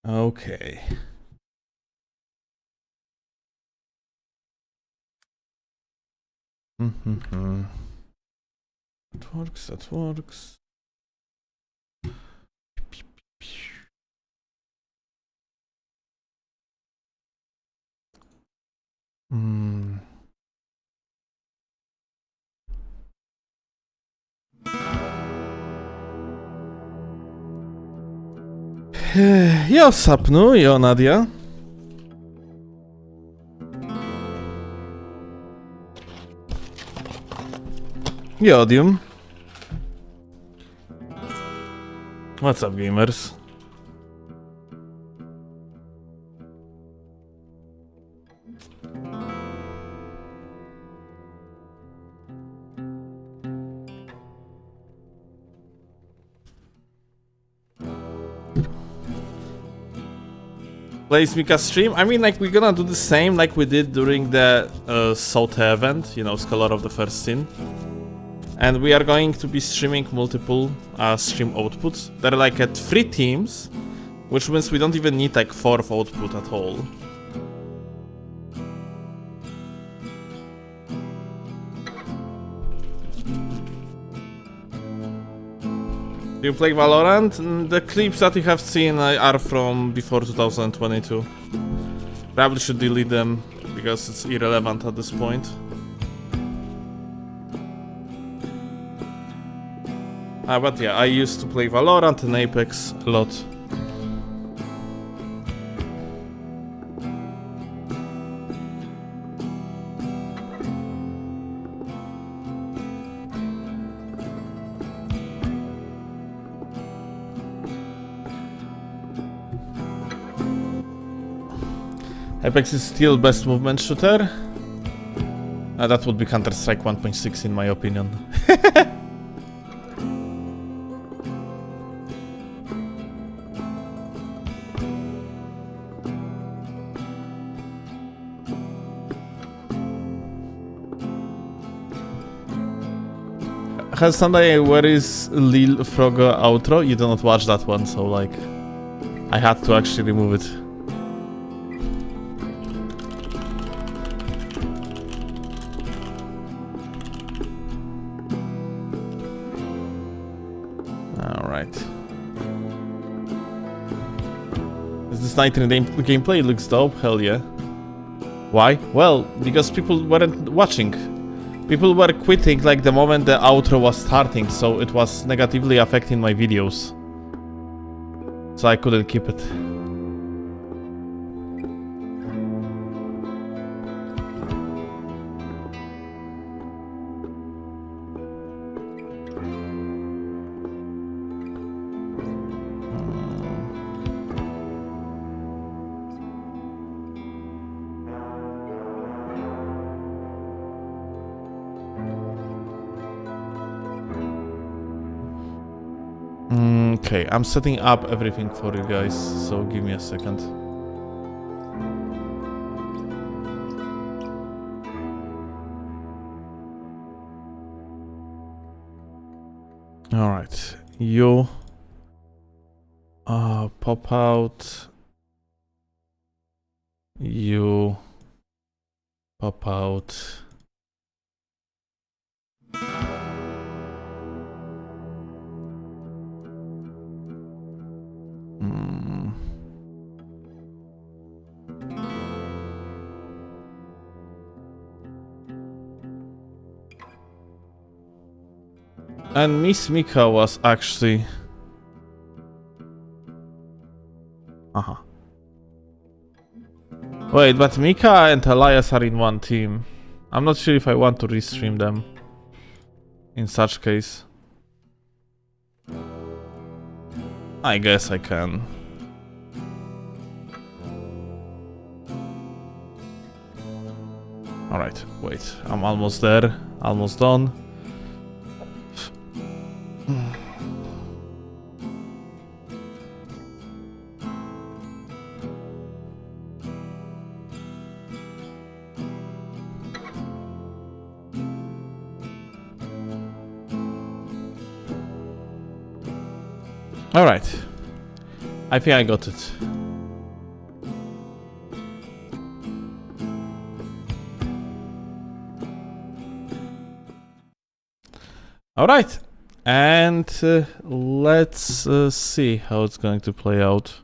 Okay. That works, that works. Jo, sapnu, jo, Nadia. Jodium. What's up, gamers? Plays Mika stream? I mean, like, we're gonna do the same like we did during the Sote event, you know, Scholar of the First Sin. And we are going to be streaming multiple stream outputs. They're like at 3 teams, which means we don't even need like 4th output at all. Do you play Valorant? The clips that you have seen are from before 2022. Probably should delete them because it's irrelevant at this point. But yeah, I used to play Valorant and Apex a lot. Apex is still best movement shooter. That would be Counter-Strike 1.6 in my opinion. Sunday, where is Lil Frogger outro? You do not watch that one, so like I had to actually remove it. Alright. Is this Nightreign gameplay? Looks dope, hell yeah. Why? Well, because people weren't watching. People were quitting like the moment the outro was starting, so it was negatively affecting my videos. So I couldn't keep it. Okay, I'm setting up everything for you guys, so give me a second. Alright, you pop out. You pop out. And Miss Mika was actually... Wait, but Mika and Elias are in one team. I'm not sure if I want to restream them. In such case. I guess I can. Alright, wait. I'm almost there. Almost done. Alright. I think I got it. Alright, and let's see how it's going to play out.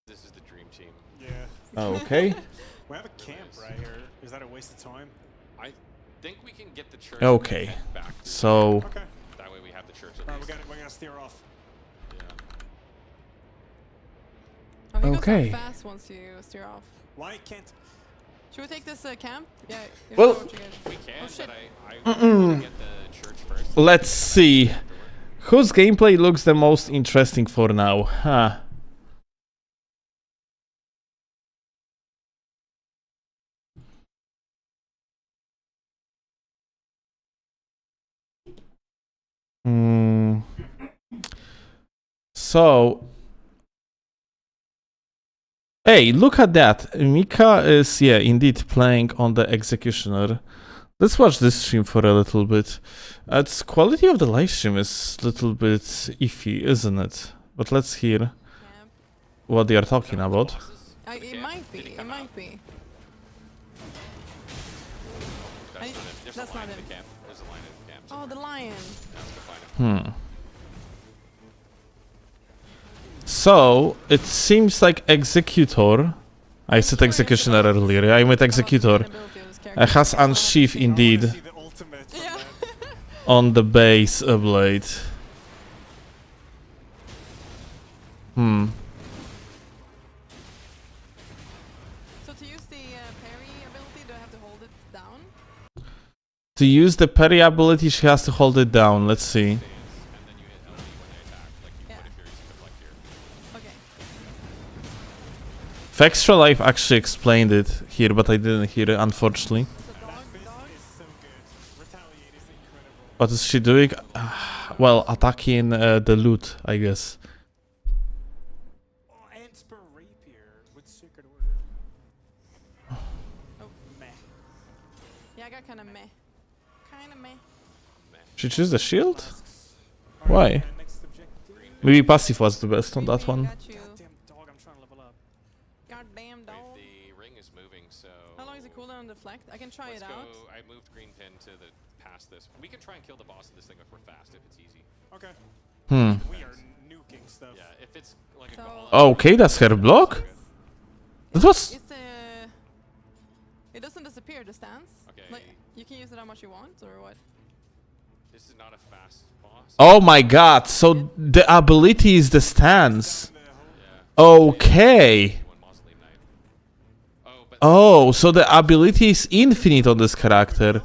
This is the dream team. Yeah. Okay. We have a camp right here. Is that a waste of time? I think we can get the church Okay. and head back. So Okay. That way we have the church at Alright, least. we gotta steer off. Yeah. I think Okay. go so fast once you steer off. Why can't... Should we take this camp? Yeah. if Well- you know what you get. We can, Oh, shit. but I want to get the church first. let's see whose gameplay looks the most interesting for now. Huh. Hmm. So, hey, look at that. Mika is, yeah, indeed playing on the Executioner. Let's watch this stream for a little bit. Its quality of the live stream is a little bit iffy, isn't it? But let's hear Camp. what they are talking about. It camp? might be. Did he It come might out? be. That's not it. There's That's a line not in him. the camp. There's a line in the camp. Oh, the lion. That's the find him. So, it seems like Executor, I said Executioner earlier, I meant Executor, has unsheath I wanna indeed see the ultimate from Yeah. that. on the base blade. So to use the parry ability, do I have to hold it down? To use the parry ability, she has to hold it down. Let's see. And then you hit LB when they attack, like you Yeah. would if you're using deflect here. Okay. Extra Life actually explained it here, but I didn't hear it, unfortunately. So That dog, fist dogs. is so good. Retaliate is incredible. What is she doing? Well, attacking the loot, I guess. Oh, and Spur Rapier with Secret Order. Oh. Meh. Yeah, I got kind of meh. Kind of meh. She choose the shield? Flasks. Why? Alright, and next objective. Maybe passive was the best on that Green one. Got you. Goddamn dog, I'm trying to level up. Goddamn dog. The ring is moving, so. How long is it cooldown on deflect? I can try Let's it go. out. I moved green pin to the past this. We can try and kill the boss of this thing if we're fast, if it's easy. Okay. Hmm. We are nuking stuff. Yeah, if it's like a So- golem. Okay, that's her block. That was... It's it doesn't disappear, the stance. Okay. Like, you can use it how much you want, or what? This is not a fast boss. Oh my god, so the ability is the stance. Down the Oh. whole- Okay. One mausoleum knight. Oh, but Oh, so the ability is infinite on this character. yeah,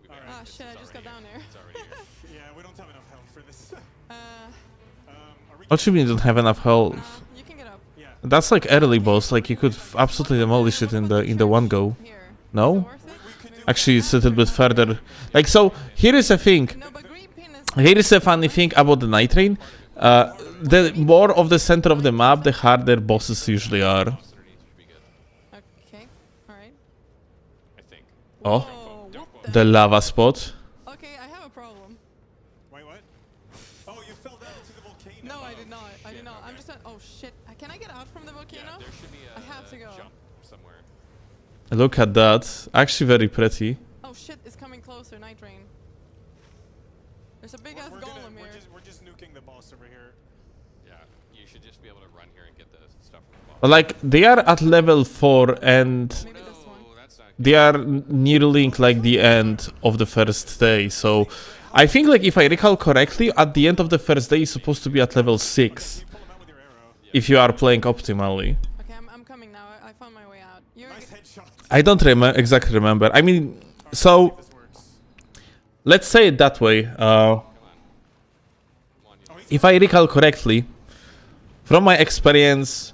we Alright. Ah, shit, I just got down there. It's already here. Yeah, we don't have enough health for this. Are we What do you mean you don't have enough health? You can get up. Yeah. That's like early boss, like you could absolutely demolish it in the one go. Here. No? Is it worth it? Maybe Actually, we it's a can little bit further. Like, so, here is a thing. No, but green pin is. Here is a funny thing about the Nightreign. The more of the center of the map, the harder bosses usually are. Boss underneath should be good, Okay, alright. I think. Oh, Whoa, what the lava spot. Okay, I have a problem. Wait, what? Oh, you fell down into the volcano. No, I did not. I shit, did not. I'm okay. just. Oh shit. Can I get out from the volcano? Yeah, there should be a I have to go. jump somewhere. Look at that. Actually, very pretty. Oh shit, it's coming closer, Nightreign. There's a big ass golem here. We're just nuking the boss over here. Yeah, you should just be able to run here and get the stuff from the boss. But like, they are at level 4 and Maybe this one. No, that's not they are nearing like the end of the first day. So, I think like if I recall correctly, at the end of the first day, you're supposed to be at level 6. You pull him out with your arrow. If you are playing optimally. Okay, I'm coming now. I found my way out. You're. Nice headshot. I don't exactly remember. I mean, Alright, so let's see if this works. let's say it that way. Come on, you If I recall correctly, from my experience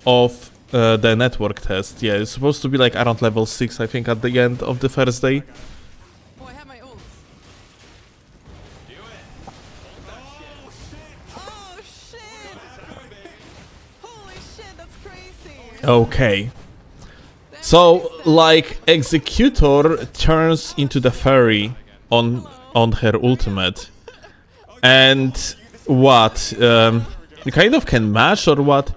of the network test, yeah, it's supposed to be like around level 6, I think, at the end of the first day. Oh, I have my ult. do it. Oh shit! Holy shit, that's crazy. Okay. Damn, So, what is that? like, Executor turns into the fairy on her ultimate. And what? You kind of can mash or what?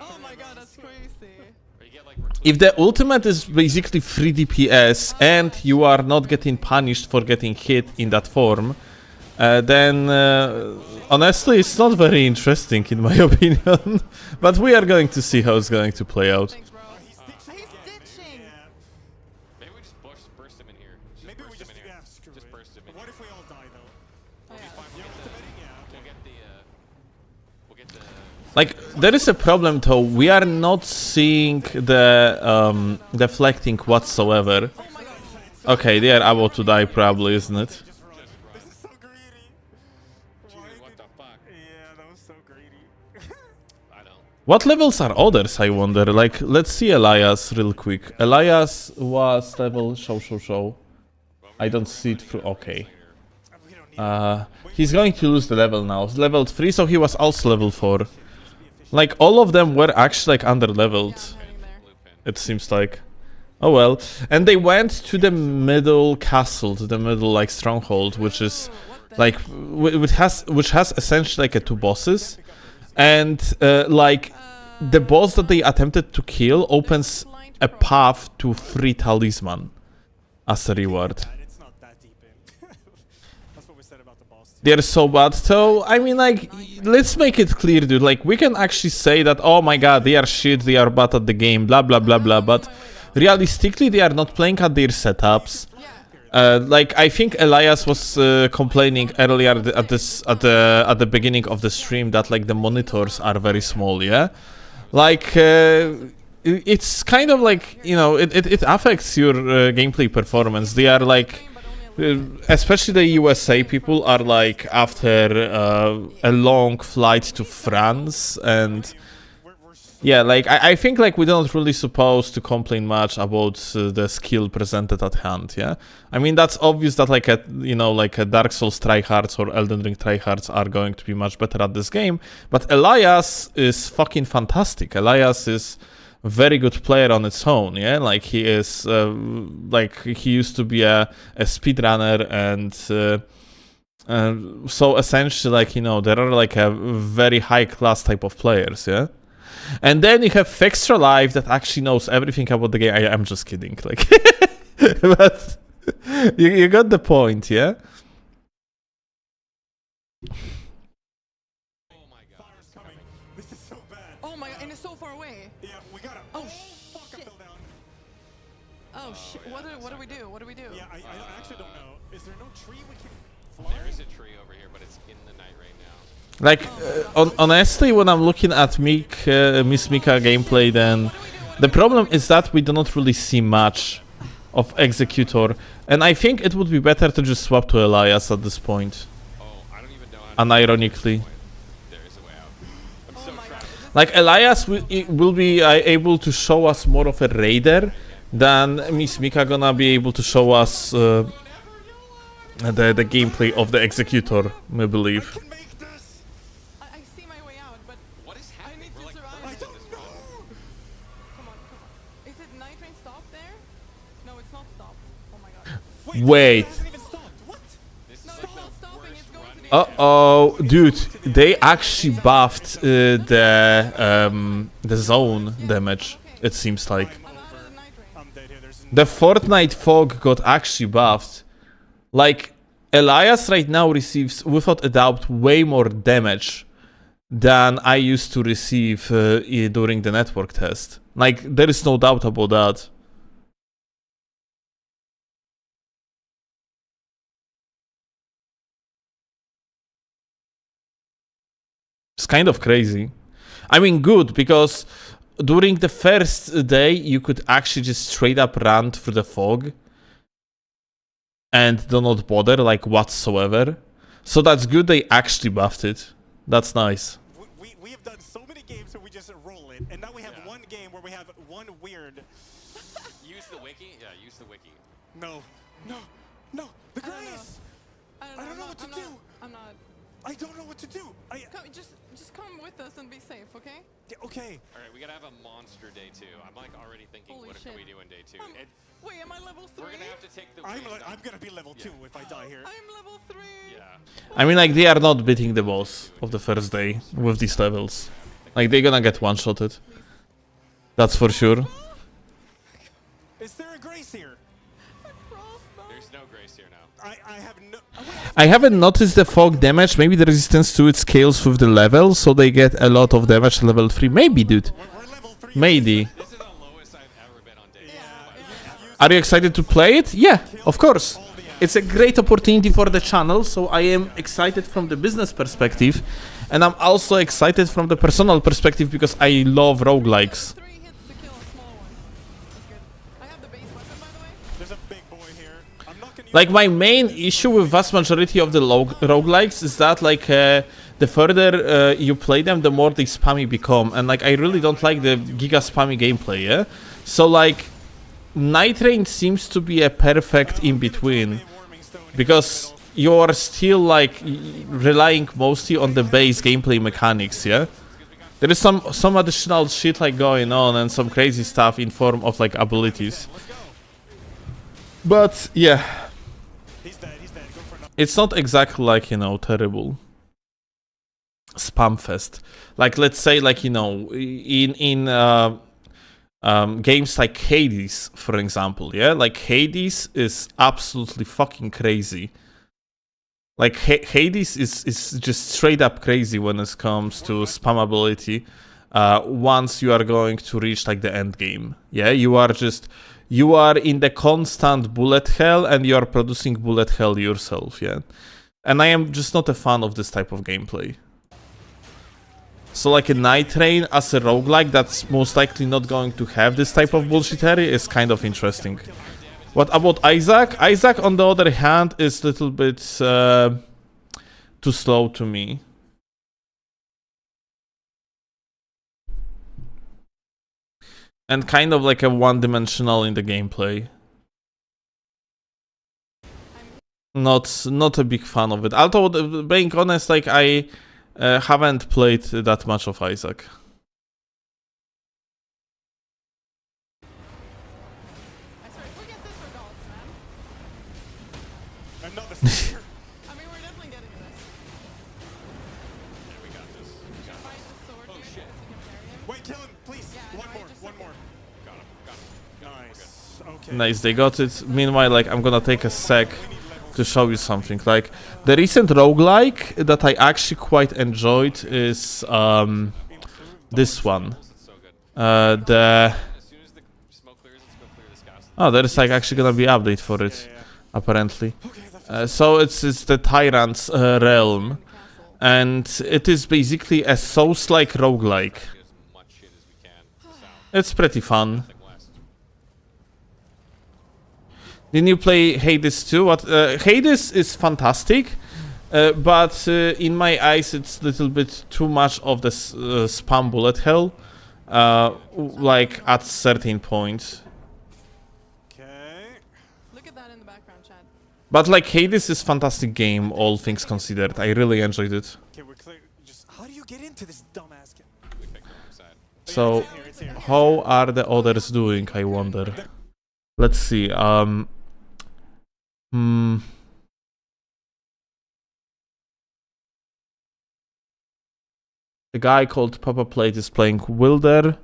Oh my god, that's crazy. Or you get like if the ultimate is basically 3 DPS and you are not getting punished for getting hit in that form, then honestly it's not very interesting in my opinion. But we are going to see how it's going to play out. Thanks, bro. He's ditching. Maybe we just burst him in here. Maybe we burst just him in here. screw Just it. burst him in What here. if we all die though? Oh, yeah. Fine, Yeah, with the betting, yeah. We'll get the Like, there is a problem though, we are not seeing the deflecting whatsoever. Oh my god. Okay, they are about to die probably, isn't it? Just run. This is so greedy. Why what did- the fuck? Yeah, that was so greedy. I don't. What levels are others, I wonder? Like, let's see Elias real quick. Elias was level... Show. I don't see it through... Okay. We don't need He's going to lose the level now. It's level 3, so he was also level 4. Like, all of them were actually, like, under-leveled. Yeah, I'm heading there. Blue pin. It seems like. Oh well. And they went to the middle castle, to the middle, like, stronghold, which is... What the Like, which has essentially, like, 2 bosses. And, like... The boss that they attempted to kill opens a path to 3 talisman as a reward. that. It's not that deep in. That's what we said about the boss. Too. They're so bad, so I mean, like, let's make it clear, dude. Like, we can actually say that, oh my god, they are shit, they are bad at the game, blah blah blah blah, but realistically, they are not playing at their setups. Yeah. Like, I think Elias was complaining earlier at the beginning of the stream that, like, the monitors are very small, yeah. Like, it's kind of like, you know, it affects your gameplay performance. They are like, especially the USA people are like after a long flight to France, and yeah, like I think like we're not really supposed to complain much about the skill presented at hand. Yeah, I mean that's obvious that like a like a Dark Souls tryhards or Elden Ring tryhards are going to be much better at this game, but Elias is fucking fantastic. Elias is a very good player on its own. Yeah, like he is like he used to be a speedrunner, and so essentially like there are like a very high class type of players. Yeah. And then you have Extra Life that actually knows everything about the game. I'm just kidding, like, but you got the point, yeah? Oh my god. Fire's coming. This is so bad. Oh my god, and it's so far away. Yeah, we gotta. Oh, fuck! I shit. fell down. Oh shit. yeah, What do that's we do? What do we do? Yeah, I actually don't know. Is there no tree we can fly? There is a tree over here, but it's in the Nightreign now. Like, honestly, when I'm looking at Miss Mika gameplay, then the problem is that we do not really see much of Executor, and I think it would be better to just swap to Elias at this point, Oh, I don't even know how to unironically. There is a way out. I'm Oh so my god. trapped. Like, Elias will be able to show us more of a raider than Miss Mika gonna be able to show us the gameplay of the Executor, I believe. Can make this. I see my way out, but What is I happening? need We're to like survive. I burst in don't this know. wall. Come on. Is it Nightreign stopped there? No, it's not stopped. Oh my god. Wait. It hasn't even stopped. What? This No, is it's like not the stopping. worst It's going run to the Uh-oh, dude, they actually buffed the zone damage, it seems like. I'm out of the Nightreign. I'm dead here. There's The Fortnite fog got actually buffed. Like, Elias right now receives, without a doubt, way more damage than I used to receive during the network test. Like, there is no doubt about that. It's kind of crazy. I mean, good, because during the first day, you could actually just straight up run through the fog and do not bother, like, whatsoever. So that's good they actually buffed it. That's nice. we have done so many games where we just roll it, and now we have Yeah. one game where we have one weird. Use the wiki? Yeah, use the wiki. No, the I don't know. grace. I I don't know what to do. I'm not. I don't know what to do. Come, just come with us and be safe, okay? Okay. All right, we gotta have a monster day 2. I'm like already thinking, Holy what can shit. we do in day 2? Wait, am I level 3? We're gonna have to take the. I'm waves up. gonna be level 2 if I die here. I'm level 3. Yeah. I mean, like, they are not beating the boss of the first day with these levels. Like, they're gonna get one-shotted. That's for sure. Is there a grace here? Crossbow. There's no grace here now. I have no. I haven't noticed the fog damage. Maybe the resistance to it scales with the level, so they get a lot of damage at level 3. Maybe, dude. We're level 3. Maybe. This is the lowest I've ever been on day. Are you excited to play it? Yeah, of course. It's a great opportunity for the channel, so I am excited from the business perspective. And I'm also excited from the personal perspective because I love roguelikes. 3 hits to kill a small one. That's good. I have the base weapon, by the way. There's a big boy here. I'm not gonna use Like, my main issue with vast majority of the roguelikes is that, like, the further you play them, the more they spammy become. And, like, I really don't like the giga spammy gameplay, yeah? So, like, Nightreign seems to be a perfect in-between. Because you are still, like, relying mostly on the base gameplay mechanics, yeah? There is some additional shit, like, going on and some crazy stuff in form of, like, abilities. But, yeah. He's dead. He's dead. Go for another. It's not exactly like, you know, terrible spam fest. Like, let's say, like, you know, in games like Hades, for example, yeah? Like, Hades is absolutely fucking crazy. Like, Hades is just straight up crazy when it comes to spamability. Once you are going to reach, like, the end game. Yeah, you are in the constant bullet hell and you are producing bullet hell yourself, yeah? And I am just not a fan of this type of gameplay. So, like, a Nightreign as a roguelike that's most likely not going to have this type of bullshittery is kind of interesting. What about Isaac? Isaac, on the other hand, is a little bit too slow to me. And kind of like a one-dimensional in the gameplay. Not a big fan of it. Although, being honest, like, I haven't played that much of Isaac. I swear, we get this for dogs, man. Another spear. I mean, we're definitely getting this. Yeah, we got this. We got Fight this. the sword Oh, here, shit. so you can carry him. Wait, kill him, please. Yeah, I one know, I more. just One took more. Got him. Got him. Nice. Okay. Nice, they got it. Meanwhile, like, I'm gonna take a sec to show you something. Like, the recent roguelike that I actually quite enjoyed is this one. It's so good. The As soon as the smoke clears, let's go clear this gas. oh, there is like actually gonna be update for it, apparently. So it's the Tyrant's realm, Castle. and it is basically a Souls-like roguelike. Get as much shit as we can. South. It's pretty fun. Like west. Didn't you play Hades too? What Hades is fantastic, but in my eyes it's a little bit too much of the spam bullet hell, like at certain points. Okay. Look at that in the background, Chad. But like Hades is fantastic game, all things considered. I really enjoyed it. Okay, we're clear. Just how do you get into this dumbass game? We picked the wrong side. So It's here, it's here. how are the others doing, I wonder? Let's see. The guy called Papa Plate is playing Wilder.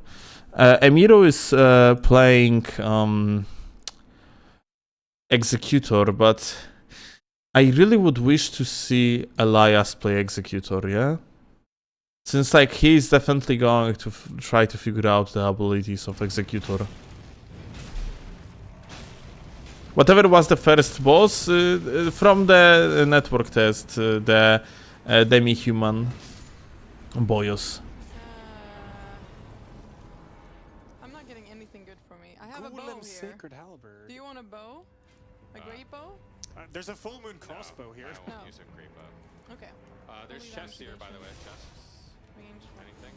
Emiro is playing Executor, but I really would wish to see Elias play Executor, yeah? Since like he's definitely going to try to figure out the abilities of Executor. Whatever was the first boss from the network test, the demi-human Boyos. I'm not getting anything good for me. I have a bow Golem here. Sacred Halberd. Do you want a bow? A great bow? There's a full moon crossbow here. I won't No. use a great bow. Okay. There's Only chests here, by the way. damage Chests. Range. Anything?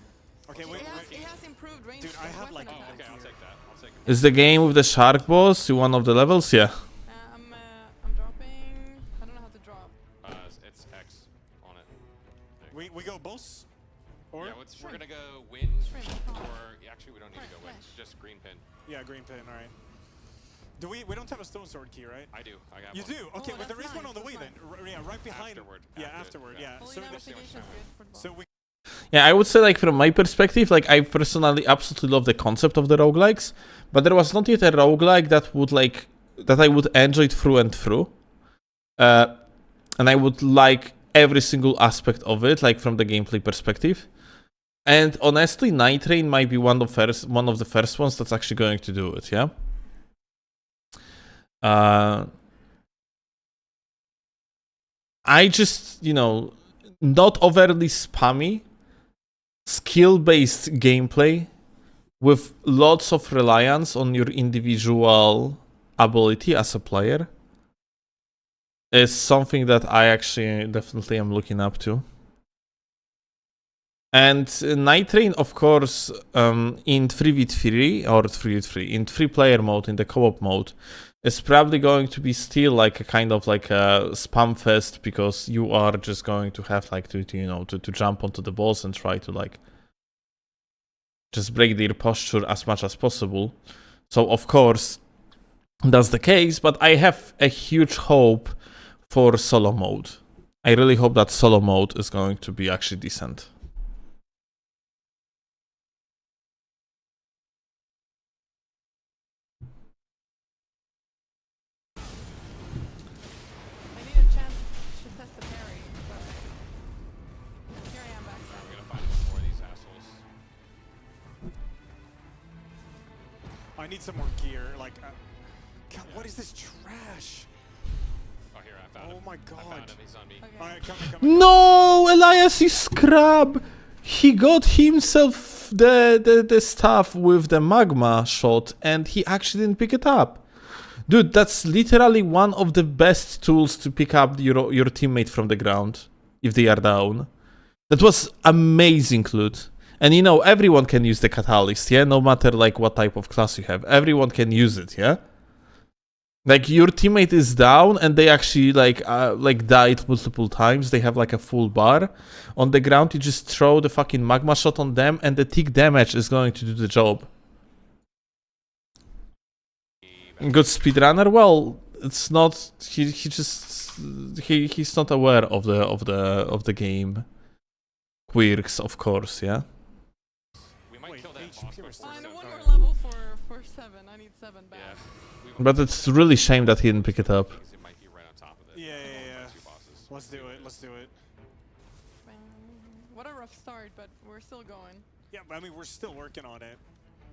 Okay, wait, It wait. has improved range. Dude, I for have, like, weapon Oh, attacks. okay, I'll take that. I'll take it. Is the game with the shark boss one of the levels? Yeah. I'm dropping. I don't know how to drop. It's X on it. We go boss? Or? Yeah, we're Shrimp. gonna go wind, Shrimp, huh? or actually we don't need to go wind. Flesh. Just green pin. Yeah, green pin, alright. Do we don't have a stone sword key, right? I do. I got You one. do? Okay, Oh, but there that's is one nice, on the way that's then. Yeah, right behind. Afterward. Yeah, After, afterward, yeah. yeah. Holy So, investigation is good for the boss. so we Yeah, I would say, like, from my perspective, like, I personally absolutely love the concept of the roguelikes, but there was not yet a roguelike that would, like, that I would enjoy it through and through. And I would like every single aspect of it, like, from the gameplay perspective. And honestly, Nightreign might be one of the first ones that's actually going to do it, yeah? I just, you know, not overly spammy, skill-based gameplay with lots of reliance on your individual ability as a player is something that I actually definitely am looking up to. And Nightreign, of course, in 3v3 or 3v3, in 3-player mode, in the co-op mode, is probably going to be still like a kind of like a spam fest, because you are just going to have like to jump onto the boss and try to like just break their posture as much as possible. So of course that's the case, but I have a huge hope for solo mode. I really hope that solo mode is going to be actually decent. I need a chance to test the parry, but here I am We're backstab. gonna find more of these assholes. I need some more gear. Like, God, what is this trash? Oh, here, I found him. Oh my I God. found him. He's on me. Okay. Alright, come. No, Elias, you scrub! He got himself the stuff with the magma shot, and he actually didn't pick it up. Dude, that's literally one of the best tools to pick up your teammate from the ground if they are down. That was amazing loot. And you know, everyone can use the catalyst, yeah? No matter like what type of class you have. Everyone can use it, yeah? Like, your teammate is down and they actually like died multiple times. They have like a full bar on the ground. You just throw the fucking magma shot on them and the tick damage is going to do the job. Good speedrunner? Well, it's not. He's not aware of the game quirks, of course. Yeah. We might Wait, kill that HP boss or before Fine, seven. one more level for 7. I need 7 back. Yeah. But it's really shame that he didn't pick it up. It might be right on top of it. Yeah. Two bosses. Let's do it. Let's do it. What a rough start, but we're still going. Yeah, but I mean, we're still working on it.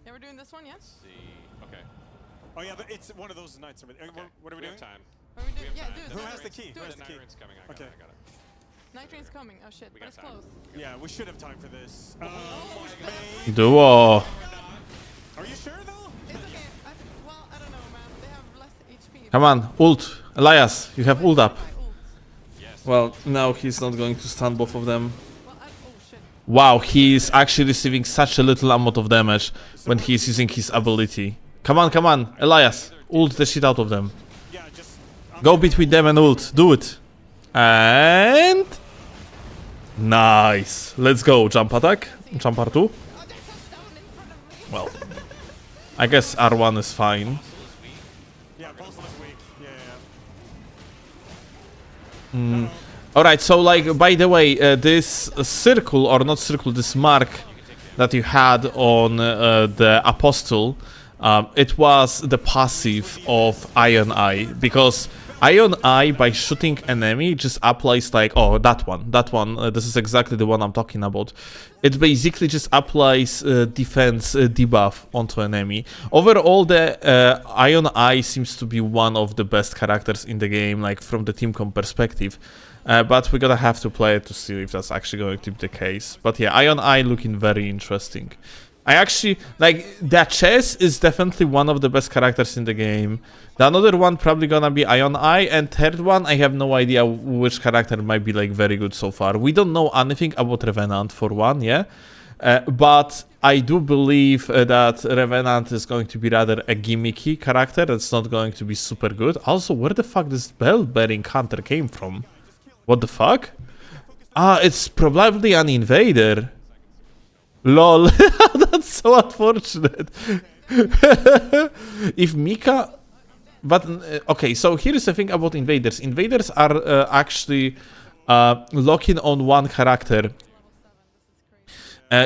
Yeah, we're doing this one, yes? See. Okay. Oh yeah, but it's one of those nights. Okay. What are we We doing? have time. Are we We doing? have Yeah, time. do it. Who do has it. the key? Do Who it. has the key? Nightreign's coming. I got Okay. it. I got it. Nightreign's coming. Oh shit, We but got it's time. close. Yeah, we should have time for this. Oh Duo. Are you sure though? It's okay. Well, I don't know, man. They have less HP. Come on, ult. Elias, you have ult up. My ult. Yes. Well, now he's not going to stun both of them. Well, oh shit. Wow, he is actually receiving such a little amount of damage when he's using his ability. Come on, Elias. Ult the shit out of them. Yeah, just Go between them and ult. Do it. And... Nice. Let's go. Jump attack. Jump R2. Oh, there's a stone in front of me. Well, I guess R1 is fine. Yeah, both last week. Mm. Alright, so like, by the way, this circle, or not circle, this mark that you had on the Apostle, it was the passive of Iron Eye, because Iron Eye, by shooting enemy, just applies like, oh, that one, this is exactly the one I'm talking about. It basically just applies defense debuff onto enemy. Overall, the Iron Eye seems to be one of the best characters in the game, like from the team comp perspective. But we're gonna have to play it to see if that's actually going to be the case. But yeah, Iron Eye looking very interesting. I actually, like, the chess is definitely one of the best characters in the game. The another one probably gonna be Iron Eye, and third one, I have no idea which character might be, like, very good so far. We don't know anything about Revenant for one, yeah? But I do believe that Revenant is going to be rather a gimmicky character that's not going to be super good. Also, where the fuck this bell-bearing hunter came from? What the fuck? Ah, it's probably an invader. Lol, that's so unfortunate. If Mika... But, okay, so here's the thing about invaders. Invaders are actually locking on one character.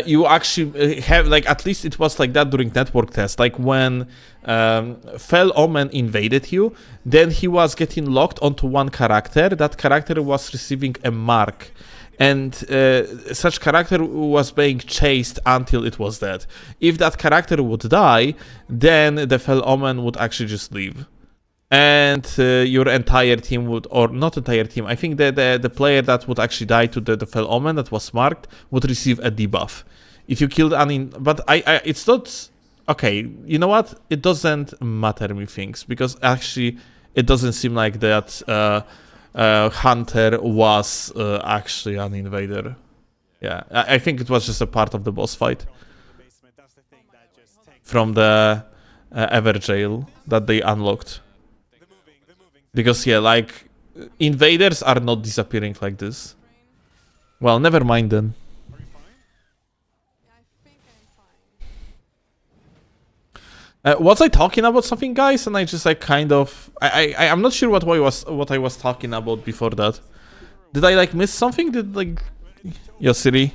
you actually have, like, at least it was like that during network test, like when Fell Omen invaded you, then he was getting locked onto one character. That character was receiving a mark, and such character was being chased until it was dead. If that character would die, then the Fell Omen would actually just leave. And your entire team would, or not entire team, I think the player that would actually die to the Fell Omen that was marked would receive a debuff. If you killed but it's not, okay, you know what? It doesn't matter me things, because actually it doesn't seem like that Hunter was actually an invader. Yeah, I think it was just a part of the boss fight from the Everjail that they unlocked. Because, yeah, like, invaders are not disappearing like this. Well, never mind then. Yeah, I think I'm fine. Was I talking about something, guys? And I just, like, kind of... I'm not sure what I was talking about before that. Did I, like, miss something? Did, like... Yo, Siri?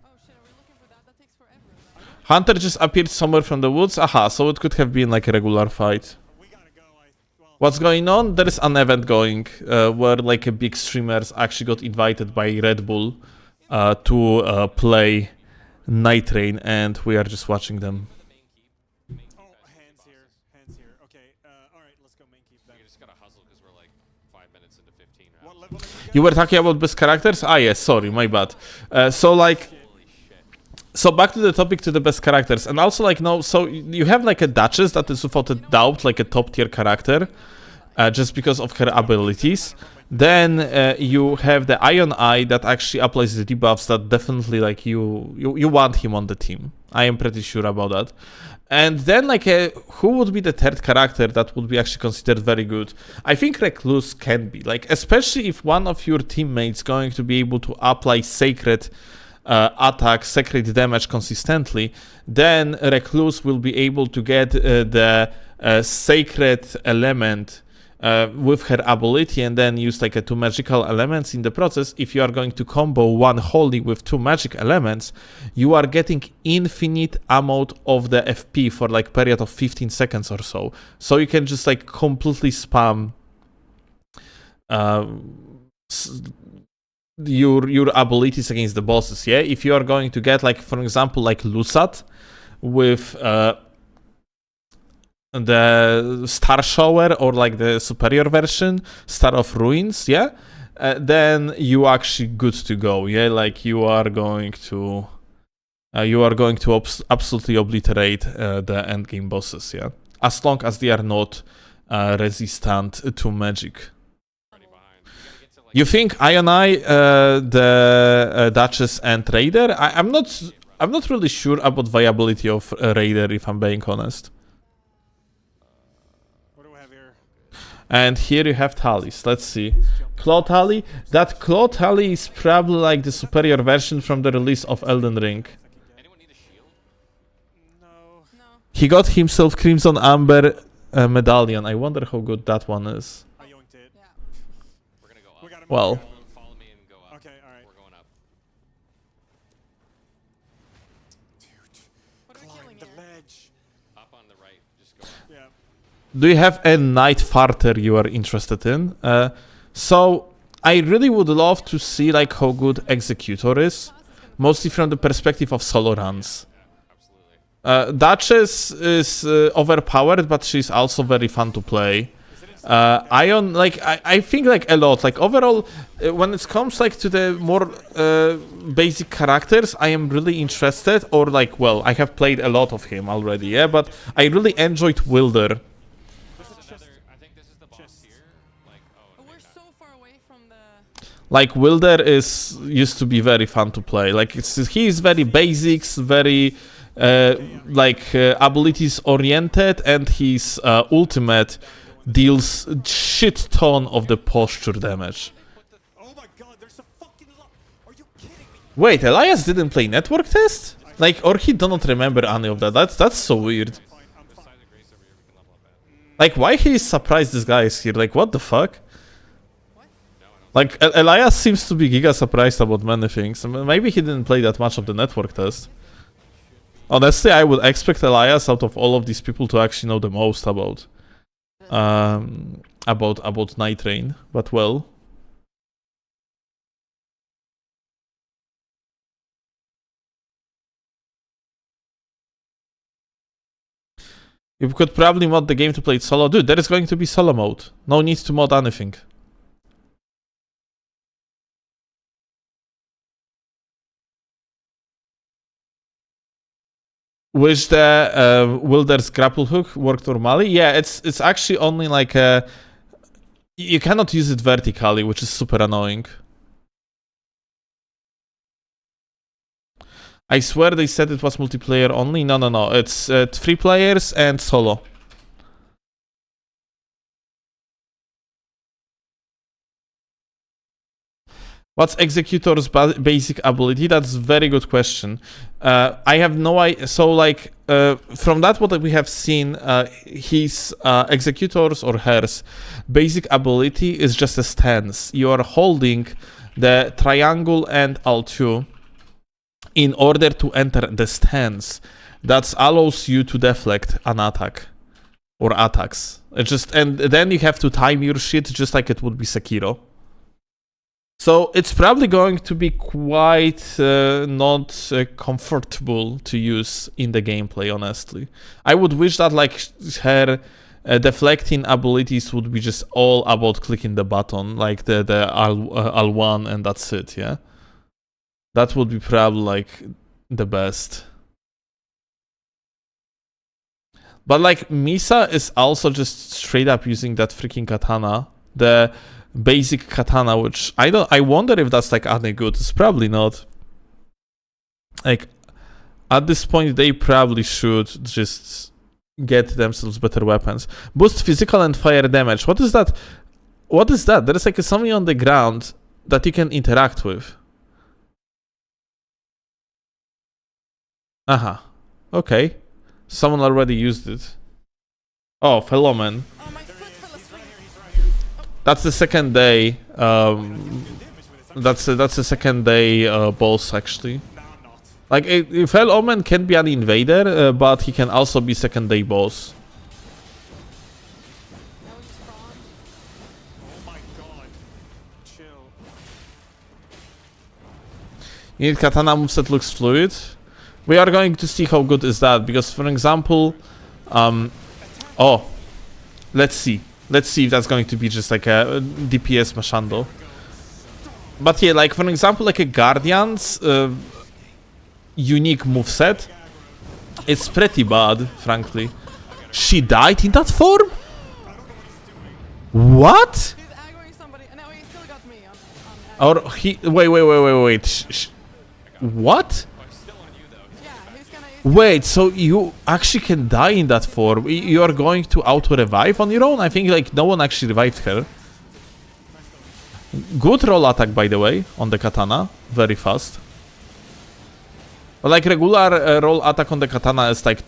Oh shit, are we looking for that? That takes forever, right? Hunter just appeared somewhere from the woods? Aha, so it could have been, like, a regular fight. What's going on? There is an event going where like a big streamers actually got invited by Red Bull to play Nightreign, and we are just watching them. Oh, hands here. Okay, alright, let's go main keep then. We just gotta hustle because we're like 5 minutes into 15 rounds. What level are you You were talking about best characters? Ah, yes, sorry, my bad. So like... So back to the topic, to the best characters, and also like no, so you have like a Duchess that is without a doubt like a top tier character, just because of her abilities. Then you have the Iron Eye that actually applies the debuffs that definitely like you want him on the team. I am pretty sure about that. And then like who would be the third character that would be actually considered very good? I think Recluse can be, like, especially if one of your teammates going to be able to apply sacred attack, sacred damage consistently, then Recluse will be able to get the sacred element with her ability, and then use like 2 magical elements in the process. If you are going to combo one holy with 2 magic elements, you are getting infinite amount of the FP for like period of 15 seconds or so. So you can just like completely spam your abilities against the bosses. Yeah, if you are going to get like, for example, like Lusat with the Star Shower, or like the superior version, Star of Ruins, yeah, then you actually good to go. Yeah, like you are going to absolutely obliterate the endgame bosses. Yeah, as long as they are not resistant to magic. You think Iron Eye, the Duchess, and Raider? I'm not really sure about viability of Raider, if I'm being honest. What do we have here? And here you have Tallies. Let's see. Claw Tally. That Claw Tally is probably like the superior version from the release of Elden Ring. Anyone need a shield? No. No. He got himself Crimson Amber medallion. I wonder how good that one is. I yoinked it. Yeah. We're gonna go up. We gotta move. Well. Follow me and go up. Okay, alright. We're going up. Dude, What are we climb killing the here? ledge. Up on the right. Just go up. Yeah. Do you have a Night Farter you are interested in? So I really would love to see like how good Executor is, mostly from the perspective of solo runs. Absolutely. Duchess is overpowered, but she's also very fun to play. Ion, like I think like a lot. Like overall, when it comes like to the more basic characters, I am really interested. Or like, well, I have played a lot of him already, yeah. But I really enjoyed Wilder. I think this is the boss here. Like, Oh, we're so far away from the... Like Wilder used to be very fun to play. Like he is very basics, very abilities oriented, and his ultimate deals shit ton of the posture damage. Oh my god, there's a fucking lot. Are you kidding me? Wait, Elias didn't play network test? Like, or he do not remember any of that. That's so weird. Fine, I'm This fine. side of Grace over here we can level up at. Like, why he is surprised this guy is here? Like, what the fuck? No, I don't Like, Elias seems to be giga surprised about many things. Maybe he didn't play that much of the network test. Honestly, I would expect Elias out of all of these people to actually know the most about Nightreign, but well. You could probably mod the game to play it solo. Dude, there is going to be solo mode. No need to mod anything. Which the Wilder's grapple hook worked normally? Yeah, it's actually only like you cannot use it vertically, which is super annoying. I swear they said it was multiplayer only. No. It's 3 players and solo. What's Executor's basic ability? That's a very good question. I have no idea. So, like, from that what we have seen, his Executor's or hers basic ability is just a stance. You are holding the triangle and Alt2 in order to enter the stance. That allows you to deflect an attack or attacks. And then you have to time your shit just like it would be Sekiro. So it's probably going to be quite not comfortable to use in the gameplay, honestly. I would wish that like her deflecting abilities would be just all about clicking the button, like the L1 and that's it, yeah? That would be probably like the best. But like Misa is also just straight up using that freaking katana, the basic katana, which I wonder if that's like any good. It's probably not. Like at this point they probably should just get themselves better weapons. Boost physical and fire damage. What is that? What is that? There is like something on the ground that you can interact with. Okay. Someone already used it. Oh, Philomen. Oh, my foot fell asleep. That's the second day. That's the second day boss actually. Like Fel Omen can be an invader, but he can also be second day boss. Now he's gone. Oh my god. Chill. You need katana moveset looks fluid. We are going to see how good is that, because for example, oh, let's see if that's going to be just like a DPS machando. But yeah, like for example, like a Guardian's unique moveset, it's pretty bad, frankly. She died in that form? What? He's aggroing somebody. No, he still got me on Or he... Wait. What? Yeah, he's gonna... Wait, so you actually can die in that form? You are going to auto-revive on your own? I think like no one actually revived her. Good roll attack, by the way, on the katana. Very fast. But like regular roll attack on the katana is like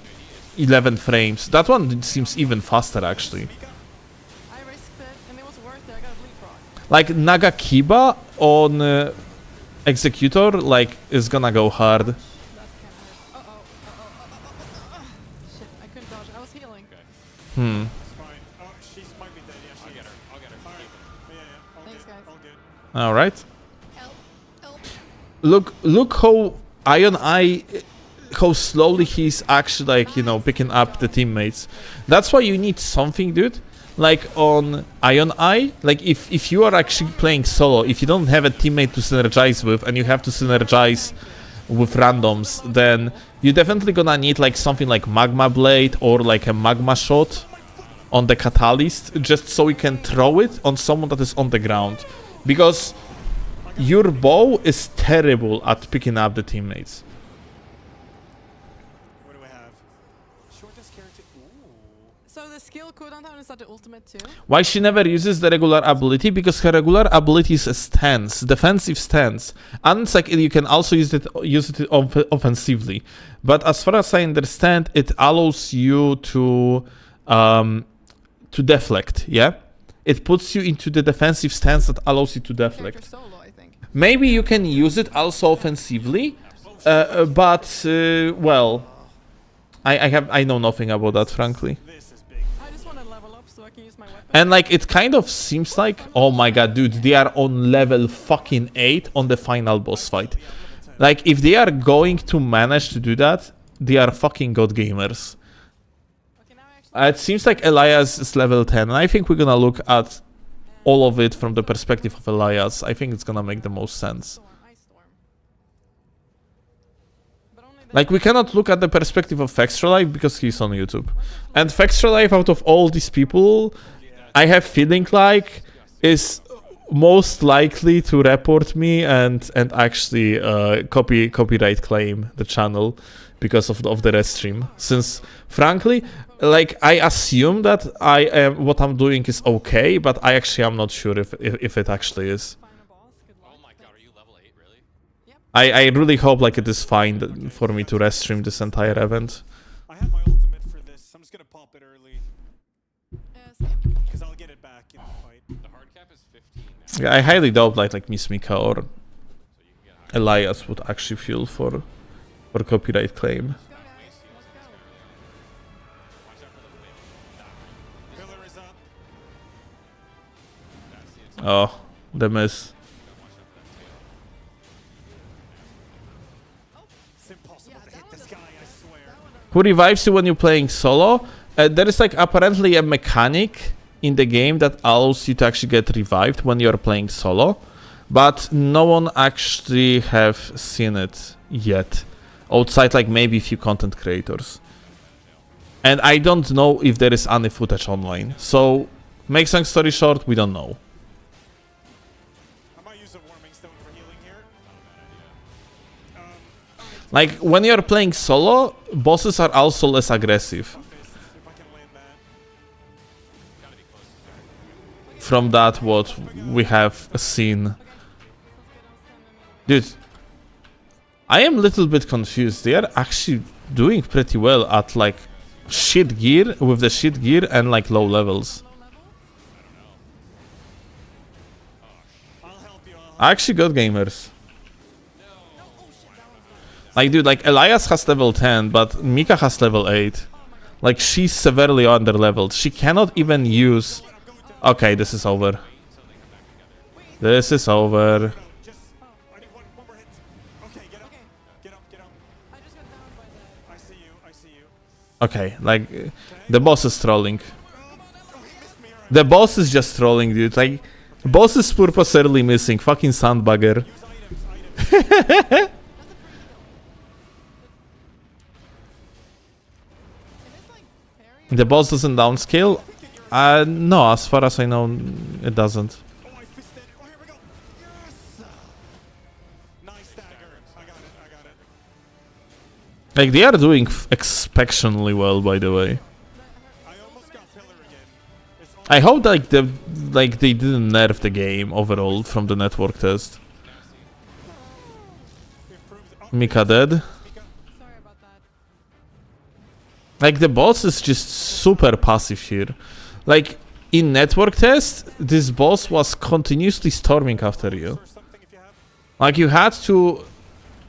11 frames. That one seems even faster, actually. I risked it, and it was worth it. I got a leapfrog. Like Nagakiba on Executor, like, is gonna go hard. That kind of hurt. Shit, I couldn't dodge. I was healing. It's fine. Oh, she might be dead. Yeah, she is. I'll get her. Alright. Yeah. All Thanks, good. guys. All good. All right. Help. Look how Iron Eye, how slowly he's actually like, you know, picking up the teammates. That's why you need something, dude. Like on Iron Eye, like if you are actually playing solo, if you don't have a teammate to synergize with and you have to synergize with randoms, then you're definitely gonna need like something like Magma Blade or like a Magma Shot on the Catalyst, just so you can throw it on someone that is on the ground. Because your bow is terrible at picking up the teammates. What do we have? Shortest character. Ooh. So the skill cooldown time is at the ultimate too? Why she never uses the regular ability? Because her regular ability is a stance, defensive stance, and it's like you can also use it offensively. But as far as I understand, it allows you to deflect. Yeah, it puts you into the defensive stance that allows you to Character deflect. solo, I think. Maybe you can use it also offensively, but well, I know nothing about that, frankly. This is big. I just want to level up so I can use my weapon. And like it kind of seems like, oh my god, dude, they are on level fucking 8 on the final boss fight. Like if they are going to manage to do that, they are fucking god gamers. Okay, now I actually It seems like Elias is level 10, and I think we're gonna look at all of it from the perspective of Elias. I think it's gonna make the most sense. storm, ice storm. But only the Like, we cannot look at the perspective of Fextralife because he's on YouTube. And Fextralife, out of all these people, I have feeling like is most likely to report me and actually copyright claim the channel because of the red stream. Since, frankly, like, I assume that what I'm doing is okay, but I actually am not sure if it actually is. final boss could Oh like my god, are you level 8 really? I really hope like it is fine for me to rest stream this entire event. I have my ultimate for this. I'm just gonna pop it early skip. because I'll get it back in the fight. The hard cap is 15 now, Yeah, I highly doubt like Miss Mika or so you can get higher. Elias would actually feel for copyright claim. Let's go, guys. Let's go. Watch out for the whip. Pillar is up. That's the attack. Oh, the miss. Watch out for that tail. It's impossible Yeah, to hit that this one guy, doesn't- I swear. that one doesn't- Who revives you when you're playing solo? There is like apparently a mechanic in the game that allows you to actually get revived when you're playing solo, but no one actually have seen it yet, outside like maybe a few content creators. And I don't know if there is any footage online. So, make long story short, we don't know. I might use a warming stone for healing here. Like when you're playing solo, bosses are also less aggressive. Office, if I can land that. Gotta be close to start. From that what we have seen. Dude, I am a little bit confused. They are actually doing pretty well at like shit gear, with the shit gear and like low levels. I'll help you. Actually good gamers. Like dude, like Elias has level 10, but Mika has level 8. Like she's severely under leveled. She cannot even use... Okay, this is over. This is over. Just, I need one more hit. Okay, get up. Okay. Get up, get up. I just got down by that. I see you, I see you. Okay, like the boss is trolling. Oh, he missed me. Alright. The boss is just trolling, dude. Like, boss is purposely missing. Fucking sandbagger. Use items, items. Can it like parry? The boss doesn't downscale? No, as far as I know, it doesn't. Oh, I fisted. Oh, here we go. Yes! Nice dagger. I got it, I got it. Like, they are doing exceptionally well, by the way. I almost got pillar again. It's I hope like they didn't nerf the game overall from the network test. improved. Oh, Mika dead. Mika. Sorry about that. Like, the boss is just super passive here. Like, in network test, this boss was continuously storming after you. Or something if you have. Like, you had to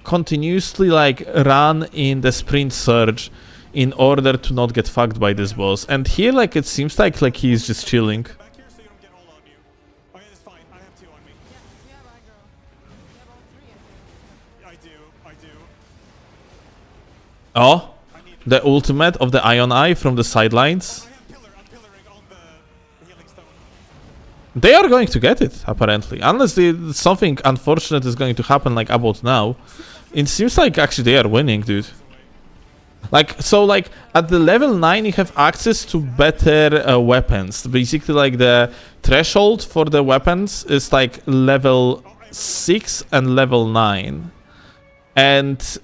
continuously, like, run in the sprint surge in order to not get fucked by this boss. And here, like, it seems like he's just chilling. Back here so you don't get all on you. Okay, that's fine. I have two on me. Yeah, you have aggro. You have all three, I think. I do. Oh, I need. the ultimate of the Ion Eye from the sidelines. I have pillar. I'm pillaring on the healing stone. They are going to get it, apparently. Unless something unfortunate is going to happen, like, about now. It seems like, actually, they are winning, dude. Like, so, like, at the level 9, you have access to better weapons. Basically, like, the threshold for the weapons is, like, level 6 and level 9. And,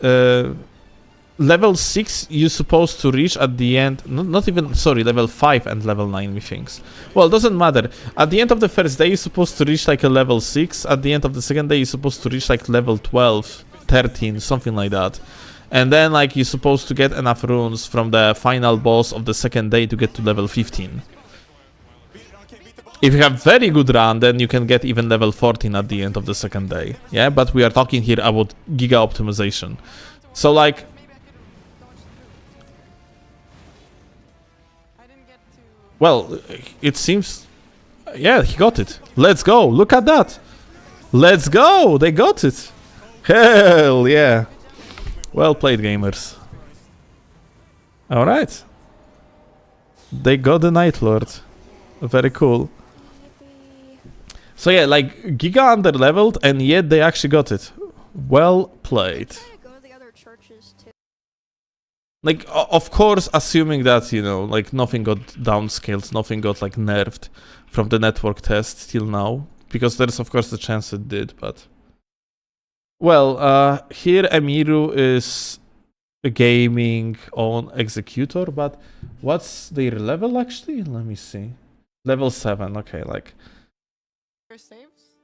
level 6 you're supposed to reach at the end, not even, sorry, level 5 and level 9 methinks. Well, it doesn't matter. At the end of the first day you're supposed to reach like a level 6, at the end of the second day you're supposed to reach like level 12, 13, something like that. And then like you're supposed to get enough runes from the final boss of the second day to get to level 15. Okay, beat the boss. If you have very good run, then you can get even level 14 at the end of the second day. Yeah, but we are talking here about giga optimization. So like, Maybe I could have dodged through. I didn't get to. well, it seems, yeah, he got it. Let's go. Look at that. Let's go. They got it. Hell yeah. Well played, gamers. All right. They got the Night Lord. Very cool. So yeah, like giga underleveled, and yet they actually got it. Well played. Try to go to the other churches too. Like, of course, assuming that, you know, like nothing got downscaled, nothing got like nerfed from the network test till now, because there's of course the chance it did, but well, here Emiru is gaming on Executor, but what's their level actually? Let me see. Level 7, okay, like Your saves?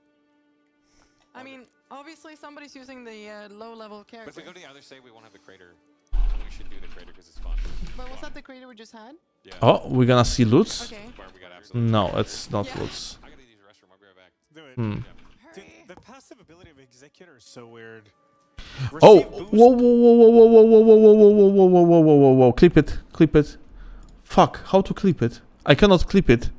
I mean, obviously somebody's using the low-level But character. if we go to the other side, we won't have the crater. And we should do the crater because it's fun. But was that the creator we just had? Yeah. oh, we're gonna see loots? Okay. Where we got absolutely. No, it's not Yeah. loots. I gotta use the restroom. I'll be right back. Do it. Hmm. Dude, the passive ability of Executor is so weird. Oh, Receive boost- whoa, whoa, whoa, whoa, whoa, whoa, whoa, whoa, whoa, whoa, whoa, whoa, whoa, whoa, whoa, whoa, clip it, clip it. Fuck, how to clip it? I cannot clip it.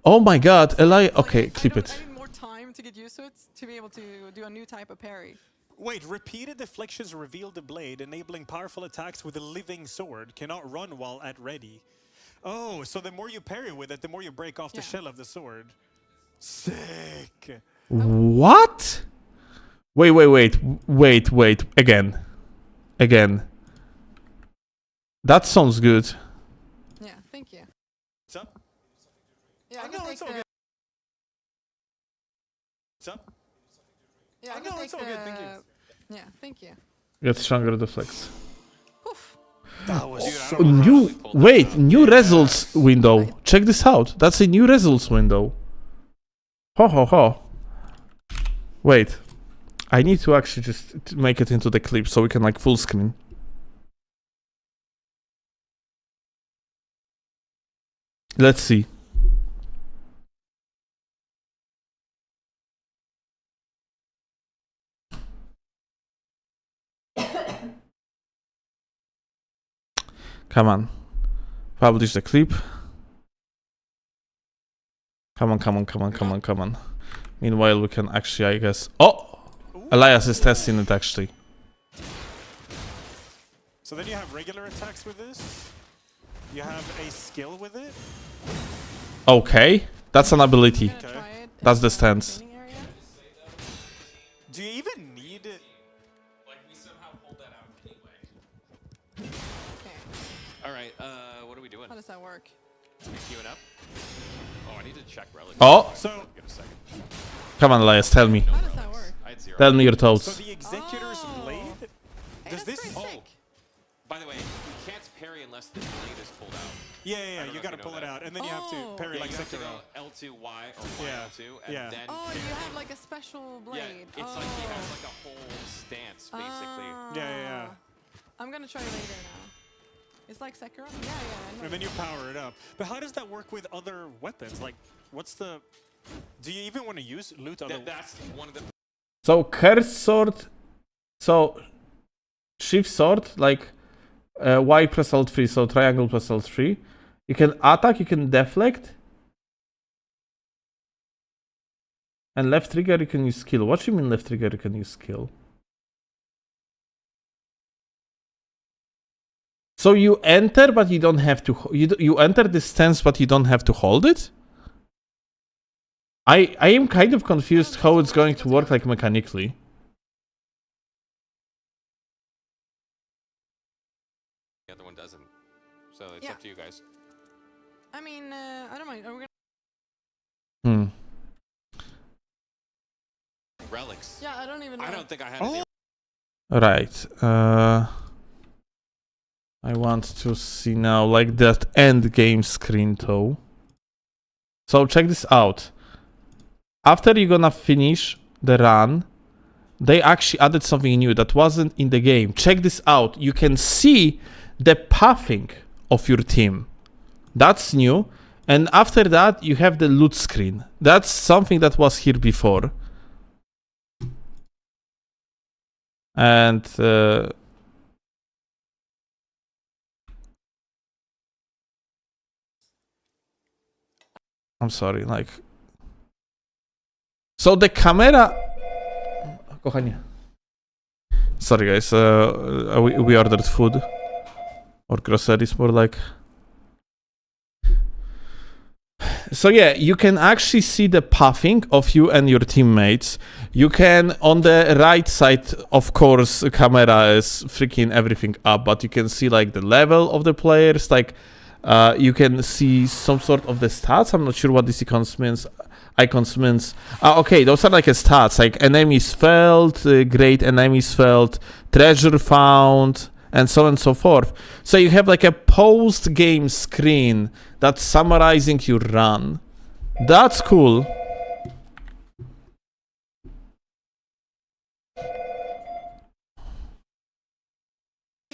Oh my god, Eli, okay, clip I it. need more time to get used to it to be able to do a new type of parry. Wait, repeated deflections reveal the blade, enabling powerful attacks with a living sword. Cannot run while at ready. Oh, so the more you parry with it, the more you break off the Yeah. shell of the sword. Sick. What? Wait, again. That sounds good. Yeah, thank you. What's up? Yeah, I Oh, can no, take it's all the. good. What's up? Yeah, I Oh, can no, take it's all good, thank you. Yeah, thank you. Get stronger deflects. Poof. That was Dude, I so don't know. New, Really pulled that wait, out. new results window. Check this out. That's a new results window. Ho ho ho. Wait. I need to actually just make it into the clip so we can like full screen. Let's see. Come on. Publish the clip. Come on. Meanwhile, we can actually, I guess... Oh! Elias is testing it, actually. So then you have regular attacks with this. You have a skill with it. Okay. That's an ability. I'm gonna Okay. try it That's in the stance. training area. Do you even need it? Like we somehow pulled that out anyway. Okay. All right. What are we doing? How does that work? We queuing up? Oh, I need to check relics. Oh! So, Give it a second. Come on, Elias, tell me. No How does that relics. work? I had 0. Tell me your so thoughts. the Executor's Oh. blade. Hey, Does that's this? pretty sick. By the way, you can't parry unless the blade is pulled out. Yeah, I don't you know gotta if you pull know it that. out, and then you have to Oh. parry Yeah, like you have to Sekiro. go L2Y or Yeah, Y2, and yeah. then Oh, parry. you have like a special blade. Yeah, it's like he has like a whole stance basically. Yeah. I'm gonna try later now. It's like Sekiro? Yeah, I know. And then you power it up. But how does that work with other weapons? Like, what's the... Do you even want to use loot other... That's one of the So, curse sword... So, shift sword, like... Y press Alt3, so triangle press Alt3. You can attack, you can deflect. And left trigger, you can use skill. What do you mean left trigger, you can use skill? So you enter, but you don't have to... You enter this stance, but you don't have to hold it? I am kind of confused how it's going to work, like, mechanically. other one doesn't. So it's Yeah. up to you guys. I mean, I don't mind. Are we gonna... Hmm. Relics. Yeah, I don't even know. I don't think I had Oh. any. Right. I want to see now, like, that end game screen, though. So check this out. After you're gonna finish the run, they actually added something new that wasn't in the game. Check this out. You can see the pathing of your team. That's new. And after that, you have the loot screen. That's something that was here before. And I'm sorry, like... So the camera... Kochanie. Sorry guys, we ordered food. Or groceries, more like. So yeah, you can actually see the pathing of you and your teammates. You can, on the right side, of course, camera is freaking everything up, but you can see like the level of the players, like you can see some sort of the stats. I'm not sure what this icons means. Okay, those are like stats, like enemies felled, great enemies felled, treasure found, and so on and so forth. So you have like a post-game screen that's summarizing your run. That's cool.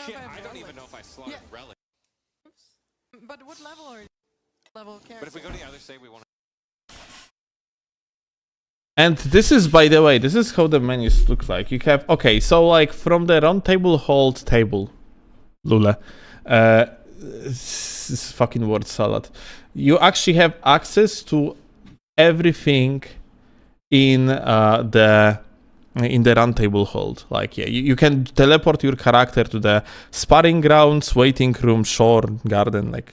Shit, I don't even know if I slaughtered relic. But what level are you? Level character. But if we go to the other side, we want to... And this is, by the way, this is how the menus look like. You have, okay, so like from the round table hold table, Lula, this is fucking word salad. You actually have access to everything in the round table hold. Like, yeah, you can teleport your character to the sparring grounds, waiting room, shore, garden, like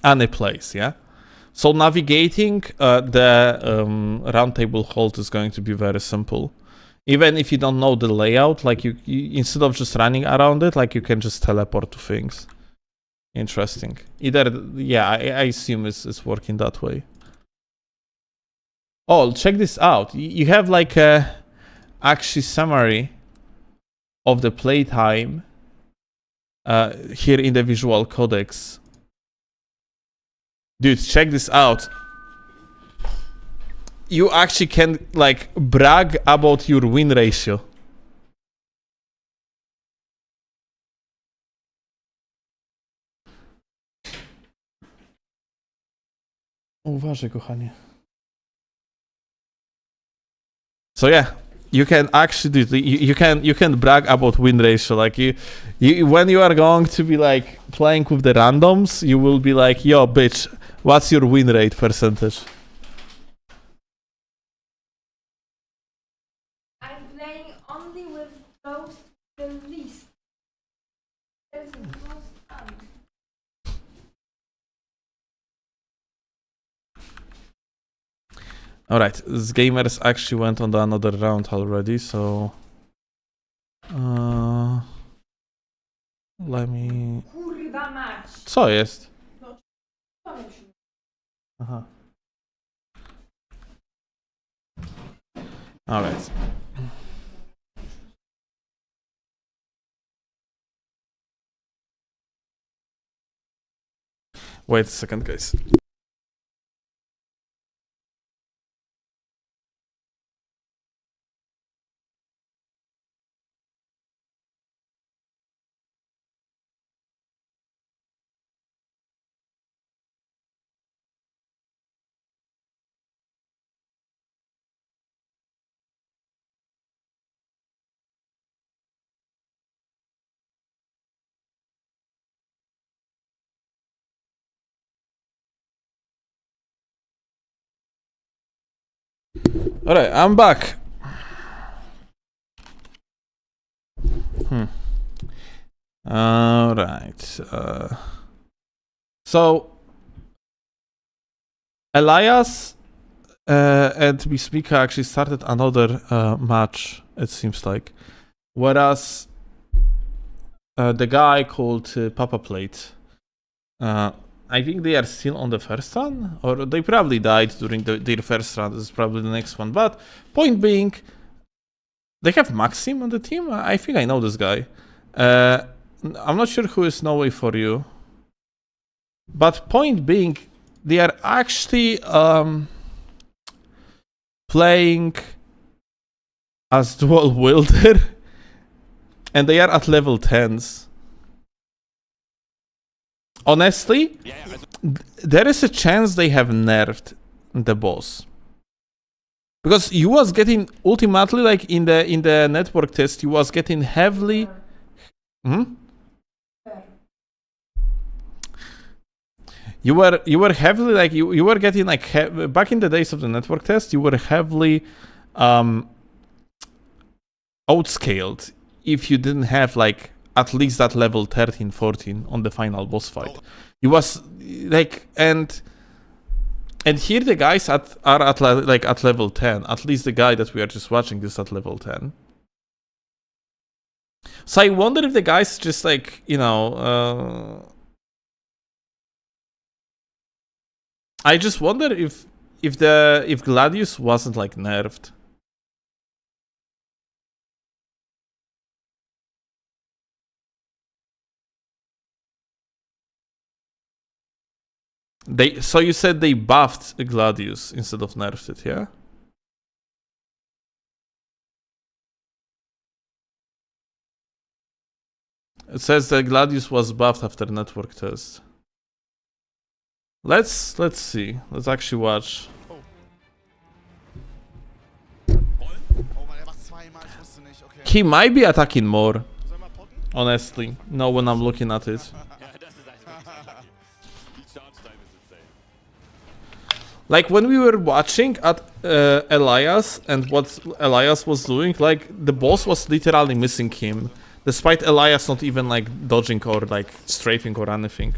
any place, yeah? So navigating the round table hold is going to be very simple. Even if you don't know the layout, like you instead of just running around it, like you can just teleport to things. Interesting. Either, yeah, I assume it's working that way. Oh, check this out. You have like a actually summary of the playtime here in the visual codex. Dude, check this out. You actually can like brag about your win ratio. Uważaj, kochanie. So yeah, you can actually do you can brag about win ratio. Like you when you are going to be like playing with the randoms, you will be like, yo bitch, what's your win rate percentage? I'm playing only with those the least. There's the most fun. Alright, this gamers actually went on another round already, so let me... Kurwa mać! Co jest? Pomóż mi. Aha. Alright. Wait a second, guys. Alright, I'm back. Alright. So Elias and Bismika actually started another match, it seems like. Whereas the guy called Papa Plate, I think they are still on the first run, or they probably died during their first run. This is probably the next one. But point being, they have Maxim on the team. I think I know this guy. I'm not sure who is No Way For You. But point being, they are actually playing as dual wielder, and they are at level 10s. honestly, Ja, ja, also there is a chance they have nerfed the boss. Because you was getting ultimately like in the network test, you was getting heavily. You were heavily like you were getting like back in the days of the network test, you were heavily outscaled if you didn't have like at least that level 13, 14 on the final boss fight. You was like and here the guys are at like at level 10. At least the guy that we are just watching is at level 10. So I wonder if the guys just like, you know, I just wonder if Gladius wasn't like nerfed. So you said they buffed Gladius instead of nerfed it, yeah? It says that Gladius was buffed after network test. Let's see. Let's actually watch. Oh Mann, er macht zweimal, ich wusste nicht, okay. He might be attacking more, Soll mal potten? honestly. No, when I'm looking at it. ja, das ist einfach die Charge Time ist insane. Like when we were watching at Elias and what Elias was doing, like the boss was literally missing him, despite Elias not even like dodging or like strafing or anything.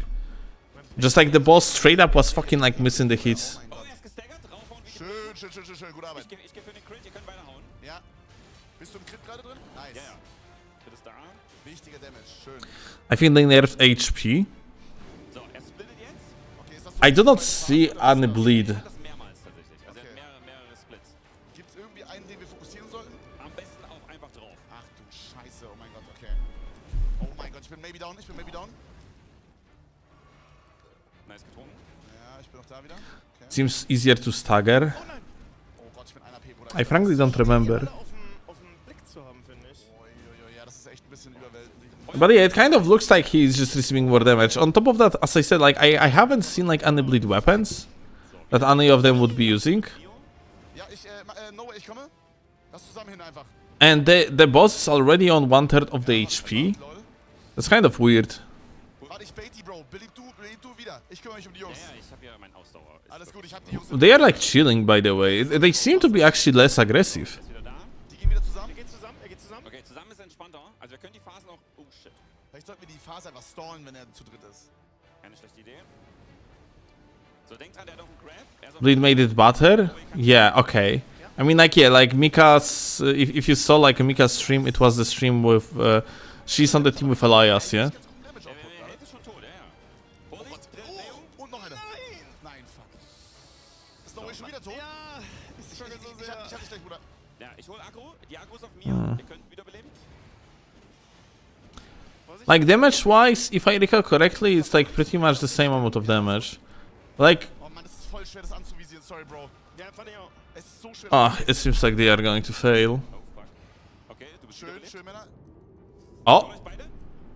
Just like the boss straight up was fucking like missing the hits. Oh, er ist gestaggert, raufhauen wie Schön, gute Arbeit. Ich geh für den Crit, ihr könnt weiterhauen. Ja. Bist du im Crit gerade drin? Nice. Ja, ja. Crit ist da. Wichtiger Damage, schön. I think they nerfed HP. So, er splittet jetzt. Okay, ist das I do not see any bleed. Er hat das mehrmals tatsächlich. Also Okay. er hat mehrere Splits. Gibt's irgendwie einen, den wir fokussieren sollten? Am besten auch einfach drauf. Ach du Scheiße, oh mein Gott, okay. Oh mein Gott, ich bin maybe down. Nice getrunken. Ja, ich bin noch da wieder. Okay. Seems easier to stagger. Oh nein! Oh Gott, ich bin einer P, Bruder. I frankly don't remember. Auf dem Blick zu haben, finde ich. Uiuiui, ja, das ist echt ein bisschen überwältigend. But yeah, it kind of looks like he's just receiving more damage. On top of that, as I said, like I haven't seen like any bleed weapons that any of them would be using. Ja, Noah, ich komme. Lass zusammen hin einfach. And the boss is already on 1/3 of the HP. Lol. That's kind of weird. Warte, ich bait die, Bro. Belieb du wieder. Ich kümmere mich um die Jungs. Ja, ja, ich hab ja mein Ausdauer. Ist Alles gut, wirklich- ich hab die Jungs. They are like chilling, by the way. They seem to be actually less aggressive. Ist wieder da. Die gehen wieder zusammen. Er geht zusammen. Okay, zusammen ist entspannter. Also wir können die Phasen auch... Oh shit. Vielleicht sollten wir die Phase einfach stallen, wenn er zu dritt ist. Keine schlechte Idee. So, denkt dran, der hat auch einen Grab. Er ist auf Bleed made it better? Yeah, okay. I mean, like, yeah, like Mika's... if you saw like Mika's stream, it was the stream with... she's on the team with Elias, yeah? Ganz guten Damage output der gerade. Held ist schon tot, ja, ja. Vorsicht, Drehung. Oh, und noch einer. Nein, fuck. Ist Noah schon wieder tot? Ja, ich struggle so Ich sehr. hab dich gleich, Bruder. Ja, ich hol Aggro. Die Aggro ist auf mir. Ihr könnt wiederbeleben. Like, damage-wise, if I recall correctly, it's like pretty much the same amount of damage. Like, Oh Mann, das ist voll schwer, das anzuvisieren. Sorry, Bro. Ja, fand ich auch. Es ist so schwer. it seems like they are going to fail. Oh, fuck. Okay, du bist Schön, wiederbelebt. schön, Männer. Oh, Euch beide?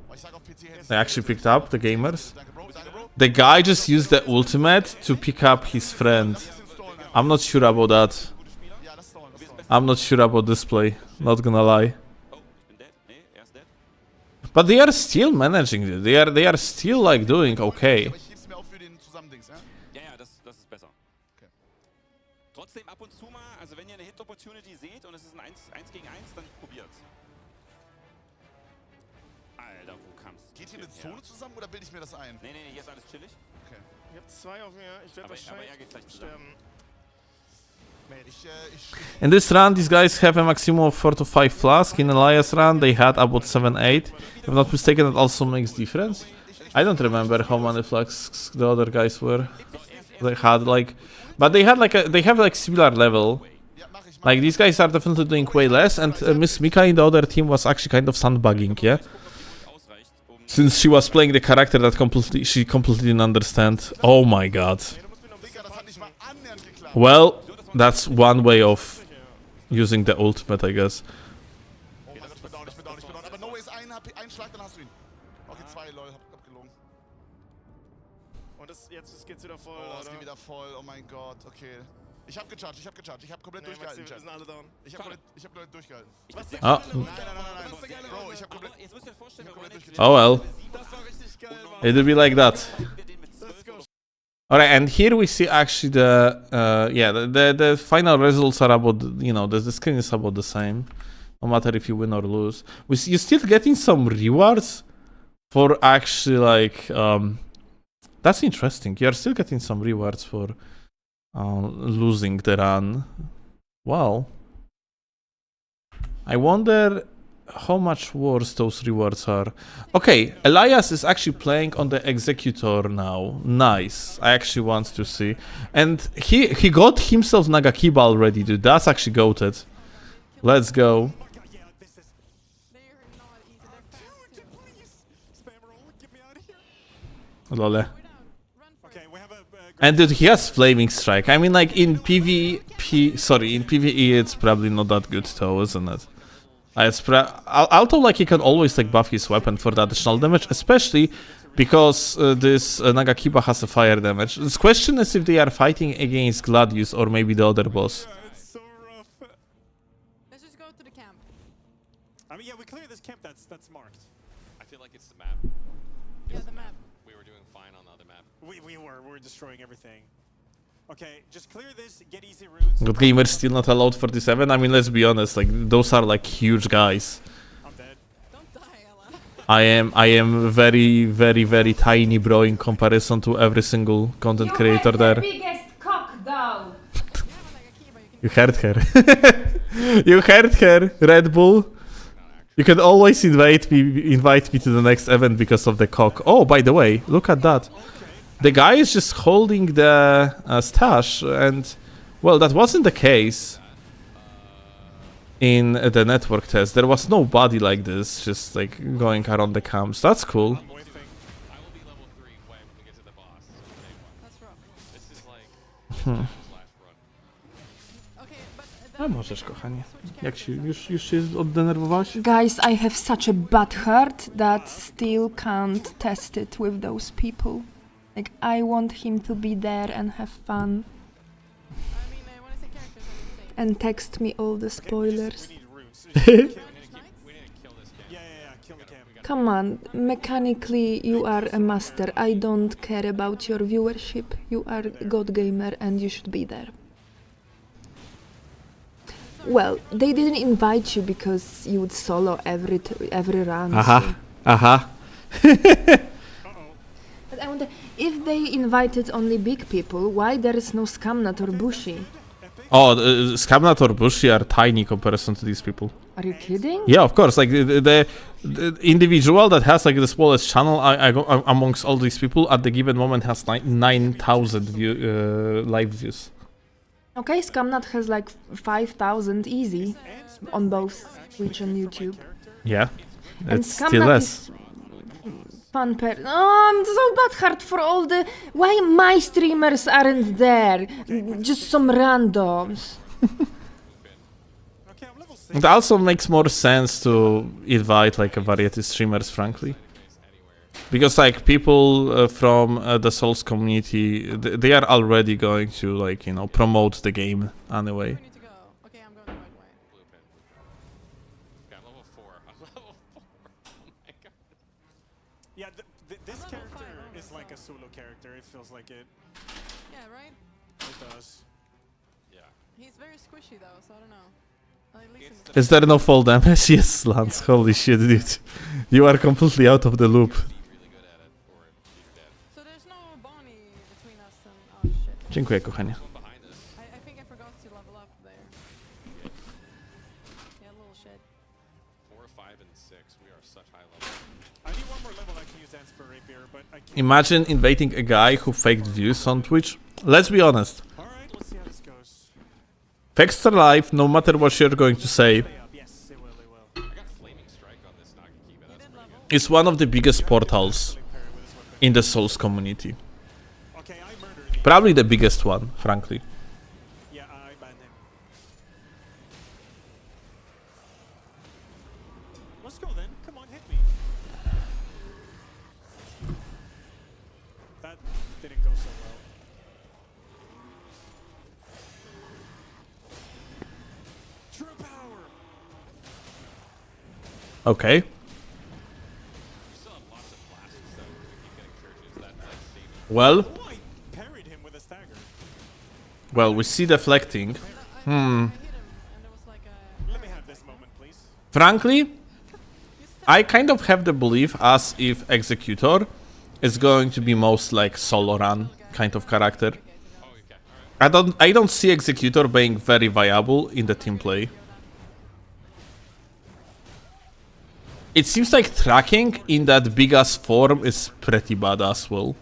Oh, ich sag auf PC Hands. they actually picked up the gamers. Danke, Bro. Danke, Bro. The guy just used the ultimate to pick up his friend. Bisschen stallen, ja. I'm not sure about that. Gute Spieler. Ja, das stallen, das stallen. I'm not sure about this play. Not gonna lie. Oh, ich bin dead. Nee, er ist dead. But they are still managing it. They are still like doing okay. Aber ich heb's mir auf für den Zusammendings, ja? Ja, ja, das ist besser. Okay. Trotzdem ab und zu mal, also wenn ihr eine Hit-Opportunity seht und es ist ein 1 gegen 1, dann probiert's. Alter, wo kam's? Geht hier eine Zone zusammen oder bilde ich mir das ein? Nee, nee, nee, hier ist alles chillig. Okay. Ich hab 2 auf mir. Ich werde Aber er wahrscheinlich geht gleich zusammen. sterben. Ich In this run, these guys have a maximum of 4 to 5 flasks. In Elias run, they had about 7, 8. If I'm not mistaken, that also makes difference. I don't remember how many flasks the other guys were. They had like, but they had like they have like similar level. Ja, mach ich. Like these guys are definitely doing way less, and Miss Mika in the other team was actually kind of sandbagging, yeah. Ausreicht, um Since she was playing the character that she completely didn't understand. Oh my god. Digga, das hat nicht mal annähernd geklappt. Well, that's one way of using the ultimate, I guess. Oh mein Gott, ich bin down. Ich bin down. Aber Noah ist ein Schlag, dann hast du ihn. Okay, 2, lol, hab gelogen. Und jetzt geht's wieder voll, Oh, es geht oder? wieder voll. Oh mein Gott, okay. Ich hab gecharged. Ich hab komplett Nee, Maxi, durchgehalten, wir Chat. sind alle down. Ich hab komplett durchgehalten. Was der Ah. geile Loot, Nein, nein, nein, nein, Was der geile Bro, Loot. ich hab komplett... Aber jetzt müsst ihr euch vorstellen, wir wollen jetzt Oh well. Das war richtig geil, Mann. It'll be like that. wir den mit Let's 12 go. oder Alright, and here we see actually the final results are about, you know, the screen is about the same, no matter if you win or lose. You're still getting some rewards for actually like that's interesting. You're still getting some rewards for losing the run. Well, I wonder how much worse those rewards are. Okay, Elias is actually playing on the Executor now. Nice. I actually want to see. And he got himself Nagakiba already, dude. That's actually goated. Let's go. Yeah, this is. They're not easy. They're fast. Please, spam roll, get me out of here. Lole. We're down. Run for Okay, it. we have a. And dude, he has Flaming Strike. I mean, like in in PvE it's probably not that good though, isn't it? Although like he can always like buff his weapon for the additional damage, especially because this Nagakiba has a fire damage. The question is if they are fighting against Gladius or maybe the other boss. It's so rough. Let's just go to the camp. I mean, yeah, we clear this camp. That's marked. I feel like it's the map. Yeah, the map. We were doing fine on the other map. We're destroying everything. Okay, just clear this. Get easy runes. God Gamer still not allowed 47. I mean, let's be honest, like those are like huge guys. I'm dead. Don't die, Ella. I am very, very, very tiny bro in comparison to every single content creator The there. biggest cock though. You heard her. You heard her, Red Bull. You can always invite me to the next event because of the cock. Oh, by the way, look at that. The guy is just holding the stash, and well, that wasn't the case in the network test. There was no body like this, just like going around the camps. That's cool. I'm whiffing. I will be level 3 when we get to the boss. That's rough. This is like last run. Okay, but A możesz, kochanie. Jak się już się oddenerwowałaś? Guys, I have such a bad heart that still can't test it with those people. Like, I want him to be there and have fun I mean, I want to say characters are insane. and text me all the Okay, spoilers. we need runes. Just kill- We need to kill this camp. yeah, kill the camp. Come on, mechanically you are a master. I don't care about your viewership. You are God Gamer and you should be there. Well, they didn't invite you because you would solo every run. Aha, so- aha. But I wonder, if they invited only big people, why there is no Scamnat or Bushi? Oh, Scamnat or Bushi are tiny comparison to these people. Are you kidding? Yeah, of course. Like the individual that has like the smallest channel amongst all these people at the given moment has 9,000 live views. Okay, Scamnat has like 5,000 easy on both Twitch and YouTube. Yeah, And it's still less. is fun Oh, I'm so bad for all the... Why my streamers aren't there? Just some randoms. Okay, I'm level 6. It also makes more sense to invite like a variety streamers, frankly. Because like people from the Souls community, they are already going to like, you know, promote the game anyway. We need to go. Okay, I'm going the right way. Blue pin. Okay, I'm level 4. I'm level 4. Oh my god. Yeah, this Level character 5 is like a solo character. It feels like it. Yeah, right? It does. Yeah. He's very squishy though, so I don't know. At least It's in the- Is there no fall damage? Yes, Lance. Holy shit, dude. You are completely out of the loop. Be really good at it, or you're dead. So there's no Bonnie between us and oh shit. Dziękuję, kochanie. One behind us. I think I forgot to level up there. Yeah, little shit. 4, 5, and 6. We are such high level. I need one more level I can use Ansper Rapier, but I can't. Imagine inviting a guy who faked views on Twitch. Let's be honest. Alright, let's see how this goes. Fakes are live, no matter what you're going to say. Stay up. Yes, it will, it will. I got Flaming Strike on this Nagakiba. That's Did pretty level. good. It's one of the biggest portals Pair it with this weapon. in the Souls community. Okay, I murdered these. Probably the biggest one, frankly. Yeah, I banned him. Let's go then. Come on, hit me. That didn't go so well. True power. Okay. We still have lots of blasts, so we keep getting churches. That's saving. Well, Oh, I parried him with a stagger. well, we see deflecting. I hit him, and it was like a. Let me have this moment, please. Frankly, I kind of have the belief as if Executor is going to be most like solo run kind of character. Oh, okay. All right. I don't see Executor being very viable in the team play. It seems like tracking in that big ass form is pretty bad as well.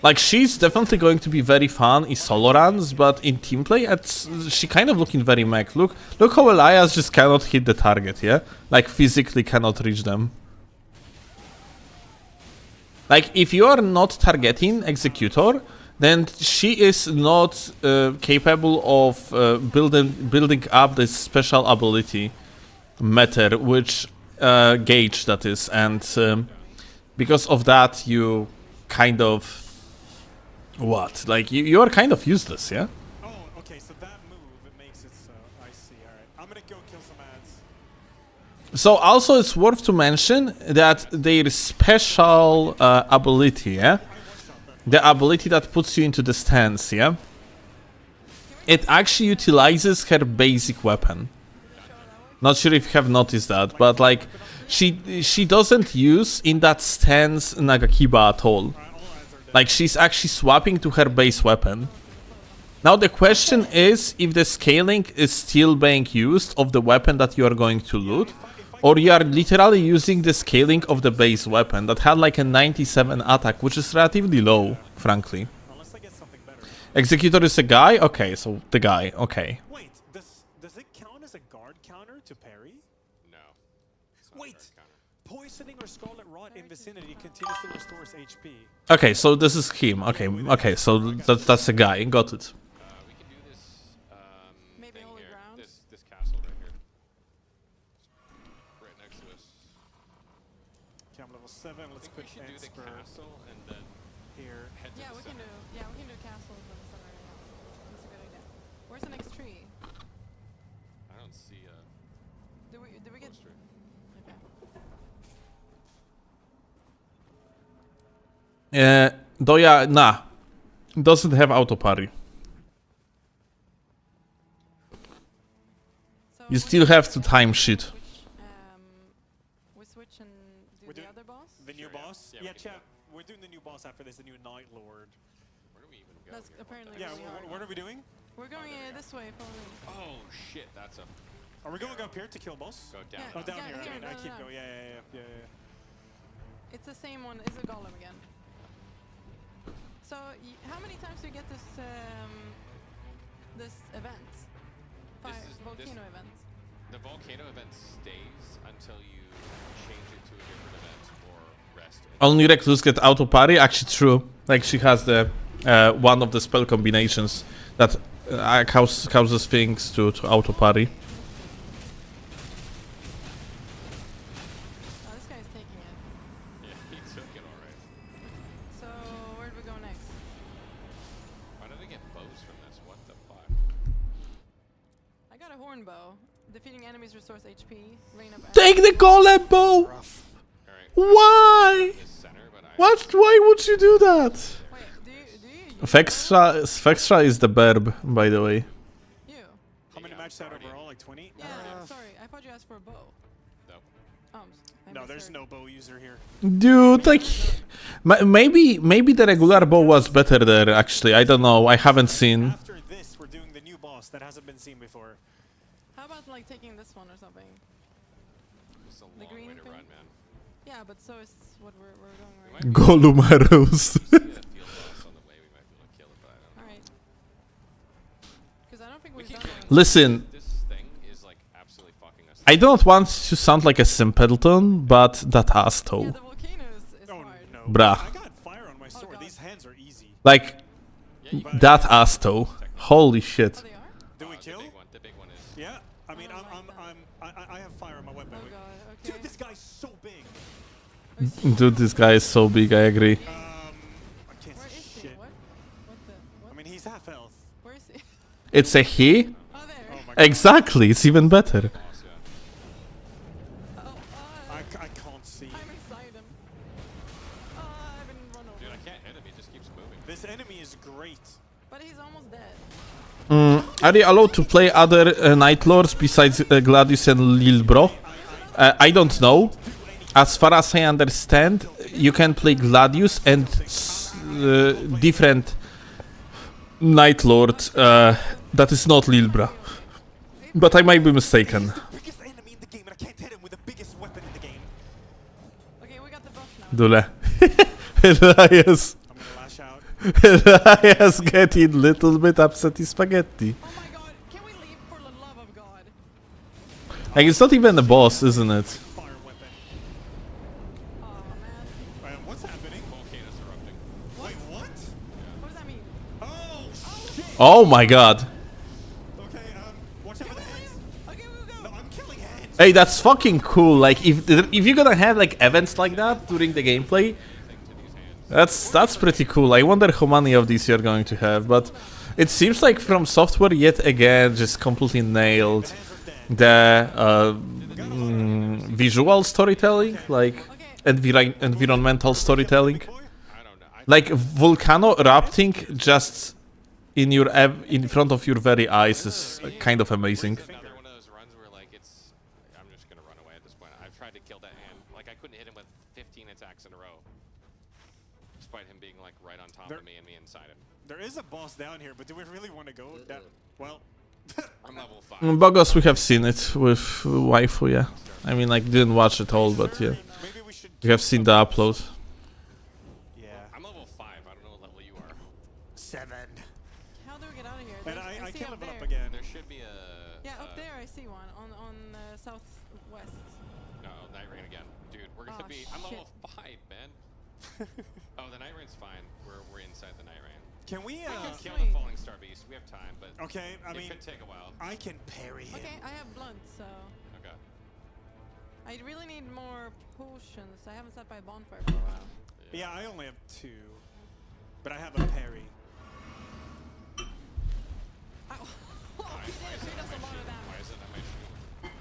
Like, she's definitely going to be very fun in solo runs, but in team play, she kind of looking very mech. Look how Elias just cannot hit the target, yeah? Like, physically cannot reach them. Like, if you are not targeting Executor, then she is not capable of building up this special ability meter, which gauge that is, and because of that, you kind of like you are kind of useless, yeah. Oh, okay. So that move it makes it so. I see. All right. I'm gonna go kill some ads. So also it's worth to mention that their special ability, yeah, the ability that puts you into the stance, yeah, it actually utilizes her basic weapon. Not sure if you have noticed that, but like she doesn't use in that stance Nagakiba at all. Like, she's actually swapping to her base weapon. Now the question is if the scaling is still being used of the weapon that you are going to loot, or you are literally using the scaling of the base weapon that had like a 97 attack, which is relatively low, frankly. Unless I get something better. Executor is a guy? Okay, so the guy, okay. Wait, does it count as a guard counter to parry? No. It's not a Wait, guard counter. poisoning or scarlet rot in vicinity continuously restores HP. Okay, so this is him. Okay, so that's a guy. Got it. We can do this Maybe thing holy here. ground? This castle right here. Right next to us. Okay, I'm level 7. I Let's think we put should do the expert castle and then here. head to Yeah, the we can center. do. Yeah, we can do castles in the center. Yeah. That's a good idea. Where's the next tree? I don't see a Did we get? poster. Okay. Doya, nah. Doesn't have auto parry. So You still have to time shit. we switch and do We're the doing other boss. The new yeah. boss? Yeah, we Yeah, can do chat. We're doing the new boss after this, the new Night Lord. Where do we even go? That's here? What apparently the- Yeah, really hard. what are we doing? We're going there we go. this way, probably. Oh shit, that's a Are we going up here to kill boss? go down. Yeah. Oh, down Yeah, here. here, I mean, I no, keep no. going. Yeah. It's the same one. It's a golem again. So how many times do you get this this event? Volcano event. The volcano event stays until you change it to a different event or rest. Only Recluse get auto parry. Actually, true. Like, she has the one of the spell combinations that causes things to auto parry. Oh, this guy's taking it. Yeah, he took it alright. So where do we go next? Why did I get bows from this? What the fuck? I got a horn bow. Defeating enemies restores HP. Rain up. Take the golem bow! Alright. Why? This center, but I What? Why would you do that? Wait, do you use Fextra is the verb, by the way. you? How many matches out overall? Like 20? Yeah, sorry. I thought you asked for a bow. no. Oh, I No, there's misheard. no bow user here. Dude, like, maybe the regular bow was better there. Actually, I don't know. I haven't seen. After this, we're doing the new boss that hasn't been seen before. How about like taking this one or something? It's a The long green way to thing? run, man. Yeah, but so is what we're going We right. might Gollum arrows. see a field boss on the way. We might be able to kill it, but I don't know. All right. Because I don't think We we've keep done getting one. Listen, This thing is like absolutely fucking us. I don't want to sound like a simpleton, but that ass Yeah, toe. the volcano is Oh hard. no. Bruh. I got fire on my sword. God. These hands are easy. Like, Yeah, you can that ass toe. Holy shit. Oh, they are? Do we the kill? big one. The big one is. Yeah. I mean, don't like I have fire on my weapon. Oh Wait. god, okay. Dude, this guy's so big. Dude, this guy is so big, I agree. I can't Where see is he? shit. What? it's a he. Oh, there. Exactly, it's even better. I can't see. I'm inside him. I've been run over. Dude, I can't hit him. He just keeps moving. This enemy is great. But he's almost dead. Are you allowed to play other Night Lords besides Gladius and Lilbro? I don't know. As far as I understand, you can play Gladius and different Night Lord that is not Lilbra. But I might be mistaken. Biggest enemy in the game, and I can't hit him with the biggest weapon in the game. Okay, we got the buff now. Dule. Elias. I'm gonna lash out. Elias getting little bit upsetty spaghetti. Oh my god, can we leave for the love of God? Like, it's not even a boss, isn't it? Fire weapon. Oh man. What's happening? Volcanoes erupting. Wait, what? What does that mean? Oh shit! Oh my god. Okay, watch out for the hands. Okay, we'll No, go. I'm killing hands. Hey, that's fucking cool. Like, if you're gonna have like events like that during the gameplay, that's pretty cool. I wonder how many of these you're going to have, but it seems like From Software yet again just completely nailed the visual storytelling, like environmental storytelling. I don't know. Like volcano erupting just in front of your very eyes is kind of amazing. Another one of those runs where like it's. I'm just gonna run away at this point. I've tried to kill that hand. Like I couldn't hit him with 15 attacks in a row, despite him being like right on top of me and me inside him. There is a boss down here, but do we really want to go down? Well, I'm level 5. Bogos, we have seen it with waifu, yeah. I mean, like, didn't watch it all, but yeah. maybe we should. We have seen the upload. Yeah. I'm level 5. I don't know what level you are. 7. How do we get out of here? And There's- I see can up level up there. again. There should be a. Yeah, up there I see one on southwest. No, Nightreign again, dude. We're gonna Oh, be. I'm shit. level 5, man. Oh, the Nightraign's fine. We're inside the Nightrain. Can we? Kill Sweet. the Falling Star Beast. We have time, but Okay, I it mean, could take a while. I can parry him. Okay, I have blunt, so Okay. I really need more potions. I haven't sat by a bonfire for a while. Yeah, I only have 2, but I have a parry. Ow. He does a lot of Why damage. is it on my shoe?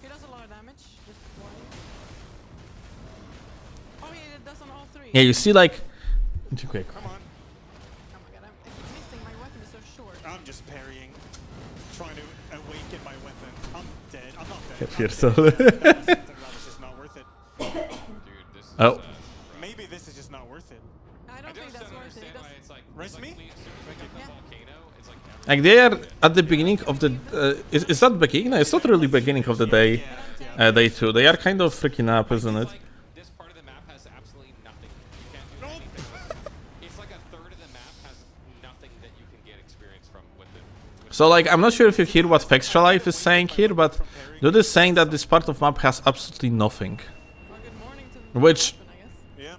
He does a lot of damage. Just warning. Oh yeah, it does on all 3. Yeah, you see, like... Quick. Come on. Oh my god, I'm missing. My weapon is so short. I'm just parrying, trying to awaken my weapon. I'm dead. I'm not dead. Ja I'm pierdolę. dead. That was just not worth it. Dude, this is. Oh. Maybe this is just not worth it. I don't think just that's don't worth it. understand It why does- it's like. Res like, me? As soon as we get the Yeah. volcano, it's like. Like, they are at the beginning of the... is that beginning? No, it's not really beginning of the day. Day 2. They are kind of freaking up, isn't it? Like, this part of the map has absolutely nothing. You can't do anything with it. It's like a third of the map has nothing that you can get experience from with it. So, like, I'm not sure if you hear what Factual Life is saying here, but Dude is saying that this part of map has absolutely nothing. Well, good morning to the Which, weapon, I guess.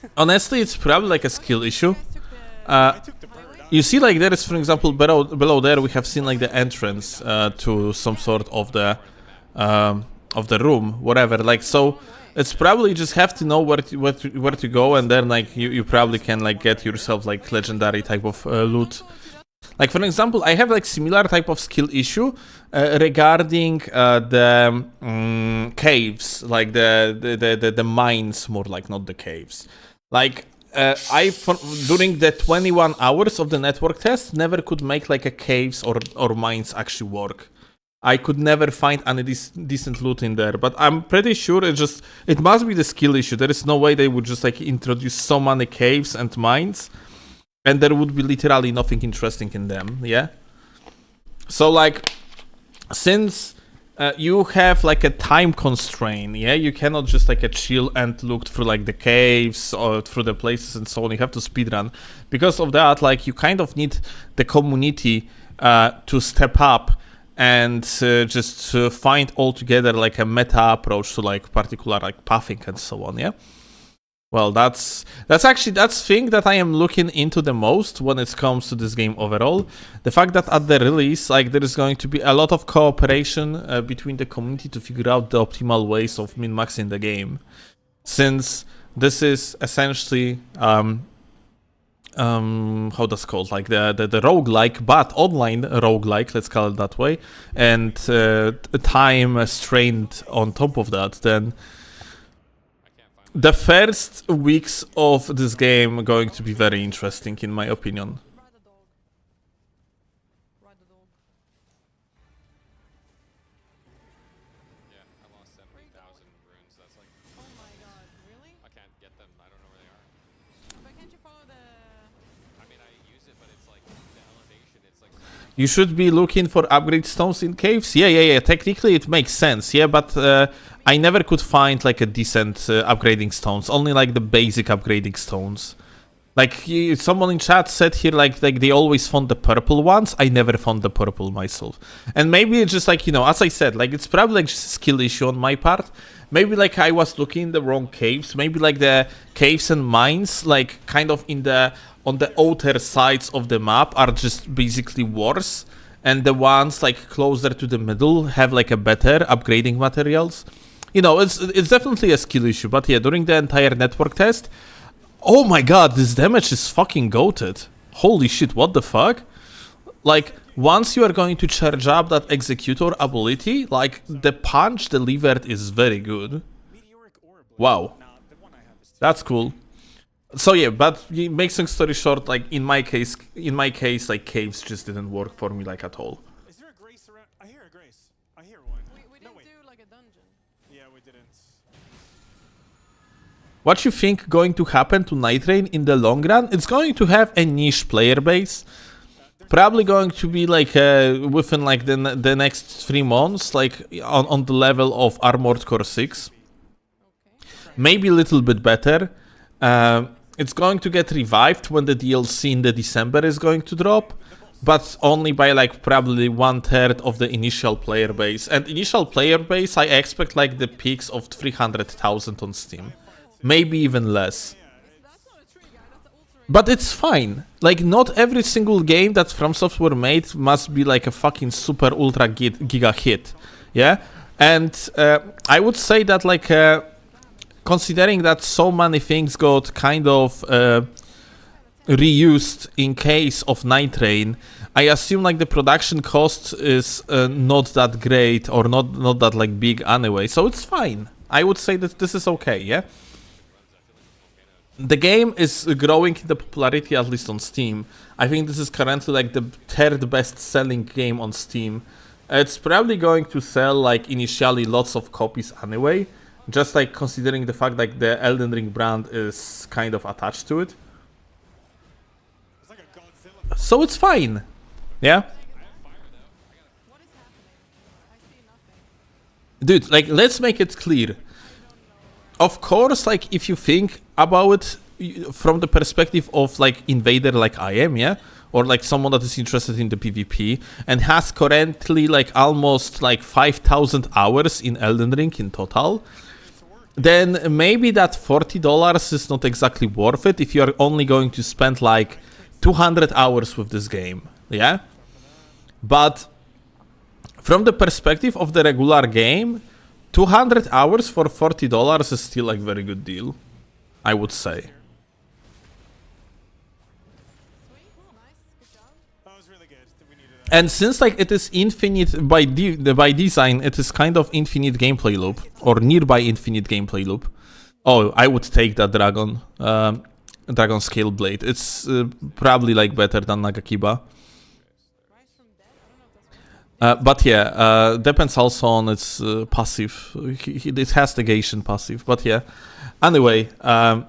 Yeah. honestly, it's probably like a skill issue. You guys took the I took the bird. You see, like, there is, for example, below there, we have seen, like, the entrance to some sort of the room, whatever. Like, so it's probably just have to know where to go, and then, like, you probably can, like, get yourself, like, legendary type of loot. Like, for example, I have, like, similar type of skill issue regarding the caves, like the mines, more like, not the caves. Like, during the 21 hours of the network test, never could make like a caves or mines actually work. I could never find any decent loot in there, but I'm pretty sure it must be the skill issue. There is no way they would just like introduce so many caves and mines, and there would be literally nothing interesting in them. Yeah. So like, since you have like a time constraint, yeah, you cannot just like chill and look through like the caves or through the places and so on. You have to speedrun. Because of that, like, you kind of need the community to step up and just find altogether like a meta approach to like particular like pathing and so on. Yeah. Well, that's thing that I am looking into the most when it comes to this game overall. The fact that at the release, like, there is going to be a lot of cooperation between the community to figure out the optimal ways of min-maxing the game, since this is essentially how that's called, like the roguelike, but online roguelike, let's call it that way, and time strained on top of that, then the first weeks of this game are going to be very interesting, in my opinion. Ride the dog. Ride the dog. Yeah, I lost 70,000 runes. That's like, Oh my god, really? I can't get them. I don't know where they are. But can't you follow the... I mean, I use it, but it's like the elevation. It's like You should be looking for upgrade stones in caves. Yeah. Technically, it makes sense. Yeah, but I never could find like a decent upgrading stones. Only like the basic upgrading stones. Like someone in chat said here, like they always found the purple ones. I never found the purple myself. And maybe it's just like, you know, as I said, like it's probably like just a skill issue on my part. Maybe like I was looking in the wrong caves. Maybe like the caves and mines, like kind of on the outer sides of the map are just basically worse, and the ones like closer to the middle have like a better upgrading materials. You know, it's definitely a skill issue. But yeah, during the entire network test, oh my god, this damage is fucking goated. Holy shit, what the fuck? Like, once you are going to charge up that Executor ability, like, the punch delivered is very good. Wow. That's cool. So yeah, but make some story short, like, in my case, like, caves just didn't work for me, like, at all. Is there a grace around? I hear a grace. I hear one. We didn't do like a dungeon. Yeah, we didn't. What you think going to happen to Nightreign in the long run? It's going to have a niche player base. Probably going to be like within like the next 3 months, like on the level of Armored Core 6. Maybe a little bit better. It's going to get revived when the DLC in the December is going to drop, but only by like probably 1/3 of the initial player base. And initial player base, I expect like the peaks of 300,000 on Steam. Maybe even less. That's not a tree guy, that's an ultra... But it's fine. Like, not every single game that From Software made must be like a fucking super ultra giga hit. Yeah? And I would say that like... considering that so many things got kind of reused in case of Nightreign, I assume like the production cost is not that great or not that like big anyway, so it's fine. I would say that this is okay, yeah? The game is growing in the popularity, at least on Steam. I think this is currently like the 3rd best selling game on Steam. It's probably going to sell like initially lots of copies anyway. Just like considering the fact like the Elden Ring brand is kind of attached to it. It's like a Godzilla. So it's fine. Yeah? What is happening? I see nothing. Dude, like, let's make it clear. Of course, like, if you think about it from the perspective of like Invader like I am, yeah? Or like someone that is interested in the PvP and has currently like almost like 5,000 hours in Elden Ring in total, then maybe that $40 is not exactly worth it if you are only going to spend like 200 hours with this game, yeah? But from the perspective of the regular game, 200 hours for $40 is still like very good deal, I would say. Sweet, nice, good job. That was really good. We needed that. And since like it is infinite by design, it is kind of infinite gameplay loop or nearby infinite gameplay loop. Oh, I would take that dragon, dragon scale blade. It's probably like better than Nagakiba. Rise from dead? I don't know if that's... But yeah, depends also on its passive. It has negation passive, but yeah. Anyway, a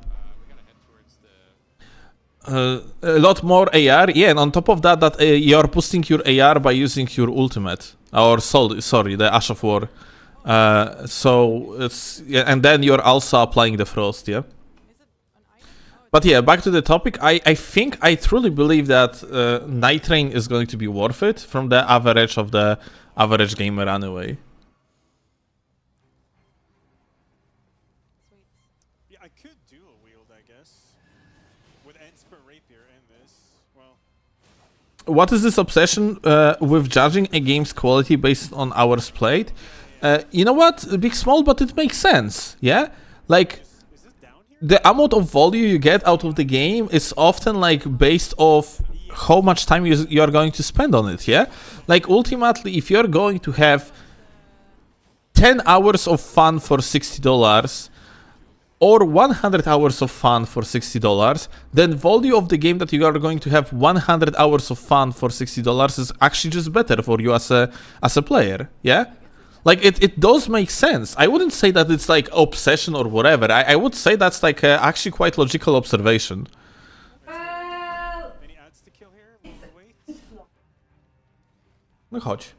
lot more AR, yeah, and on top of that, you're boosting your AR by using your ultimate, or sorry, the Ash of War. So it's, yeah, and then you're also applying the frost, yeah. Is it an item? Oh, But yeah, back to the topic. I truly believe that Nightreign is going to be worth it from the average gamer anyway. sweet. Yeah, I could dual wield, I guess. With Ensper Rapier and this. Well, What is this obsession with judging a game's quality based on hours played? You know what? Big small, but it makes sense. Yeah, like is this down here? the amount of value you get out of the game is often like based off how much time you're going to spend on it, yeah? Like ultimately, if you're going to have 10 hours of fun for $60 or 100 hours of fun for $60, then value of the game that you are going to have 100 hours of fun for $60 is actually just better for you as a player, yeah? Like, it does make sense. I wouldn't say that it's like obsession or whatever. I would say that's like actually quite logical observation. Any ads to kill here? While we wait? No chodź.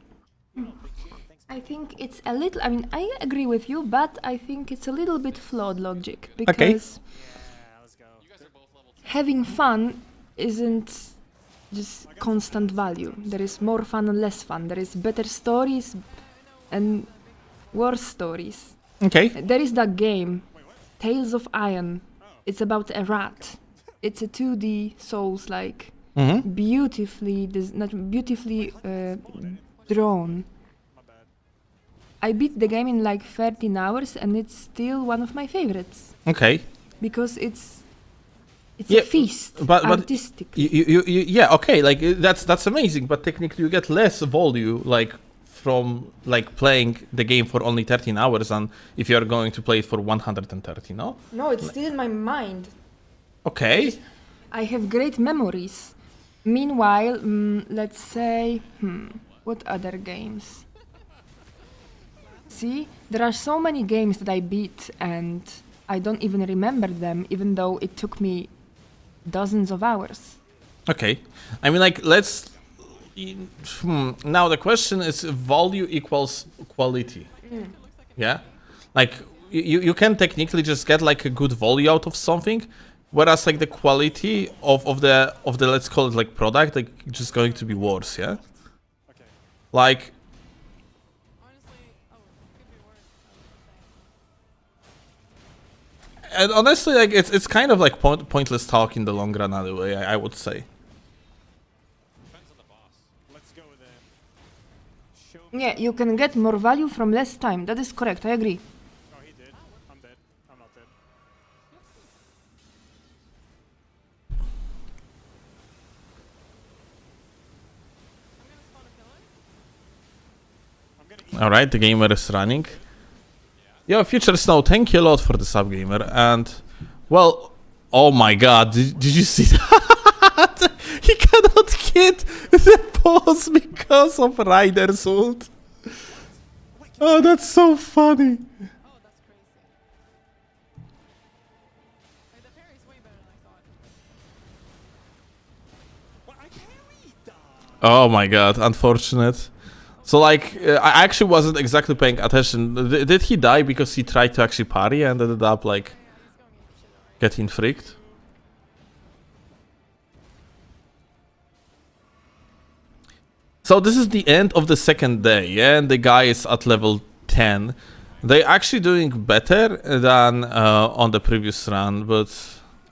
I think it's a little, I mean, I agree with you, but I think it's a little bit flawed logic, because having fun isn't just constant value. There is more fun and less fun. There is better stories and worse stories. Okay. There is that game, Tales of Iron. It's about a rat. It's a 2D Souls-like, beautifully, drawn. I beat the game in like 13 hours, and it's still one of my favorites. Okay. Because it's Yeah, a feast, but artistically. you yeah, okay, like that's amazing, but technically you get less value like from like playing the game for only 13 hours than if you're going to play it for 130, no? No, it's still in my mind. Okay. I have great memories. Meanwhile, let's say, what other games? See, there are so many games that I beat and I don't even remember them, even though it took me dozens of hours. Okay. I mean, like, let's... Now, the question is value equals quality. Yeah? Like, you can technically just get, like, a good value out of something, whereas, like, the quality of the let's call it, like, product, like, just going to be worse, yeah? Like... And honestly, like it's kind of like pointless talk in the long run, anyway. I would say. Yeah, you can get more value from less time. That is correct. I agree. Oh, he did. I'm dead. I'm not dead. All right, the gamer is running. Yo, Future Snow, thank you a lot for the sub, gamer. And, well, oh my god, did you see that? He cannot hit the boss because of Rider's ult. Oh, that's so funny. Oh, that's crazy. Like, the parry's way better than I thought. What? I carried that. Oh my god, unfortunate. So, like, I actually wasn't exactly paying attention. Did he die because he tried to actually parry and ended up, like, getting freaked? So this is the end of the second day, yeah? And the guy is at level 10. They're actually doing better than on the previous run, but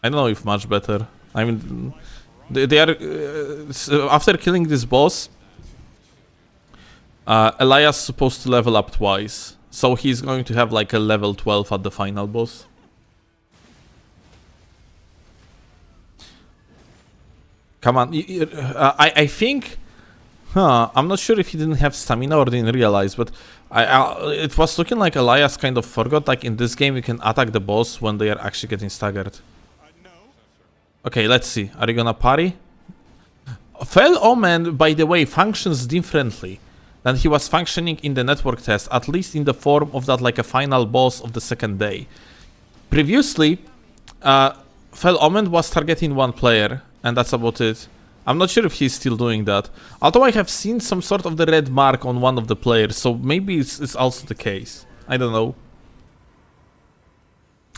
I don't know if much better. I mean, they are... after killing this boss... Elias is supposed to level up twice, so he's going to have like a level 12 at the final boss. Come on, I think... I'm not sure if he didn't have stamina or didn't realize, but it was looking like Elias kind of forgot, like in this game you can attack the boss when they are actually getting staggered. No. Okay, let's see. Are you gonna parry? Fell Omen, by the way, functions differently than he was functioning in the network test, at least in the form of that like a final boss of the second day. Previously, Fell Omen was targeting one player, and that's about it. I'm not sure if he's still doing that, although I have seen some sort of the red mark on one of the players, so maybe it's also the case. I don't know.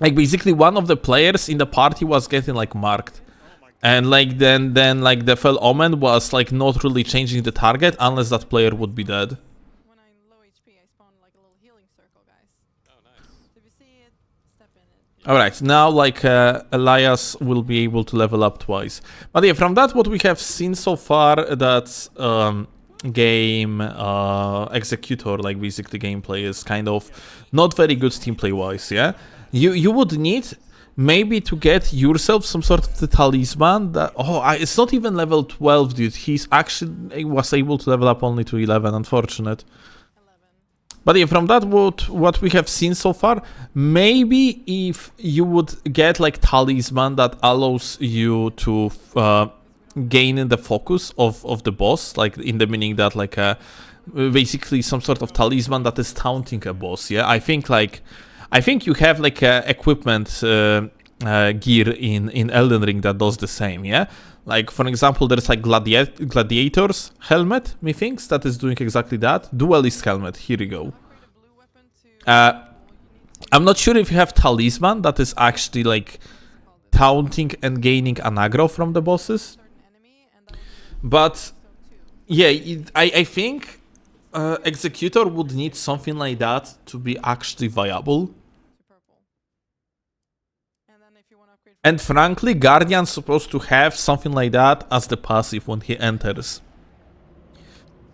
Like basically one of the players in the party was getting like marked. And like then like the Fell Omen was like not really changing the target unless that player would be dead. When I'm low HP, I spawn like a little healing circle, guys. Oh, nice. So if you see it, step in it. Alright, now like Elias will be able to level up twice. But yeah, from that what we have seen so far, that game Executor, like basically gameplay is kind of not very good team play wise, yeah? You would need maybe to get yourself some sort of the talisman that it's not even level 12, dude. He's actually was able to level up only to 11, unfortunate. But yeah, from that what we have seen so far, maybe if you would get like talisman that allows you to gain the focus of the boss, like in the meaning that like basically some sort of talisman that is taunting a boss. Yeah, I think you have like equipment gear in Elden Ring that does the same. Yeah, like for example, there's like gladiator's helmet, methinks, that is doing exactly that. Duelist helmet. Here you go. I'm not sure if you have talisman that is actually like taunting and gaining an aggro from the bosses, but yeah, I think Executor would need something like that to be actually viable. And frankly, Guardian's supposed to have something like that as the passive when he enters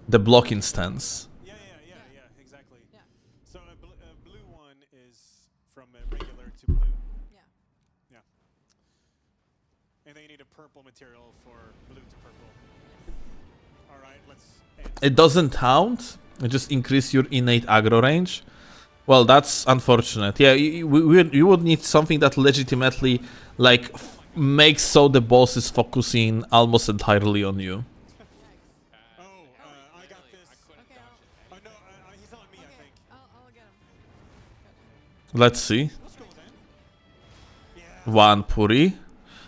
the blocking stance. Yeah, exactly. Yeah. So a blue one is from regular to blue. Yeah. And then you need a purple material for blue to purple. All right, let's end. It doesn't taunt, it just increases your innate aggro range. Well, that's unfortunate. Yeah, you would need something that legitimately like makes so the boss is focusing almost entirely on you. I got this. Oh no, he's on me, I think. I'll get him. Let's see. Let's go then. Yeah. One Puri.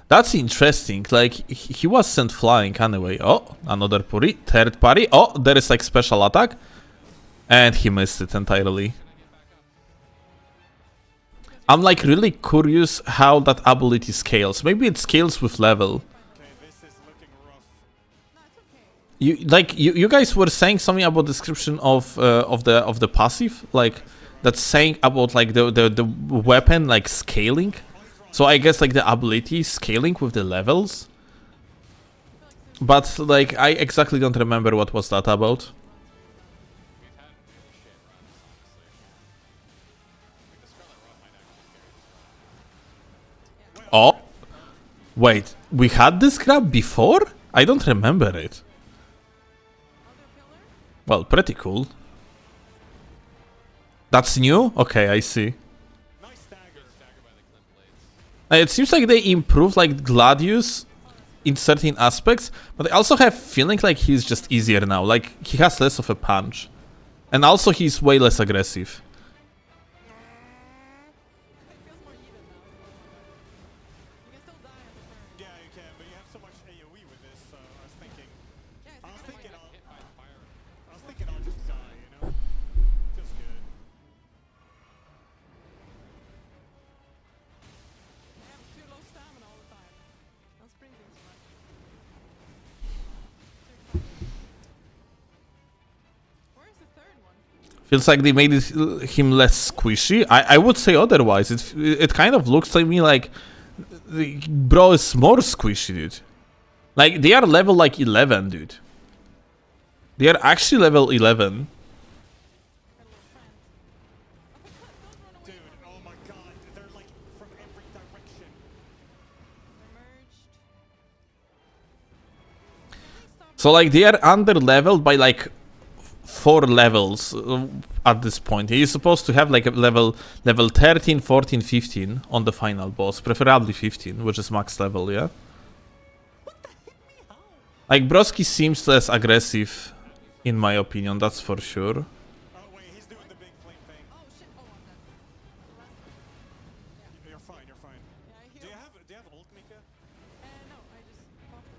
That's interesting. Like, he was sent flying anyway. Oh, another Puri. Third parry. Oh, there is like special attack. And he missed it entirely. I'm like really curious how that ability scales. Maybe it scales with level. Okay, this is looking rough. You guys were saying something about description of the passive, like that's saying about like the weapon like scaling. So I guess like the ability scaling with the levels. But like I exactly don't remember what was that about. Oh, wait, we had this grab before? I don't remember it. Well, pretty cool. That's new? Okay, I see. Nice stagger. It seems like they improved like Gladius in certain aspects, but I also have feeling like he's just easier now. Like he has less of a punch. And also he's way less aggressive. Yeah, you can, but you have so much AoE with this, so I was thinking I'll just die, you know? Feels good. I have too low stamina all the time. I'm sprinting too much. Where is the third one? Feels like they made him less squishy. I would say otherwise. It kind of looks to me like bro is more squishy, dude. Like they are level like 11, dude. They are actually level 11. Dude, oh my god, they're like from every direction. So like they are under leveled by like 4 levels at this point. You're supposed to have like a level 13, 14, 15 on the final boss, preferably 15, which is max level, yeah. Like Broski seems less aggressive, in my opinion, that's for sure. Oh wait, he's doing the big flame thing. Oh shit, oh I'm dead. You're fine. Yeah, I Do healed. you have ult, Mika? No, I just popped it.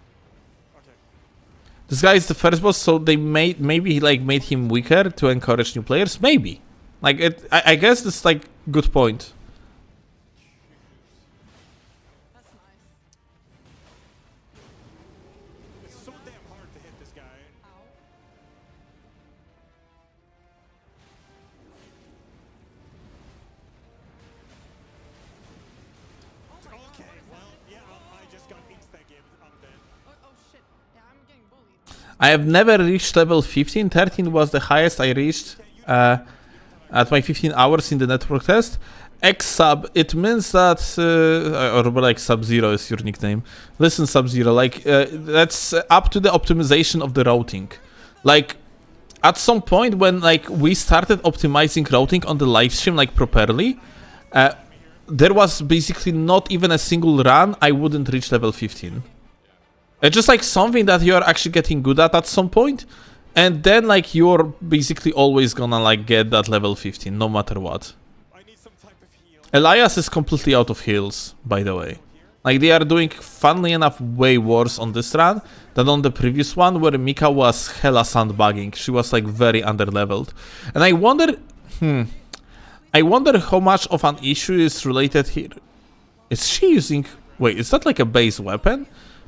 Okay. This guy is the first boss, so they maybe like made him weaker to encourage new players. Maybe, like I guess this is like good point. That's nice. It's so damn hard to hit this guy. Ow. Okay, well, yeah, I just got insta-game. I'm dead. Oh shit. Yeah, I'm getting bullied. I have never reached level 15. 13 was the highest I reached at my 15 hours in the network test. X-Sub, it means that, or like Sub-Zero is your nickname. Listen, Sub-Zero, like, that's up to the optimization of the routing. Like, at some point when, like, we started optimizing routing on the live stream, like, properly, there was basically not even a single run I wouldn't reach level 15. It's just, like, something that you're actually getting good at some point, and then, like, you're basically always gonna, like, get that level 15, no matter what. Elias is completely out of heals, by the way. Like, they are doing, funnily enough, way worse on this run than on the previous one, where Mika was hella sandbagging. She was, like, very underleveled. And I wonder... I wonder how much of an issue is related here. Is she using... Wait, is that, like, a base weapon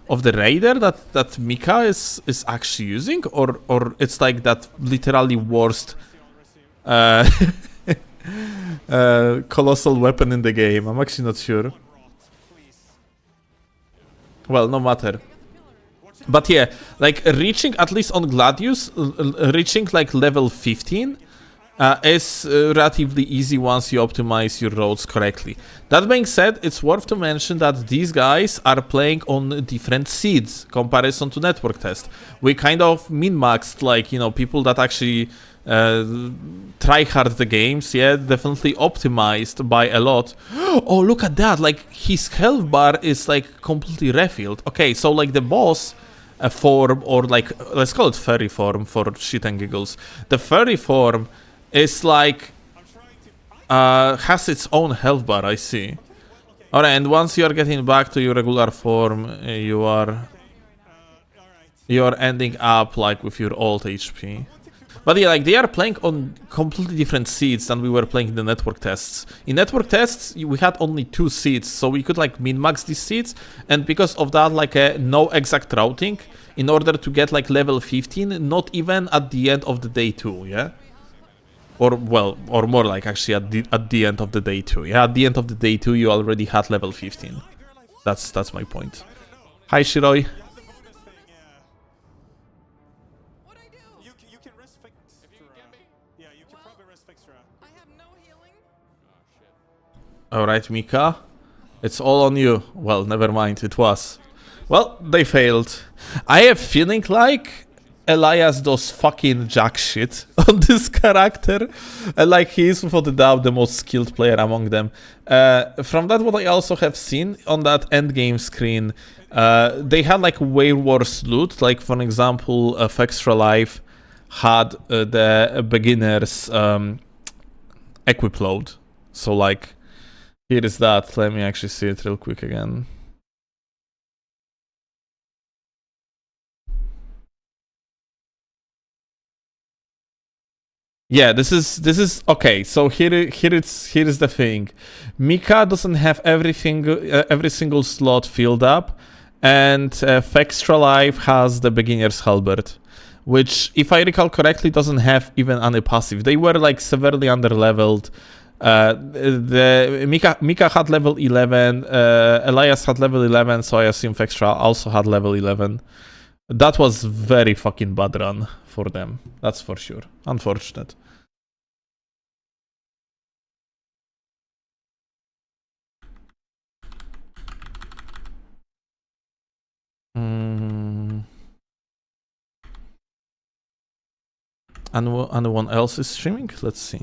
of the Raider that Mika is actually using? Or it's, like, that literally worst... colossal weapon in the game. I'm actually not sure. Well, no matter. But yeah, like reaching at least on Gladius, reaching like level 15 is relatively easy once you optimize your roads correctly. That being said, it's worth to mention that these guys are playing on different seeds comparison to network test. We kind of min-maxed, like, you know, people that actually try hard the games, yeah, definitely optimized by a lot. Oh, look at that, like his health bar is like completely refilled. Okay, so like the boss form, or like let's call it fairy form for shit and giggles, the fairy form is like has its own health bar, I see. Alright, and once you are getting back to your regular form, you are ending up like with your old HP. But yeah, like they are playing on completely different seeds than we were playing in the network tests. In network tests, we had only 2 seeds, so we could like min-max these seeds, and because of that, like no exact routing, in order to get like level 15, not even at the end of the day 2, yeah? Or well, or more like actually at the end of the day 2. Yeah, at the end of the day 2, you already had level 15. That's my point. Hi, Shiroi. Alright, Mika. It's all on you. Well, never mind, it was. Well, they failed. I have feeling like Elias does fucking jack shit on this character. And like, he is without a doubt the most skilled player among them. From that, what I also have seen on that endgame screen, they had like way worse loot. Like, for example, Extra Life had the beginner's equip load. So like, here is that. Let me actually see it real quick again. Yeah, this is okay. So here is the thing. Mika doesn't have every single slot filled up, and Extra Life has the beginner's halberd, which, if I recall correctly, doesn't have even any passive. They were like severely underleveled. Mika had level 11, Elias had level 11, so I assume Extra also had level 11. That was very fucking bad run for them, that's for sure. Unfortunate. Anyone else is streaming? Let's see.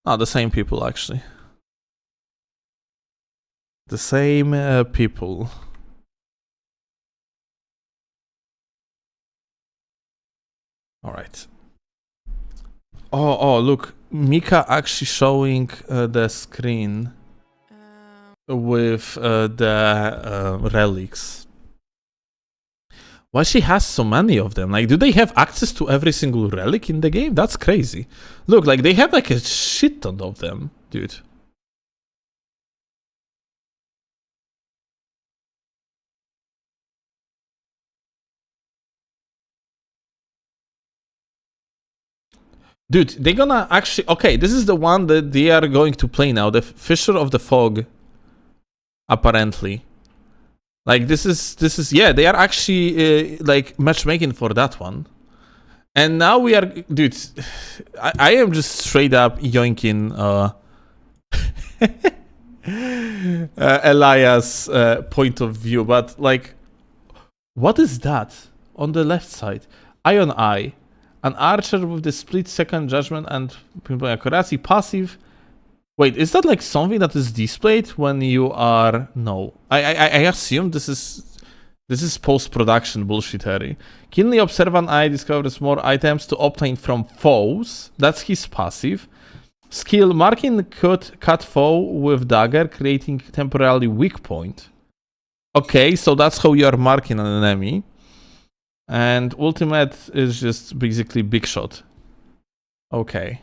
Ah, the same people, actually. The same people. Alright. Oh, look. Mika actually showing the screen with the relics. Why she has so many of them? Like, do they have access to every single relic in the game? That's crazy. Look, like, they have like a shit ton of them, dude. Dude, they're gonna actually... Okay, this is the one that they are going to play now. The Fisher of the Fog. Apparently. Like, this is... Yeah, they are actually, like, matchmaking for that one. And now we are... Dude, I am just straight up yoinking Elias' point of view, but like, what is that on the left side? Ion Eye, an archer with the split second judgment and pinpoint accuracy passive. Wait, is that like something that is displayed when you are? No, I assume this is post-production bullshit, Harry. Keenly observant eye discovers more items to obtain from foes. That's his passive. Skill marking cut foe with dagger, creating temporarily weak point. Okay, so that's how you are marking an enemy. And ultimate is just basically big shot. Okay.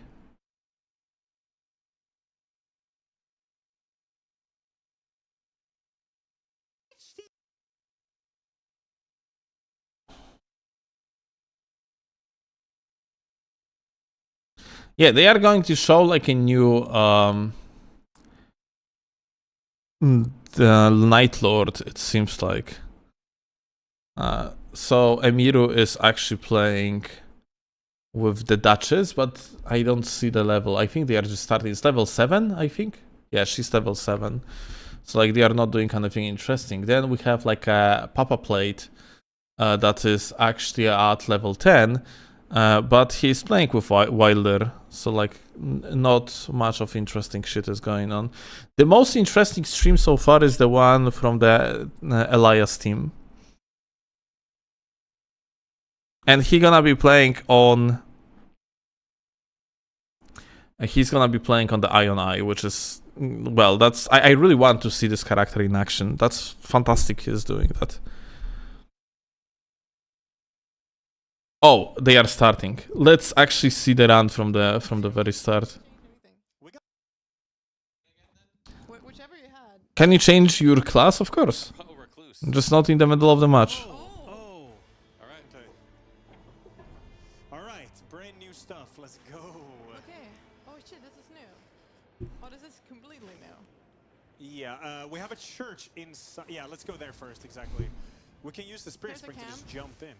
Yeah, they are going to show like a new the Night Lord, it seems like. So Emiru is actually playing with the Duchess, but I don't see the level. I think they are just starting. It's level 7, I think. Yeah, she's level 7. So like they are not doing anything interesting. Then we have like a Papa Plate that is actually at level 10. But he's playing with Wilder, so like not much of interesting shit is going on. The most interesting stream so far is the one from the Elias team. And he's gonna be playing on the Ion Eye, which is, well, that's I really want to see this character in action. That's fantastic he's doing that. Oh, they are starting. Let's actually see the run from the very start. Whichever you had. Can you change your class? Of course. Oh, recluse. Just not in the middle of the match. Oh. All right. Okay. All right, brand new stuff. Let's go. Okay. Oh shit, this is new. Oh, this is completely new. Yeah, we have a church inside. Yeah, let's go there first. Exactly. We can use the spirit There's a spring to just camp. jump in.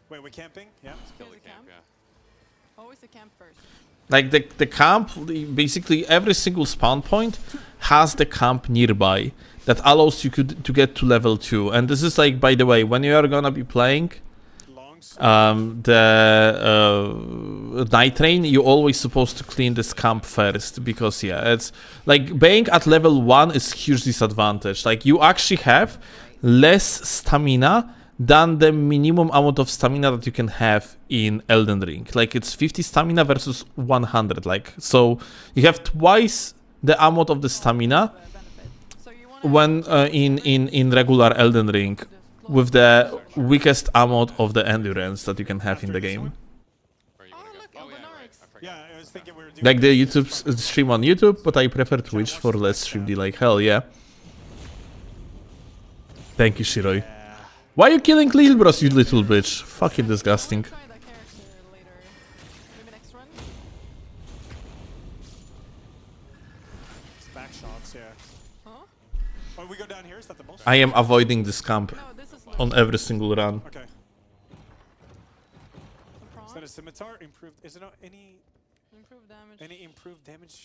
Wait, we're camping? Yeah. Kill the Here's a camp, camp. yeah. Always the camp first. Like the camp, basically every single spawn point has the camp nearby that allows you to get to level 2. And this is like, by the way, when you are gonna be playing the Nightreign, you're always supposed to clean this camp first, because yeah, it's like being at level 1 is huge disadvantage. Like you actually have less stamina than the minimum amount of stamina that you can have in Elden Ring. Like it's 50 stamina versus 100. Like, so you have twice the amount of the stamina So you wanna when in regular Elden Ring, with the weakest amount of the endurance that you can have in the game. Where you Oh, wanna look, go? Oh, yeah, Elden right. Arcs. I forgot. Yeah, I was thinking we were doing Like the YouTube stream on YouTube, but I prefer Twitch for less stream delay. Hell yeah. Thank you, Shiroi. Why are you killing Lil Bros, you little bitch? Fucking disgusting. try that character later. Maybe next run. It's back shots, yeah. Huh? Oh, we go down here? Is that the most? I am avoiding this camp No, this is on every single run. Okay. the prawn. Is that a scimitar? Improved? Is it not any Improved damage. improved damage?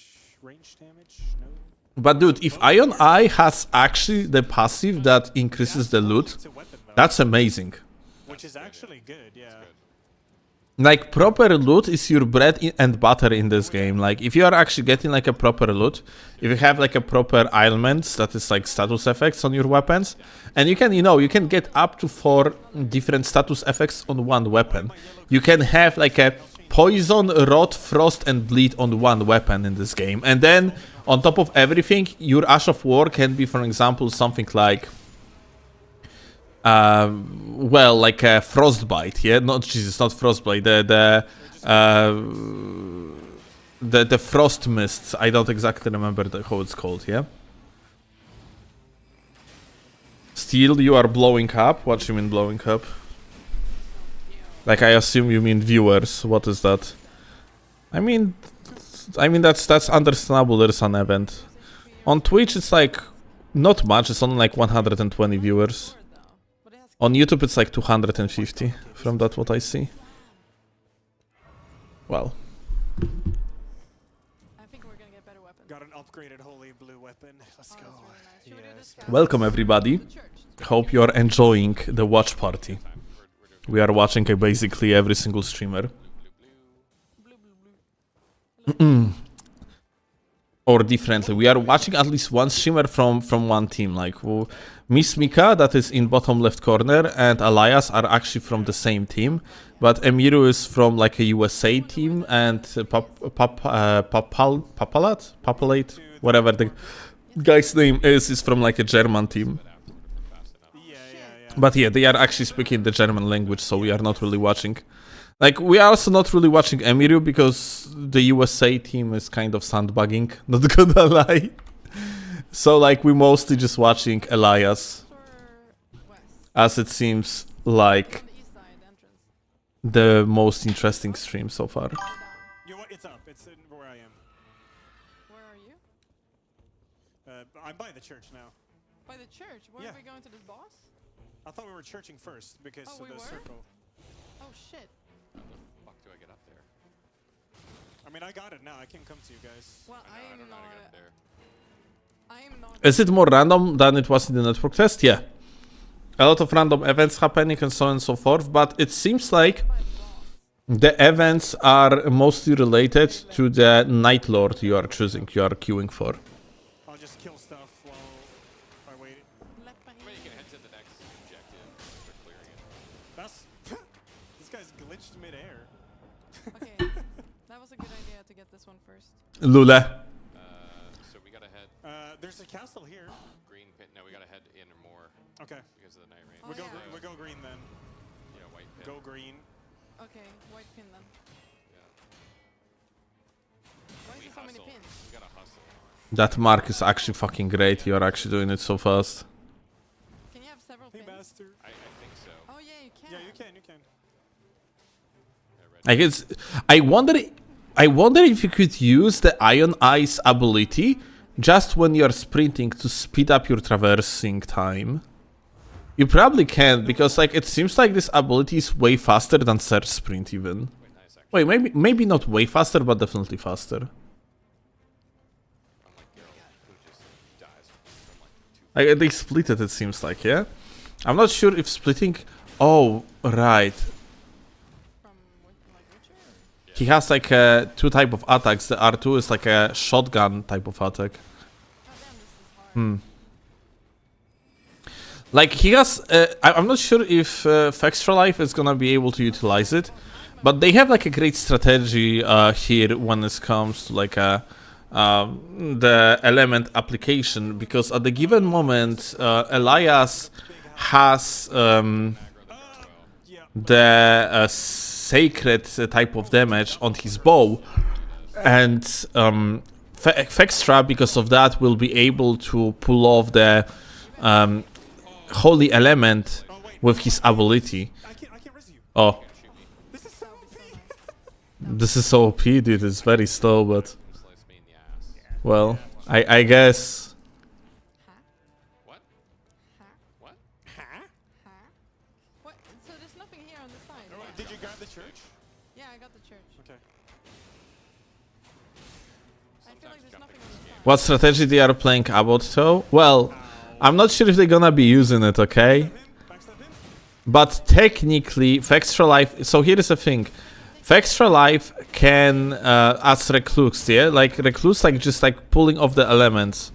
Range damage? No. But dude, if Ion Eye has actually the passive that increases the loot, It's a weapon, though, that's amazing. which is actually good, yeah. Like, proper loot is your bread and butter in this game. Like, if you are actually getting like a proper loot, if you have like a proper ailments, that is like status effects on your weapons, and you can, you can get up to 4 different status effects on one weapon. You can have like a poison, rot, frost, and bleed on one weapon in this game. And then, on top of everything, your Ash of War can be, for example, something like well, like a frostbite, yeah, not frostbite, the frost mist. I don't exactly remember how it's called, yeah. Steel, you are blowing up. What do you mean blowing up? Like, I assume you mean viewers. What is that? I mean that's understandable. There's an event on Twitch. It's like not much. It's only like 120 viewers. On YouTube, it's like 250, from that what I see. Well. I think we're gonna get better weapons. Got an upgraded holy blue weapon. Let's go. Oh, that's really nice. Should we do Yes. this Welcome everybody. the church? Hope you are enjoying the watch party. We are watching basically every single streamer. Blue, blue, blue. Or differently, we are watching at least one streamer from one team. Like Miss Mika, that is in bottom left corner, and Elias are actually from the same team. But Emiru is from like a USA team, and Papalate, whatever the guy's name is from like a German team. Yeah. But yeah, they are actually speaking the German language, so we are not really watching. Like, we are also not really watching Emiru because the USA team is kind of sandbagging, not gonna lie. So, like, we're mostly just watching Elias, Or west? as it seems like On the east side entrance. the most interesting stream so far. You know what? It's up. It's in where I am. Where are you? I'm by the church now. By the church. Where Yeah. are we going to this boss? I thought we were churching first because Oh, of we the were? circle. Oh shit. How the fuck do I get up there? I mean, I got it now. I can come to you guys. Well, I I don't am know how to get up not. there. I am not. Is it more random than it was in the network test? Yeah. A lot of random events happening and so on and so forth, but it seems like By the boss. the events are mostly related to the Night Lord you are choosing, you are queuing for. I'll just kill stuff while I wait. Left behind. I mean, you can head to the next objective after clearing it. That's this guy's glitched midair. Okay. That was a good idea to get this one first. Lule. So we gotta head There's a castle here. green pit. No, we gotta head in more Okay, because of the night rain. Oh, yeah. we go green then. Yeah, white pit. Go green. Okay, white pin then. Yeah. Why is We there so many hustle. pins? We gotta hustle. That mark is actually fucking great. You are actually doing it so fast. Can you have several Hey, pins? master. I think so. Oh yeah, you can. Yeah, you can. You can. I guess I wonder if you could use the Iron Eyes ability just when you're sprinting to speed up your traversing time. You probably can, because like it seems like this ability is way faster than Surge Sprint even. Wait, nice actually. Wait, maybe not way faster, but definitely faster. Unlike Geralt, who just dies from like 2. They split it seems like, yeah? I'm not sure if splitting... Oh, right. From like Witcher. He has like two type of attacks. The R2 is like a shotgun type of attack. Oh damn, this is hard. Like he has, I'm not sure if Fextra Life is gonna be able to utilize it, but they have like a great strategy here when it comes to like the element application, because at the given moment Elias has the sacred type of damage on his bow, and Fextra because of that will be able to pull off the holy element with his ability. I can res you. Oh, This is so OP. this is so OP, dude. It's very slow, but Slice me in the ass. well, I guess. What? Huh? What? Huh? Huh? What? So there's nothing here on this side. Oh, did you grab the church? Yeah, I got the church. Okay. I feel like there's nothing on this side. What strategy they are playing about though? Well, I'm not sure if they're gonna be using it, okay? Backstab him. But technically, Fextra Life... So here is the thing. Fextra Life can, as Recluse, yeah? Like, Recluse, like, just, like, pulling off the elements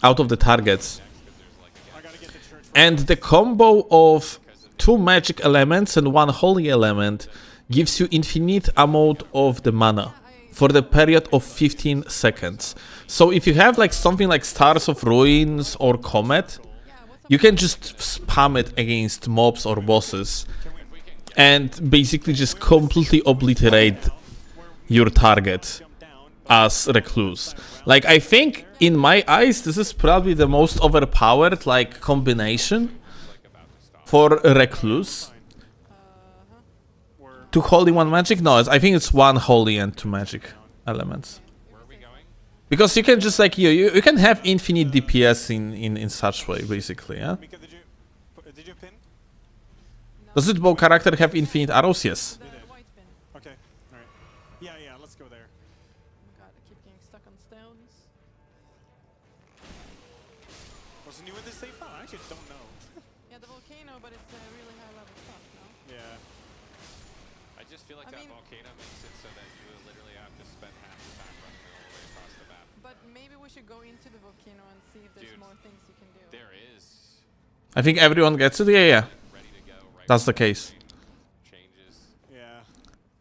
out of the targets. I gotta get the church. And the combo of 2 magic elements and 1 holy element gives you infinite amount of the mana for the period of 15 seconds. So if you have like something like Stars of Ruins or Comet, you can just spam it against mobs or bosses and basically just completely obliterate your target as Recluse. Like, I think in my eyes this is probably the most overpowered like combination for Recluse. Two holy, 1 magic? No, I think it's 1 holy and 2 magic elements. Where are we going? Because you can just like you can have infinite DPS in such way, basically, yeah? Mika, did you pin? Does it bow character have infinite arrows? Yes. The white pin. Okay. All right. Yeah, let's go there. Oh god, I keep getting stuck on stones. What's new in this save file? I actually don't know. Yeah, the volcano, but it's really high level stuff, no? Yeah. I just feel like I that mean- volcano makes it so that you literally have to spend half the time running all the way across the map. But maybe we should go into the volcano and see if there's Dude, more things you can do. There is I think everyone gets it. Yeah, yeah. ready to go right That's the before case. changes. Yeah.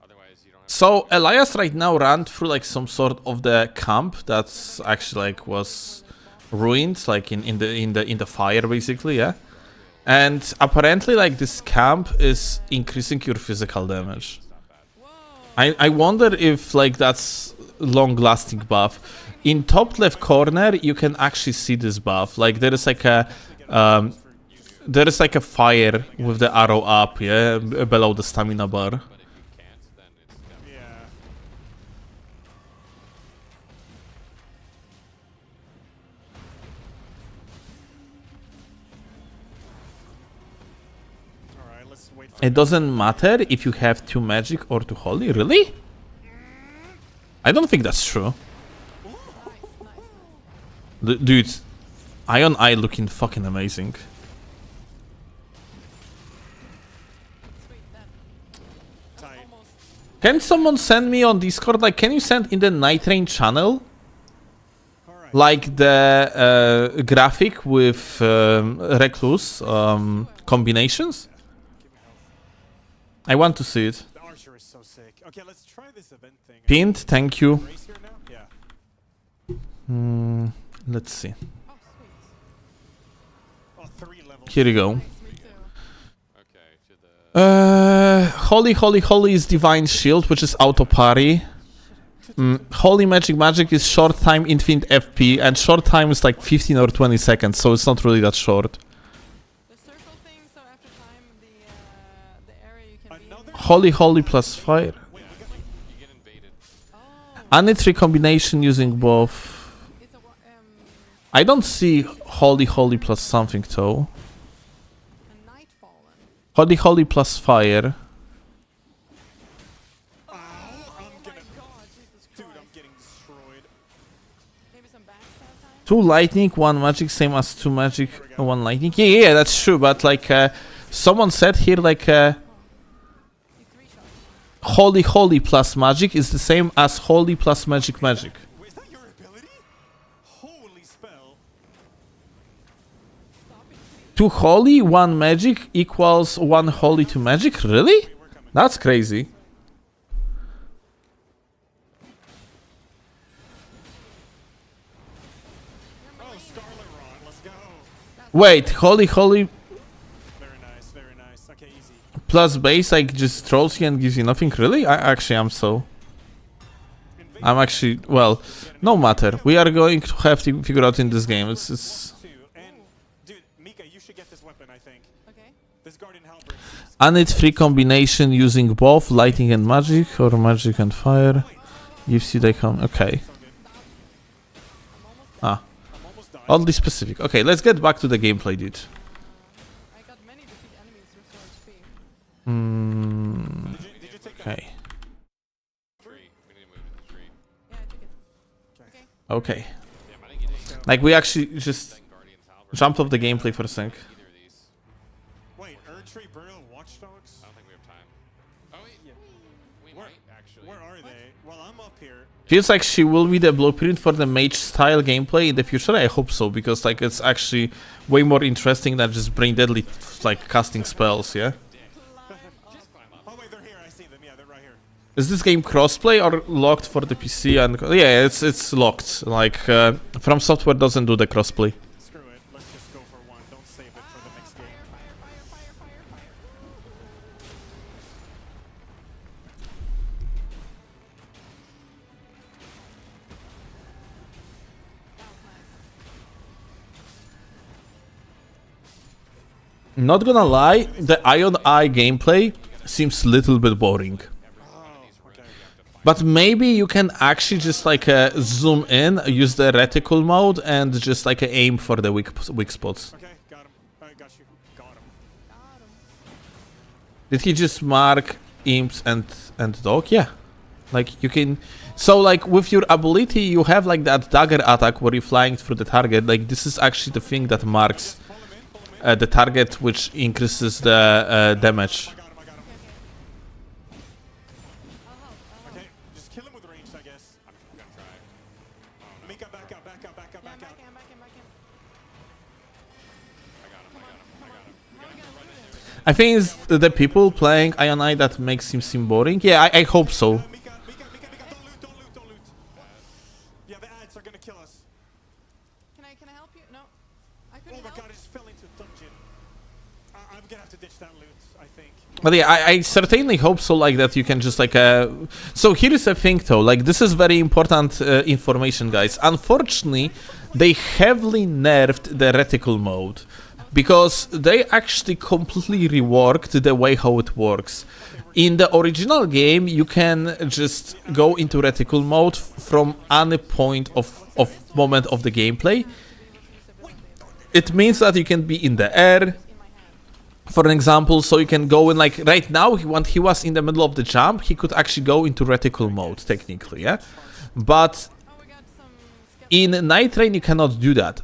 Otherwise, you don't have So Elias right now ran through like some sort of the camp that's actually like was ruined, like in the fire basically, yeah. And apparently like this camp is increasing your physical damage. I wonder if like that's long lasting buff. In top left corner you can actually see this buff. Like there is like a fire with the arrow up, yeah, below the stamina bar. but if you can't, then it's definitely Yeah. Alright, let's wait for It doesn't matter if you have 2 magic or 2 holy, really? I don't think that's true. Dude, Ion Eye looking fucking amazing. Sweet, that. tight. Almost. Can someone send me on Discord, like, can you send in the Nightreign channel, Alright. like the graphic with Recluse combinations? Give me health. I want to see it. The archer is so sick. Okay, let's try this event thing. Pinned, thank you. Race here now? Yeah. Let's see. Oh, sweet. Oh, 3 levels. Here you go. Nice, me too. okay. To the Holy is Divine Shield, which is auto parry. Holy Magic is short time infinite FP, and short time is like 15 or 20 seconds, so it's not really that short. The circle thing, so after time, the area you can Another? Holy plus fire. Wait, we got like... you get invaded. Oh, And it's recombination using both. it's a I don't see Holy plus something though. night fallen. Holy plus fire. Ow, I'm Oh gonna... my god, Jesus Dude, Christ. I'm getting destroyed. Maybe some backstab time? 2 lightning, 1 magic, same as 2 magic, 1 lightning. Yeah, that's true, but like someone said here like You 3 shots. Holy plus magic is the same as Holy plus magic. Wait, is that your ability? Holy spell. 2 holy, 1 magic equals 1 holy to magic? Really? Wait, we're coming. That's crazy. Oh, Scarlet Rod, let's go. Wait, holy Very nice, very nice. Okay, easy. plus base like just trolls you and gives you nothing? Really? I'm so... I'm actually... Well, no matter. We are going to have to figure out in this game. It's... Two, and dude, Mika, you should get this weapon, I think. Okay. This Guardian Halberd. And it's free combination using both lightning and magic, or magic and fire. Gives you the okay. So good. Ah, I'm almost done. oddly specific. Okay, let's get back to the gameplay, dude. I got many defeat enemies restore HP. Did you take Okay. Tree. We need to move to the tree. Yeah, I took it. Okay. Okay. Damn, I didn't get any Like, we actually just then Guardian's Halberd. jumped off the gameplay for a sec. Either of these. Wait, Erdtree, Burial, Watchdogs? I don't think we have time. Oh wait, Yeah. we Where- might actually. Where are they? Well, I'm up here. Feels like she will be the blueprint for the mage style gameplay in the future. I hope so, because like it's actually way more interesting than just brain deadly like casting spells, yeah? Just climb up. Oh wait, they're here. I see them. Yeah, they're right here. Is this game crossplay or locked for the PC? And yeah, it's locked. Like From Software doesn't do the crossplay. Screw it. Let's just go for one. Don't save it for the next game. Not gonna lie, the Ion Eye gameplay seems a little bit boring. Oh, okay. But maybe you can actually just like zoom in, use the reticle mode, and just like aim for the weak spots. Okay, got him. I got you. Got him. Did he just mark imps and dog? Yeah. Like you can, so like with your ability, you have like that dagger attack where you're flying through the target. Like this is actually the thing that marks the target, which increases the damage. I got him. Okay, just kill him with range, I guess. I'm gonna try. Mika, back out. Yeah, I'm back in. I got him. How are we gonna do this? I think it's the people playing Ionite that makes him seem boring. Yeah, I hope so. Mika, don't loot. Yeah, the ads are gonna kill us. Can I help you? No. I Oh couldn't my help. god, I just fell into a dungeon. I'm gonna have to ditch that loot, I think. But yeah, I certainly hope so, like that you can just like so here is a thing though, like this is very important information, guys. Unfortunately, they heavily nerfed the reticle mode because they actually completely reworked the way how it works. In the original game, you can just go into reticle mode from any point of moment of the gameplay. It means that you can be in the air, for an example, so you can go in like right now, when he was in the middle of the jump, he could actually go into reticle mode, technically, yeah? But in Nightreign, you cannot do that.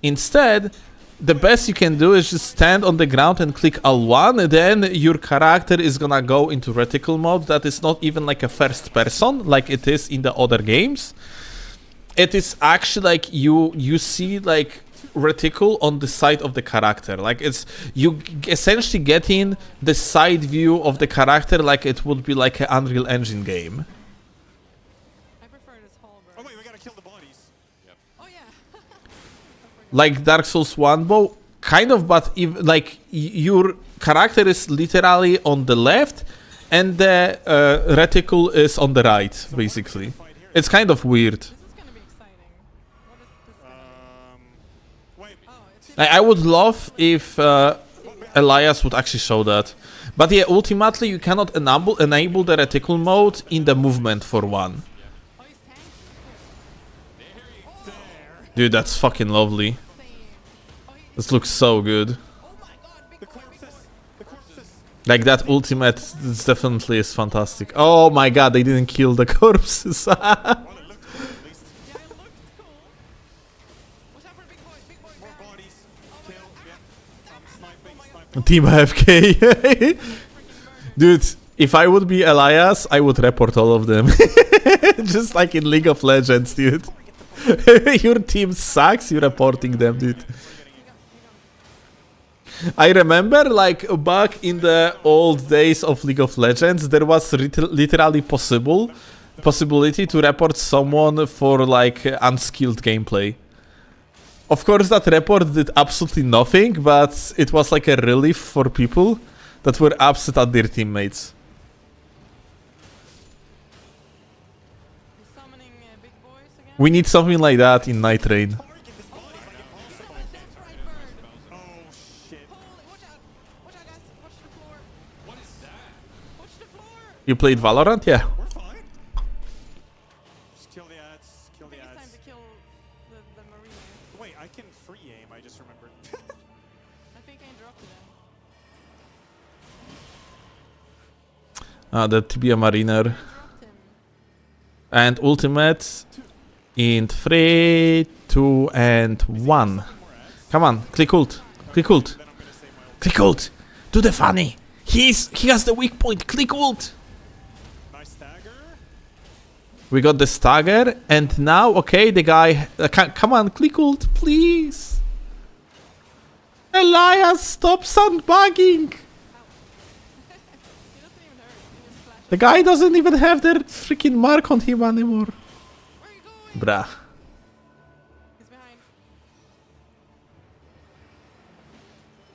Instead, the best you can do is just stand on the ground and click L1, and then your character is gonna go into reticle mode. That is not even like a first person, like it is in the other games. It is actually like you see like reticle on the side of the character, like it's you essentially getting the side view of the character like it would be like an Unreal Engine game. I prefer this hall, Oh bro. wait, we gotta kill the bodies. Oh yeah. Like Dark Souls 1, but kind of, but if like your character is literally on the left and the reticle is on the right, basically. It's kind of weird. This is gonna be exciting. What is this gonna be? Wait. Oh, it's I would love if Elias would actually show that. But yeah, ultimately you cannot enable the reticle mode in the movement for one. oh, he's tanky. Dude, that's fucking lovely. Same. Oh, This looks so good. oh my god, big The boy, big boy. corpses. The corpses. Like that ultimate, this definitely is fantastic. Oh my god, they didn't kill the corpses. Well, it looked cool at least. Yeah, it looked cool. Watch out for big boy, big boy. More behind. bodies. Oh my Kill. God. Yeah. I'm sniping. Team AFK. Dude, if I would be Elias, I would report all of them. Just like in League of Legends, dude. Your team sucks, you're reporting them, dude. I remember, like, back in the old days of League of Legends, there was literally possibility to report someone for, like, unskilled gameplay. Of course, that report did absolutely nothing, but it was like a relief for people that were upset at their teammates. He's summoning big boys again. We need something like that in Nightreign. Target this body if I can possible. That's right, bird. Oh shit. Holy, watch out. Watch out, guys. Watch the floor. What is that? Watch the floor. You played Valorant? Yeah. We're fine. Just kill the ads. Kill I the think it's time ads. to kill the marine. Wait, I can free aim. I just remembered. I think I interrupted him. The Tibia Mariner. Interrupt him. And ultimate in 3, 2, and 1. Come on, click ult. Click ult. Then I'm gonna save my ult. Click ult. Do the funny. He has the weak point. Click ult. Nice stagger. We got the stagger, and now, okay, the guy... come on, click ult, please. Elias, stop sandbagging. He doesn't even hurt. He just flashed. The guy doesn't even have their freaking mark on him anymore. Where are you going? Bruh. He's behind.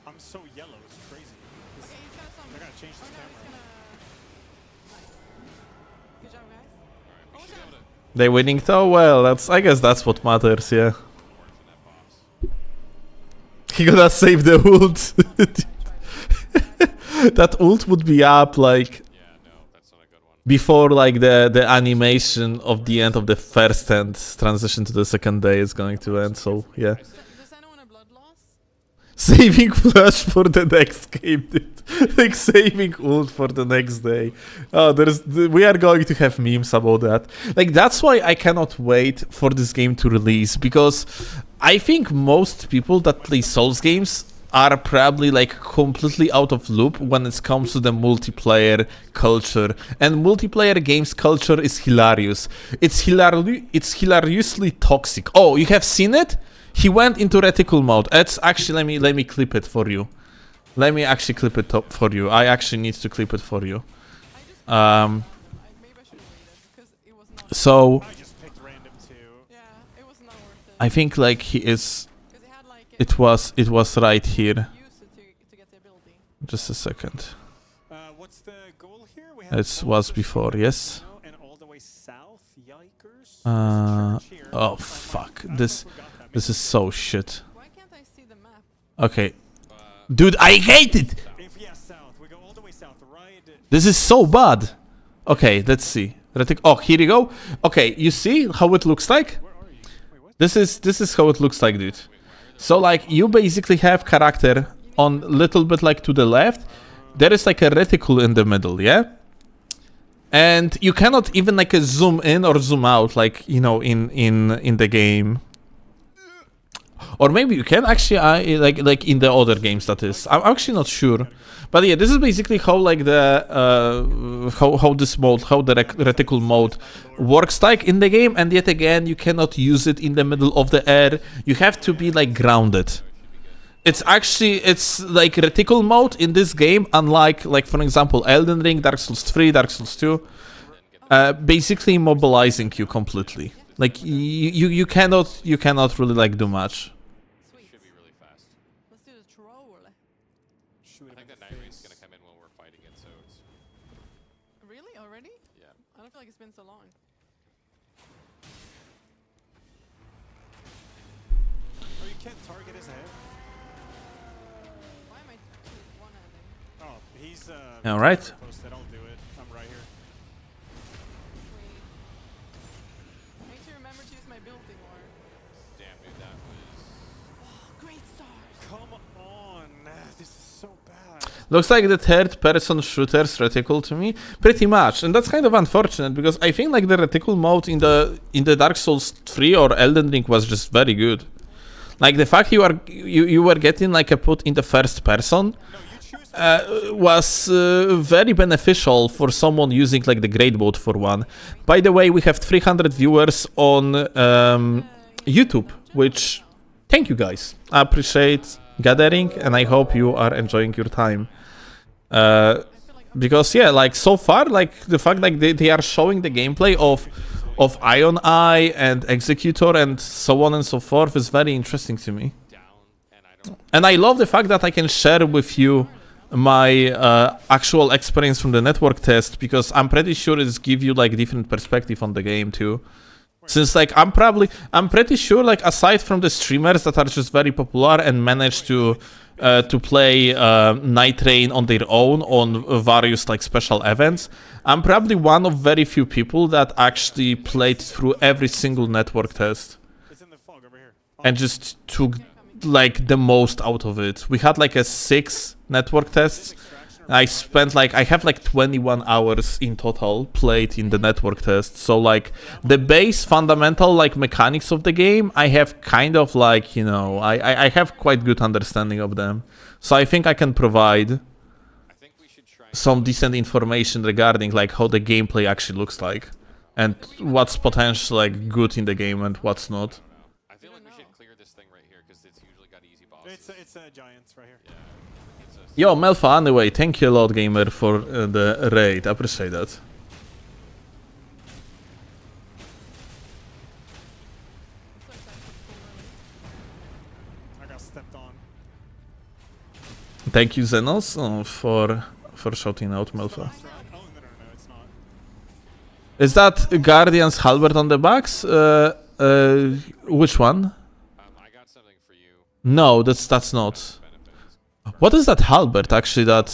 I'm so yellow. It's crazy. This- Okay, he's gonna summon. I gotta change Oh, this no, he's camera. gonna... Nice. Good job, guys. Oh, watch out. They winning though? Well, I guess that's what matters, yeah. He gonna save the ult. That ult would be up like Yeah, no, that's not a good one. before like the animation of the end of the first and transition to the second day is going to end, so yeah. Does anyone have blood loss? Saving flash for the next game, dude. Like saving ult for the next day. Oh, we are going to have memes about that. Like that's why I cannot wait for this game to release, because I think most people that play Souls games are probably like completely out of loop when it comes to the multiplayer culture. And multiplayer games culture is hilarious. It's hilariously toxic. Oh, you have seen it? He went into reticle mode. It's actually, let me clip it for you. Let me actually clip it up for you. I actually need to clip it for you. Maybe I should have waited because it was not. So I just picked random too. Yeah, it was not worth it. I think like he is. Because it had like It was right here. use it to get the ability. Just a second. What's the goal here? We have It was before, yes. and all the way south. Yikers. Oh fuck. This is so shit. Why can't I see the map? Okay. Dude, I hate it! If south, we go all the way south, right? This is so bad. Okay, let's see. Oh, here you go. Okay, you see how it looks like? Where are you? Wait, what? This is how it looks like, dude. So like you basically have character on little bit like to the left. There is like a reticle in the middle, yeah? And you cannot even like zoom in or zoom out like, you know, in the game. Or maybe you can actually, like in the other games, that is. I'm actually not sure, but yeah, this is basically how like the how this mode, how the reticle mode works like in the game. And yet again, you cannot use it in the middle of the air. You have to be like grounded. It's like reticle mode in this game, unlike like for example Elden Ring, Dark Souls 3, Dark Souls 2, basically immobilizing you completely. Like you cannot really like do much. Sweet. Should be really fast. Let's do the troll. Shoot I him think in that the Nightreign's face. gonna come in when we're fighting it, so it's Really? Already? yeah. I don't feel like it's been so long. Oh, you can't target his head. Why am I one-handing? Oh, he's All right. posted. I'll do it. I'm right here. Sweet. Make sure you remember to use my ability more. Damn, dude, that was. Great stars. Come on, this is so bad. Looks like the third-person shooter's reticle to me, pretty much, and that's kind of unfortunate because I think like the reticle mode in the Dark Souls 3 or Elden Ring was just very good. Like the fact you were getting like a put in the first person was very beneficial for someone using like the great mode for one. By the way, we have 300 viewers on YouTube, which thank you guys. I appreciate gathering and I hope you are enjoying your time. Because yeah, like so far, like the fact like they are showing the gameplay of Iron Eye and Executor and so on and so forth is very interesting to me. And I love the fact that I can share with you my actual experience from the network test, because I'm pretty sure it's give you like different perspective on the game too. Since like I'm pretty sure like aside from the streamers that are just very popular and manage to play Nightreign on their own on various like special events, I'm probably one of very few people that actually played through every single network test It's in the fog over here. and just took like the most out of it. We had like 6 network tests. I spent like, I have like 21 hours in total played in the network test. So like the base fundamental like mechanics of the game, I have kind of like, you know, I have quite good understanding of them. So I think I can provide some decent information regarding like how the gameplay actually looks like and what's potentially like good in the game and what's not. I feel like we should clear this thing right here because it's usually got easy bosses. It's giants right here. Yeah. It's a Yo, Melfa, anyway, thank you a lot, gamer, for the raid. I appreciate that. I got stepped on. Thank you, Zenos, for shouting out, Melfa. Oh, no, it's not. Is that Guardian's halberd on the box? Which one? I got something for you. No, that's not. What is that halberd actually that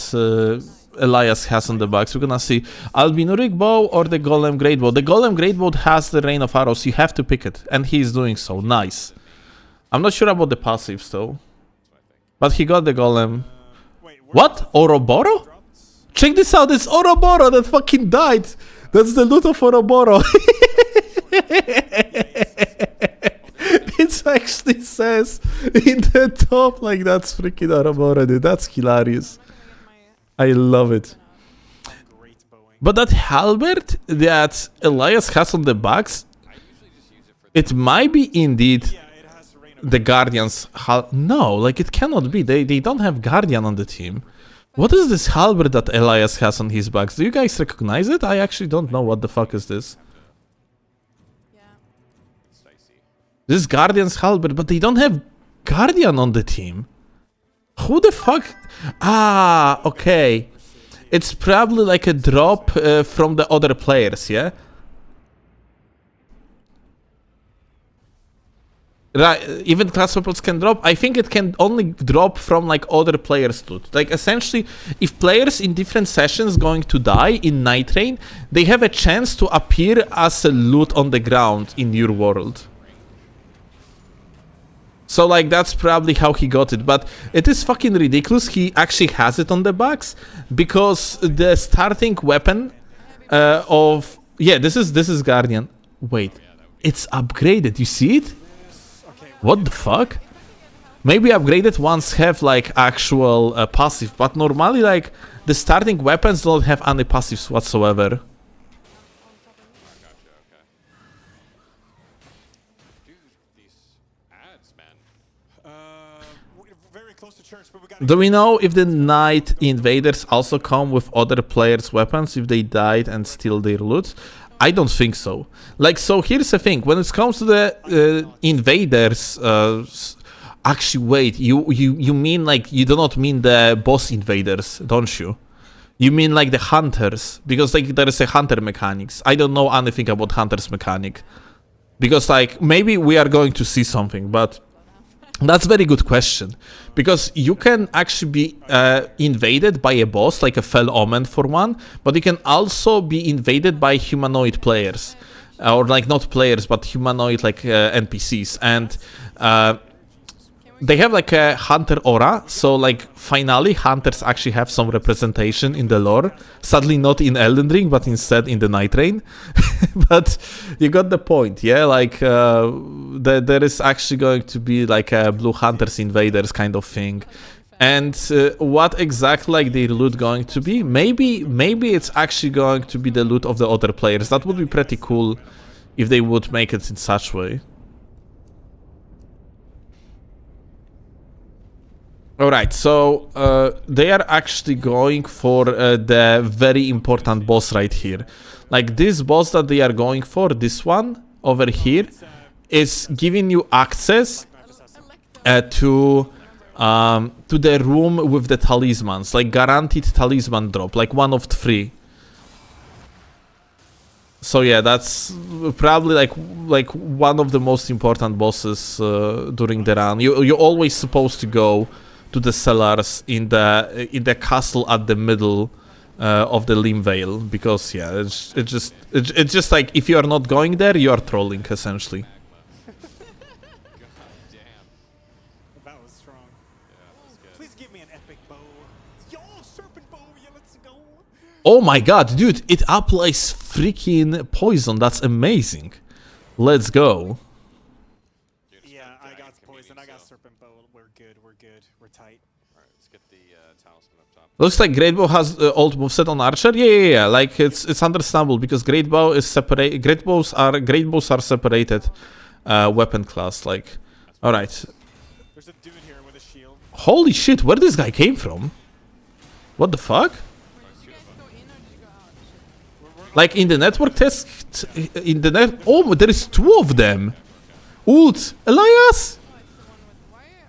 Elias has on the box? We're gonna see Albinuric bow or the Golem Great Bow. The Golem Great Bow has the Rain of Arrows. You have to pick it, and he is doing so. Nice. I'm not sure about the passives though. But he got the golem. Wait, where What? Ouroboros? dropped? Check this out, it's Ouroboros that fucking died. That's the loot of Ouroboros. It actually says in the top, like, that's freaking Ouroboros, dude. That's hilarious. I love it. Great bowing. But that halberd that Elias has on the box, I usually just use it for it might be indeed Yeah, it has rain of the Guardians. No, like, it cannot be. They don't have Guardian on the team. What is this halberd that Elias has on his box? Do you guys recognize it? I actually don't know what the fuck is this. Yeah. Stacy. This is Guardian's halberd, but they don't have Guardian on the team. Who the fuck? Ah, okay. It's probably like a drop from the other players, yeah? Right, even class weapons can drop. I think it can only drop from like other players' loot. Like essentially, if players in different sessions going to die in Nightreign, they have a chance to appear as a loot on the ground in your world. So like that's probably how he got it, but it is fucking ridiculous. He actually has it on the box because the starting weapon of this is Guardian. Wait, it's upgraded. You see it? What the fuck? Maybe upgraded ones have like actual passive, but normally like the starting weapons don't have any passives whatsoever. Gotcha, okay. Dude, these ads, man. we're very close to church, but we got. Do we know if the Night Invaders also come with other players' weapons if they died and steal their loot? I don't think so. Like, so here's the thing. When it comes to the Invaders... actually, wait. You mean, like, you do not mean the boss Invaders, don't you? You mean, like, the Hunters. Because, like, there is a Hunter mechanics. I don't know anything about Hunters mechanic. Because, like, maybe we are going to see something, but... That's a very good question, because you can actually be invaded by a boss, like a Fell Omen for one, but you can also be invaded by humanoid players, or like not players, but humanoid like NPCs, and they have like a hunter aura, so like finally hunters actually have some representation in the lore. Sadly not in Elden Ring, but instead in the Nightreign. But you got the point, yeah? Like there is actually going to be like a Blue Hunters Invaders kind of thing. And what exactly like their loot going to be? Maybe it's actually going to be the loot of the other players. That would be pretty cool if they would make it in such way. Alright, so they are actually going for the very important boss right here. Like this boss that they are going for, this one over here, is giving you access to the room with the talismans, like guaranteed talisman drop, like 1 of 3. So yeah, that's probably like one of the most important bosses during the run. You're always supposed to go to the cellars in the castle at the middle of the Limvale, because yeah, it's just like if you are not going there, you are trolling essentially. That was strong. Please give me an epic bow. Yo, serpent bow, yeah, let's go. Oh my god, dude, it applies freaking poison. That's amazing. Let's go. Yeah, I got poison, I got serpent bow. We're good, we're tight. Alright, let's get the talisman up top. Looks like Great Bow has old moveset on Archer. Yeah. Like it's understandable because Great Bow is separate. Great bows are separated weapon class. Like, all right. There's a dude here with a shield. Holy shit! Where this guy came from? What the fuck? Did you guys go in or did you go out? Like in the network test, in the net. Oh, there is 2 of them. Ult, Elias.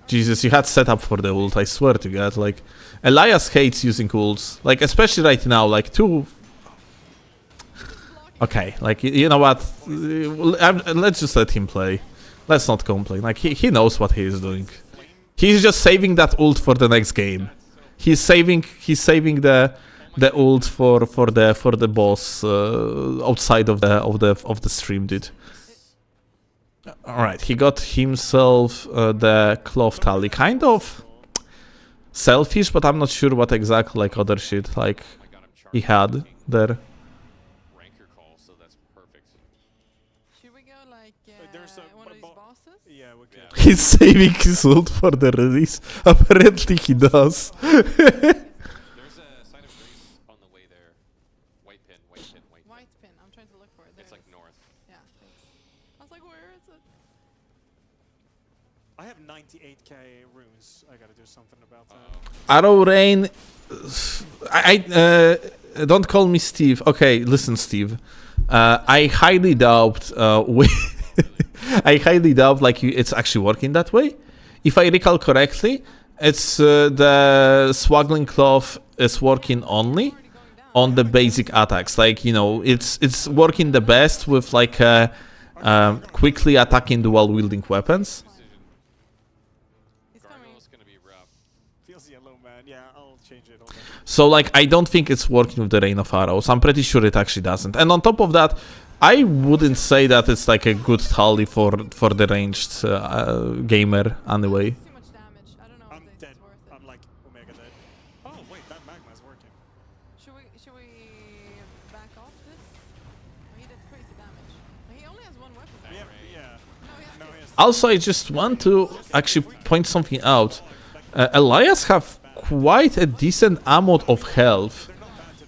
Jesus, you had set up for the ult. I swear to God, like Elias hates using ults, like especially right now. Like 2. Okay, like you know what? Let's just let him play. Let's not complain. Like he knows what he is doing. He's just saving that ult for the next game. He's saving the ult for the boss outside of the stream, dude. All right, he got himself the cloth tally. Kind of selfish, but I'm not sure what exactly like other shit like Oh my god, I'm he charged. had there. Ranker call, so that's perfect. Should we go like there's a one of these bo- bosses? Yeah, we could. Yeah. He's saving his ult for the release. Apparently he does. There's a sign of grace on the way there. White pin, white pin, white pin. White pin. I'm trying to look for it. There It's it like is. north. Yeah, thanks. I was like, where is it? I have 98k runes. I gotta do something about that. Uh-oh. Arrow Rain. Don't call me Steve. Okay, listen, Steve. I highly doubt. I highly doubt like it's actually working that way. If I recall correctly, it's the Swaggling Cloth is working only on the basic attacks. Like, you know, it's working the best with like quickly attacking dual wielding weapons. He's coming. Gargoyle's gonna be rough. Feels yellow, man. Yeah, I'll change it. Hold on. So like I don't think it's working with the Rain of Arrows. I'm pretty sure it actually doesn't. And on top of that, I wouldn't say that it's like a good tally for the ranged gamer anyway. Too much damage. I don't know I'm if dead. it's worth it. I'm like Omega dead. Oh wait, that magma's working. Should we back off this? Oh, he did crazy damage. He only has one weapon. Yeah, Right. yeah. No, he has No, two. he has. Also, I just want to actually point something out. Elias have quite a decent amount of health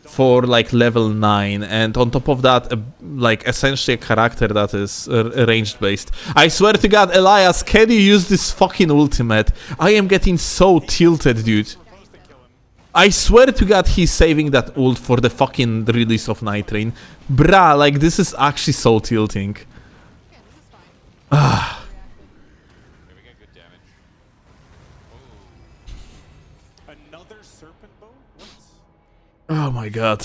for like level 9, and on top of that, like essentially a character that is ranged based. I swear to God, Elias, can you use this fucking ultimate? I am getting so tilted, dude. Supposed to kill him. I swear to God, he's saving that ult for the fucking release of Nightreign. Bruh, like this is actually so tilting. Okay, this is fine. Reacted. Okay, we got good damage. Oh, Another serpent bow? What? Oh my God.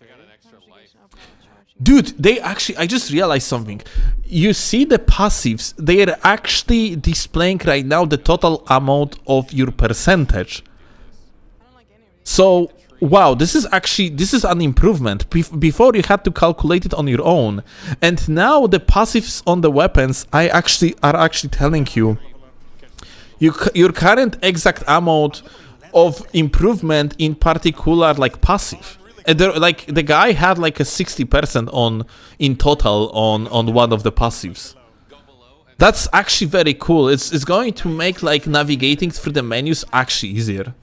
I got an extra life. Conjugation of charging. Dude, they actually, I just realized something. You see the passives, they are actually displaying right now the total amount of your percentage. I don't like any of these. So, wow, this is an improvement. Before you had to calculate it on your own. And now the passives on the weapons are actually telling you your current exact amount of improvement in particular like passive. And like the guy had like a 60% on in total on one of the passives. Go below and That's actually very cool. It's going to make like navigating through the menus actually easier.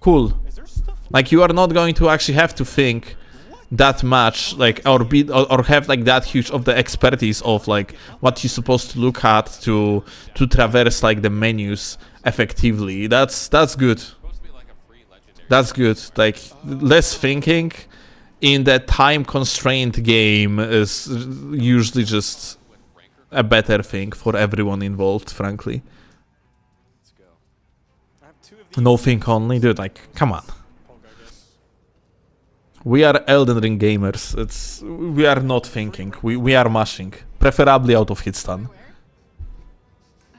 Cool. Is there stuff? Like you are not going to actually have to think that much like or have like that huge of the expertise of like what you're supposed to look at to traverse like the menus effectively. That's good. supposed to be like a free legendary. That's good. Like less thinking in the time constrained game is usually just With ranker. a better thing for everyone involved, frankly. Let's go. I have two of these. No think only, dude, like come on. Pog, I guess. We are Elden Ring gamers. We are not thinking. We are mashing. Preferably out of hit stun. Where?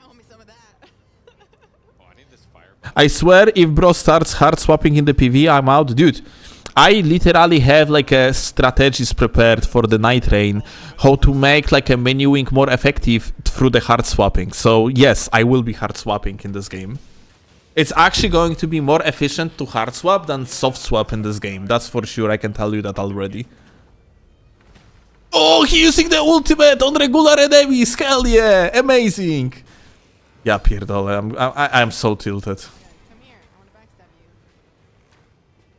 I want me some of that. Oh, I need this fire. I swear if bro starts hard swapping in the PV, I'm out. Dude, I literally have like a strategies prepared for the Nightreign, how to make like a menuing more effective through the hard swapping. So yes, I will be hard swapping in this game. It's actually going to be more efficient to hard swap than soft swap in this game. That's for sure. I can tell you that already. Oh, he's using the ultimate on regular enemies. Hell yeah, amazing. Yeah, pierdolę. I'm so tilted. Come here. I want to backstab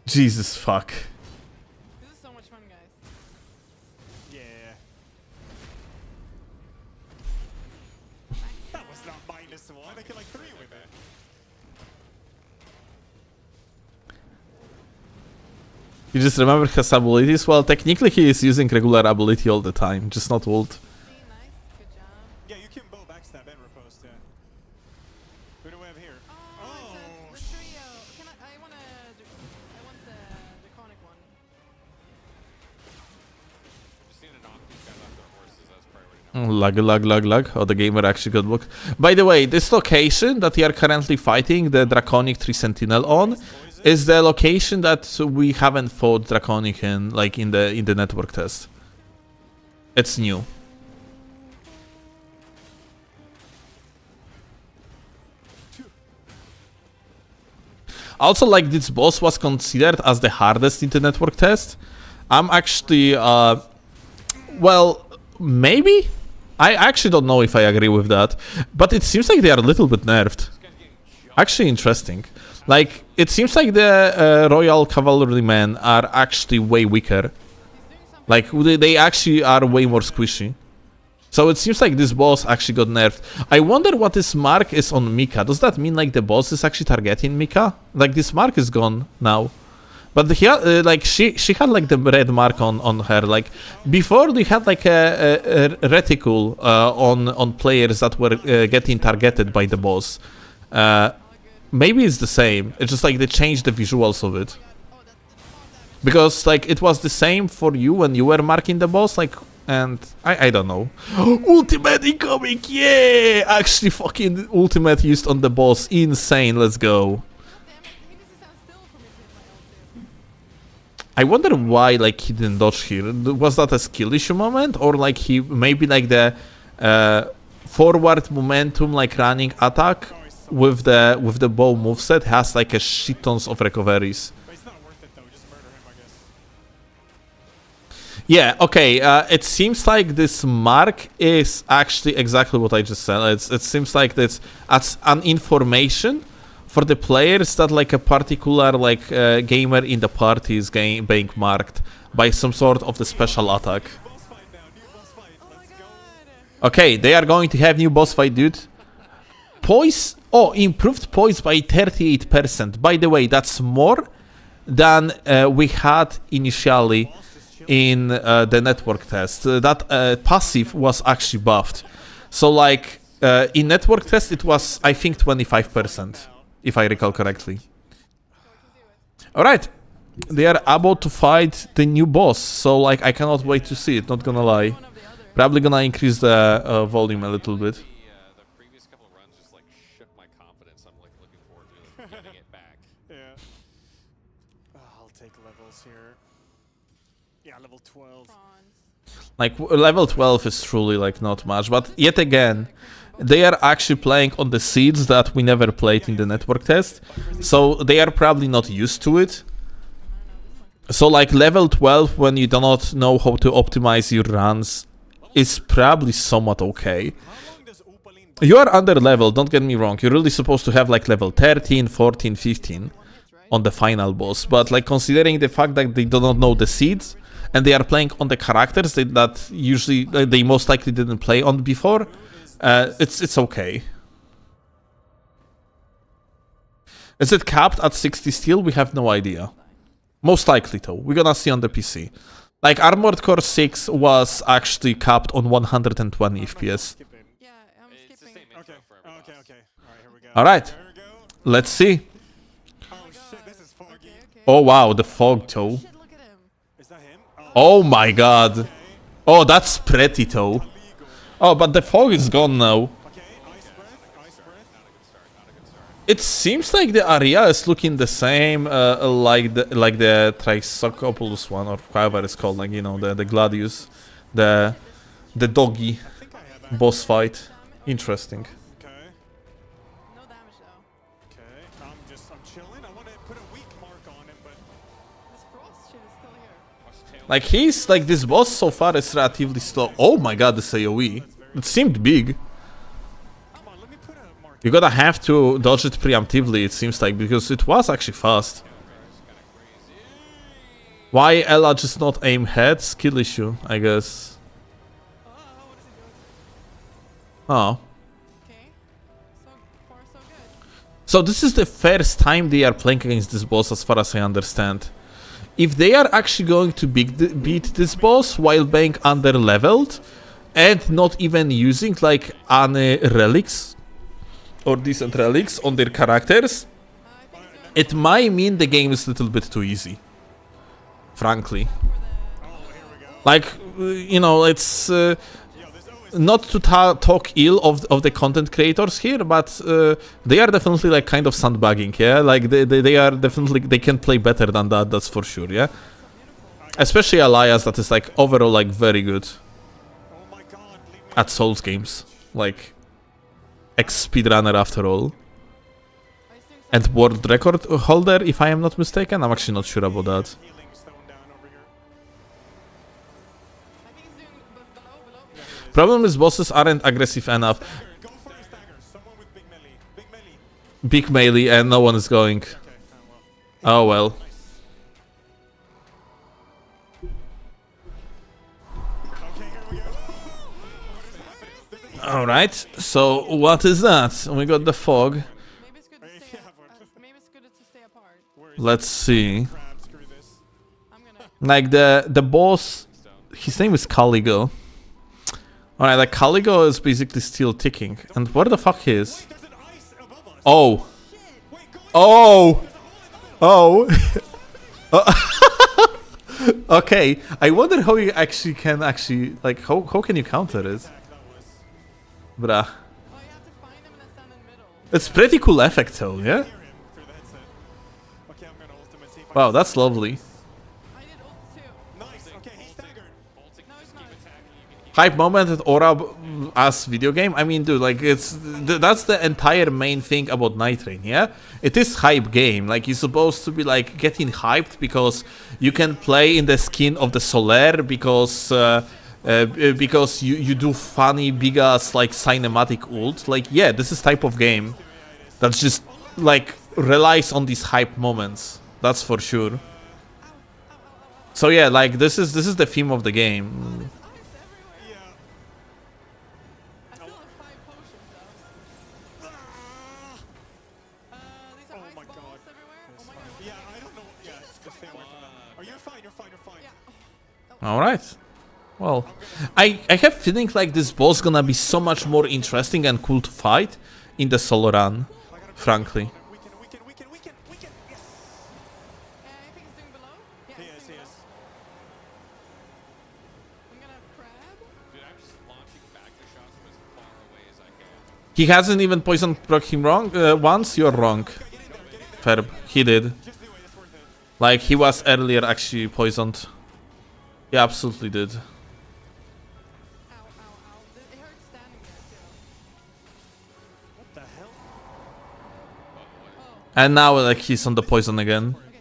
you. Jesus fuck. This is so much fun, guys. Yeah. That was not -1. I killed like 3 with it. You just remember his abilities? Well, technically he is using regular ability all the time, just not ult. See, nice. Good job. Yeah, you can bow backstab and riposte, yeah. Who do we have here? Oh, it's the trio. Can I want the draconic one. Just need to knock these guys off their horses. That's priority number. Lag. Oh, the gamer actually got booked. By the way, this location that we are currently fighting the Draconic 3 Sentinel on is the location that we haven't fought Draconic in, like in the network test. It's new. Also, like, this boss was considered as the hardest in the network test. I'm actually, well, maybe? I actually don't know if I agree with that. But it seems like they are a little bit nerfed. Actually interesting. Like, it seems like the Royal Cavalrymen are actually way weaker. Like, they actually are way more squishy. So it seems like this boss actually got nerfed. I wonder what this mark is on Mika. Does that mean like the boss is actually targeting Mika? Like, this mark is gone now. But he had, like, she had like the red mark on her. Like, before they had like a reticle on players that were getting targeted by the boss. Maybe it's the same. It's just like they changed the visuals of it. Because like it was the same for you when you were marking the boss, like, and I don't know. Ultimate incoming, yeah! Actually fucking ultimate used on the boss, insane, let's go. I wonder why like he didn't dodge here. Was that a skill issue moment? Or like he maybe like the forward momentum like running attack with the bow moveset has like a shit tons of recoveries. Yeah, okay, it seems like this mark is actually exactly what I just said. It seems like that's an information for the players that like a particular like gamer in the party is being marked by some sort of the special attack. Okay, they are going to have new boss fight, dude. Poise, oh, improved poise by 38%. By the way, that's more than we had initially in the network test. That passive was actually buffed. So like in network test it was, I think, 25%, if I recall correctly. Alright, they are about to fight the new boss, so like I cannot wait to see it, not gonna lie. Probably gonna increase the volume a little bit. The previous couple of runs just like shook my confidence. I'm like looking forward to getting it back. Yeah. I'll take levels here. Yeah, level 12. Like, level 12 is truly, like, not much. But, yet again, they are actually playing on the seeds that we never played in the network test. So, they are probably not used to it. So, like, level 12, when you do not know how to optimize your runs, is probably somewhat okay. You are under level, don't get me wrong. You're really supposed to have, like, level 13, 14, 15 on the final boss. But, like, considering the fact that they do not know the seeds, and they are playing on the characters that usually they most likely didn't play on before, it's okay. Is it capped at 60 still? We have no idea. Most likely though. We're gonna see on the PC. Like Armored Core 6 was actually capped on 120 FPS. Yeah, I'm It's the skipping. same intro for every boss. Okay. Alright, here we go. Alright, There we go. let's see. Oh shit, this is foggy. Okay. Oh wow, the fog toe. Shit, look at him. Is that him? Oh my god. Oh, that's pretty though. Oh, but the fog is gone now. Okay, ice breath. It seems like the area is looking the same, like the Triceratops one, or however it's called, like, you know, the Gladius, the doggy boss fight. Interesting. Okay. No damage though. Okay. I'm chilling. I want to put a weak mark on him, but This frost shit is still here. Like, he's like, this boss so far is relatively slow. Oh my god, this AoE. It seemed big. come on, let me put a mark. You're gonna have to dodge it preemptively, it seems like, because it was actually fast. Why Ella just not aim head? Skill issue, I guess. Oh. Okay. So far, so good. So this is the first time they are playing against this boss, as far as I understand. If they are actually going to beat this boss while being under-leveled, and not even using, like, any relics, or decent relics on their characters, it might mean the game is a little bit too easy. Frankly. Like, you know, it's... not to talk ill of the content creators here, but they are definitely like kind of sandbagging, yeah? Like they are definitely, they can play better than that, that's for sure, yeah? Especially Elias, that is like overall like very good at Souls games. Like, ex-speedrunner after all. I still And world record holder, if I am not mistaken. I'm actually not sure about that. Healing stone down over here. I think he's doing below. Problem is bosses aren't aggressive enough. Go for a stagger. Someone with big melee. Big melee. Big melee and no one is going. Okay, well. Oh well. Okay, here we go. What is happening? Alright, so what is that? We got the fog. Maybe it's good to stay. Maybe it's good to stay apart. Let's see. Crap, screw this. I'm gonna. Like the boss, his name is Caligo. Alright, like Caligo is basically still ticking. And where the fuck he is? There's an ice above us. Oh. Wait, go Oh. Oh. Okay, I wonder how you actually can like how can you counter it? Bruh. Oh, you have to find him and then stand in the middle. It's pretty cool effect though, yeah? hear him through the headset. Okay, I'm gonna ultimate see if I Wow, can- that's lovely. I did ult too. Nice. Okay, he's staggered. No, he's not. Hype moment at Aura as video game. I mean, dude, like that's the entire main thing about Nightreign, yeah? It is hype game. Like you're supposed to be like getting hyped because you can play in the skin of the Solaire because you do funny big ass like cinematic ult. Like yeah, this is type of game that's just like relies on these hype moments. That's for sure. So yeah, like this is the theme of the game. Ice everywhere. Yeah. I still have 5 potions though. These are Oh ice my balls God. everywhere. Oh my god. Yeah, I don't know. Yeah, just stay away from that. Oh, you're fine. You're fine. You're fine. Yeah. All right. Well, I have feeling like this boss gonna be so much more interesting and cool to fight in the solo run, frankly. We can. Yes. I think he's doing below. Yeah, He he's is. doing He below. is. I'm gonna crab. Dude, I'm just launching backer shots from as far away as I can. He hasn't even poisoned proc him wrong once. You're wrong, Ferb. He did. Just do it. It's worth it. Like he was earlier actually poisoned. He absolutely did. Ow, ow, ow. It hurts standing there too. What the hell? Oh, And now like he's on the poison again. okay.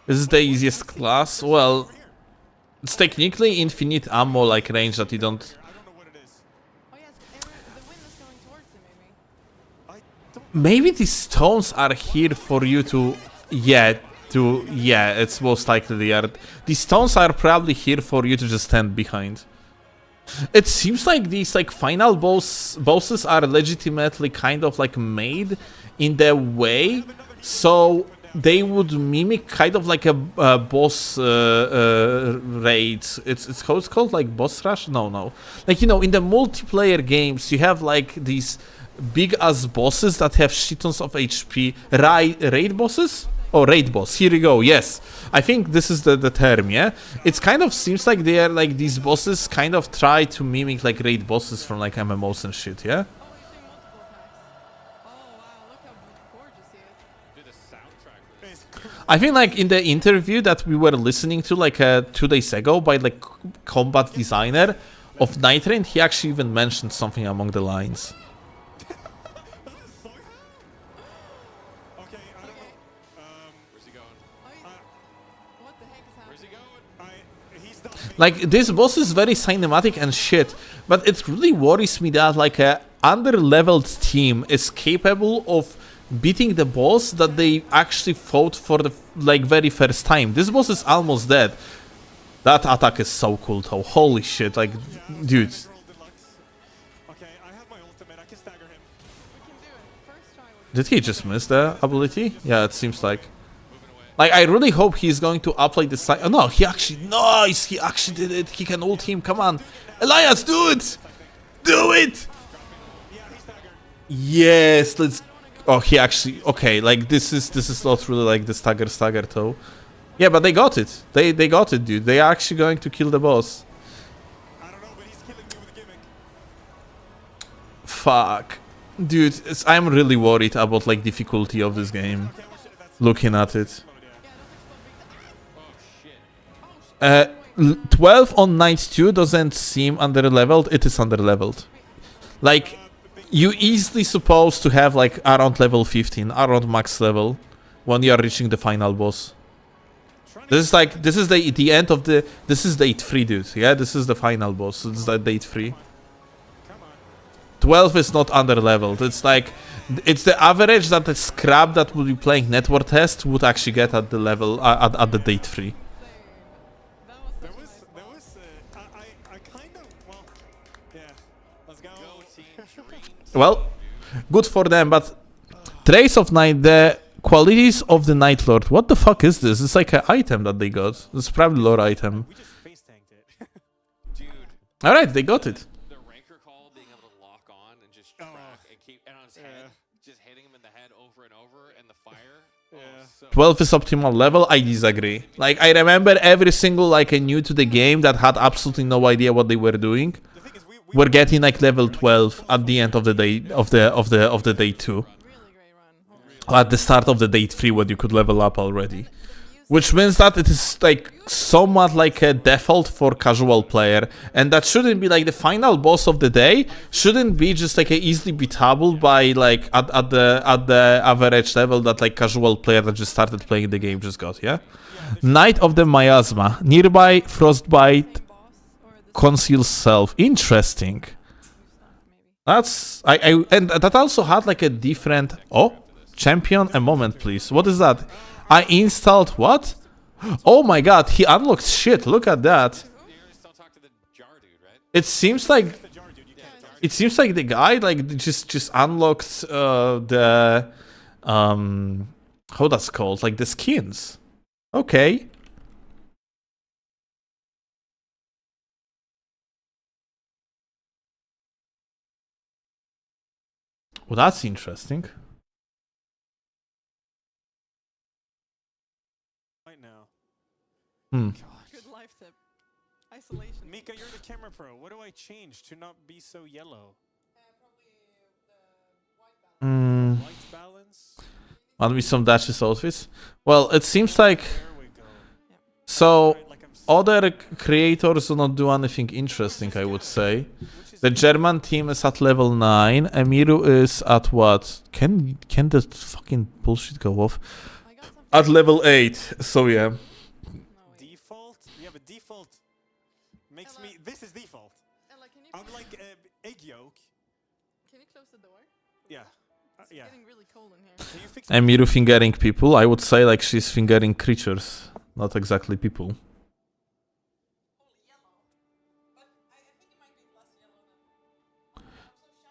This is the easiest class. Well, it's technically infinite ammo like range that you don't. I don't know what it is. Oh yes, the wind is going towards him maybe. I don't. Maybe these stones are here for you to. Yeah, it's most likely they are. These stones are probably here for you to just stand behind. It seems like these like final bosses are legitimately kind of like made in the way so they would mimic kind of like a boss raid. It's called like boss rush. No, like you know in the multiplayer games you have like these big ass bosses that have shit tons of HP. Raid bosses. Oh, raid boss. Here we go. Yes, I think this is the term. Yeah, it kind of seems like they are like these bosses kind of try to mimic like raid bosses from like MMOs and shit. Yeah. Oh, he's doing multiple attacks. Oh wow, look how gorgeous he is. Dude, the soundtrack for this. I think like in the interview that we were listening to like 2 days ago by like combat designer of Nightreign, he actually even mentioned something along the lines. Okay, I don't know. Where's he going? Oh, what the heck is Where's he happening? going? He's not. Like this boss is very cinematic and shit, but it really worries me that like a under-leveled team is capable of beating the boss that they actually fought for the like very first time. This boss is almost dead. That attack is so cool though. Holy shit, like dude. Okay, I have my ultimate. I can stagger him. We can do it. First try. Did he just miss the ability? Yeah, it seems like. Like, I really hope he's going to apply the side. Oh, no, he actually. Nice! He actually did it. He can ult him. Come on. Elias, do it! Do it! Yes, let's. Oh, he actually. Okay, like, this is not really like the stagger though. Yeah, but they got it. They got it, dude. They are actually going to kill the boss. I don't know, but he's killing me with a gimmick. Fuck. Dude, I'm really worried about, like, difficulty of this game. Looking at it. Oh shit. 12 on night 2 doesn't seem under-leveled. It is under-leveled. Like, you easily supposed to have like around level 15, around max level, when you are reaching the final boss. This is the end of the, this is date 3, dude. Yeah, this is the final boss. This is the date 3. 12 is not under leveled. It's like, it's the average that the scrap that would be playing network test would actually get at the level at the date 3. There was I kind of, well, yeah, let's go. Well, good for them, but Trace of Night, the qualities of the Night Lord. What the fuck is this? It's like an item that they got. It's probably lore item. We just face tanked it. Dude. Alright, they got it. The ranker call being able to lock on and just track and keep, and on his head, just hitting him in the head over and over, and the fire. So 12 is optimal level. I disagree. Like, I remember every single like a new to the game that had absolutely no idea what they were doing. The thing is, We're getting like level 12 at the end of the day of the day 2. At the start of the day 3 when you could level up already. Which means that it is like somewhat like a default for casual player, and that shouldn't be like the final boss of the day. Shouldn't be just like a easily beatable by like at the average level that like casual player that just started playing the game just got. Yeah. Knight of the Miasma, nearby frostbite conceals self. Interesting. That's and that also had like a different champion. A moment, please. What is that? I installed what? Oh my god, he unlocked shit. Look at that. It seems like the guy like just unlocked the how that's called, like the skins. Okay. Well, that's interesting. right now. Good life tip. Isolation. Mika, you're the camera pro. What do I change to not be so yellow? White balance. Want me some Duchess outfits? Well, it seems like There we go. so. Right, like I'm Other creators do not do anything interesting, I would say. The German team is at level 9. Emiru is at what? Can that fucking bullshit go off? At level 8. So yeah. default. Yeah, but default makes me. This is default. Ella, can you I'm like egg yolk. can you close the door? Yeah. It's Yeah. getting really cold in here. Can you fix Emiru fingering people. I would say like she's fingering creatures, not exactly people.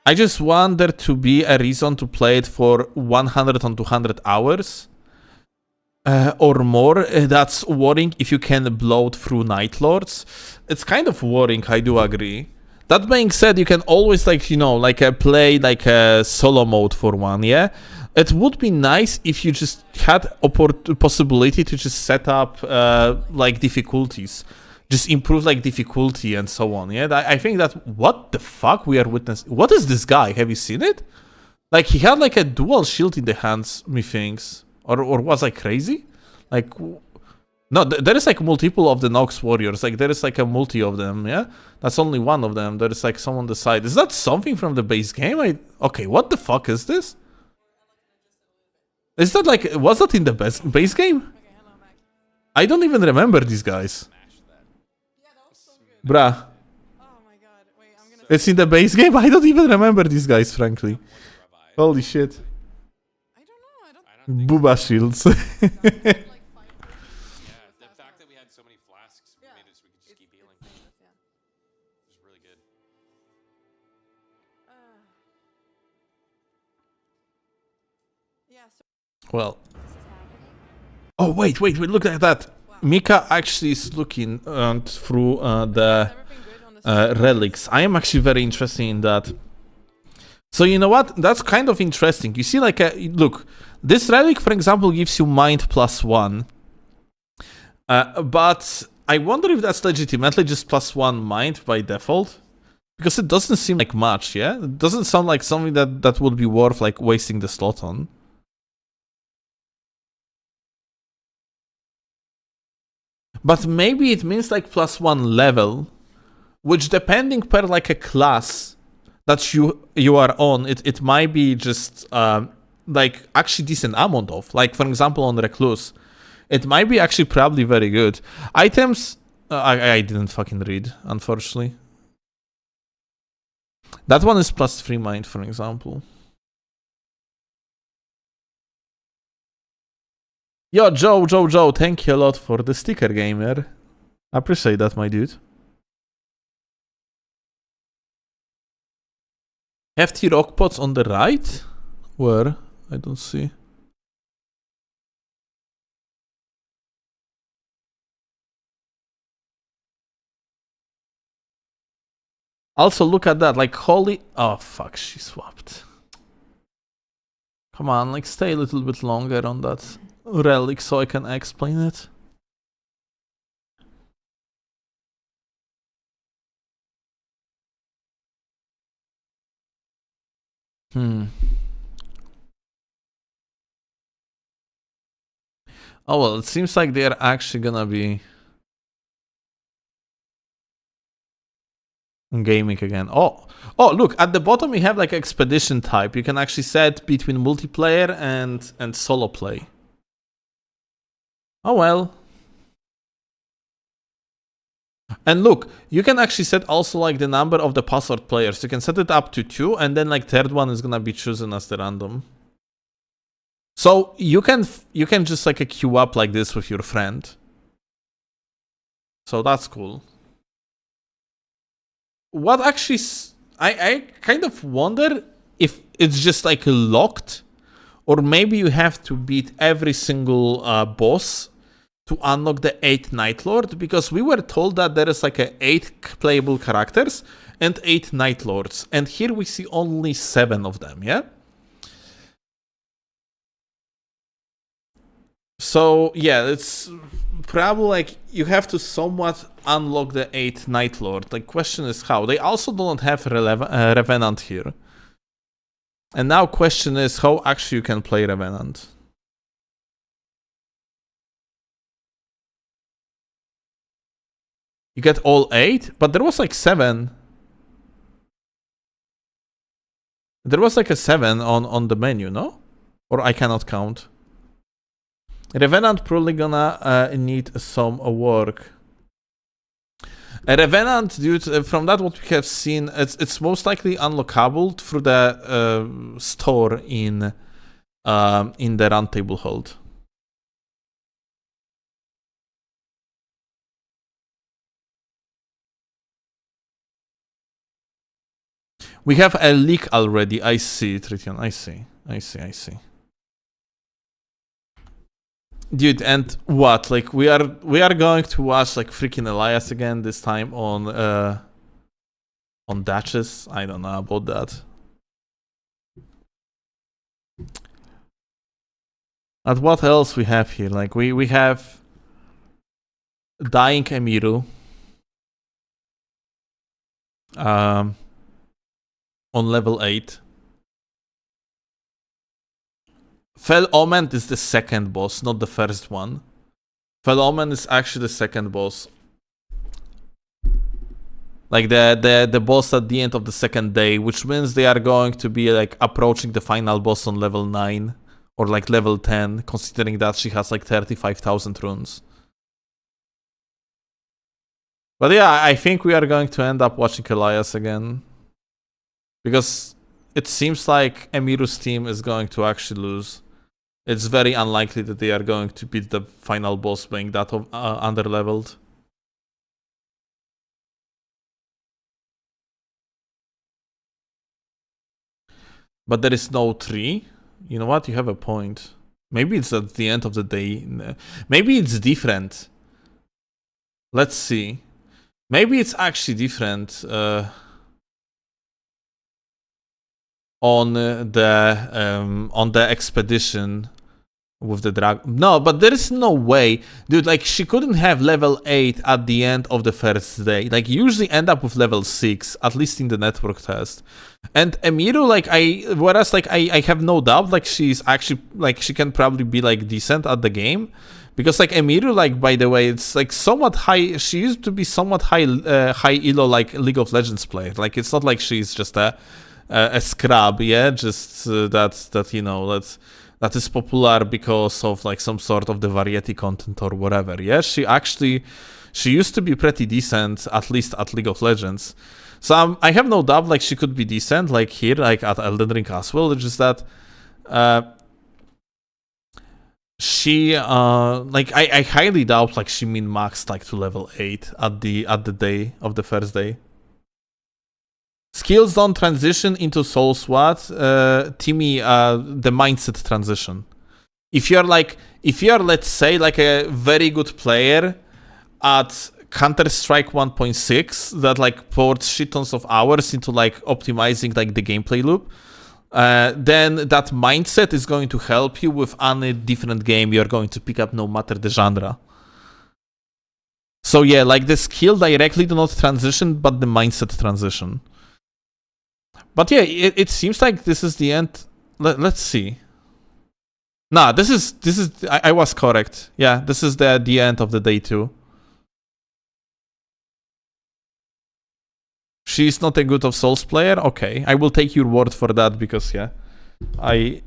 I just want there to be a reason to play it for 100 and 200 hours or more. That's worrying if you can bloat through Night Lords. It's kind of worrying, I do agree. That being said, you can always like, you know, like play like a solo mode for one, yeah? It would be nice if you just had possibility to just set up like difficulties. Just improve like difficulty and so on. Yeah, I think that what the fuck we are witnessing. What is this guy? Have you seen it? Like he had like a dual shield in the hands, methinks, or was I crazy? Like no, there is like multiple of the Nox warriors. Like there is like a multi of them. Yeah, that's only one of them. There is like some on the side. Is that something from the base game? Okay, what the fuck is this? Is that like was that in the base game? I don't even remember these guys. Bruh. Oh my god. Wait, I'm gonna. It's in the base game? I don't even remember these guys, frankly. Holy shit. I don't know. Booba shields. Yeah, the fact that we had so many flasks made it so we could just keep healing. It was really good. Yeah. So Well. Oh, wait, look at that. Mika actually is looking through the relics. I am actually very interested in that. So you know what? That's kind of interesting. You see, like, look, this relic, for example, gives you mind +1. But I wonder if that's legitimately just +1 mind by default. Because it doesn't seem like much, yeah? It doesn't sound like something that would be worth, like, wasting the slot on. But maybe it means like +1 level, which depending per like a class, that you are on, it might be just like actually decent amount of. Like for example on Recluse, it might be actually probably very good. Items, I didn't fucking read, unfortunately. That one is +3 mind, for example. Yo, Joe, thank you a lot for the sticker, gamer. I appreciate that, my dude. FT rock pots on the right? Where? I don't see. Also, look at that, like, holy... Oh, fuck, she swapped. Come on, like, stay a little bit longer on that relic so I can explain it. Oh, well, it seems like they're actually gonna be... gaming again. Oh, look, at the bottom we have like expedition type. You can actually set between multiplayer and solo play. Oh well. And look, you can actually set also like the number of the password players. You can set it up to 2, and then like third one is gonna be chosen as the random. So you can just like queue up like this with your friend. So that's cool. What actually... I kind of wonder if it's just like locked, or maybe you have to beat every single boss to unlock the 8th Night Lord, because we were told that there is like 8 playable characters and 8 Night Lords, and here we see only 7 of them, yeah? So yeah, it's probably like you have to somewhat unlock the 8th Night Lord. Like, question is how. They also don't have Revenant here. And now question is how actually you can play Revenant. You get all 8, but there was like 7. There was like a 7 on the menu, no? Or I cannot count. Revenant probably gonna need some work. A Revenant, dude, from that what we have seen, it's most likely unlockable through the store in the Roundtable Hold. We have a leak already. I see, Tritian. I see. Dude, and what? Like we are going to watch like freaking Elias again, this time on Duchess? I don't know about that. And what else we have here? Like we have Dying Emiru. On level 8. Fell Omen is the second boss, not the first one. Fell Omen is actually the second boss. Like the boss at the end of the second day, which means they are going to be like approaching the final boss on level 9 or like level 10, considering that she has like 35,000 runes. But yeah, I think we are going to end up watching Elias again. Because it seems like Emiru's team is going to actually lose. It's very unlikely that they are going to beat the final boss being that under-leveled. But there is no tree. You know what? You have a point. Maybe it's at the end of the day. Maybe it's different. Let's see. Maybe it's actually different on the expedition with the drag. No, but there is no way, dude. Like she couldn't have level 8 at the end of the first day. Like you usually end up with level 6, at least in the network test. And Emiru, like I have no doubt, like she's actually like she can probably be like decent at the game, because like Emiru, like by the way, it's like somewhat high. She used to be somewhat high elo like League of Legends player. Like it's not like she's just a scrub, yeah, just that you know that is popular because of like some sort of the variety content or whatever. Yeah, she used to be pretty decent, at least at League of Legends. So I have no doubt like she could be decent like here, like at Elden Ring as well. It's just that she like I highly doubt like she min-maxed like to level 8 at the day of the first day. Skills don't transition into soul SWAT, Timmy, the mindset transition. If you're let's say like a very good player at Counter-Strike 1.6 that like poured shit tons of hours into like optimizing like the gameplay loop, then that mindset is going to help you with any different game you're going to pick up, no matter the genre. So yeah, like the skill directly do not transition, but the mindset transition. But yeah, it seems like this is the end. Let's see. Nah, this is I was correct. Yeah, this is the end of the day 2. She's not a good of Souls player. Okay, I will take your word for that, because yeah, I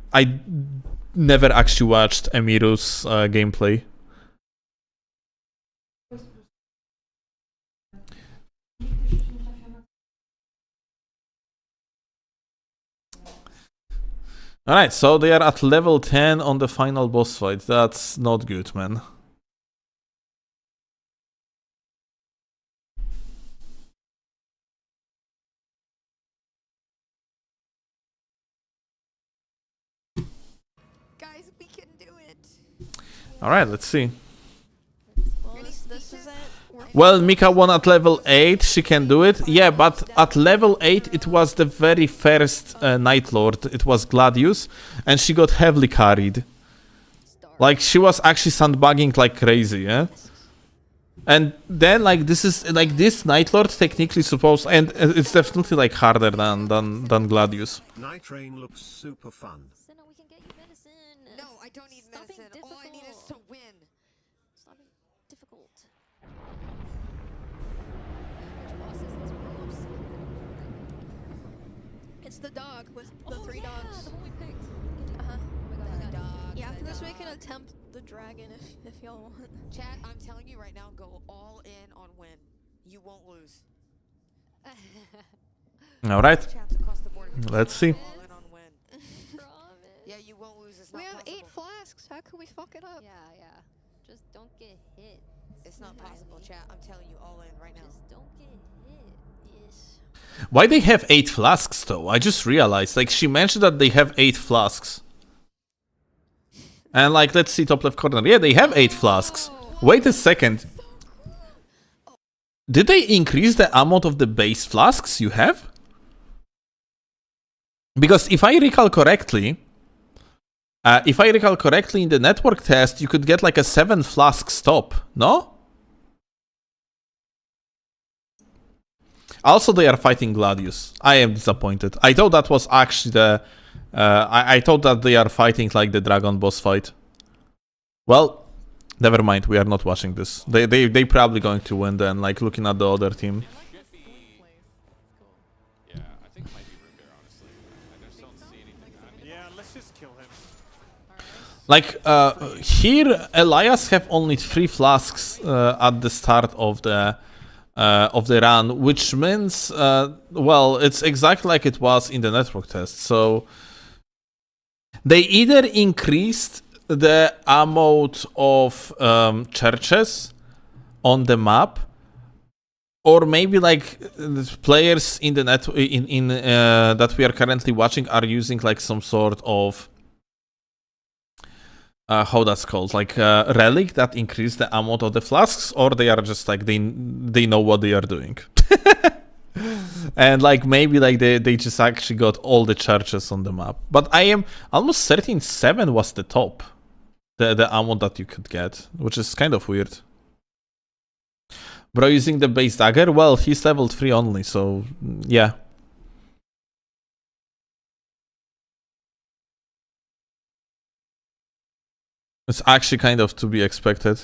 never actually watched Emiru's gameplay. Alright, so they are at level 10 on the final boss fight. That's not good, man. Guys, we can do it. Alright, let's see. Well, this is it. Well, Mika won at level 8, she can do it. Yeah, but at level 8 it was the very first Night Lord, it was Gladius, and she got heavily carried. Like, she was actually sandbagging like crazy, yeah? And then, like, this is, like, this Night Lord technically supposed, and it's definitely, like, harder than Gladius. Nightreign looks super fun. We can get you medicine. No, I don't need Stop being medicine. All I need is to win. Stop being difficult. Which boss is this? It's the dog with the 3 yeah, dogs. the one we picked. Uh-huh. Oh my god, Yeah, after the this we dog. can attempt the dragon if y'all want. Chat, I'm telling you right now, go all in on win. You won't lose. Alright, Chats across the board. let's see. All in on win. Promise. Yeah, you won't lose. It's We not have 8 possible. flasks. How could we fuck it up? Yeah, yeah. Just don't get hit. It's not possible, chat. I'm telling you, all in right now. Just don't get hit. Yes. Why they have 8 flasks, though? I just realized. Like, she mentioned that they have 8 flasks. And, like, let's see top left corner. Yeah, they have 8 flasks. Wait a second. Did they increase the amount of the base flasks you have? Because if I recall correctly, in the network test, you could get like a 7 flask stop, no? Also, they are fighting Gladius. I am disappointed. I thought that was actually the... I thought that they are fighting like the dragon boss fight. Well, never mind. We are not watching this. They probably going to win then, like looking at the other team. Should be. Yeah, I think it might be root beer, honestly. I just don't see anything. I mean, Yeah, let's just kill him. Like, here, Elias have only 3 flasks at the start of the run, which means, well, it's exactly like it was in the network test. So, they either increased the amount of churches on the map, or maybe like the players in the that we are currently watching are using like some sort of how that's called, like relic that increase the amount of the flasks, or they are just like they know what they are doing. And like maybe like they just actually got all the churches on the map. But I am almost certain 7 was the top. the ammo that you could get, which is kind of weird. Bro using the base dagger? Well, he's leveled 3 only, so yeah. It's actually kind of to be expected.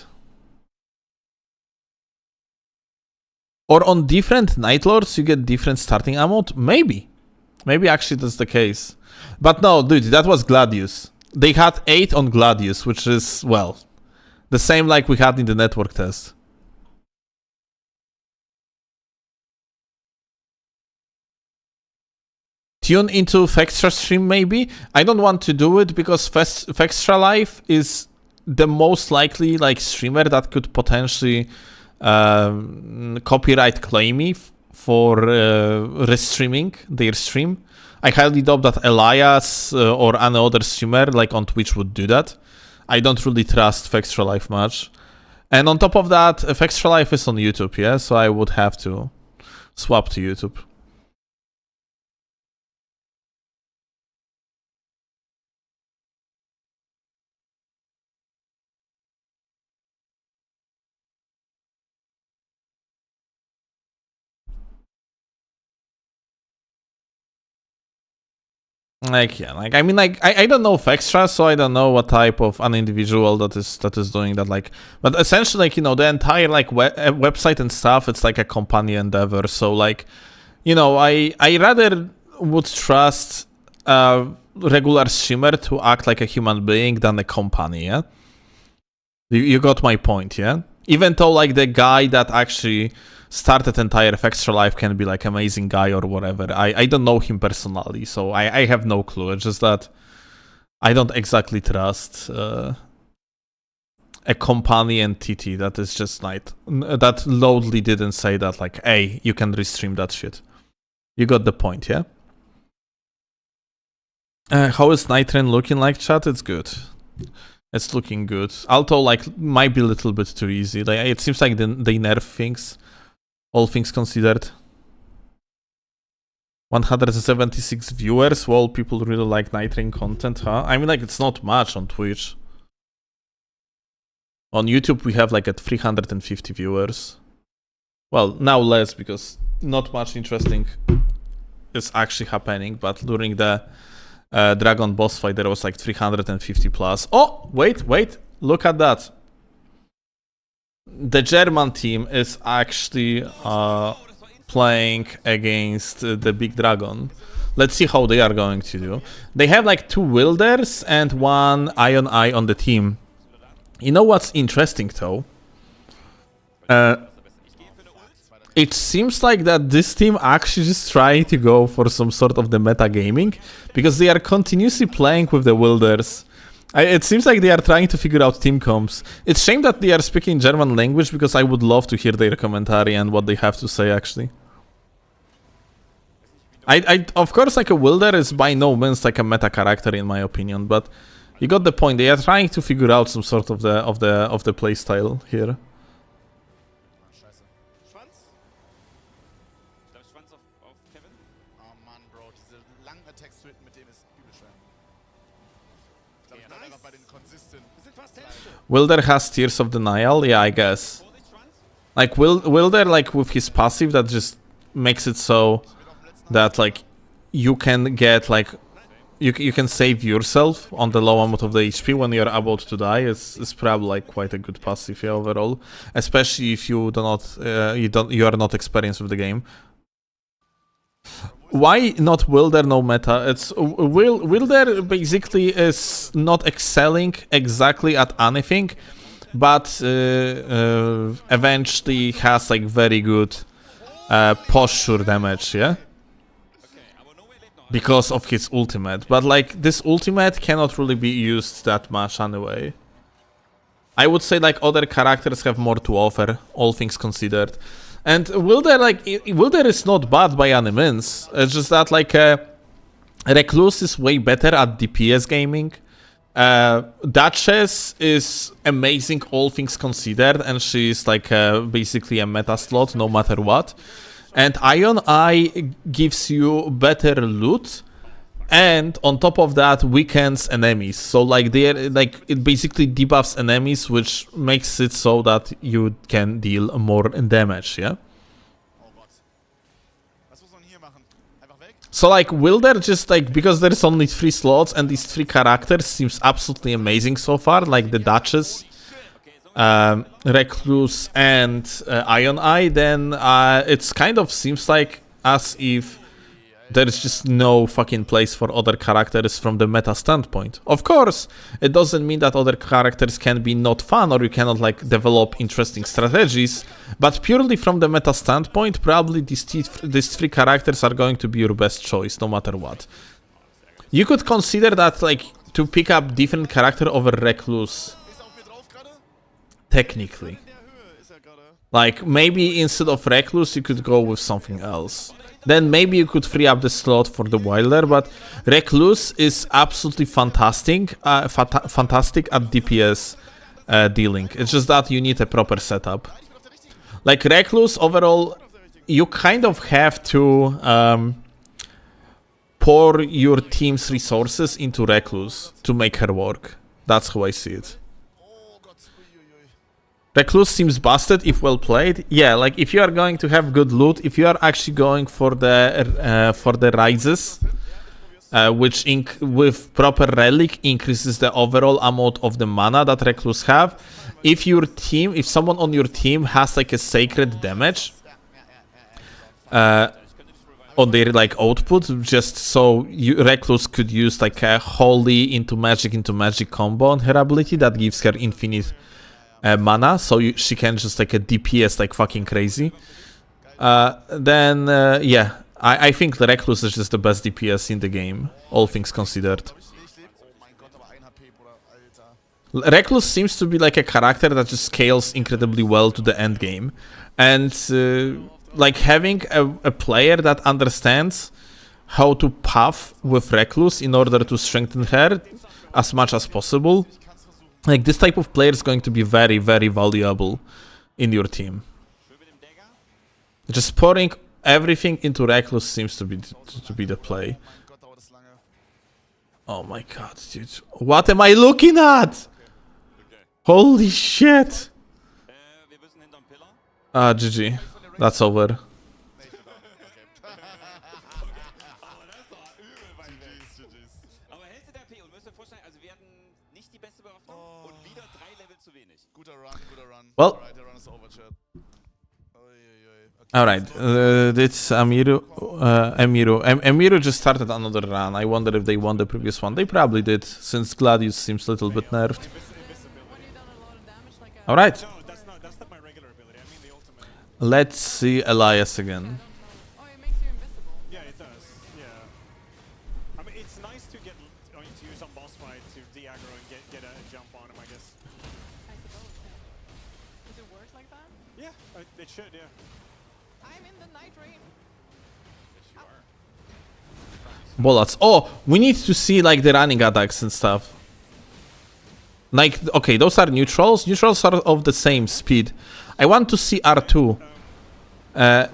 Or on different Night Lords you get different starting ammo? Maybe. Maybe actually that's the case. But no, dude, that was Gladius. They had 8 on Gladius, which is, well, the same like we had in the network test. Tune into Fextra stream maybe? I don't want to do it because Fextra Life is the most likely like streamer that could potentially copyright claim me for restreaming their stream. I highly doubt that Elias or any other streamer like on Twitch would do that. I don't really trust Fextra Life much. And on top of that, Fextra Life is on YouTube, yeah? So I would have to swap to YouTube. Like, yeah, like, I mean, like, I don't know Fextra, so I don't know what type of an individual that is doing that, like, but essentially, like, you know, the entire, like, website and stuff, it's like a company endeavor, so, like, you know, I rather would trust a regular streamer to act like a human being than a company, yeah? You got my point, yeah? Even though, like, the guy that actually started entire Fextra Life can be like amazing guy or whatever. I don't know him personally, so I have no clue. It's just that I don't exactly trust a company entity that is just like that loudly didn't say that like, hey, you can restream that shit. You got the point, yeah? How is Nightreign looking like, chat? It's good. It's looking good. Although like might be a little bit too easy. Like it seems like they nerf things. All things considered. 176 viewers. Well, people really like Nightreign content, huh? I mean, like, it's not much on Twitch. On YouTube, we have like at 350 viewers. Well, now less because not much interesting is actually happening. But during the Dragon boss fight, there was like 350 plus. Oh, wait. Look at that. The German team is actually playing against the Big Dragon. Let's see how they are going to do. They have like 2 Wilders and 1 Iron Eye on the team. You know what's interesting though? It seems like that this team actually is trying to go for some sort of the meta gaming because they are continuously playing with the Wilders. It seems like they are trying to figure out team comps. It's a shame that they are speaking German language because I would love to hear their commentary and what they have to say actually. I of course, like a Wilder is by no means like a meta character in my opinion, but you got the point. They are trying to figure out some sort of the play style here. Wilder has Tears of Denial? Yeah, I guess. Like, Wilder, like, with his passive, that just makes it so that, like, you can get, like, you can save yourself on the low amount of the HP when you're about to die. It's probably, like, quite a good passive, yeah, overall. Especially if you do not, you are not experienced with the game. Why not Wilder, no meta? It's Wilder basically is not excelling exactly at anything, but eventually has like very good posture damage, yeah? Because of his ultimate. But like this ultimate cannot really be used that much anyway. I would say like other characters have more to offer, all things considered. And Wilder, like, Wilder is not bad by any means. It's just that, like, Recluse is way better at DPS gaming. Duchess is amazing, all things considered, and she's, like, basically a meta slot, no matter what. And Iron Eye gives you better loot, And on top of that, weakens enemies. So like it basically debuffs enemies, which makes it so that you can deal more damage. Yeah. So like, will there just like, because there's only 3 slots and these 3 characters seems absolutely amazing so far, like the Duchess, Recluse, and Iron Eye, then it's kind of seems like as if there's just no fucking place for other characters from the meta standpoint. Of course, it doesn't mean that other characters can be not fun or you cannot like develop interesting strategies, but purely from the meta standpoint, probably these 3 characters are going to be your best choice, no matter what. You could consider that like to pick up different character over Recluse, technically. Like maybe instead of Recluse, you could go with something else. Then maybe you could free up the slot for the Wilder, but Recluse is absolutely fantastic, fantastic at DPS dealing. It's just that you need a proper setup. Like Recluse, overall, you kind of have to pour your team's resources into Recluse to make her work. That's how I see it. Recluse seems busted if well played. Yeah, like if you are going to have good loot, if you are actually going for the rises, which with proper relic increases the overall amount of the mana that Recluse have. If someone on your team has like a sacred damage on their like output, just so Recluse could use like a holy into magic combo on her ability that gives her infinite mana, so she can just like a DPS like fucking crazy. Then yeah, I think the Recluse is just the best DPS in the game, all things considered. Recluse seems to be like a character that just scales incredibly well to the end game, and like having a player that understands how to path with Recluse in order to strengthen her as much as possible. Like, this type of player is going to be very, very valuable in your team. Just pouring everything into Recluse seems to be the play. Oh my god, dude. What am I looking at? Holy shit. GG. That's over. Well, alright, it's Emiru just started another run. I wonder if they won the previous one. They probably did, since Gladius seems a little bit nerfed. Alright. Let's see Elias again. Oh, it makes you invisible. Yeah, it does. Yeah. I mean, it's nice to get to use on boss fight to de-aggro and get a jump on him, I guess. I suppose. Does it work like that? Yeah, it should, yeah. I'm in the Nightreign. Bullets. Oh, we need to see like the running attacks and stuff. Like, okay, those are neutrals. Neutrals are of the same speed. I want to see R2. I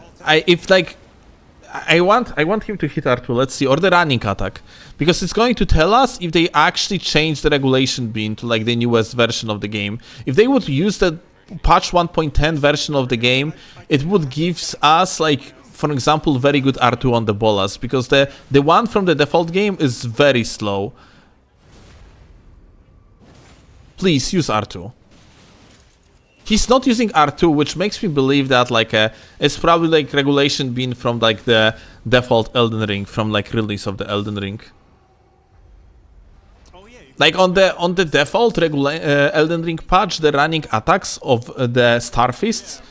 want him to hit R2. Let's see, or the running attack, because it's going to tell us if they actually changed the regulation beam to like the newest version of the game. If they would use the patch 1.10 version of the game, it would give us like, for example, very good R2 on the bolas, because the one from the default game is very slow. Please use R2. He's not using R2, which makes me believe that like it's probably like regulation being from like the default Elden Ring, from like release of the Elden Ring. Oh, yeah, like on the default Elden Ring patch, the running attacks of the Starfists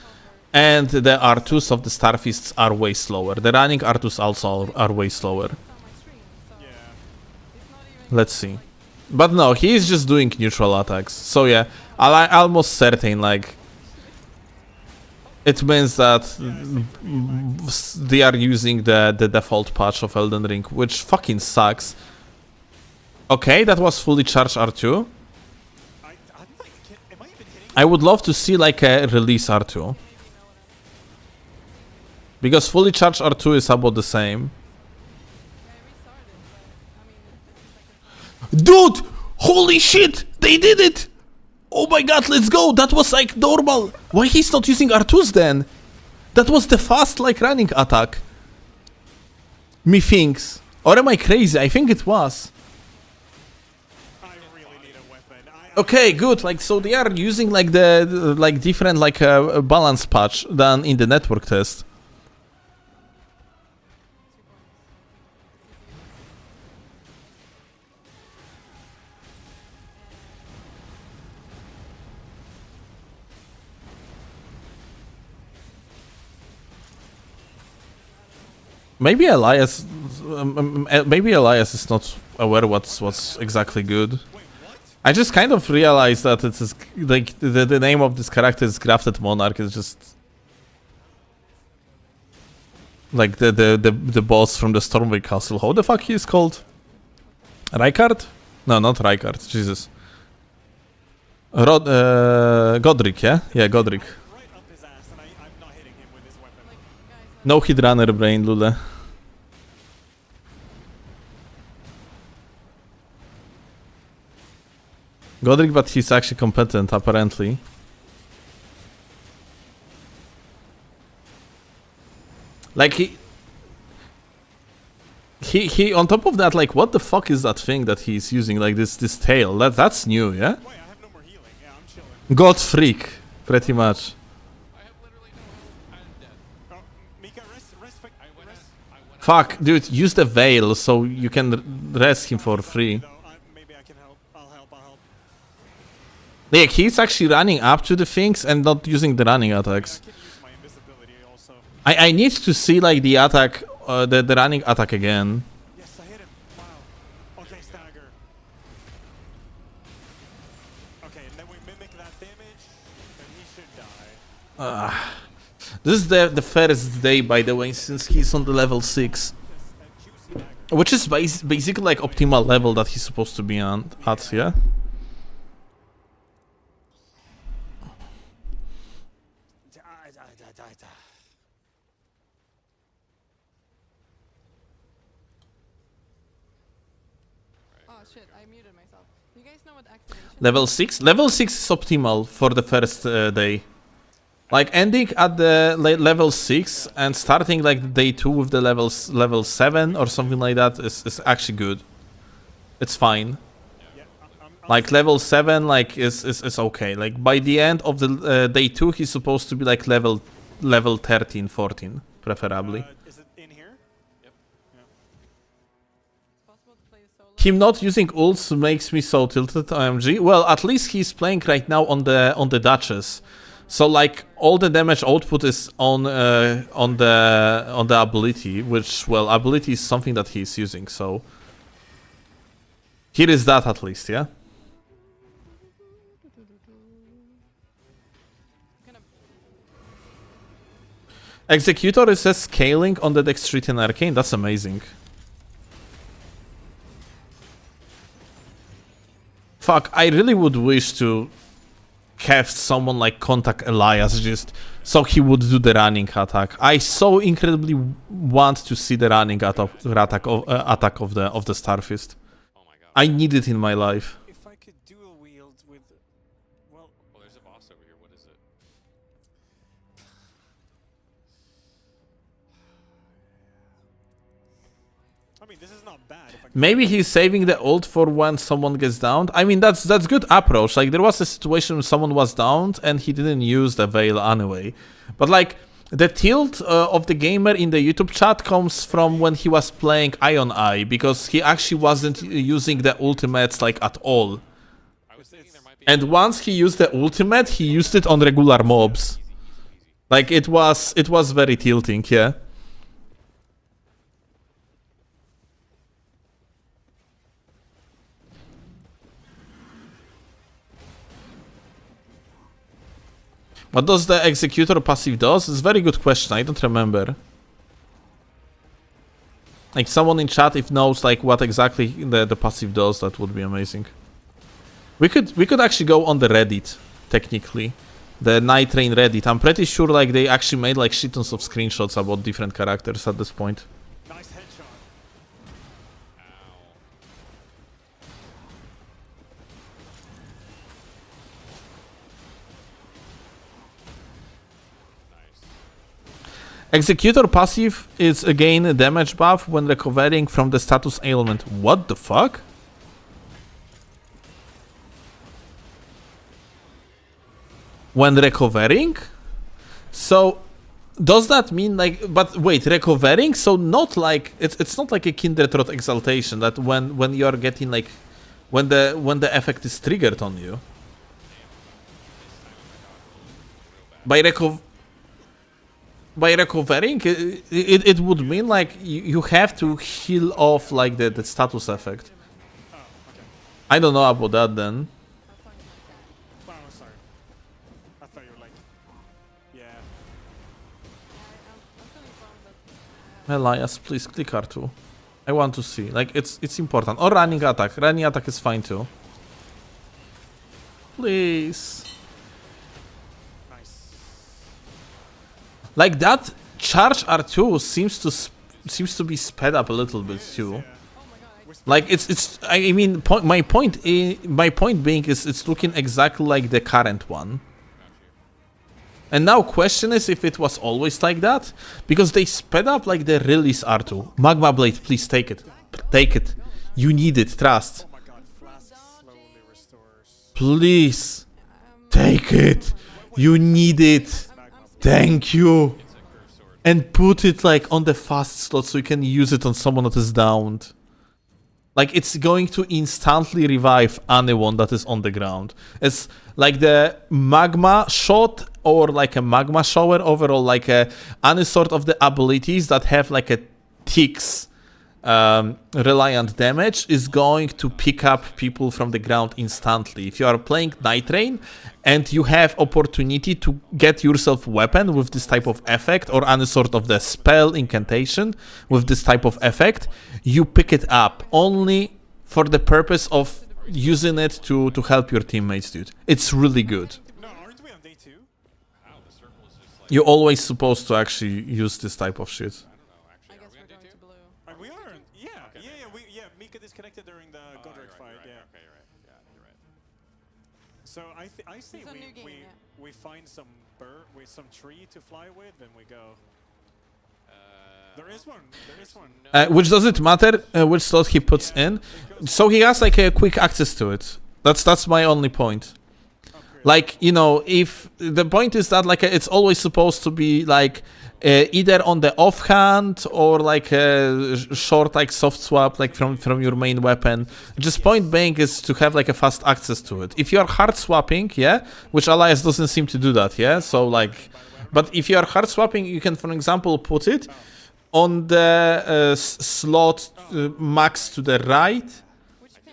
and the R2s of the Starfists are way slower. The running R2s also are way slower. Let's see. But no, he is just doing neutral attacks. So yeah, I'm almost certain like it means that they are using the default patch of Elden Ring, which fucking sucks. Okay, that was fully charged R2. I would love to see like a release R2. Because fully charged R2 is about the same. Dude! Holy shit! They did it! Oh my god, let's go! That was like normal! Why he's not using R2s then? That was the fast like running attack. Methinks. Or am I crazy? I think it was. I really need a weapon. Okay, good. Like, so they are using like the like different like balance patch than in the network test. Maybe Elias is not aware what's exactly good. I just kind of realized that it is like the name of this character is Grafted Monarch is just like the boss from the Stormway Castle. How the fuck he is called? Rykard? No, not Rykard. Jesus. Godric, yeah? Yeah, Godric. Right up his ass, and I'm not hitting him with this weapon. No hit runner brain, Lule. Godric, but he's actually competent, apparently. Like, he on top of that, like, what the fuck is that thing that he's using? Like, this tail. That's new, yeah? Wait, I have no more healing. Yeah, I'm chilling. God freak, pretty much. I have literally no health. I'm dead. Oh, Mika, rest. I went out. Fuck, dude, use the veil so you can rest him for free. Though, maybe I can help. I'll help. Yeah, he's actually running up to the things and not using the running attacks. I can use my invisibility also. I need to see like the attack, the running attack again. Yes, I hit him. Wow. Okay, stagger. Okay, and then we mimic that damage, and he should die. This is the first day, by the way, since he's on the level 6. Which is basically like optimal level that he's supposed to be at, yeah? Oh shit, I muted myself. You guys know what activation Level 6? Level 6 is optimal for the first day. Like ending at the level 6 and starting like day 2 with the level 7 or something like that is actually good. It's fine. Like level 7 like is okay. Like by the end of the day 2 he's supposed to be like level 13, 14 preferably. Is it in here? Yep. it's possible to play solo? Him not using ults makes me so tilted, OMG. Well, at least he's playing right now on the Duchess. So like all the damage output is on the ability, which, well, ability is something that he's using, so here is that at least, yeah? Executor is scaling on the Dexterity and Arcane, that's amazing. Fuck, I really would wish to have someone like contact Elias just so he would do the running attack. I so incredibly want to see the running attack of the Starfist. Oh my god. I need it in my life. If I could dual wield with, well, Well, there's a boss over here. What is it? I mean, this is not bad. If I could Maybe he's saving the ult for when someone gets downed. I mean, that's good approach. Like, there was a situation when someone was downed and he didn't use the veil anyway. But like, the tilt of the gamer in the YouTube chat comes from when he was playing Eye on Eye, because he actually wasn't using the ultimates like at all. I was thinking there might be. And once he used the ultimate, he used it on regular mobs. Like, it was very tilting, yeah. What does the Executor passive does? It's a very good question, I don't remember. Like, someone in chat if knows like what exactly the passive does, that would be amazing. We could actually go on the Reddit, technically. The Nightreign Reddit. I'm pretty sure like they actually made like shit tons of screenshots about different characters at this point. nice headshot. Executor passive is again a damage buff when recovering from the status ailment. What the fuck? When recovering? So does that mean like, but wait, recovering? So not like it's not like a Kindred Rot exaltation that when you're getting like when the effect is triggered on you. By recovering, it would mean like you have to heal off like the status effect. I don't know about that then. Oh, sorry. I thought you were like, yeah. Elias, please click R2. I want to see. Like it's important. Or running attack. Running attack is fine too. Please. Nice. Like that charge R2 seems to be sped up a little bit too. Like it's I mean my point being is it's looking exactly like the current one. And now question is if it was always like that, because they sped up like the release R2. Magma Blade, please take it. Take it. You need it, trust. Oh my god, Flask slowly restores. Please. Take it. You need it. Thank you. And put it like on the fast slot so you can use it on someone that is downed. Like it's going to instantly revive anyone that is on the ground. It's like the magma shot or like a magma shower overall, like any sort of the abilities that have like a ticks reliant damage is going to pick up people from the ground instantly. If you are playing Nightreign and you have opportunity to get yourself weapon with this type of effect or any sort of the spell incantation with this type of effect, you pick it up only for the purpose of using it to help your teammates, dude. It's really good. No, aren't we on day 2? Wow, the circle is just like. You're always supposed to actually use this type of shit. I guess we're going to blue. We are. Yeah. Mika disconnected during the Godric fight. Right. Yeah. Okay, you're right. Yeah, you're right. So I say It's a new game, we find some some tree to fly with, and we go. There is one. Which doesn't matter which slot he puts in, so he has like a quick access to it. That's my only point. Like, you know, if the point is that like it's always supposed to be like either on the offhand or like a short like soft swap like from your main weapon. Just point being is to have like a fast access to it. If you are hard swapping, yeah, which Elias doesn't seem to do that, yeah. So like, but if you are hard swapping, you can, for example, put it on the slot max to the right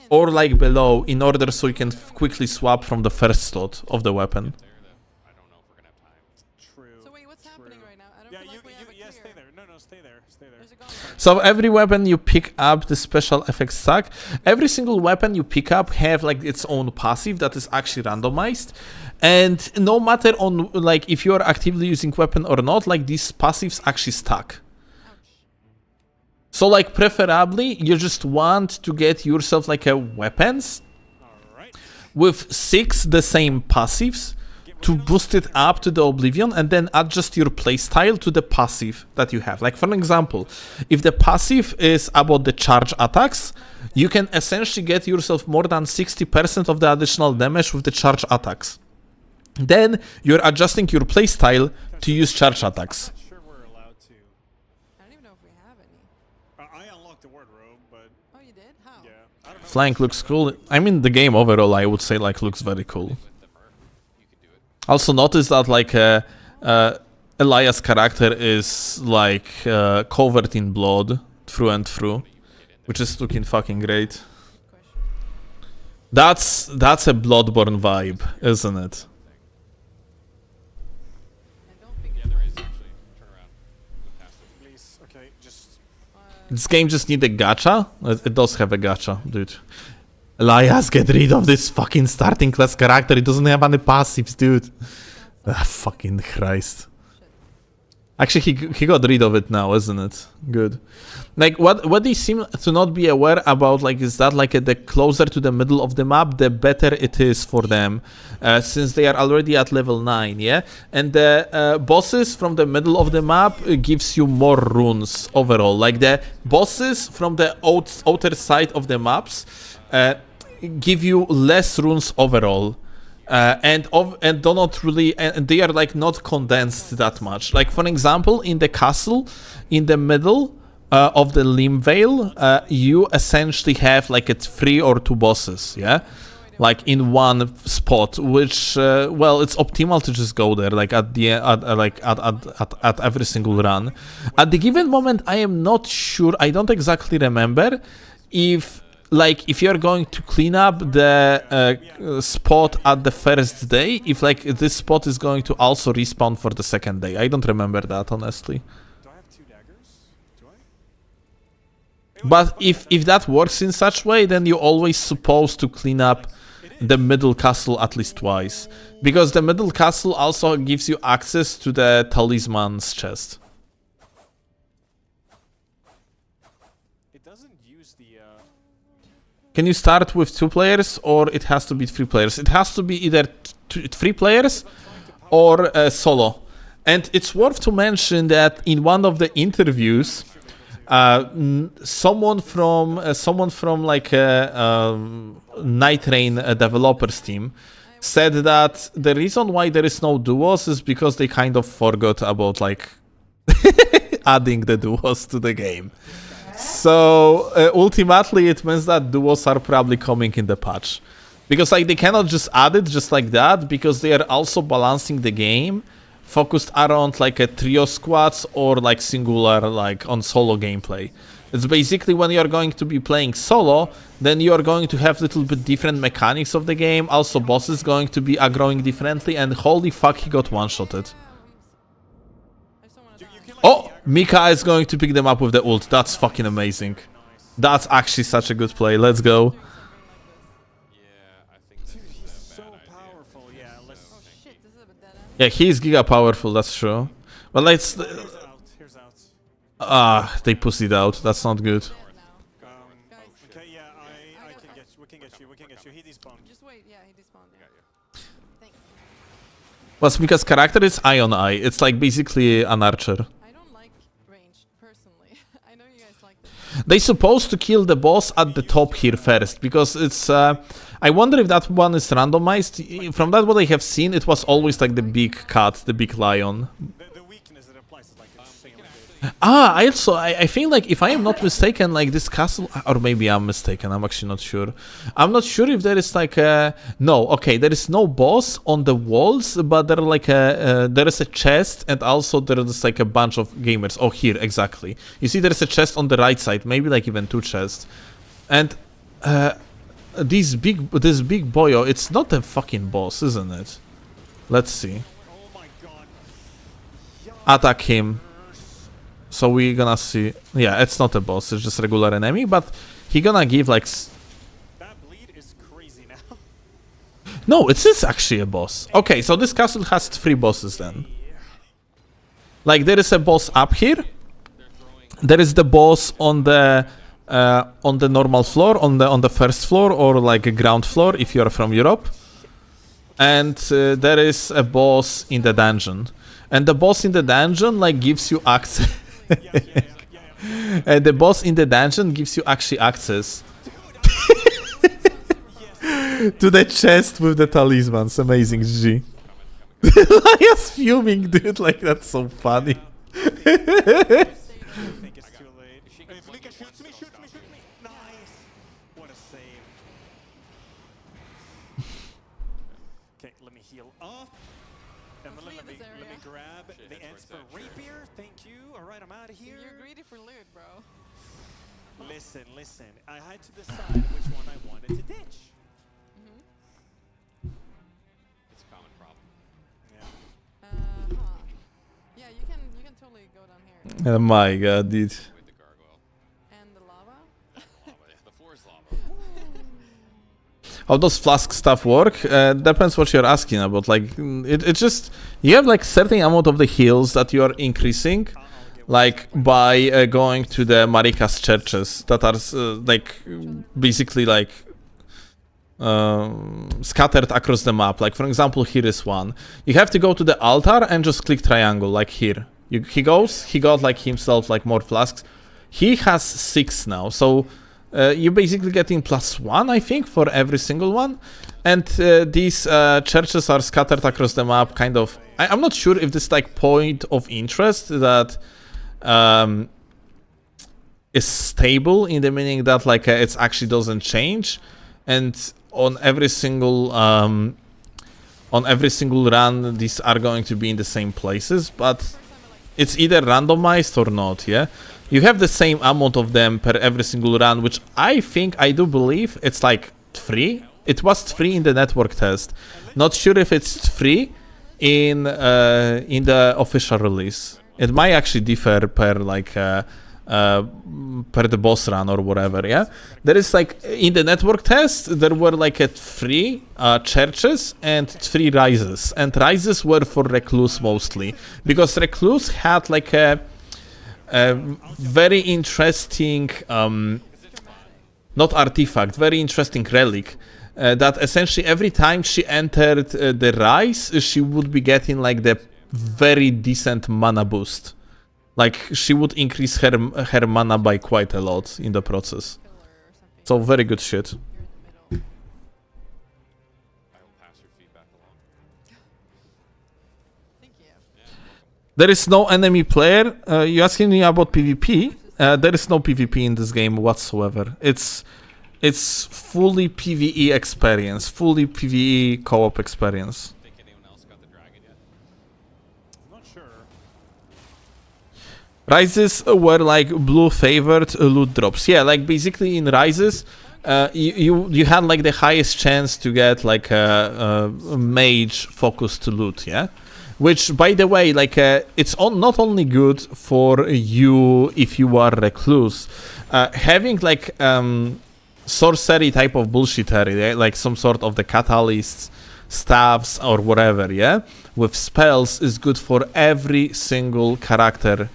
or like below in order so you can quickly swap from the first slot of the weapon. I don't know if we're gonna have time. True. So wait, what's happening right now? I don't feel like we have a clear. Stay there. No, stay there. There's a gun. So every weapon you pick up the special effects stack, every single weapon you pick up have like its own passive that is actually randomized. And no matter on like if you are actively using weapon or not, like these passives actually stack. So like preferably you just want to get yourself like a weapons with 6 the same passives to boost it up to the Oblivion and then adjust your playstyle to the passive that you have. Like for example, if the passive is about the charge attacks, you can essentially get yourself more than 60% of the additional damage with the charge attacks. Then you're adjusting your playstyle to use charge attacks. Sure, we're allowed to. I don't even know if we have any. I unlocked the wardrobe, but Oh, you did? How? yeah, I don't know. Flank looks cool. I mean, the game overall, I would say, like, looks very cool. Also notice that, like, Elias' character is, like, covered in blood through and through, which is looking fucking great. That's a Bloodborne vibe, isn't it? Please, okay, just. This game just need a gacha. It does have a gacha, dude. Elias, get rid of this fucking starting class character. It doesn't have any passives, dude. Ah, fucking Christ. Actually, he got rid of it now, isn't it? Good. Like, what they seem to not be aware about, like, is that, like, the closer to the middle of the map, the better it is for them, since they are already at level 9, yeah? And the bosses from the middle of the map gives you more runes overall. Like, the bosses from the outer side of the maps give you less runes overall. And do not really, and they are like not condensed that much. Like, for example, in the castle, in the middle of the Limb Vale, you essentially have like 3 or 2 bosses, yeah, like in one spot, which well, it's optimal to just go there, like at the at every single run. At the given moment, I am not sure. I don't exactly remember if. Like, if you're going to clean up the spot at the first day, if like this spot is going to also respawn for the second day. I don't remember that, honestly. Do I have 2 daggers? Do I? But if that works in such way, then you're always supposed to clean up the middle castle at least twice. Because the middle castle also gives you access to the talisman's chest. It doesn't use the... Can you start with 2 players, or it has to be 3 players? It has to be either 3 players or solo. And it's worth to mention that in one of the interviews, someone from like Nightreign developers team said that the reason why there is no duos is because they kind of forgot about like adding the duos to the game. So ultimately it means that duos are probably coming in the patch, because like they cannot just add it just like that, because they are also balancing the game focused around like a trio squads or like singular, like on solo gameplay. It's basically when you're going to be playing solo, then you're going to have a little bit different mechanics of the game. Also bosses going to be aggroing differently, and holy fuck, he got one-shotted. Oh, Mika is going to pick them up with the ult. That's fucking amazing. That's actually such a good play. Let's go. So powerful, yeah. Let's... Oh shit, this is a bit dead end. Yeah, he's giga powerful, that's true. But let's... Here's out. Ah, they pussied out. That's not good. Okay, yeah, I can get you. We can get you. He despawned. Just wait, yeah, he despawned. Yeah. Thanks. What's Mika's character is Eye on Eye. It's like basically an archer. I don't like range, personally. I know you guys like this. They're supposed to kill the boss at the top here first, because it's... I wonder if that one is randomized. From that what I have seen, it was always like the big cat, the big lion. The weakness that applies is like insanely Ah, I think like, if I am not mistaken, like this castle, or maybe I'm mistaken, I'm actually not sure. I'm not sure if there is like a... No, okay, there is no boss on the walls, but there are like there is a chest, and also there is like a bunch of gamers. Oh, here, exactly. You see there is a chest on the right side, maybe like even 2 chests. And this big boyo, it's not a fucking boss, isn't it? Let's see. Oh my god. Attack him. So we're gonna see. Yeah, it's not a boss, it's just a regular enemy, but he gonna give like... That bleed is crazy now. No, it is actually a boss. Okay, so this castle has 3 bosses then. Like, there is a boss up here. There is the boss on the normal floor, on the first floor, or like a ground floor if you're from Europe. And there is a boss in the dungeon. And the boss in the dungeon like gives you access. And the boss in the dungeon gives you actually access to the chest with the talismans. Amazing, GG. Lia's fuming, dude. Like, that's so funny. I think it's too late. If Lika shoots me, shoot me. Nice. What a save. Okay, let me heal up. And then Let's let me leave this area. grab the ends for rapier. Thank you. All right, I'm out of here. You're greedy for loot, bro. Listen. I had to decide which one I wanted to ditch. It's a common problem. Yeah. Yeah, you can totally go down here. Oh my god, dude. With the gargoyle. And the lava? The lava, yeah, the floor is lava. how does flask stuff work? Depends what you're asking about. Like, it just, you have like certain amount of the heals that you are increasing, like by going to the Marika's churches that are like basically like scattered across the map. Like for example, here is one. You have to go to the altar and just click triangle, like here. He got like himself like more flasks. He has 6 now, so you're basically getting +1, I think, for every single one. And these churches are scattered across the map, kind of. I'm not sure if this is like point of interest that is stable, in the meaning that like it actually doesn't change, and on every single run these are going to be in the same places, but it's either randomized or not. Yeah, you have the same amount of them per every single run, which I do believe it's like 3. It was 3 in the network test. Not sure if it's 3 in the official release. It might actually differ per like per the boss run or whatever. Yeah, there is like in the network test there were like 3 churches and 3 rises, and rises were for recluse mostly, because recluse had like a very interesting not artifact, very interesting relic, that essentially every time she entered the rise she would be getting like the very decent mana boost. Like she would increase her mana by quite a lot in the process. So very good shit. I will pass your feedback along. Thank you. There is no enemy player. You asking me about PvP? There is no PvP in this game whatsoever. It's fully PvE experience, fully PvE co-op experience. Think anyone else got the dragon yet? I'm not sure. Rises were like blue favored loot drops. Yeah, like basically in Rises, you had like the highest chance to get like a mage focused loot. Yeah, which by the way, like it's not only good for you if you are recluse, having like sorcery type of bullshittery, yeah? Like some sort of the catalysts, staffs or whatever. Yeah, with spells is good for every single character.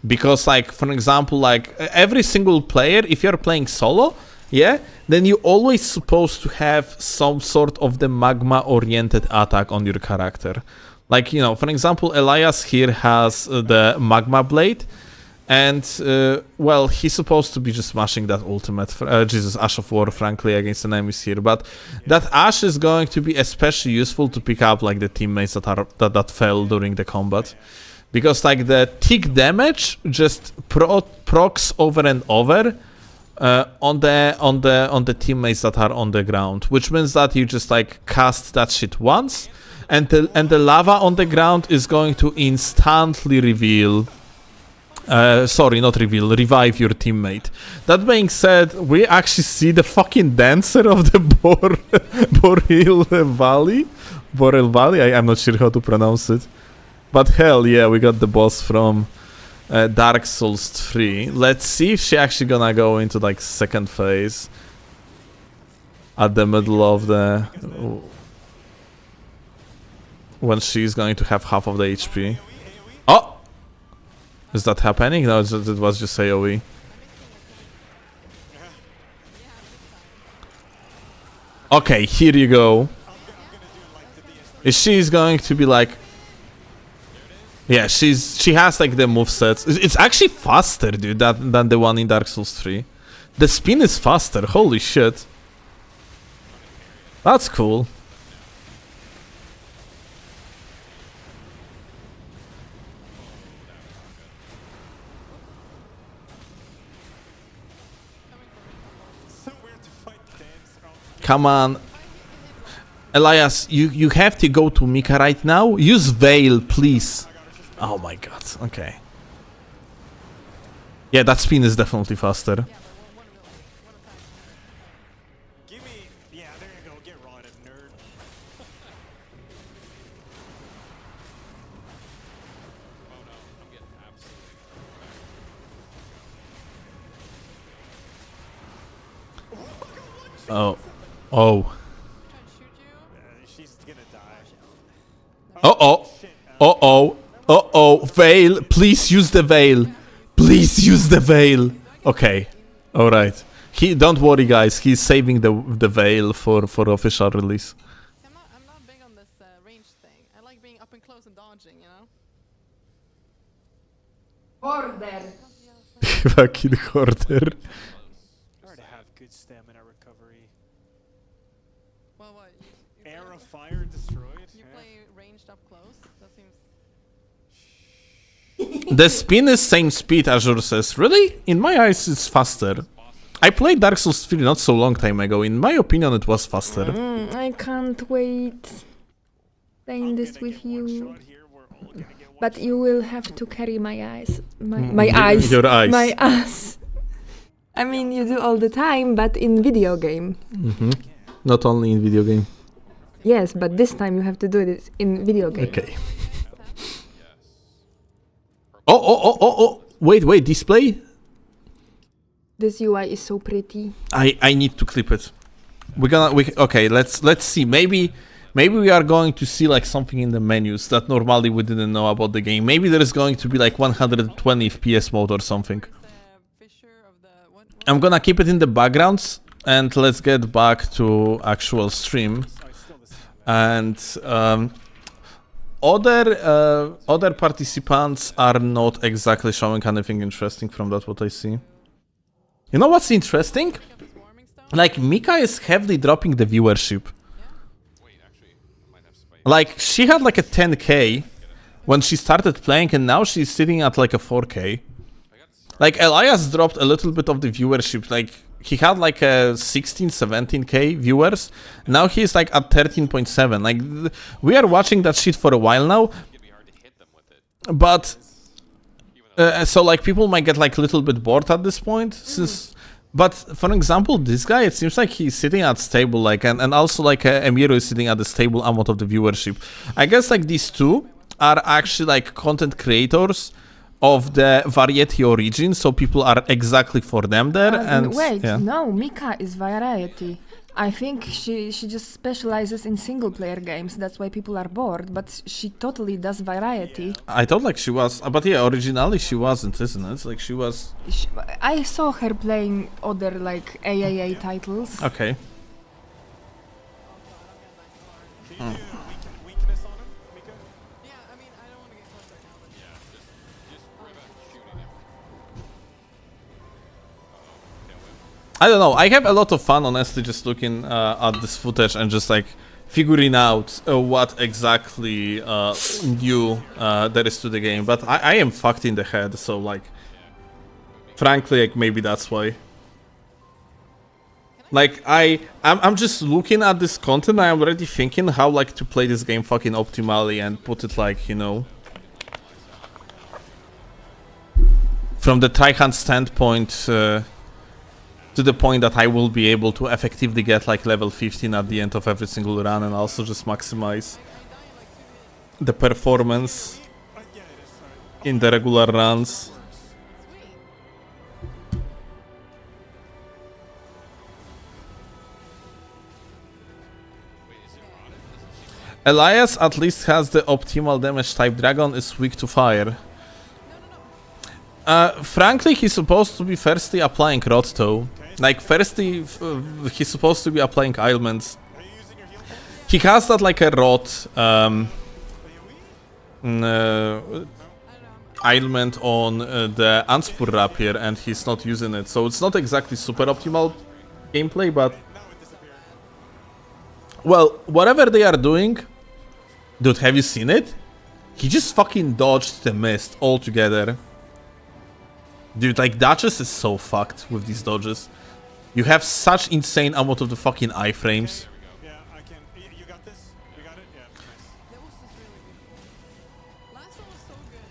Because like for example, like every single player, if you're playing solo, yeah, then you always supposed to have some sort of the magma oriented attack on your character. Like, you know, for example, Elias here has the magma blade, and well, he's supposed to be just smashing that ultimate Jesus, Ash of War, frankly, against enemies here. But that Ash is going to be especially useful to pick up like the teammates that fell during the combat. Because like the tick damage just procs over and over on the teammates that are on the ground, which means that you just like cast that shit once, and the lava on the ground is going to instantly revive your teammate. That being said, we actually see the fucking dancer of the Borel Valley. I'm not sure how to pronounce it. But hell yeah, we got the boss from Dark Souls 3. Let's see if she actually gonna go into like second phase at the middle of the... when she's going to have half of the HP. Oh! Is that happening? No, it was just AoE. Okay, here you go. Is she's going to be like... Yeah, she has like the movesets. It's actually faster, dude, than the one in Dark Souls 3. The spin is faster, holy shit. That's cool. Come on. Elias, you have to go to Mika right now. Use Veil, please. Oh my god, okay. Yeah, that spin is definitely faster. Give me... Yeah, there you go. Get rotted, nerd. Oh no, I'm getting absolutely Oh. Oh. Try to shoot you. She's gonna die. Uh-oh. Shit. Uh-oh. Uh-oh. Veil. Please use the veil. Please use the veil. Okay. Alright. Don't worry, guys. He's saving the veil for official release. See, I'm not big on this range thing. I like being up and close and dodging, you know? Order. Fucking hoarder. I already have good stamina recovery. Well, what? You Air of fire destroyed. You Yeah. play ranged up close? That seems... The spin is same speed, Azure says. Really? In my eyes, it's faster. I played Dark Souls 3 not so long time ago. In my opinion, it was faster. I can't wait playing this with you. But you will have to carry my eyes. My eyes. Your eyes. My ass. I mean, you do all the time, but in video game. Not only in video game. Yes, but this time you have to do this in video game. Okay. Oh. Wait, display? This UI is so pretty. I need to clip it. Okay, let's see. Maybe we are going to see like something in the menus that normally we didn't know about the game. Maybe there is going to be like 120 FPS mode or something. I'm gonna keep it in the backgrounds and let's get back to actual stream. And other participants are not exactly showing anything interesting from that what I see. You know what's interesting? Like, Mika is heavily dropping the viewership. Like, she had like a 10k when she started playing and now she's sitting at like a 4k. Like, Elias dropped a little bit of the viewership. Like, he had like a 16, 17k viewers. Now he's like at 13.7. Like, we are watching that shit for a while now. But... so like people might get like a little bit bored at this point but for example this guy, it seems like he's sitting at stable like and also like Emiro is sitting at the stable amount of the viewership. I guess like these two are actually like content creators of the variety origin, so people are exactly for them there. And wait, yeah. no, Mika is variety. I think she just specializes in single player games, that's why people are bored, but she totally does variety. I thought like she was, but yeah, originally she wasn't, isn't it? Like she was... I saw her playing other like AAA titles. Okay. Weakness on him, Mika? Yeah, I mean, I don't want to get close right now, but... Just worry about shooting him. I don't know, I have a lot of fun honestly just looking at this footage and just like figuring out what exactly new there is to the game, but I am fucked in the head, so like frankly like maybe that's why. Like I'm just looking at this content, I'm already thinking how like to play this game fucking optimally and put it like, you know, from the tryhard standpoint to the point that I will be able to effectively get like level 15 at the end of every single run and also just maximize the performance in the regular runs. Elias at least has the optimal damage type. Dragon is weak to fire. Frankly, he's supposed to be firstly applying rot though. Like firstly, he's supposed to be applying ailments. He has that like a rot ailment on the Anspur rapier and he's not using it. So it's not exactly super optimal gameplay, but... Well, whatever they are doing... Dude, have you seen it? He just fucking dodged the mist altogether. Dude, like, dodges is so fucked with these dodges. You have such insane amount of the fucking iframes. Yeah, I can. You got this? You got it? Yeah, nice. That was just really good. Last one was so good.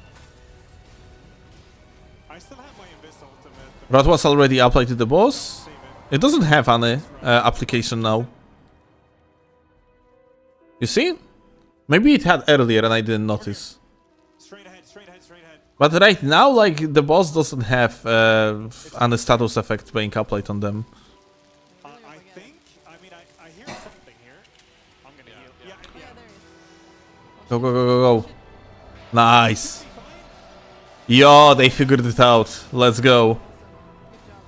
I still have my Invis ultimate. Rot was already applied to the boss. It doesn't have any application now. You see? Maybe it had earlier and I didn't notice. Straight ahead, straight ahead, straight ahead. But right now, like, the boss doesn't have any status effect being applied on them. I think, I mean, I hit gonna heal. Yeah, Oh, yeah, there he is. Go, go, go, go, go. Nice. Yo, they figured it out. Let's go. Good job.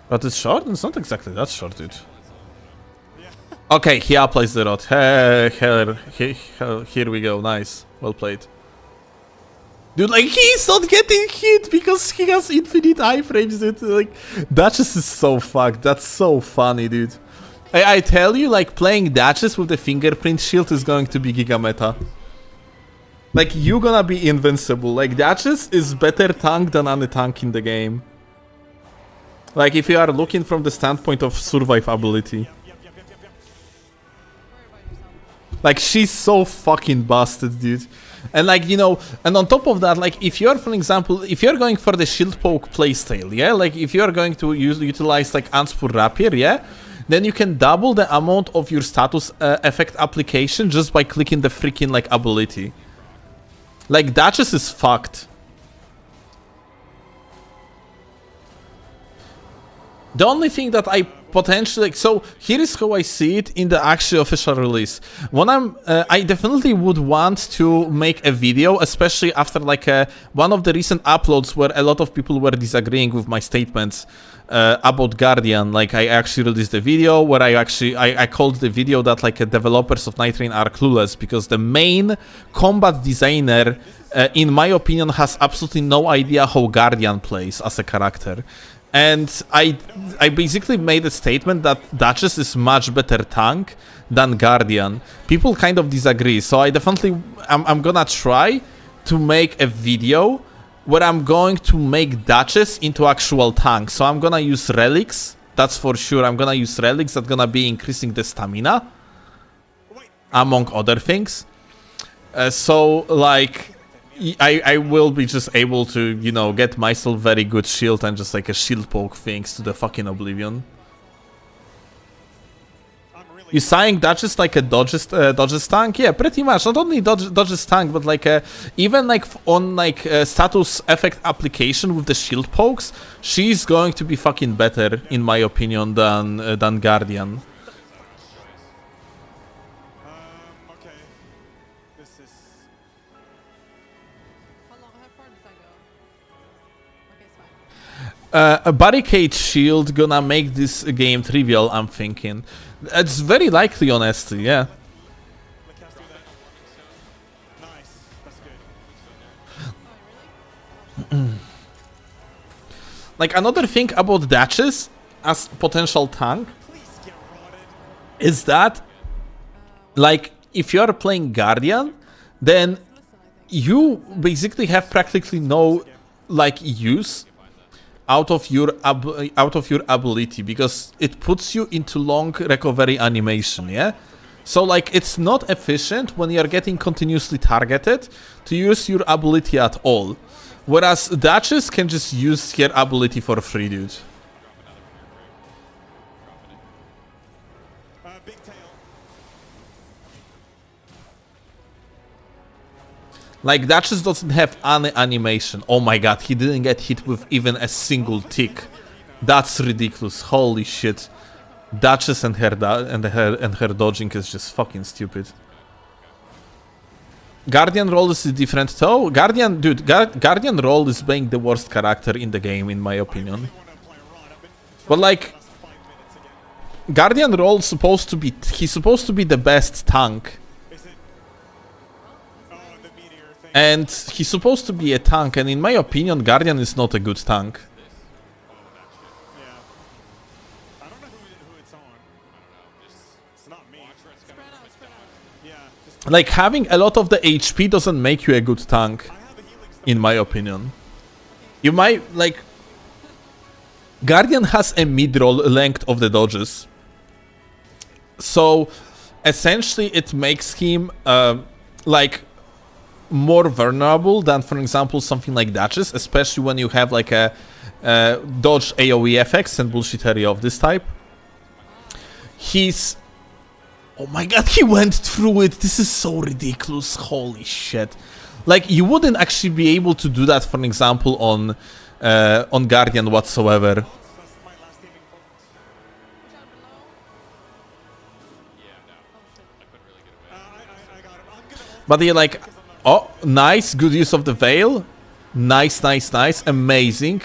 But it's short? It's not exactly that short, dude. Okay, he applies the rod. Here we go. Nice. Well played. Dude, like, he's not getting hit because he has infinite iframes, dude. Like, Duchess is so fucked. That's so funny, dude. I tell you, like, playing Duchess with the fingerprint shield is going to be giga meta. Like, you're gonna be invincible. Like, Duchess is better tank than any tank in the game. Like, if you are looking from the standpoint of survivability. Like, she's so fucking busted, dude. And like, you know, and on top of that, like, if you're, for example, if you're going for the shield poke playstyle, yeah? Like, if you're going to utilize, like, Unspur Rapier, yeah? Then you can double the amount of your status effect application just by clicking the freaking, like, ability. Like, Duchess is fucked. The only thing that I potentially, like, so here is how I see it in the actual official release. When I definitely would want to make a video, especially after like one of the recent uploads where a lot of people were disagreeing with my statements about Guardian. Like, I actually released a video where I called the video that like developers of Nightreign are clueless because the main combat designer, in my opinion, has absolutely no idea how Guardian plays as a character. And I basically made a statement that Duchess is much better tank than Guardian. People kind of disagree, so I definitely I'm gonna try to make a video where I'm going to make Duchess into actual tank. So I'm gonna use relics, that's for sure. I'm gonna use relics that's gonna be increasing the stamina, among other things. So like, I will be just able to, you know, get myself very good shield and just like a shield poke things to the fucking oblivion. You saying Duchess like a dodges tank? Yeah, pretty much. Not only dodges tank, but like even like on like status effect application with the shield pokes, she's going to be fucking better in my opinion than Guardian. Okay. This is. How far does that go? Okay, it's fine. A barricade shield gonna make this game trivial, I'm thinking. It's very likely, honestly, yeah. Let's cast through that. Nice. That's good. Oh, really? Like, another thing about Duchess as potential tank Please get rotted. is that, like, if you're playing Guardian, then you basically have practically no, like, use out of your ability because it puts you into long recovery animation, yeah? So like, it's not efficient when you're getting continuously targeted to use your ability at all. Whereas Duchess can just use her ability for free, dude. Big tail. Like, Duchess doesn't have any animation. Oh my god, he didn't get hit with even a single tick. That's ridiculous. Holy shit. Duchess and her dodging is just fucking stupid. Guardian role is different though. Guardian, dude, Guardian role is being the worst character in the game, in my opinion. But like, Guardian role is supposed to be, he's supposed to be the best tank. And he's supposed to be a tank, and in my opinion, Guardian is not a good tank. Yeah. I don't know who it's on. It's not me. Spread out. Yeah. Just Like, having a lot of the HP doesn't make you a good tank, in my opinion. You might, like... Guardian has a mid-roll length of the dodges. So, essentially, it makes him, like... more vulnerable than, for example, something like Duchess, especially when you have like a dodge AoE effects and bullshittery of this type. He's... Oh my god, he went through it! This is so ridiculous, holy shit. Like, you wouldn't actually be able to do that, for example, on Guardian whatsoever. that's my last saving point. Yeah, But you're like, oh, nice, good use of the veil. Nice, nice, nice, amazing.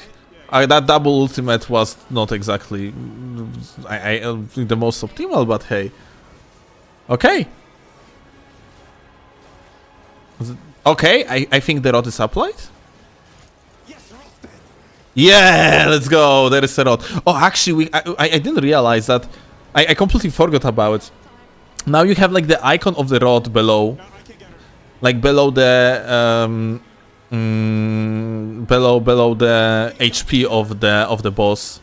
That double ultimate was not exactly I think the most optimal, but hey. Okay. Okay, I think the rod is applied. Yeah, let's go. There is a rod. Oh, actually, I didn't realize that. I completely forgot about it. Now you have like the icon of the rod below, like below the below the HP of the boss.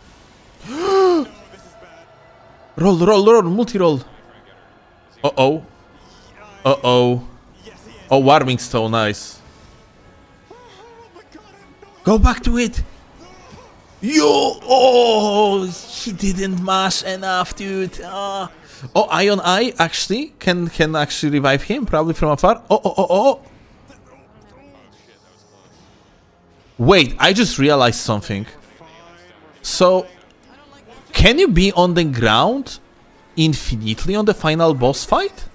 roll, multi-roll. Uh-oh. Uh-oh. Oh, warming stone, nice. Go back to it. Yo! Oh, he didn't mash enough, dude. Oh, Ion Eye actually can actually revive him, probably from afar. Oh. Wait, I just realized something. So, can you be on the ground infinitely on the final boss fight?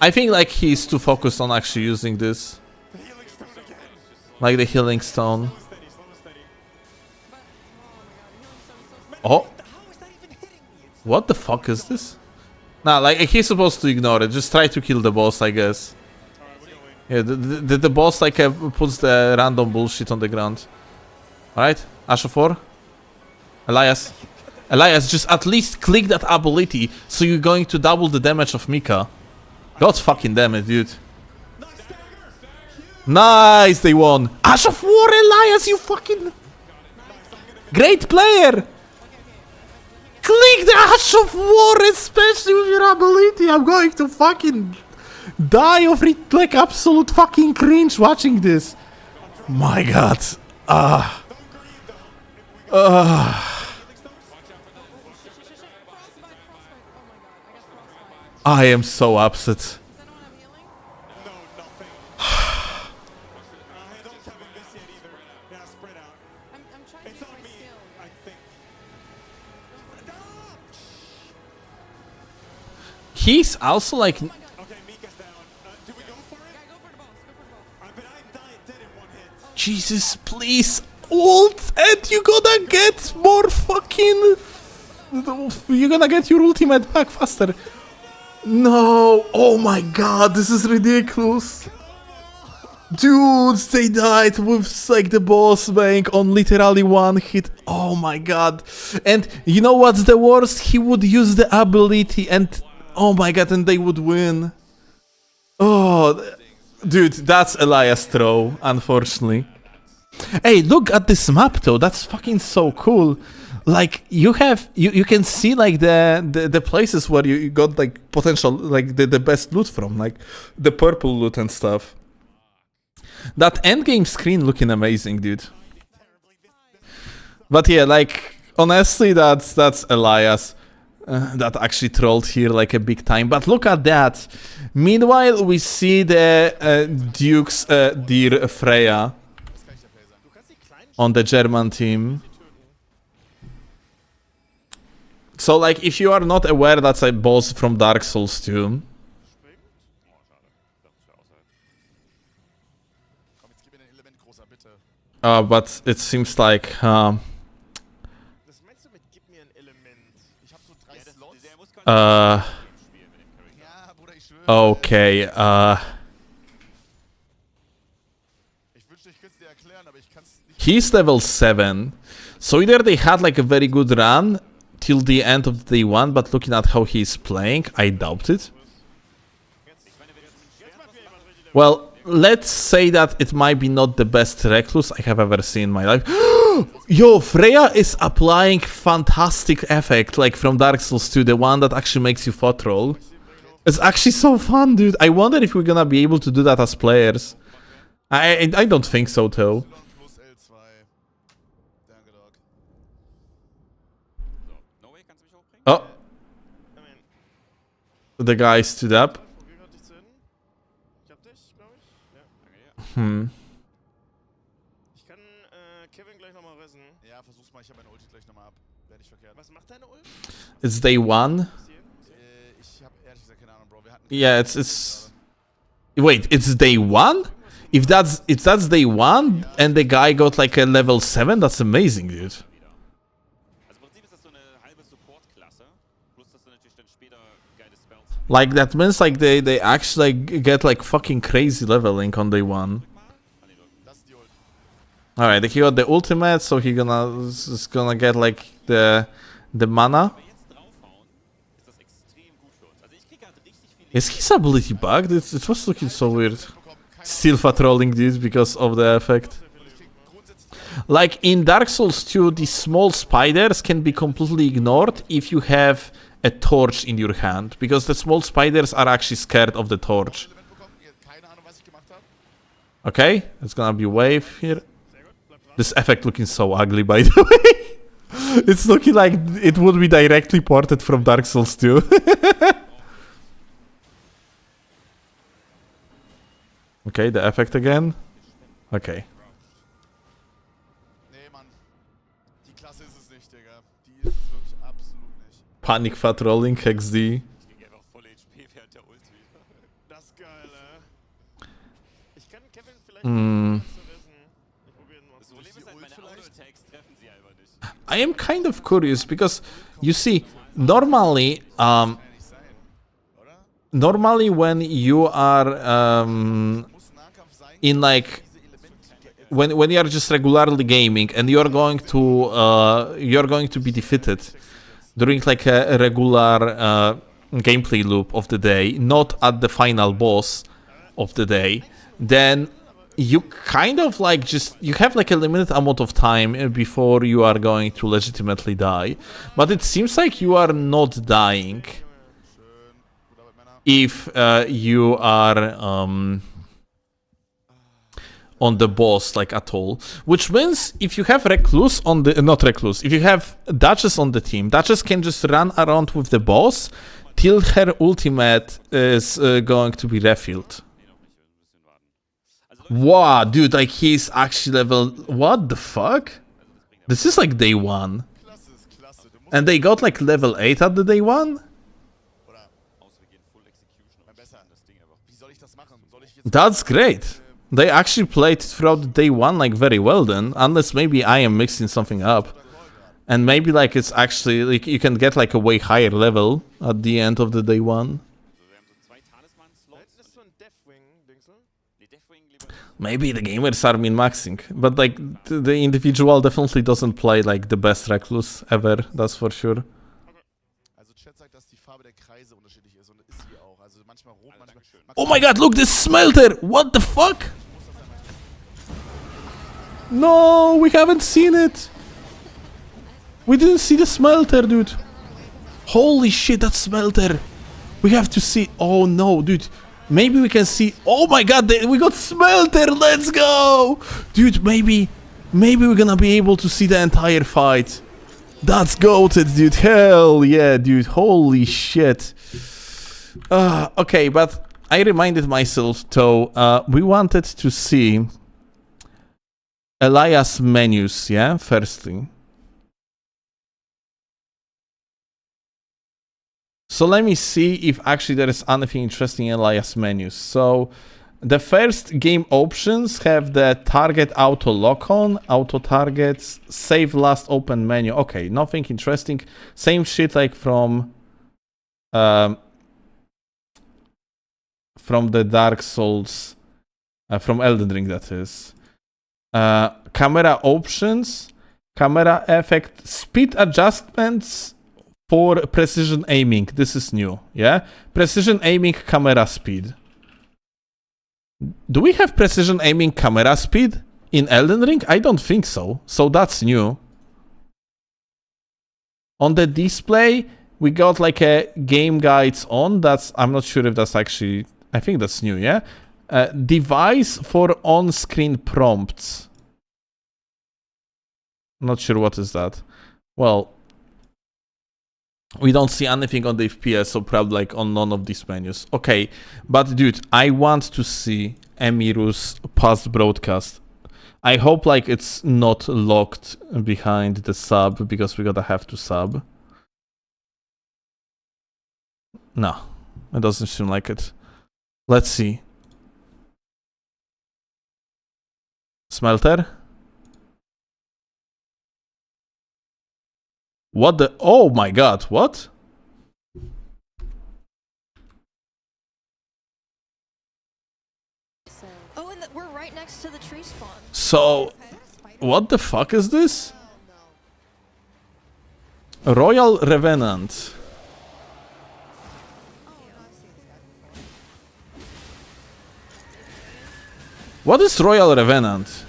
I think like he's too focused on actually using this. Like the healing stone. Oh. What the fuck is this? Nah, like he's supposed to ignore it. Just try to kill the boss, I guess. Yeah, the boss like puts the random bullshit on the ground. Alright, Asha 4. Elias, just at least click that ability so you're going to double the damage of Mika. God fucking damn it, dude. Nice, they won. Asha 4, Elias, you fucking great player. Click the Ash of War, especially with your ability. I'm going to fucking die of like absolute fucking cringe watching this. My god. I am so upset. He's also like... Okay, Mika's down. Do we go for it? Yeah, go for the boss. But I'm dead in one hit. Jesus, please. Ult, and you're gonna get more fucking... You're gonna get your ultimate back faster. No. Oh my god, this is ridiculous. Dudes, they died with like the boss bank on literally one hit. Oh my god. And you know what's the worst? He would use the ability and... Oh my god, and they would win. Oh, dude, that's Elias' throw, unfortunately. Hey, look at this map though, that's fucking so cool. Like, you can see like the places where you got like potential, like the best loot from, like the purple loot and stuff. That endgame screen looking amazing, dude. But yeah, like, honestly, that's Elias. That actually trolled here like a big time, but look at that. Meanwhile, we see the Duke's dear Freya on the German team. So, like, if you are not aware, that's a boss from Dark Souls 2. But it seems like... okay, he's level 7, so either they had like a very good run till the end of day 1, but looking at how he's playing, I doubt it. Well, let's say that it might be not the best Recluse I have ever seen in my life. Yo, Freya is applying fantastic effect, like from Dark Souls 2, the one that actually makes you foot roll. It's actually so fun, dude. I wonder if we're gonna be able to do that as players. I don't think so, though. Oh. The guy stood up. It's day 1. Yeah, it's. Wait, it's day 1? If that's day 1 and the guy got like a level 7, that's amazing, dude. Also im Prinzip ist das so eine halbe Support-Klasse, plus dass du natürlich dann später geile Spells. Like that means like they actually get like fucking crazy leveling on day 1. Das ist die Ult. All right, he got the ultimate, so he is gonna get like the mana. Wenn wir jetzt draufhauen, ist das extrem gut für uns. Also ich krieg halt richtig viel Is his ability bugged? It was looking so weird. Still patrolling this because of the effect. Like in Dark Souls 2, the small spiders can be completely ignored if you have a torch in your hand, because the small spiders are actually scared of the torch. Element bekommen. Keine Ahnung, was ich gemacht habe. Okay, it's gonna be wave here. This effect looking so ugly, by the way. It's looking like it would be directly ported from Dark Souls 2. Okay, the effect again. Okay. Nee, Mann. Die Klasse ist es nicht, Digga. Die ist es wirklich absolut nicht. Panic Patrolling XD. Ich krieg einfach voll HP während der Ult wieder. Das ist geil, Ich kann Kevin vielleicht Mm. zu wissen. Wir probieren mal. Das Problem ist halt, meine Auto-Attacks treffen sie einfach nicht. I am kind of curious because you see, normally, normally when you are Muss Nahkampf sein. in like Diese Elemente. when you are just regularly gaming and you're going to be defeated during like a regular gameplay loop of the day, not at the final boss of the day, then you kind of like you have like a limited amount of time before you are going to legitimately die. But it seems like you are not dying Schön. Gut Arbeit, Männer. if you are on the boss like at all, which means if you have recluse on the not recluse, if you have Duchess on the team, Duchess can just run around with the boss till her ultimate is going to be refilled. Wow, dude, like he's actually level. What the fuck? This is like day 1, Klasse ist klasse. Du musst and they got like level 8 at the day 1. oder Außer wir gehen Full Execution mal besser. das Ding einfach. Wie soll ich das machen? Soll ich jetzt That's great. They actually played throughout the day 1 like very well then, unless maybe I am mixing something up. And maybe like it's actually like you can get like a way higher level at the end of the day 1. Also wir haben so 2 Talisman-Slots. Das ist so ein Deathwing-Dingsel. Nee, Deathwing lieber nicht. Maybe the gamers are min-maxing, but like the individual definitely doesn't play like the best recluse ever, that's for sure. Also Chat sagt, dass die Farbe der Kreise unterschiedlich ist und ist sie auch. Also manchmal rot, manchmal. Oh my god, look, this smelter! What the fuck? No, we haven't seen it! We didn't see the smelter, dude. Holy shit, that smelter! We have to see. Oh no, dude. Maybe we can see. Oh my god, we got smelter! Let's go! Dude, maybe we're gonna be able to see the entire fight. That's goated, dude. Hell yeah, dude. Holy shit. Okay, but I reminded myself, though, we wanted to see Elias menus, yeah, firstly. So let me see if actually there is anything interesting in Elias menus. So the first game options have the target auto lock on, auto targets, save last open menu. Okay, nothing interesting. Same shit like from the Dark Souls, from Elden Ring, that is. Camera options, camera effect, speed adjustments for precision aiming. This is new, yeah? Precision aiming camera speed. Do we have precision aiming camera speed in Elden Ring? I don't think so. So that's new. On the display, we got like a game guides on. I'm not sure if that's actually, I think that's new, yeah? Device for on-screen prompts. Not sure what is that. Well, we don't see anything on the FPS, so probably like on none of these menus. Okay, but dude, I want to see Emiru's past broadcast. I hope like it's not locked behind the sub, because we gotta have to sub. No. It doesn't seem like it. Let's see. Smelter? What the? Oh my god, what? Oh, and we're right next to the tree spawn. So, what the fuck is this? Royal Revenant. What is Royal Revenant?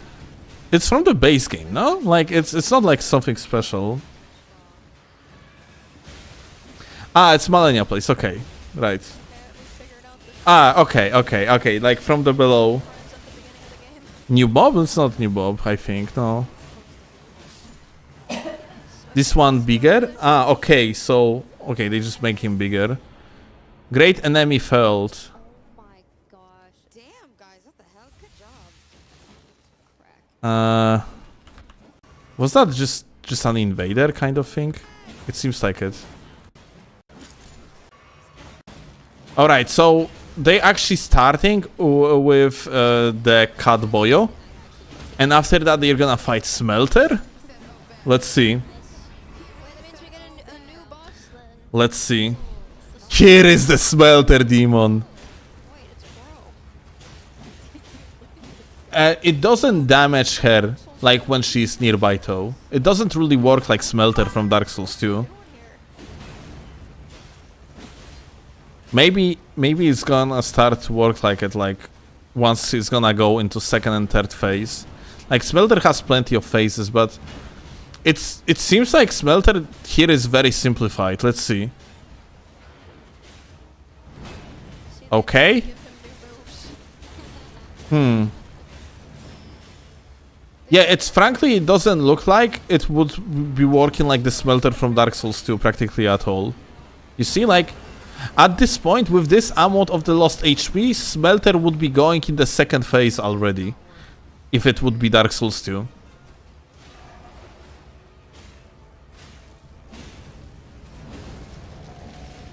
It's from the base game, no? Like, it's not like something special. Ah, it's Malenia Place, okay. Right. Ah, okay. Like, from the below. New Bob? It's not New Bob, I think, no. This one bigger? Ah, okay, so... Okay, they just make him bigger. Great enemy felled. Oh my gosh. Damn, guys, what the hell? Good job. Was that just an invader kind of thing? It seems like it. Alright, so they actually starting with the Cat Boyo. And after that they're gonna fight Smelter? Let's see. Let's see. Here is the Smelter Demon. It doesn't damage her like when she's nearby though. It doesn't really work like Smelter from Dark Souls 2. Maybe it's gonna start to work like it like once it's gonna go into second and third phase. Like Smelter has plenty of phases, but it seems like Smelter here is very simplified. Let's see. Okay. Yeah, it's frankly it doesn't look like it would be working like the Smelter from Dark Souls 2 practically at all. You see, like at this point with this amount of the lost HP, Smelter would be going in the second phase already. If it would be Dark Souls 2.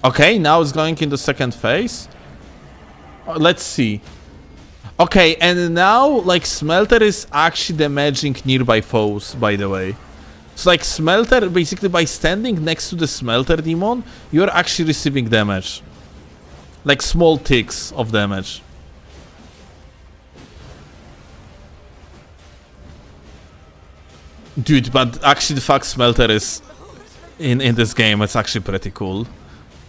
Okay, now it's going in the second phase. Let's see. Okay, and now, like, Smelter is actually damaging nearby foes, by the way. So, like, Smelter, basically, by standing next to the Smelter Demon, you're actually receiving damage. Like, small ticks of damage. Dude, but actually the fact Smelter is in this game, it's actually pretty cool.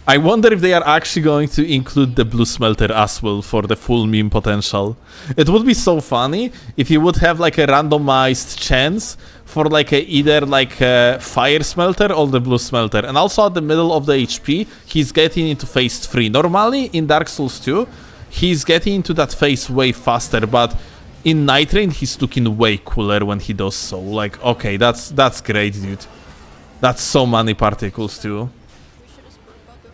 I wonder if they are actually going to include the blue Smelter as well for the full meme potential. It would be so funny if you would have like a randomized chance for like either like a fire Smelter or the blue Smelter. And also at the middle of the HP, he's getting into phase 3. Normally in Dark Souls 2, he's getting into that phase way faster, but in Nightreign, he's looking way cooler when he does so. Like, okay, that's great, dude. That's so many particles too. We should have spoke about the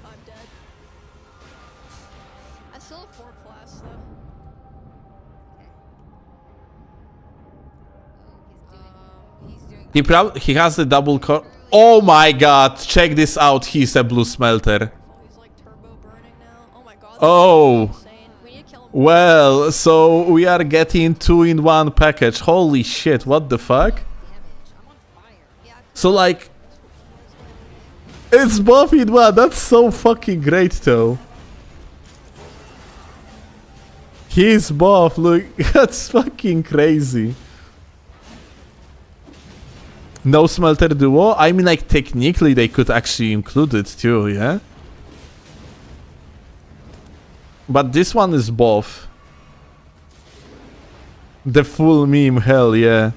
I'm dead. I still have 4 flasks though. He's doing. He has the double core. Oh my god, check this out. He's a blue Smelter. He's like turbo burning now. Oh my god. Oh. Insane. We need to kill him. Well, so we are getting 2-in-1 package. Holy shit, what the fuck? Damage. I'm on fire. Yeah, So like, it's both in one. That's so fucking great though. He's buff, look, that's fucking crazy. No Smelter Duo? I mean, like, technically they could actually include it too, yeah? But this one is both. The full meme, hell yeah.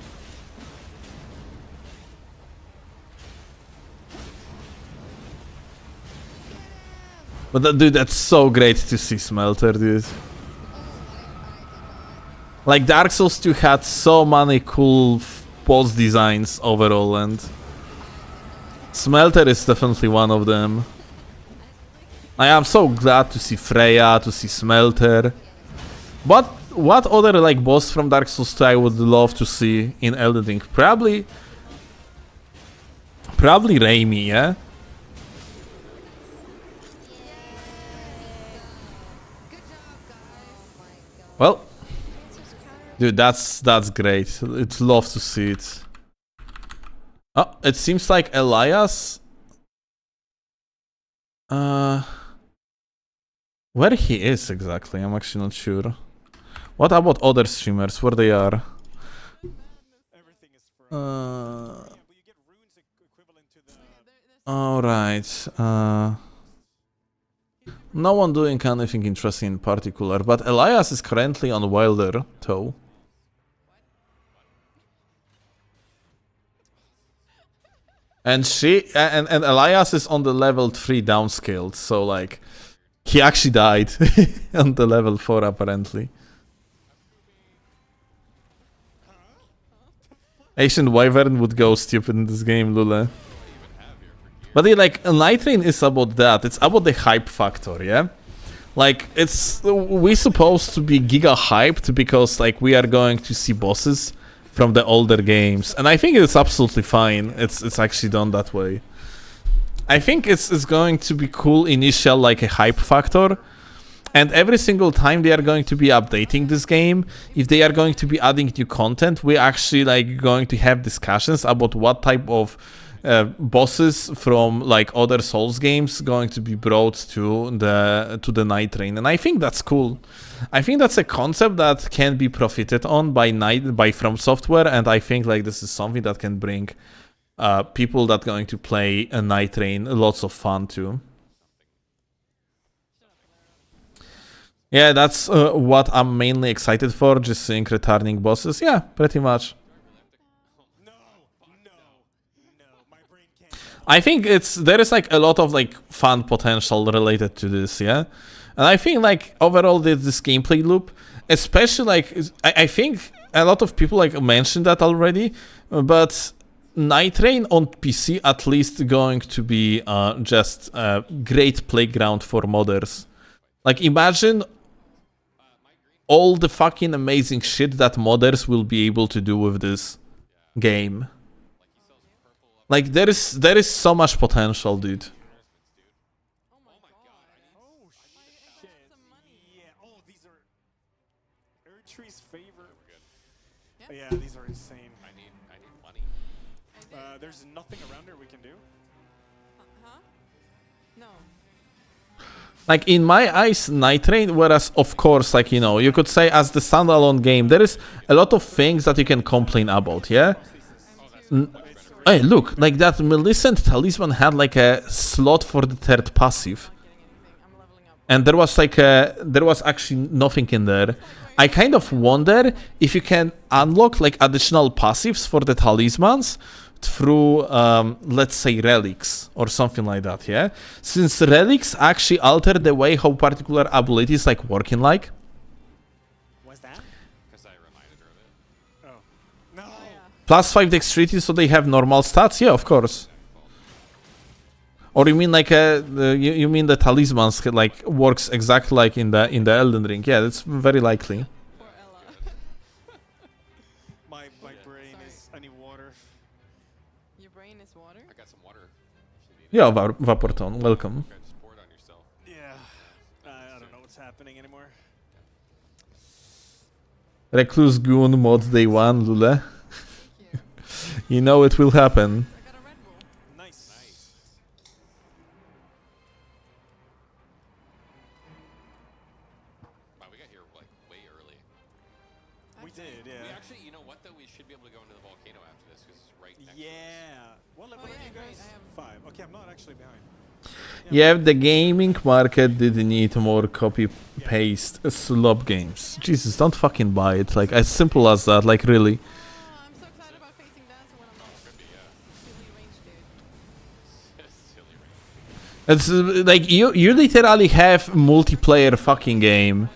But dude, that's so great to see Smelter, dude. Like, Dark Souls 2 had so many cool boss designs overall, and Smelter is definitely one of them. I am so glad to see Freya, to see Smelter. But what other like boss from Dark Souls 2 I would love to see in Elden Ring? Probably Raimi, yeah? Well, dude, that's great. I'd love to see it. Oh, it seems like Elias. Where he is exactly? I'm actually not sure. What about other streamers? Where they are? Everything is free. Yeah, but you get runes equivalent to the. Alright. No one doing anything interesting in particular, but Elias is currently on Wilder, though. And and Elias is on the level 3 downscaled, so like he actually died on the level 4 apparently. Ancient Wyvern would go stupid in this game, Lula. But like Nightreign is about that. It's about the hype factor, yeah? Like we supposed to be giga hyped because like we are going to see bosses from the older games, and I think it's absolutely fine. It's actually done that way. I think it's going to be cool initial like a hype factor, and every single time they are going to be updating this game, if they are going to be adding new content, we actually like going to have discussions about what type of bosses from like other Souls games going to be brought to the Nightreign, and I think that's cool. I think that's a concept that can be profited on by From Software, and I think like this is something that can bring people that going to play a Nightreign lots of fun too. Yeah, that's what I'm mainly excited for, just seeing returning bosses. Yeah, pretty much. I think there is like a lot of like fun potential related to this, yeah? And I think like overall this gameplay loop, especially like, I think a lot of people like mentioned that already, but Nightreign on PC at least going to be just a great playground for modders. Like imagine all the fucking amazing shit that modders will be able to do with this game. Like there is so much potential, dude. Oh shit! Yeah. Oh, these are Erdtree's favorite. Yeah, these are insane. I need money. There's nothing around here we can do. Huh? No. Like in my eyes, Nightreign, whereas of course, like you know, you could say as the standalone game, there is a lot of things that you can complain about, yeah? Hey, look, like that Millicent Talisman had like a slot for the third passive. And there was like there was actually nothing in there. I kind of wonder if you can unlock like additional passives for the talismans through, let's say, relics or something like that, yeah? Since relics actually alter the way how particular abilities like working like. What's that? Because I reminded her of it. Oh. No! Plus 5 dexterity, so they have normal stats? Yeah, of course. Or you mean like you mean the talismans like works exactly like in the Elden Ring? Yeah, that's very likely. Poor Ella. My brain is. I need water. Your brain is water? I got some water. If you need Yeah, Vaporton, welcome. it. Just pour it on yourself. Yeah. I don't know what's happening anymore. Recluse Goon mod day 1, Lule. Thank you. You know it will happen. I got a Red Bull. Nice. Wow, we got here like way early. We did, yeah. We actually, you know what though? We should be able to go into the volcano after this because it's right next to us. Yeah. What level Oh, are yeah, you great, guys? I have- 5. Okay, I'm not actually behind. Yeah, the gaming market did need more copy-paste slob games. Jesus, don't fucking buy it. Like, as simple as that, like, really. Oh, I'm so excited about facing dancer when I'm not silly range dude. Silly ring. It's like, you literally have multiplayer fucking game.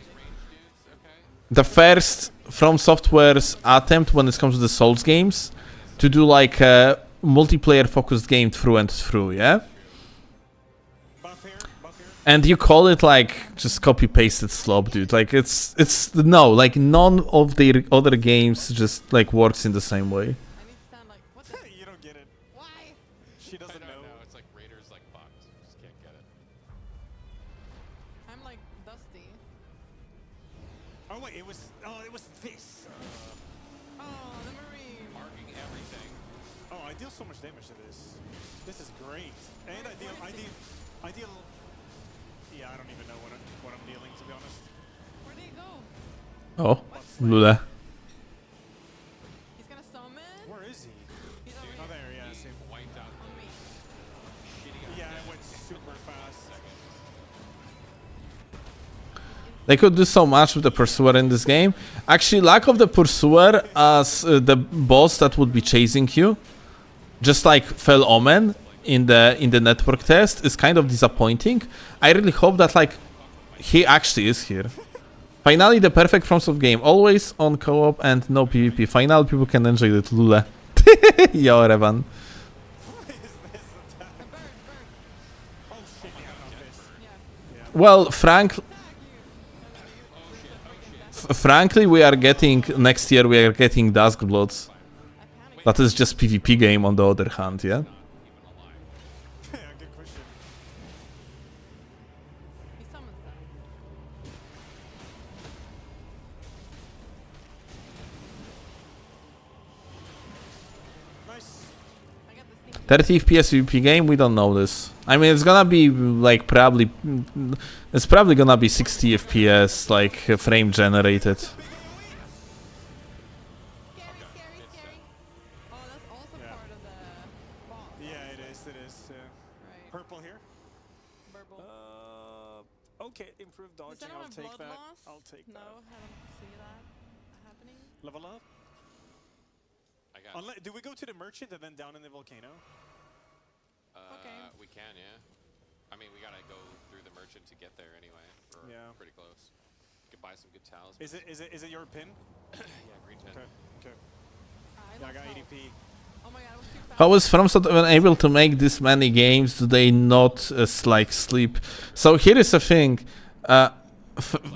The first From Software's attempt when it comes to the Souls games to do, like, a multiplayer-focused game through and through, yeah? Buff here. And you call it like just copy-pasted slob, dude. Like it's no, like none of the other games just like works in the same way. I need to stand like, what the? You don't get it. Why? She doesn't I know. know. It's like Raiders like fucked. Just can't get it. I'm like dusty. Oh wait, it was this. Oh, the Marine. Marking everything. Oh, I deal so much damage to this. This is great. And I deal. Yeah, I don't even know what I'm dealing, to be honest. Where'd he go? Oh, Lula. He's gonna summon. Where is he? He's over Oh, here. there, yeah, I see him. Wiped out On me. shitty Yeah, it went super fast. They could do so much with the Pursuer in this game. Actually, lack of the Pursuer as the boss that would be chasing you, just like Fell Omen in the network test, is kind of disappointing. I really hope that like he actually is here. Finally, the perfect FromSoft game. Always on co-op and no PvP. Finally, people can enjoy it. Lule. Yo, Revan. What is this attack? A bird. Oh shit, yeah, not this. Yeah. Well, frankly, we are getting next year. We are getting Duskbloods. I panicked. That is just PvP game. On the other hand, yeah. Yeah, good question. He summons them. Nice. I got the 30 sneaky. FPS PvP game. We don't know this. I mean, it's gonna be like probably. It's probably gonna be 60 FPS, like frame generated. Scary. Oh, that's also Yeah. part of the boss. Yeah, it is. Right. Purple here. Burble. Okay, improved Does dodging. anyone I'll have take blood that. loss? I'll take No, that. haven't seen that happening. Level up. I got. Do we go to the merchant and then down in the volcano? Okay. We can, yeah. I mean, we gotta go through the merchant to get there anyway. We're Yeah. pretty close. You can buy some good talismans. Is it your pin? Yeah, green pin. Okay. I Yeah, I got lost health. ADP. Oh my god, I was too fast. How is FromSoft even able to make this many games? Do they not like sleep? So here is the thing,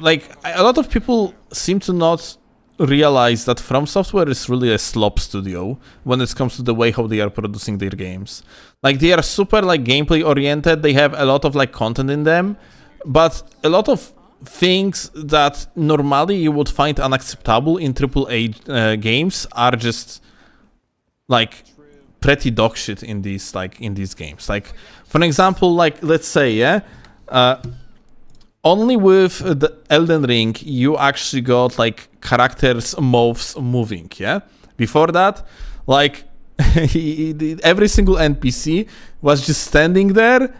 like a lot of people seem to not realize that From Software is really a slop studio when it comes to the way how they are producing their games. Like they are super like gameplay oriented. They have a lot of like content in them, but a lot of things that normally you would find unacceptable in AAA games are just like pretty dog shit in these games. Like for example, like let's say only with the Elden Ring you actually got like characters mouths moving, yeah? Before that, like every single NPC was just standing there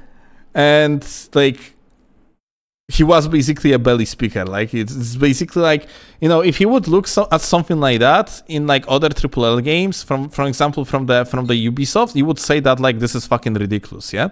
and like he was basically a belly speaker. Like it's basically like, you know, if you would look at something like that in like other AAA games, for example from the Ubisoft, you would say that like this is fucking ridiculous, yeah?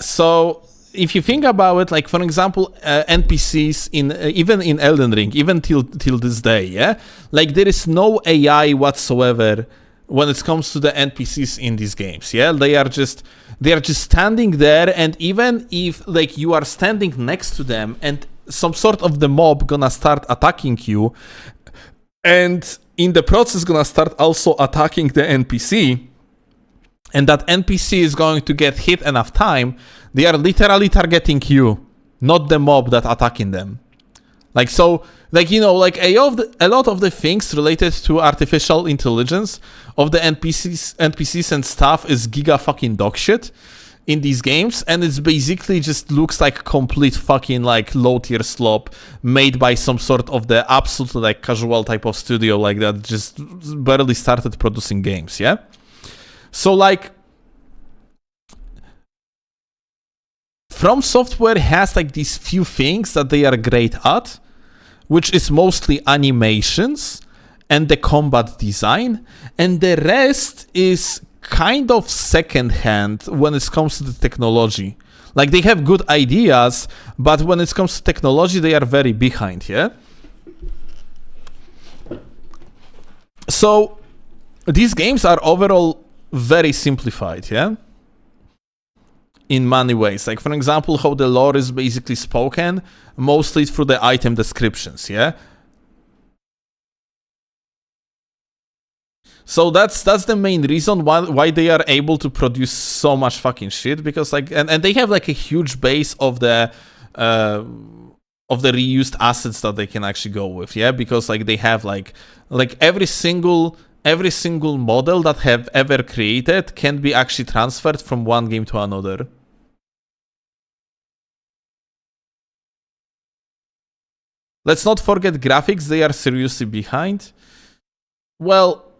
So if you think about it, like for example, NPCs in even in Elden Ring, even till this day, yeah, like there is no AI whatsoever when it comes to the NPCs in these games, yeah. They are just standing there, and even if like you are standing next to them, and some sort of the mob gonna start attacking you, and in the process gonna start also attacking the NPC. And that NPC is going to get hit enough time, they are literally targeting you, not the mob that attacking them. Like so, like you know, like a lot of the things related to artificial intelligence of the NPCs and stuff is giga fucking dog shit in these games, and it's basically just looks like complete fucking like low tier slop made by some sort of the absolutely like casual type of studio like that just barely started producing games, yeah. So like From Software has like these few things that they are great at, which is mostly animations and the combat design, and the rest is kind of secondhand when it comes to the technology. Like they have good ideas, but when it comes to technology, they are very behind, yeah? So these games are overall very simplified, yeah? In many ways. Like, for example, how the lore is basically spoken, mostly through the item descriptions, yeah? So that's the main reason why they are able to produce so much fucking shit, because like and they have like a huge base of the reused assets that they can actually go with, yeah, because like they have like every single model that have ever created can be actually transferred from one game to another. Let's not forget graphics, they are seriously behind. Well,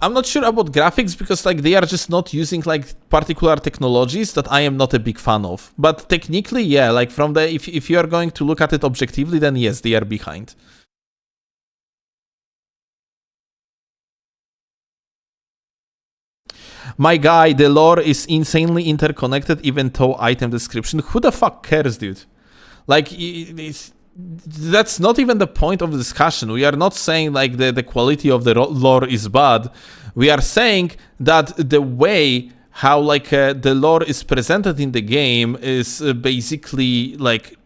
I'm not sure about graphics because like they are just not using like particular technologies that I am not a big fan of. But technically, yeah, like from the if you are going to look at it objectively, then yes, they are behind. My guy, the lore is insanely interconnected, even though item description. Who the fuck cares, dude? Like, that's not even the point of the discussion. We are not saying like the quality of the lore is bad. We are saying that the way how like the lore is presented in the game is basically like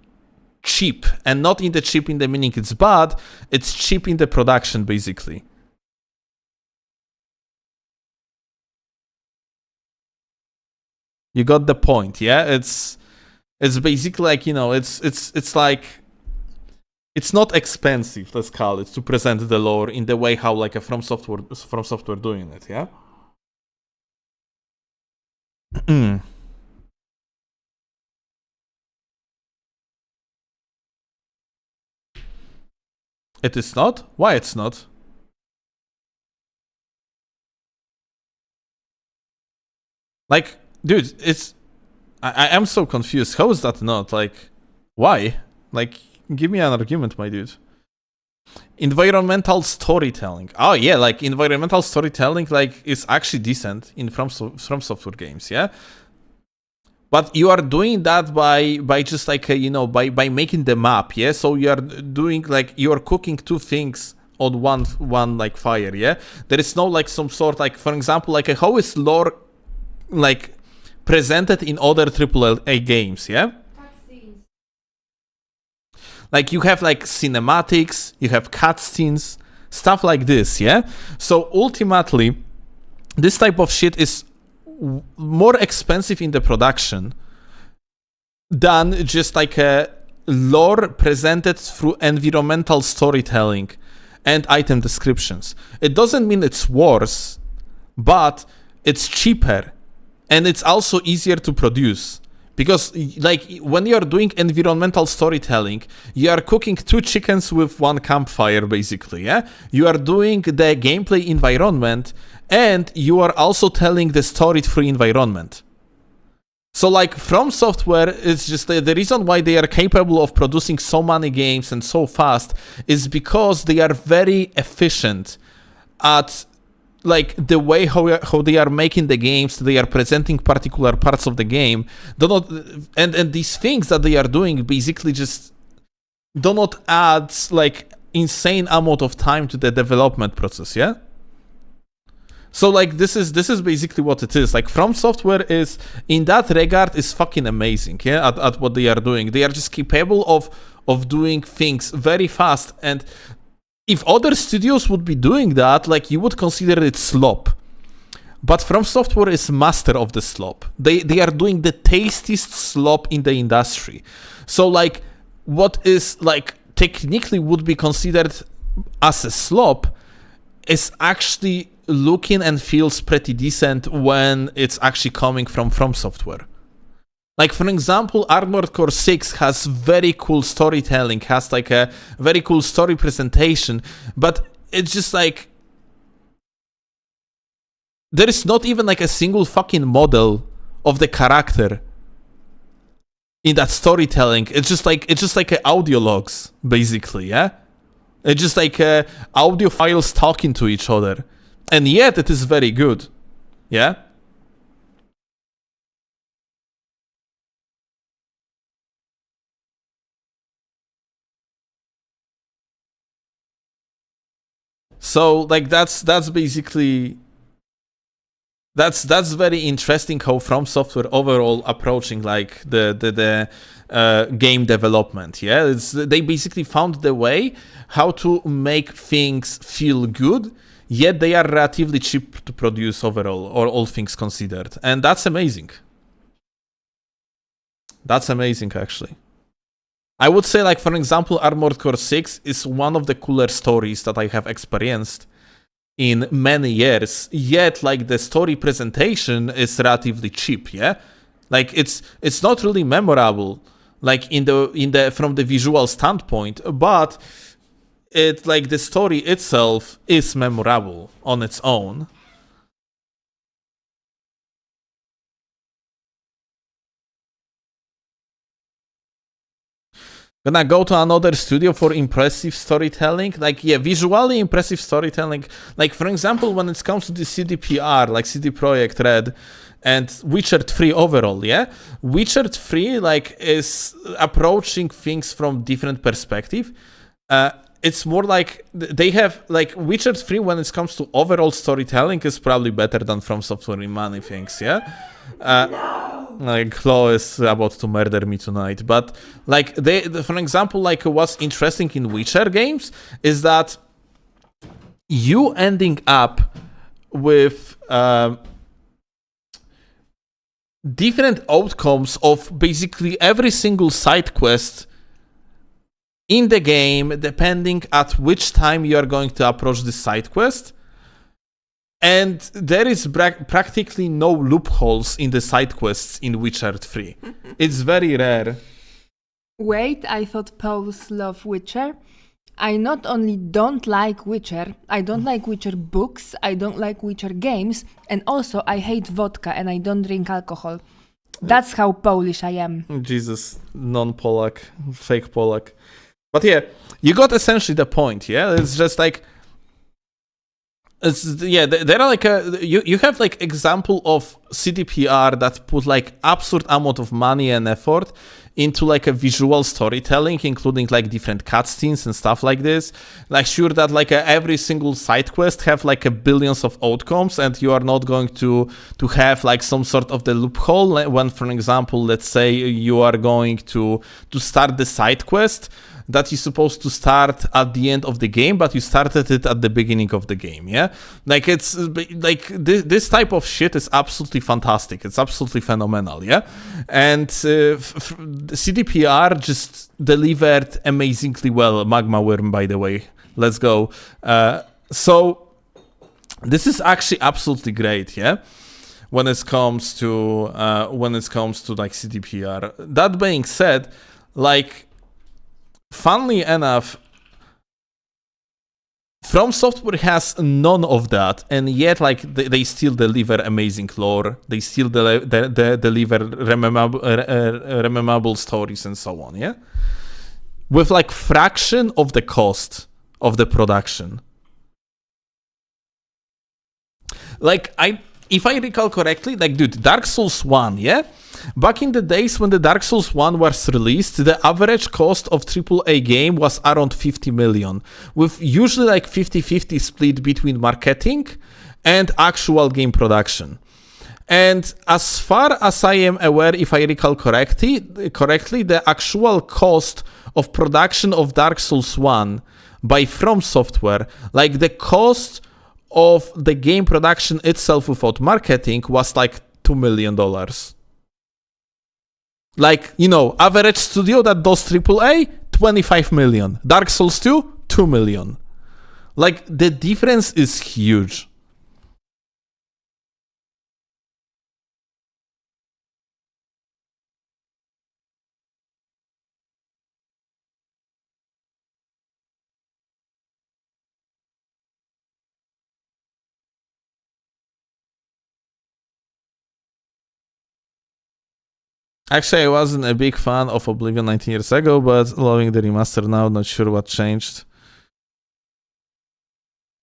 cheap, and not in the cheap in the meaning it's bad. It's cheap in the production, basically. You got the point, yeah? It's basically like, you know, it's like it's not expensive, let's call it, to present the lore in the way how like a From Software doing it, yeah? It is not? Why it's not? Like, dude, it's I am so confused. How is that not? Like, why? Like, give me an argument, my dude. Environmental storytelling. Oh yeah, like environmental storytelling like is actually decent in From Software games, yeah? But you are doing that by just like you know, by making the map, yeah? So you are doing like you are cooking two things on one like fire, yeah? There is no like some sort like, for example, like how is lore like presented in other AAA games, yeah? Like you have like cinematics, you have cutscenes, stuff like this, yeah? So ultimately, this type of shit is more expensive in the production than just like a lore presented through environmental storytelling and item descriptions. It doesn't mean it's worse, but it's cheaper and it's also easier to produce. Because like when you're doing environmental storytelling, you are cooking two chickens with one campfire, basically, yeah? You are doing the gameplay environment and you are also telling the story through environment. So like From Software is just the reason why they are capable of producing so many games and so fast is because they are very efficient at like the way how they are making the games, they are presenting particular parts of the game. And these things that they are doing basically just do not add like insane amount of time to the development process, yeah? So like this is basically what it is. Like From Software is in that regard is fucking amazing, yeah, at what they are doing. They are just capable of doing things very fast, and if other studios would be doing that, like you would consider it slop. But From Software is master of the slop. They are doing the tastiest slop in the industry. So like what is like technically would be considered as a slop is actually looking and feels pretty decent when it's actually coming from Software. Like, for example, Armored Core 6 has very cool storytelling, has like a very cool story presentation, but it's just like there is not even like a single fucking model of the character in that storytelling. It's just like audio logs, basically, yeah? It's just like audio files talking to each other. And yet it is very good, yeah? So like that's basically That's very interesting how From Software overall approaching like the game development. Yeah, they basically found the way how to make things feel good, yet they are relatively cheap to produce overall, or all things considered, and that's amazing. That's amazing, actually. I would say, like, for example, Armored Core 6 is one of the cooler stories that I have experienced in many years, yet like the story presentation is relatively cheap, yeah? Like it's not really memorable, like in the from the visual standpoint, but it like the story itself is memorable on its own. Gonna go to another studio for impressive storytelling. Like, yeah, visually impressive storytelling. Like, for example, when it comes to the CDPR, like CD Projekt Red and Witcher 3 overall, yeah? Witcher 3, like, is approaching things from different perspective. It's more like they have, like, Witcher 3 when it comes to overall storytelling is probably better than From Software in many things, yeah? Like Chloe is about to murder me tonight, but like for example, like what's interesting in Witcher games is that you ending up with different outcomes of basically every single side quest in the game, depending at which time you are going to approach the side quest. And there is practically no loopholes in the side quests in Witcher 3. It's very rare. Wait, I thought Pauls love Witcher. I not only don't like Witcher, I don't like Witcher books, I don't like Witcher games, and also I hate vodka and I don't drink alcohol. That's how Polish I am. Jesus, non-Polak, fake Polak. But yeah, you got essentially the point, yeah? It's just like... there are like you have like example of CDPR that put like absurd amount of money and effort into like a visual storytelling, including like different cutscenes and stuff like this. Like sure that like every single side quest have like a billions of outcomes, and you are not going to have like some sort of the loophole when, for example, let's say you are going to start the side quest that you're supposed to start at the end of the game, but you started it at the beginning of the game, yeah? Like, it's, like, this type of shit is absolutely fantastic. It's absolutely phenomenal, yeah? And CDPR just delivered amazingly well. Magma Worm, by the way. Let's go. So, this is actually absolutely great, yeah? When it comes to, like, CDPR. That being said, like... Funnily enough, From Software has none of that, and yet like they still deliver amazing lore. They still deliver rememberable stories and so on. Yeah, with like fraction of the cost of the production. Like if I recall correctly, like dude, Dark Souls 1, yeah. Back in the days when the Dark Souls 1 was released, the average cost of AAA game was around 50 million, with usually like 50-50 split between marketing and actual game production. And as far as I am aware, if I recall correctly, the actual cost of production of Dark Souls 1 by From Software, like the cost of the game production itself without marketing was like $2 million. Like, you know, average studio that does AAA, 25 million. Dark Souls 2, 2 million. Like, the difference is huge. Actually, I wasn't a big fan of Oblivion 19 years ago, but loving the remaster now, not sure what changed.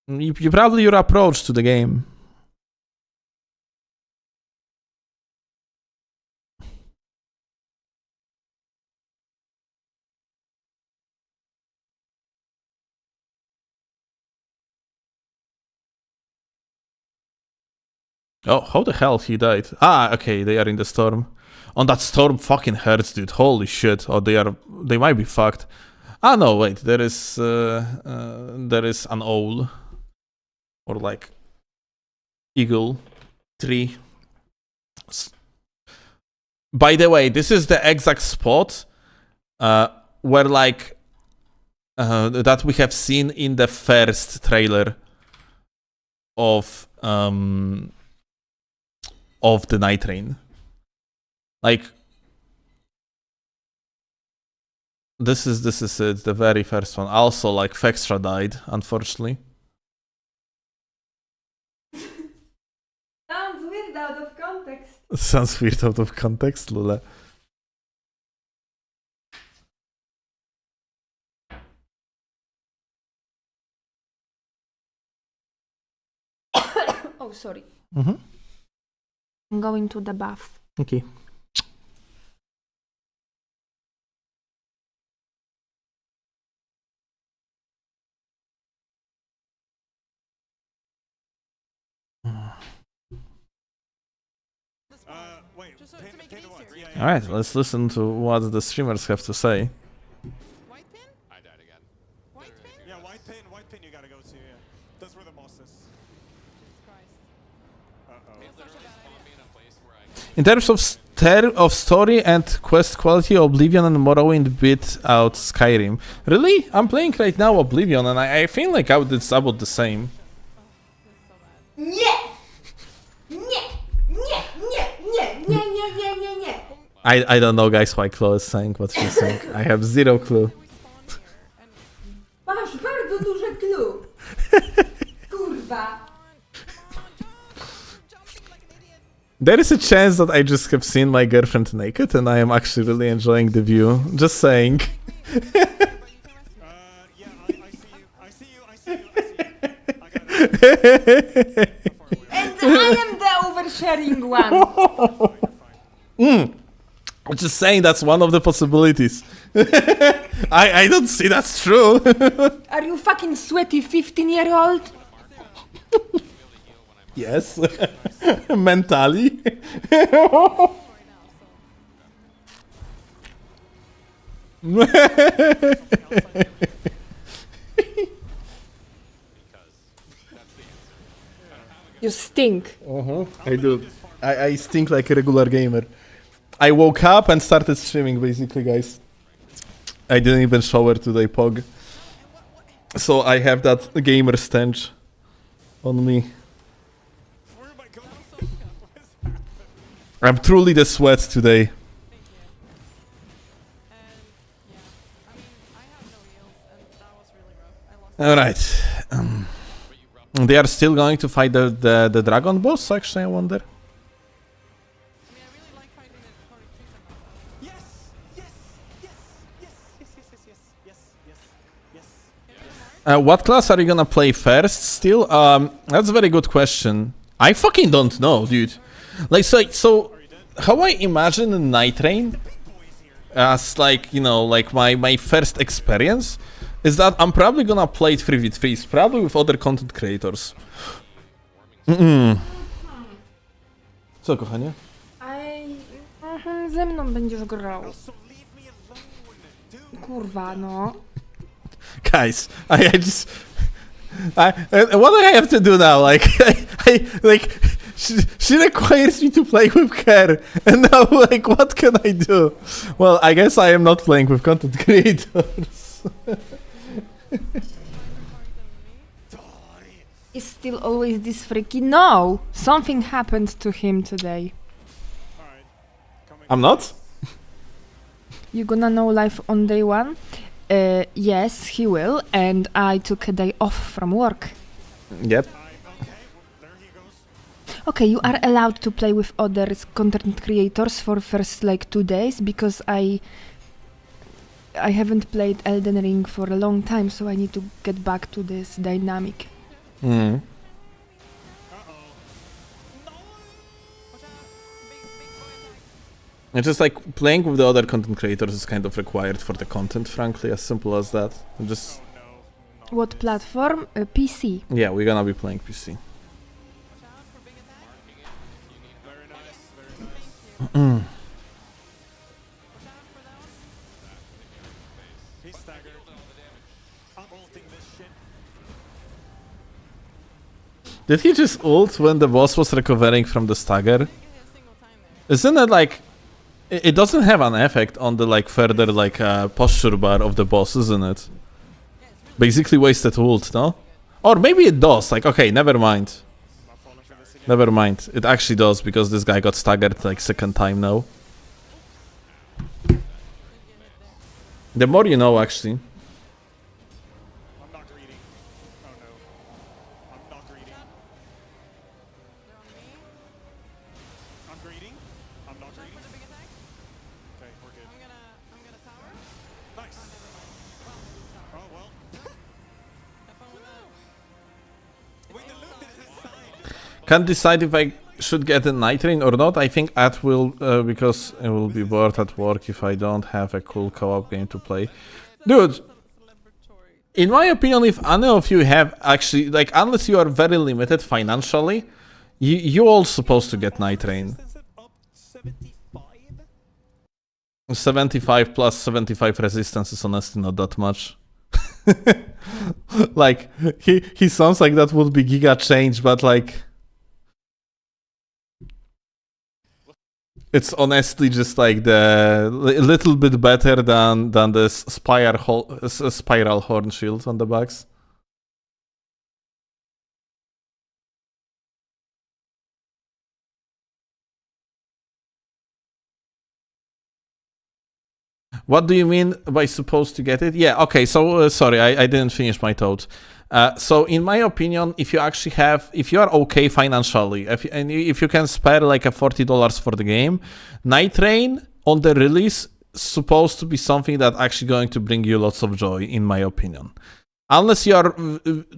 You probably your approach to the game. Oh, how the hell he died? Ah, okay, they are in the storm. On that storm fucking hurts, dude. Holy shit. Oh, they might be fucked. Ah, no, wait. There is an owl. Or like eagle tree. By the way, this is the exact spot where like that we have seen in the first trailer of the Nightreign. Like this is it, the very first one. Also, like Fextra died, unfortunately. Sounds weird out of context. Sounds weird out of context, Lula. Oh, sorry. Mm-hmm. I'm going to the bath. Okay. Wait, Just to make it what? easier. Yeah, All right, let's listen to what the streamers have to say. White pin? I died again. White pin? Yeah, white pin you gotta go to, yeah. That's where the moss is. Jesus Christ. Uh-oh. It literally spawned me in a place where I In terms of story and quest quality, Oblivion and Morrowind beat out Skyrim. Really? I'm playing right now Oblivion, and I feel like it's about the same. This is so bad. Nie! Nie! Nie! Nie! Nie! Nie! Nie! Nie! Nie! Nie! I don't know, guys, why Chloe is saying what she's saying. I have zero clue. We spawn here and Masz bardzo duże clue. Kurwa. jumping like an idiot. There is a chance that I just have seen my girlfriend naked, and I am actually really enjoying the view. Just saying. Yeah, I see you. I got it. And I am the oversharing one. I'm just saying that's one of the possibilities. I don't see that's true. Are you fucking sweaty 15-year-old? Yes. Mentally. You stink. I do. I stink like a regular gamer. I woke up and started streaming, basically, guys. I didn't even shower today, Pog. So I have that gamer stench on me. Where am I going? What is happening? I'm truly the sweat today. Thank you. And yeah, I mean, I have no heals, and that was really rough. I lost. Alright. They are still going to fight the dragon boss, actually, I wonder. I mean, I really like fighting the Corey trees and all that. Yes! Yes! Yes! Yes! Yes! Yes! Yes! Yes! Yes! Yes! What class are you gonna play first still? That's a very good question. I fucking don't know, dude. Like, so how I imagine Nightreign as, like, you know, like my first experience is that I'm probably gonna play it 3v3s, probably with other content creators. Co, kochanie? Ze mną będziesz grał. So leave me alone, dude. Kurwa, no. Guys, I just... what do I have to do now? Like, she requires me to play with her, and now, like, what can I do? Well, I guess I am not playing with content creators. Is still always this freaky? No! Something happened to him today. Alright. Coming. I'm not? You gonna know life on day one? Yes, he will, and I took a day off from work. Yep. Okay, well, there he goes. Okay, you are allowed to play with other content creators for first like 2 days because I haven't played Elden Ring for a long time, so I need to get back to this dynamic. Mm. Watch out. Big boy attack. It's just like playing with the other content creators is kind of required for the content, frankly, as simple as that. Just, What platform? PC. yeah, we're gonna be playing PC. Watch out for big attack. He's staggered. I'm ulting this shit. Did he just ult when the boss was recovering from the stagger? Isn't it like... It doesn't have an effect on the like further like posture bar of the boss, isn't it? Basically wasted ult, no? Or maybe it does, like, okay, never mind. Never mind, it actually does, because this guy got staggered like second time now. The more you know, actually. I'm not greedy. Oh no. I'm not greedy. I'm greedy. I'm not greedy. Okay, we're good. I'm gonna tower. Nice. Oh well. Have fun with that. Wait, the loot is inside. Can't decide if I should get a Nightreign or not. I think At will, because I will be bored at work if I don't have a cool co-op game to play. Dude, in my opinion, if any of you have actually, like, unless you are very limited financially, you're all supposed to get Nightreign. Is it up 75? 75 plus 75 resistance is honestly not that much. Like, he sounds like that would be giga change, but like... It's honestly just like the little bit better than the spiral horn shield on the backs. What do you mean by supposed to get it? Yeah, okay, so sorry, I didn't finish my thought. So in my opinion, if you actually have, if you are okay financially, if you can spare like a $40 for the game, Nightreign on the release is supposed to be something that actually going to bring you lots of joy, in my opinion. Unless you are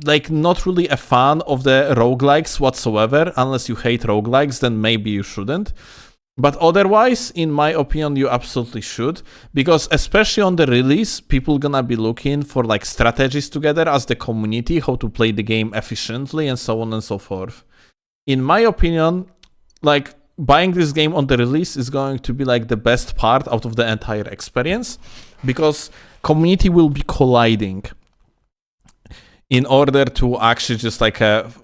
like not really a fan of the roguelikes whatsoever, unless you hate roguelikes, then maybe you shouldn't. But otherwise, in my opinion, you absolutely should, because especially on the release, people gonna be looking for like strategies together as the community, how to play the game efficiently and so on and so forth. In my opinion, like buying this game on the release is going to be like the best part out of the entire experience, because community will be colliding in order to actually just like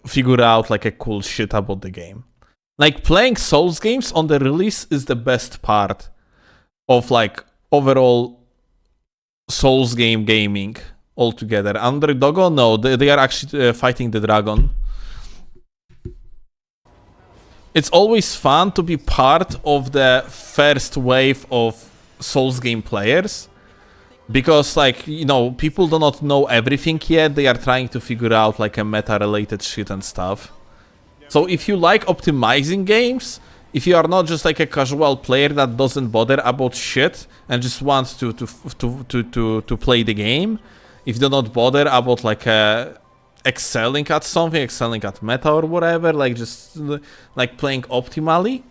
figure out like a cool shit about the game. Like, playing Souls games on the release is the best part of, like, overall Souls game gaming altogether. Underdog, no, they are actually fighting the dragon. It's always fun to be part of the first wave of Souls game players. Because, like, you know, people do not know everything yet. They are trying to figure out, like, a meta-related shit and stuff. So if you like optimizing games, if you are not just like a casual player that doesn't bother about shit and just wants to play the game, if you do not bother about like excelling at something, excelling at meta or whatever, like just like playing optimally,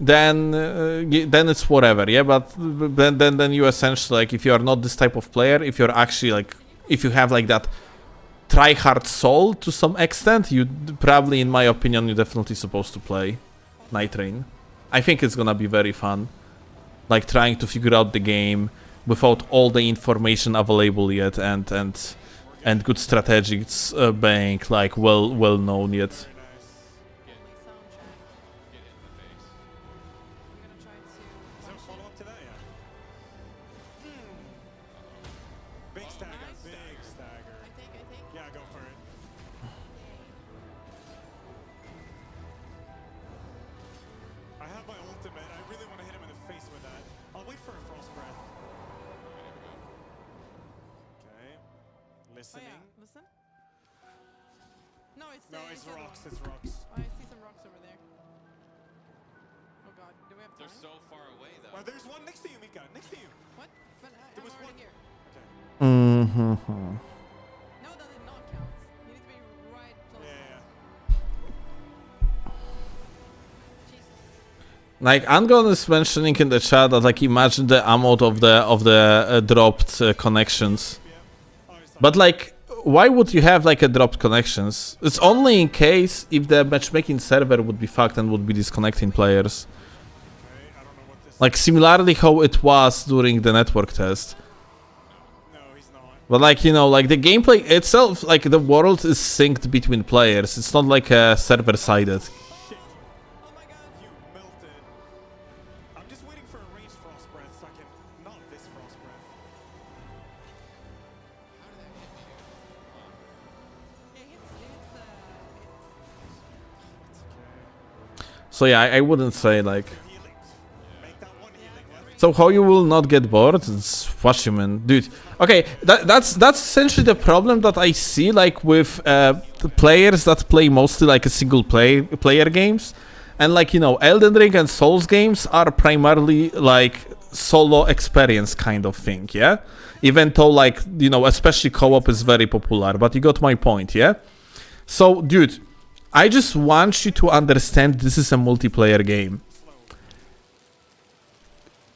then it's whatever, yeah. But then you essentially, like, if you are not this type of player, if you're actually like, if you have like that try-hard soul to some extent, you probably, in my opinion, you're definitely supposed to play Nightreign. I think it's gonna be very fun, like trying to figure out the game without all the information available yet, and good strategies being like well known yet. It's rocks. Oh, I see some rocks over there. Oh god, do we have time? They're so far away, though. Well, there's one next to you, Mika. Next to you. What? But There I'm was already one. here. Mm-hmm. No, that did not count. You need to be right close. Yeah. Jesus. Like, Angon is mentioning in the chat that, like, imagine the amount of the dropped connections. But like, why would you have like a dropped connections? It's only in case if the matchmaking server would be fucked and would be disconnecting players. Like similarly how it was during the network test. No, he's not. But like, you know, like the gameplay itself, like the world is synced between players. It's not like server-sided. Shit. Oh my god, you melted. I'm just waiting for a ranged frost breath so I can not this frost breath. So yeah, I wouldn't say like... Healings. Make that one healing left. So how you will not get bored? It's what you mean, dude. Okay, that's essentially the problem that I see like with the players that play mostly like a single player games, and like, you know, Elden Ring and Souls games are primarily like solo experience kind of thing, yeah. Even though like, you know, especially co-op is very popular, but you got my point, yeah. So, dude, I just want you to understand this is a multiplayer game.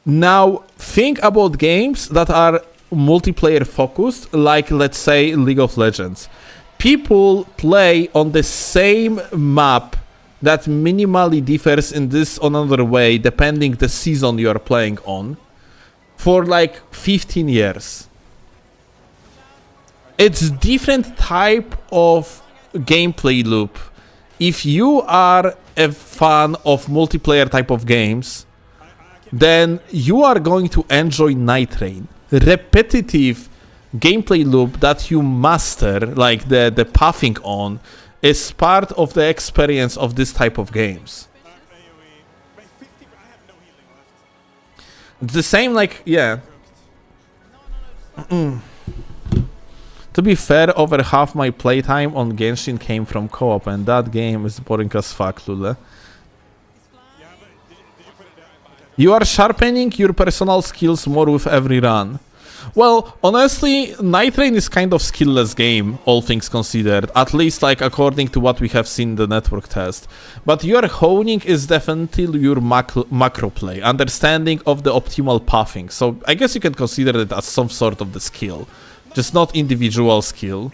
Now, think about games that are multiplayer focused, like let's say League of Legends. People play on the same map that minimally differs in this or another way, depending the season you are playing on, for like 15 years. It's different type of gameplay loop. If you are a fan of multiplayer type of games, then you are going to enjoy Nightreign. Repetitive gameplay loop that you master, like the pathing on, is part of the experience of this type of games. AoE. Make 50. I have no healing left. It's the same, like, yeah. To be fair, over half my playtime on Genshin came from co-op, and that game is boring as fuck, Lule. Yeah, but did you put it down? Okay. You are sharpening your personal skills more with every run. Well, honestly, Nightreign is kind of skillless game, all things considered, at least like according to what we have seen in the network test. But your honing is definitely your macro play, understanding of the optimal pathing. So I guess you can consider it as some sort of the skill, just not individual skill.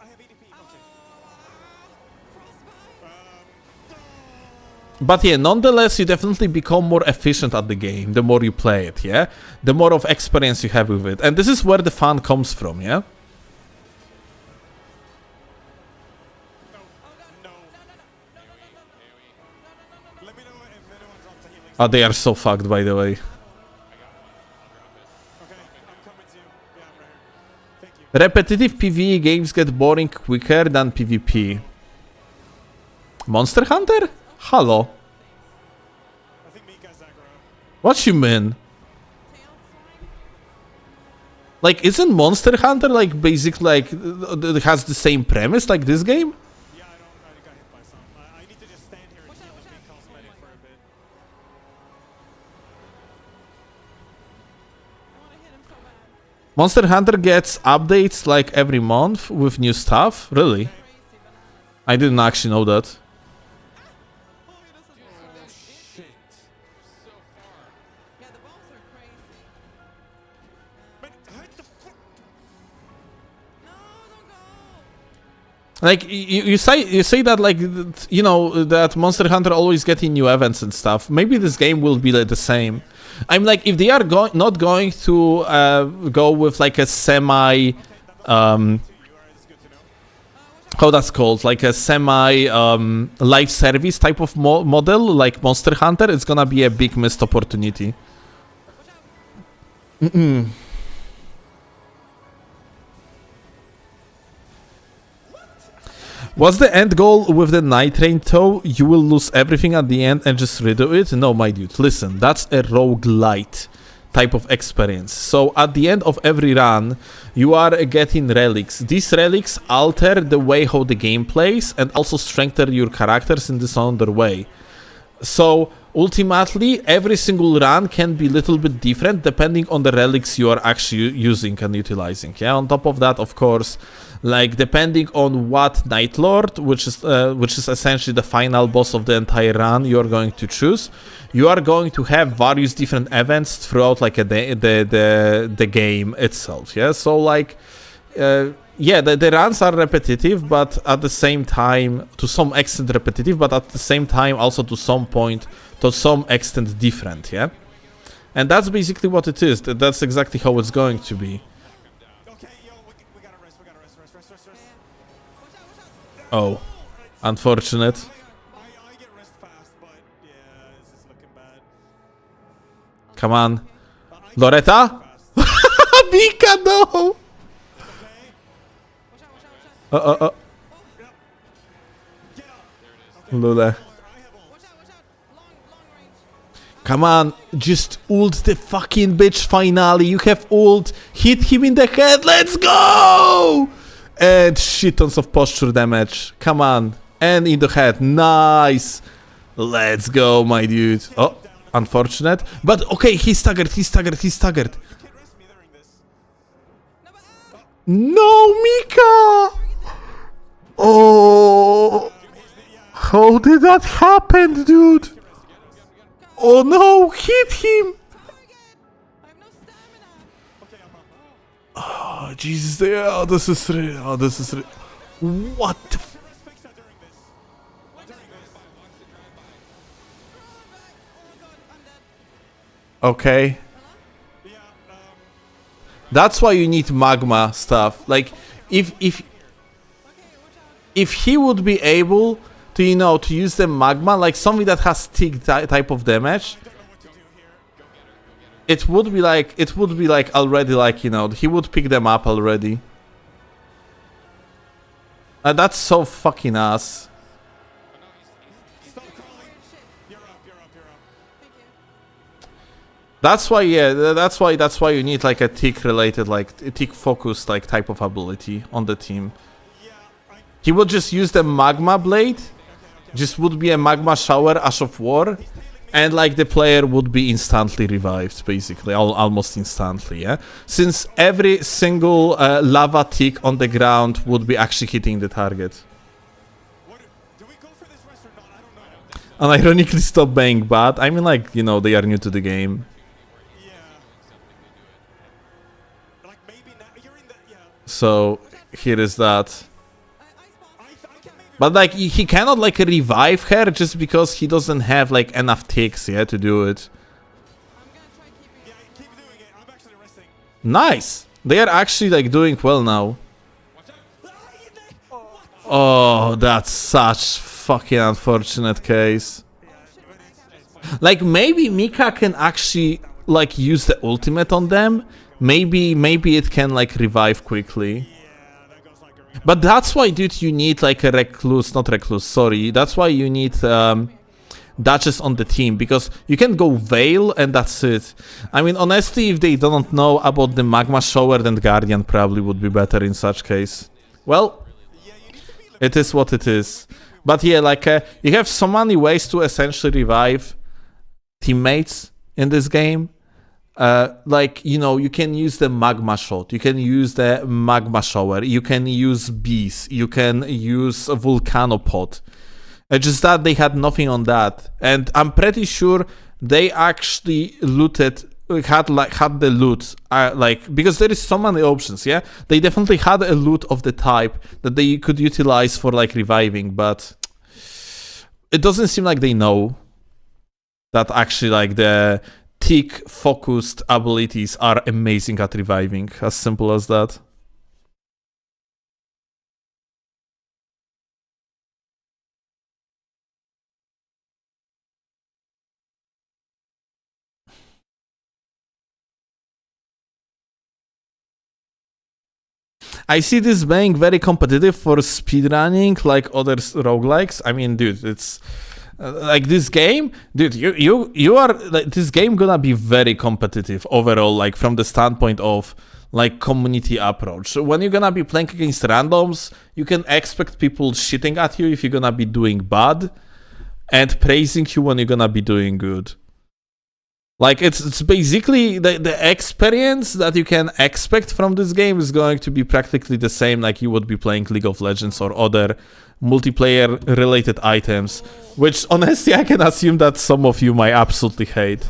I have ADP. Okay. But yeah, nonetheless, you definitely become more efficient at the game the more you play it, yeah? The more of experience you have with it. And this is where the fun comes from, yeah? No. Let me know if anyone drops a healing. Oh, they are so fucked, by the way. Okay, I'm coming to you. Yeah, I'm right here. Thank you. Repetitive PvE games get boring quicker than PvP. Monster Hunter? Hello. I think Mika's aggro. What you mean? Like, isn't Monster Hunter like basically like it has the same premise like this game? Yeah, I got hit by some. I need to just stand here and heal and be cosmetic for a bit. I want to hit him so bad. Monster Hunter gets updates like every month with new stuff? Really? Crazy bananas. I didn't actually know that. Oh, he doesn't Shit. So far. Yeah, the bombs are crazy. Man, what the fuck? No, don't go. Like you say that like you know that Monster Hunter always getting new events and stuff. Maybe this game will be like the same. I'm like, if they are not going to go with like a semi how that's called, like a semi live service type of model like Monster Hunter, it's gonna be a big missed opportunity. What's the end goal with the Nightreign though? You will lose everything at the end and just redo it? No, my dude, listen, that's a roguelite type of experience. So at the end of every run, you are getting relics. These relics alter the way how the game plays and also strengthen your characters in this other way. So ultimately, every single run can be a little bit different depending on the relics you are actually using and utilizing. Yeah. On top of that, of course, like depending on what Night Lord, which is essentially the final boss of the entire run, you are going to choose. You are going to have various different events throughout like the game itself. Yeah. So like. Yeah, the runs are repetitive, but at the same time, to some extent repetitive, but at the same time also to some extent different, yeah? And that's basically what it is. That's exactly how it's going to be. Okay, yo, we gotta rest. We gotta rest. Oh, unfortunate. I get rest fast, but yeah, this is looking bad. Come on. Loretta? Mika, no! Lule. Come on, just ult the fucking bitch finally. You have ult. Hit him in the head. Let's go! And shit tons of posture damage. Come on. And in the head. Nice. Let's go, my dude. Oh, unfortunate. But okay, he's staggered. No, Mika! Oh! How did that happen, dude? Oh no, hit him! Oh, Jesus, oh, this is real. Oh, this is real. What the f— Okay. That's why you need magma stuff. Like, if he would be able to, you know, to use the magma, like something that has tick type of damage, it would be like already, like, you know, he would pick them up already. That's so fucking ass. That's why, yeah, that's why you need like a tick related, like a tick focused like type of ability on the team. He would just use the magma blade, just would be a magma shower, Ash of War, and like the player would be instantly revived, basically, almost instantly, yeah? Since every single lava tick on the ground would be actually hitting the target. And ironically stop being bad. I mean, like, you know, they are new to the game. So here is that. But like he cannot like revive her just because he doesn't have like enough ticks, yeah, to do it. Nice. They are actually like doing well now. Oh, that's such fucking unfortunate case. Like maybe Mika can actually like use the ultimate on them. Maybe it can like revive quickly. But that's why, dude, you need like a sorry. That's why you need Duchess on the team, because you can go Veil and that's it. I mean, honestly, if they don't know about the Magma Shower, then Guardian probably would be better in such case. Well, it is what it is. But yeah, like you have so many ways to essentially revive teammates in this game. Like, you know, you can use the magma shot, you can use the magma shower, you can use bees, you can use a volcanopod. It's just that they had nothing on that, and I'm pretty sure they actually had the loot, like, because there is so many options, yeah? They definitely had a loot of the type that they could utilize for like reviving, but it doesn't seem like they know that actually like the tick focused abilities are amazing at reviving. As simple as that. I see this being very competitive for speedrunning like other roguelikes. I mean, dude, it's like this game, dude, you are like, this game gonna be very competitive overall, like from the standpoint of like community approach. So when you're gonna be playing against randoms, you can expect people shitting at you if you're gonna be doing bad, and praising you when you're gonna be doing good. Like it's basically the experience that you can expect from this game is going to be practically the same like you would be playing League of Legends or other multiplayer related items, which honestly I can assume that some of you might absolutely hate.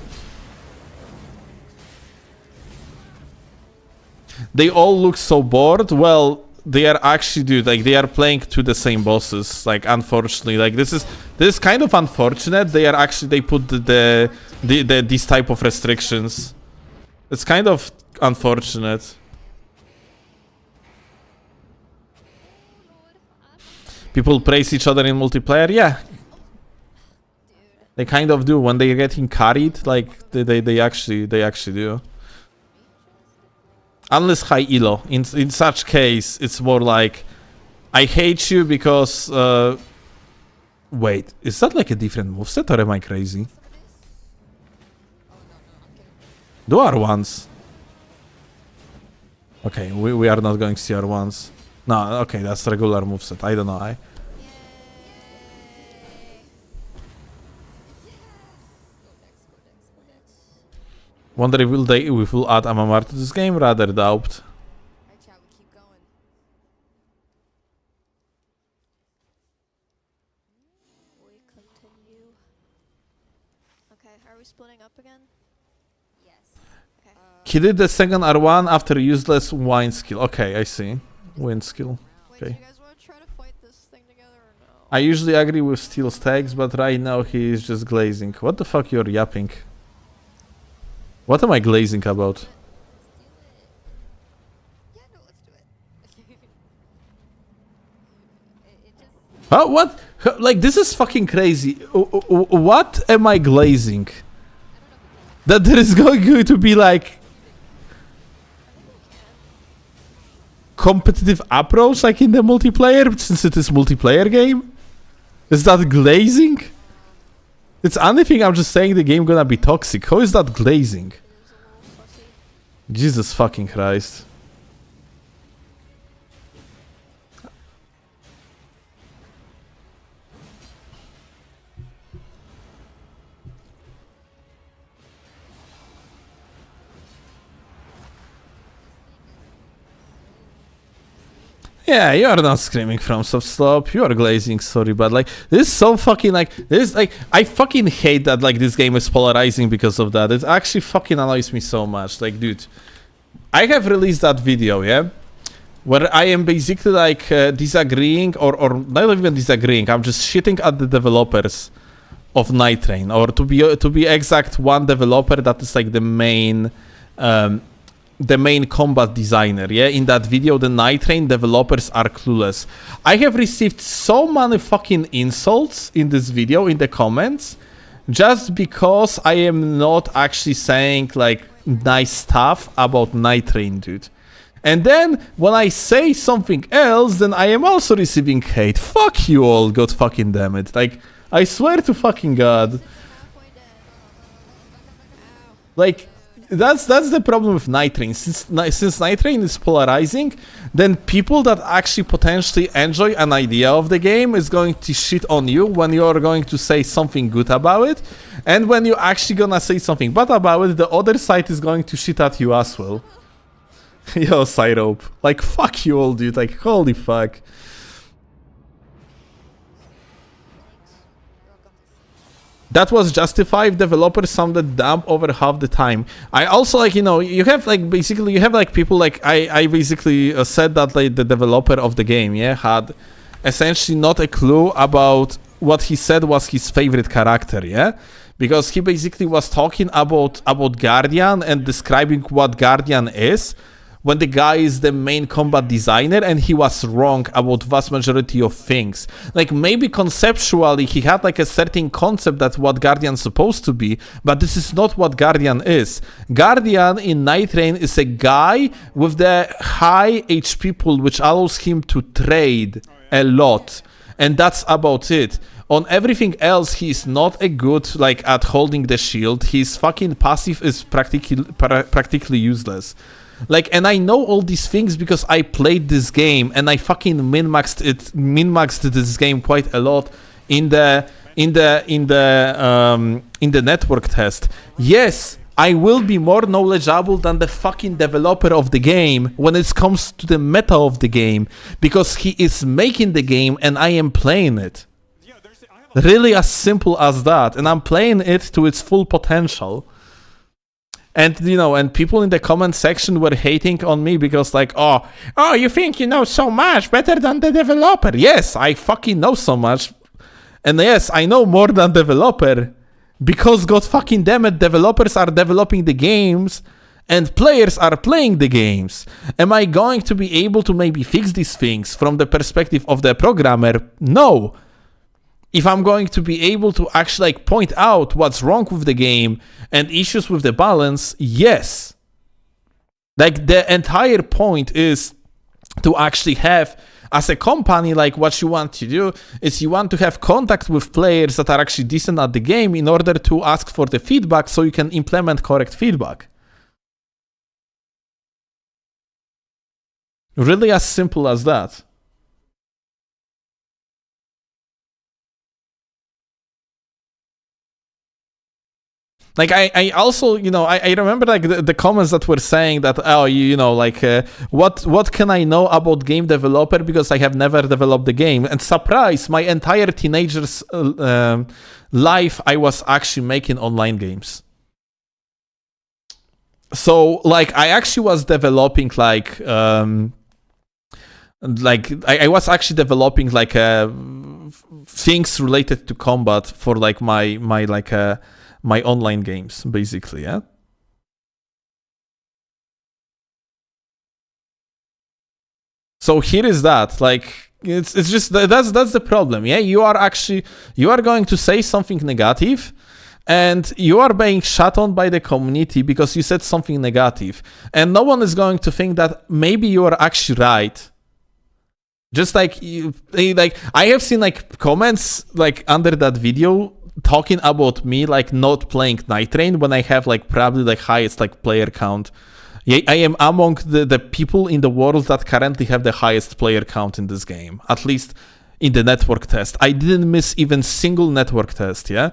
They all look so bored. Well, they are actually, dude, like they are playing to the same bosses. Like unfortunately, like this is kind of unfortunate. They put the these type of restrictions. It's kind of unfortunate. People praise each other in multiplayer, yeah. They kind of do when they're getting carried, like they actually do. Unless high elo. In such case, it's more like I hate you because wait, is that like a different moveset or am I crazy? Do R1s. Okay, we are not going to see R1s. No, okay, that's regular moveset. I don't know. Wonder if we will add MMR to this game? Rather doubt. Alright, chat, we keep going. We continue. Okay, are we splitting up again? Yes. Okay. He did the second R1 after useless wine skill. Okay, I see. Wind skill. Wait, Okay. do you guys want to try to fight this thing together or no? I usually agree with Steel Stacks, but right now he is just glazing. What the fuck you're yapping? What am I glazing about? Yeah, no, let's do it. it just... Oh, what? Like, this is fucking crazy. What am I glazing? That there is going to be like competitive approach like in the multiplayer, since it is multiplayer game? Is that glazing? It's anything, I'm just saying the game gonna be toxic. How is that glazing? Jesus fucking Christ. Yeah, you are not screaming from soft slope, you are glazing, sorry, but like, this is so fucking like, this, like, I fucking hate that, like, this game is polarizing because of that. It actually fucking annoys me so much, like, dude. I have released that video, yeah? Where I am basically, like, disagreeing, or not even disagreeing, I'm just shitting at the developers of Nightreign, or to be exact, one developer that is, like, the main combat designer, yeah? In that video, the Nightreign developers are clueless. I have received so many fucking insults in this video, in the comments, just because I am not actually saying, like, nice stuff about Nightreign, dude. And then, when I say something else, then I am also receiving hate. Fuck you all, god fucking damn it. Like, I swear to fucking god. Like, that's the problem with Nightreign. Since Nightreign is polarizing, then people that actually potentially enjoy an idea of the game is going to shit on you when you are going to say something good about it, and when you're actually gonna say something bad about it, the other side is going to shit at you as well. Yo, Syrope. Like, fuck you all, dude. Like, holy fuck. That was justified. Developers sounded dumb over half the time. I also, like, you know, you have, like, basically, you have, like, people, like, I basically said that, like, the developer of the game, yeah, had essentially not a clue about what he said was his favorite character, yeah? Because he basically was talking about Guardian and describing what Guardian is, when the guy is the main combat designer, and he was wrong about vast majority of things. Like, maybe conceptually he had like a certain concept that's what Guardian's supposed to be, but this is not what Guardian is. Guardian in Nightreign is a guy with the high HP pool, which allows him to trade a lot, and that's about it. On everything else, he's not a good, like, at holding the shield. His fucking passive is practically useless. Like, and I know all these things because I played this game and I fucking min-maxed this game quite a lot in the network test. Yes, I will be more knowledgeable than the fucking developer of the game when it comes to the meta of the game, because he is making the game and I am playing it. Really as simple as that, and I'm playing it to its full potential. And, you know, and people in the comment section were hating on me because, like, oh, you think you know so much better than the developer. Yes, I fucking know so much. And yes, I know more than developer. Because god fucking damn it, developers are developing the games and players are playing the games. Am I going to be able to maybe fix these things from the perspective of the programmer? No. If I'm going to be able to actually like point out what's wrong with the game and issues with the balance, yes. Like the entire point is to actually have, as a company, like what you want to do is you want to have contact with players that are actually decent at the game in order to ask for the feedback so you can implement correct feedback. Really as simple as that. Like I also, you know, I remember like the comments that were saying that, oh, you know, like what can I know about game developer because I have never developed the game? And surprise, my entire teenager's life I was actually making online games. So like I actually was developing like I was actually developing like things related to combat for like my online games, basically, yeah. So here is that, like, it's just that's the problem, yeah. You are going to say something negative, and you are being shut on by the community because you said something negative, and no one is going to think that maybe you are actually right. Just like I have seen like comments like under that video talking about me like not playing Nightreign when I have like probably like highest like player count. Yeah, I am among the people in the world that currently have the highest player count in this game, at least in the network test. I didn't miss even single network test, yeah?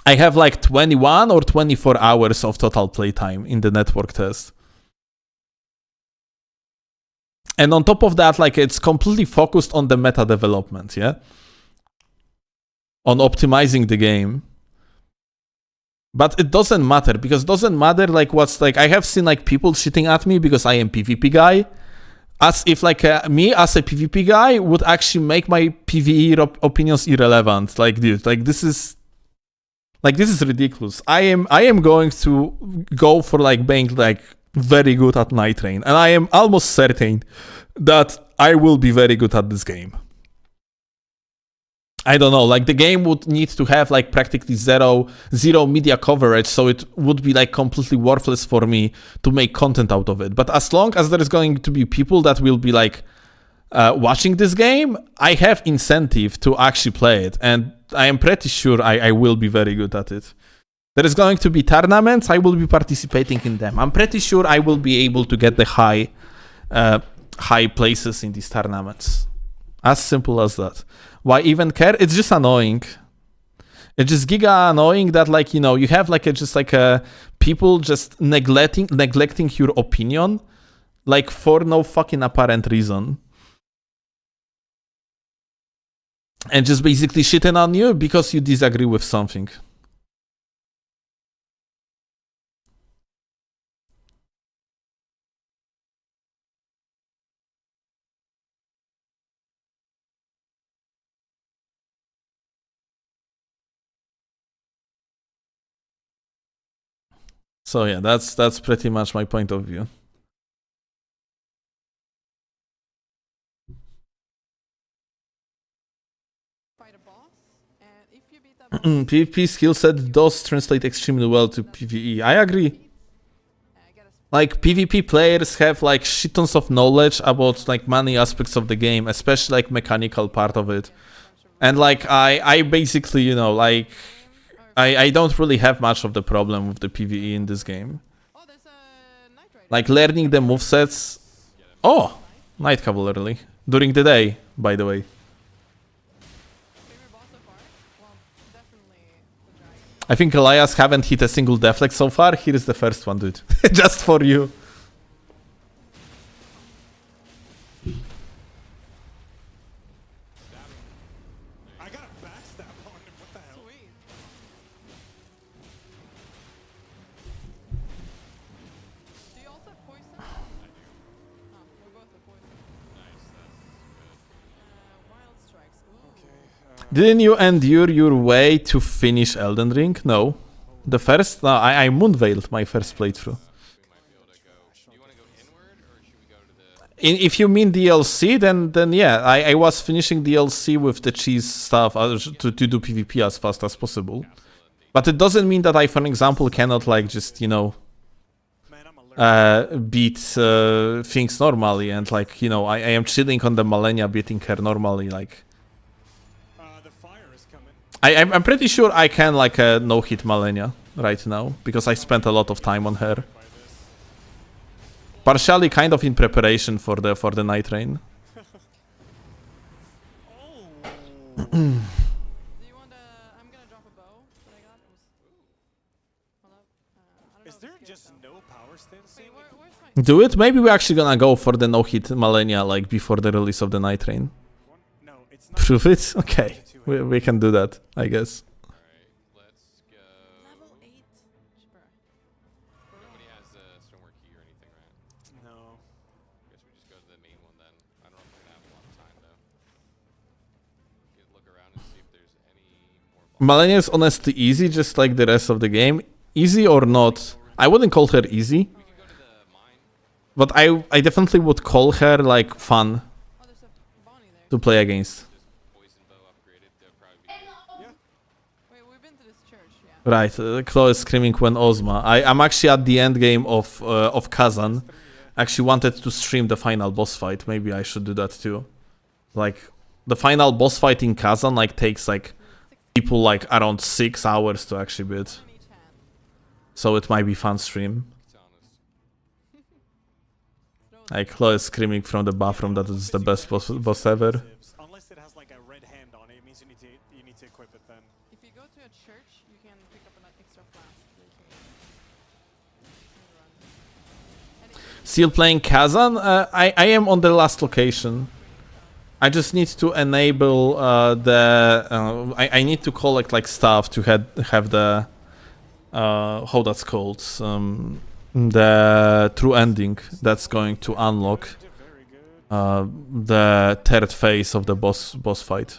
I have like 21 or 24 hours of total playtime in the network test. And on top of that, like it's completely focused on the meta development, yeah? On optimizing the game. But it doesn't matter, because it doesn't matter like what's like, I have seen like people shitting at me because I am PvP guy, as if like me as a PvP guy would actually make my PvE opinions irrelevant. Like, dude, like this is ridiculous. I am going to go for like being like very good at Nightreign, and I am almost certain that I will be very good at this game. I don't know, like the game would need to have like practically zero media coverage, so it would be like completely worthless for me to make content out of it. But as long as there is going to be people that will be like watching this game, I have incentive to actually play it, and I am pretty sure I will be very good at it. There is going to be tournaments, I will be participating in them. I'm pretty sure I will be able to get the high places in these tournaments. As simple as that. Why even care? It's just annoying. It's just giga annoying that like, you know, you have like people just neglecting your opinion like for no fucking apparent reason. And just basically shitting on you because you disagree with something. So yeah, that's pretty much my point of view. Fight a boss, and if you beat that boss, PvP skill set does translate extremely well to PvE. I agree. Like PvP players have like shit tons of knowledge about like many aspects of the game, especially like mechanical part of it. And like I basically, you know, like I don't really have much of the problem with the PvE in this game. Like learning the movesets. Oh, Night Cavalry. During the day, by the way. I think Elias haven't hit a single deflect so far. Here is the first one, dude. Just for you. I got a backstab on him. What the hell? sweet. Do you also have poison? I do. Oh, we both have poison. Nice, that's good. Wild strikes. Ooh. Okay. Didn't you endure your way to finish Elden Ring? No. The first... No, I moonveiled my first playthrough. We might be able to go. Do you want to go inward, or should we go to the? If you mean DLC, then yeah, I was finishing DLC with the cheese stuff to do PvP as fast as possible. But it doesn't mean that I, for example, cannot like just, you know, beat things normally, and like, you know, I am chilling on the Malenia, beating her normally, like. The fire is coming. I'm pretty sure I can like no-hit Malenia right now, because I spent a lot of time on her. Partially kind of in preparation for the Nightreign. Do you want I'm gonna drop a bow that I got. Hold up. I don't know Is if there it's just good, no power stance? Wait, where's my... Do it? Maybe we're actually gonna go for the no-hit Malenia like before the release of the Nightreign. No, it's not. Prove it? Okay. We can do that, I guess. Alright, let's go. Level 8. Sure. Nobody has a stonework key or anything, right? No. Guess we just go to the main one then. I don't know if we're gonna have a lot of time though. Look around and see if there's any more. Malenia is honestly easy, just like the rest of the game. Easy or not, I wouldn't call her easy. We can go to the mine. But I definitely would call her like fun Oh, there's a Bonnie there. to play against. Just poison bow upgraded. They'll probably be good. Wait, we've been to this church, yeah. Right, Chloe is screaming when Ozma. I'm actually at the end game of Kazan. Actually wanted to stream the final boss fight. Maybe I should do that too. Like the final boss fight in Kazan like takes like people like around 6 hours to actually beat. On each hand. So it might be fun stream. It's honest. Like Chloe is screaming from the bathroom that it's the best boss ever. Unless it has like a red hand on it, it means you need to equip it then. If you go to a church, you can pick up an extra flask. Still playing Kazan? I am on the last location. I just need to enable I need to collect like stuff to have the how that's called, the true ending that's going to unlock Very good. the third phase of the boss fight.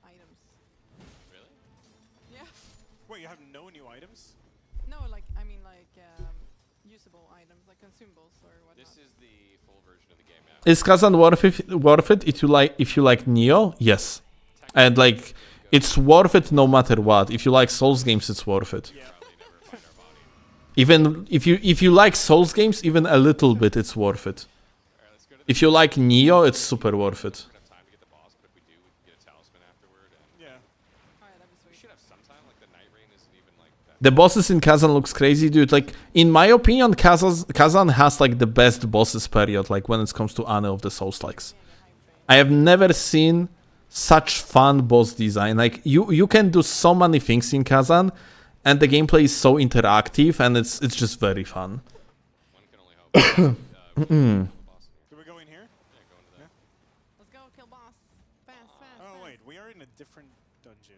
Items. Really? Yeah. Wait, you have no new items? No, like, I mean, like, usable items, like consumables or whatnot. This is the full version of the game now. Is Kazan worth it if you like Neo? Yes. And like it's worth it no matter what. If you like Souls games, it's worth it. Yeah. Probably never find our body. Even if you like Souls games, even a little bit, it's worth it. Alright, let's go to the. If you like Neo, it's super worth it. We don't have time to get the boss, but if we do, we can get a talisman afterward. And Yeah. Alright, that'd be we sweet. should have some time. Like the Nightreign isn't even like that. The bosses in Kazan looks crazy, dude. Like in my opinion, Kazan has like the best bosses period. Like when it comes to Anne of the Souls likes. I have never seen such fun boss design. Like you can do so many things in Kazan, and the gameplay is so interactive, and it's just very fun. One can only hope. Boss in here. Do we go in here? Yeah, go into that. Let's go kill boss. Fast, fast, Oh fast. wait, we are in a different dungeon.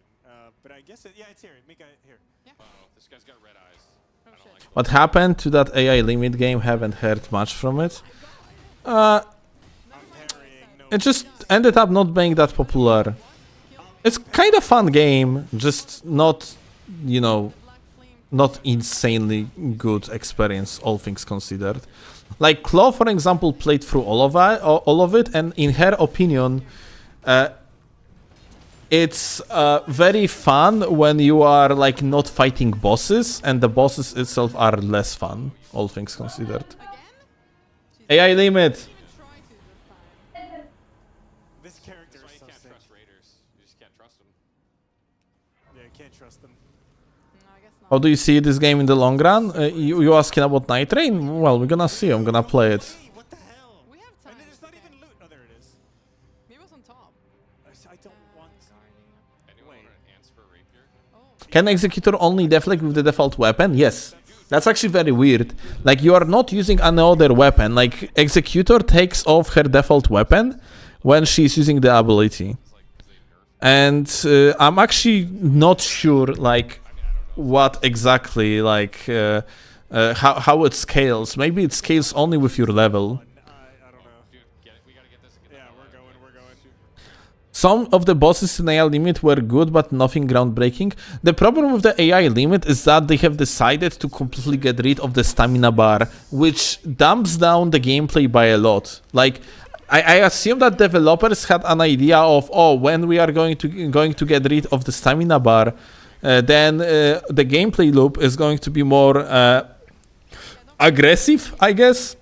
But I guess yeah, it's here. Mika, here. Oh, this guy's got red eyes. Oh, I don't shit. like What happened to that AI limit game? Haven't heard much from it. I'm parrying. No. It just ended up not being that popular. It's kind of fun game, just not, you know, Black flame. not insanely good experience, all things considered. Like Claw, for example, played through all of it, and in her opinion, it's very fun when you are like not fighting bosses, and the bosses itself are less fun, all things considered. Again? AI limit. Even try to this time. This character That's why is you so can't sick. trust raiders. You just can't trust them. Yeah, you can't trust them. No, I guess not. How do you see this game in the long run? You asking about Nightreign? Well, we're gonna see. I'm gonna play it. Hey, what the hell? We have time. And then it's not okay. even loot. Oh, there it is. Maybe it was on top. I don't want. Anyone Wait. want an Ansper rapier? Oh. Can Executor only deflect with the default weapon? Yes. That's actually very weird. Like, you are not using another weapon. Like, Executor takes off her default weapon when she's using the ability. And I'm actually not sure, like, what exactly, like, how it scales. Maybe it scales only with your level. I don't know. Dude, get it. We gotta get this. And get Yeah, the hell we're out of going. here. We're going. Some of the bosses in AI Limit were good, but nothing groundbreaking. The problem with the AI Limit is that they have decided to completely get rid of the stamina bar, which dumps down the gameplay by a lot. Like, I assume that developers had an idea of, oh, when we are going to get rid of the stamina bar, then the gameplay loop is going to be more aggressive, I guess.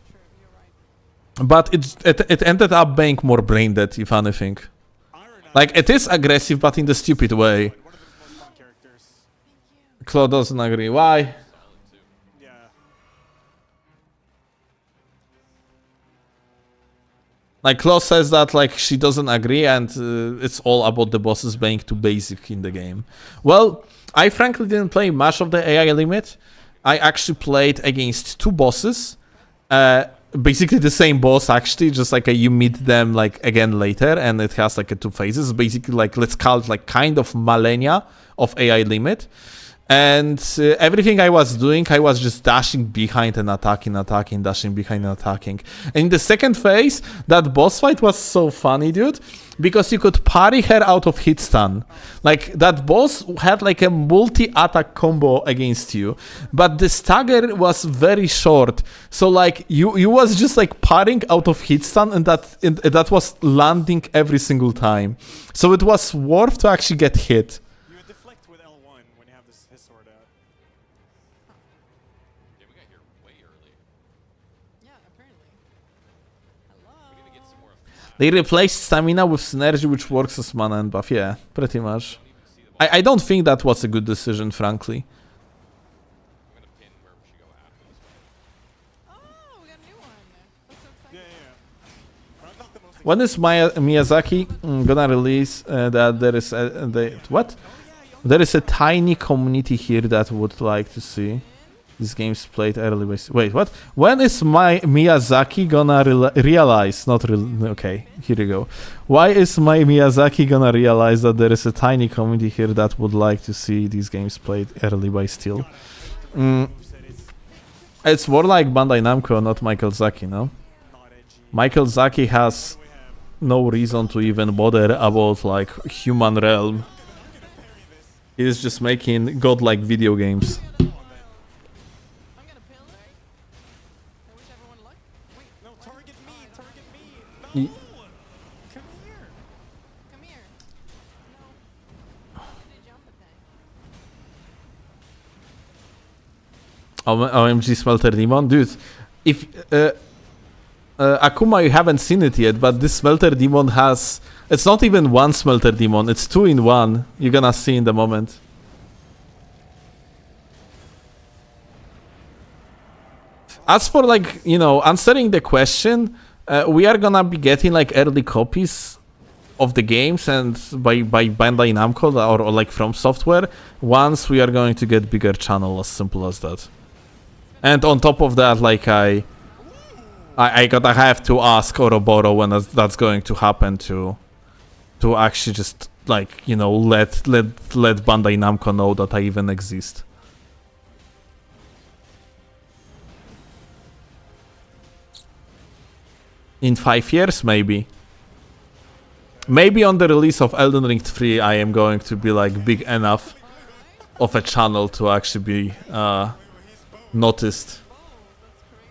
But it ended up being more brain dead, if anything. Like, it is aggressive, but in the stupid way. Claude doesn't agree. Why? Yeah. Like, Claude says that, like, she doesn't agree, and it's all about the bosses being too basic in the game. Well, I frankly didn't play much of the AI Limit. I actually played against 2 bosses. Basically the same boss, actually, just like you meet them like again later, and it has like 2 phases. Basically, like, let's call it like kind of millennia of AI Limit. And everything I was doing, I was just dashing behind and attacking, dashing behind and attacking. And in the second phase, that boss fight was so funny, dude, because you could parry her out of hit stun. Like, that boss had like a multi-attack combo against you, but the stagger was very short. So like you was just like parrying out of hit stun, and that was landing every single time. So it was worth to actually get hit. You deflect with L1 when you have his sword out. Yeah, we got here way early. Yeah, apparently. Hello. We need to get some more. They replaced stamina with synergy, which works as mana and buff. Yeah, pretty much. I don't think that was a good decision, frankly. I'm gonna pin where we should go after this one. Oh, we got a new one. That's so exciting. Yeah. I'm not the most When is Miyazaki gonna release that there is what? There is a tiny community here that would like to see these games played early. Wait, what? When is Miyazaki gonna realize? Okay, here you go. Why is my Miyazaki gonna realize that there is a tiny community here that would like to see these games played early by Steel? It's more like Bandai Namco, not Michael Zaki, no? Michael Zaki has no reason to even bother about like human realm. He's just making godlike video games. I'm gonna pill her. I wish everyone luck. Wait, No, target me! Target me! Ye- No! Come here! come here. No. Why did they jump at that? OMG Smelter Demon? Dude, if... Akuma, you haven't seen it yet, but this Smelter Demon has... It's not even 1 Smelter Demon, it's 2 in 1. You're gonna see in the moment. As for, like, you know, answering the question, we are gonna be getting, like, early copies of the games and by Bandai Namco or like From Software once we are going to get bigger channel, as simple as that. And on top of that, like, I gotta have to ask Ouroboros when that's going to happen to actually just, like, you know, let Bandai Namco know that I even exist. In 5 years, maybe. Maybe on the release of Elden Ring 3, I am going to be like big enough of a channel to actually be noticed.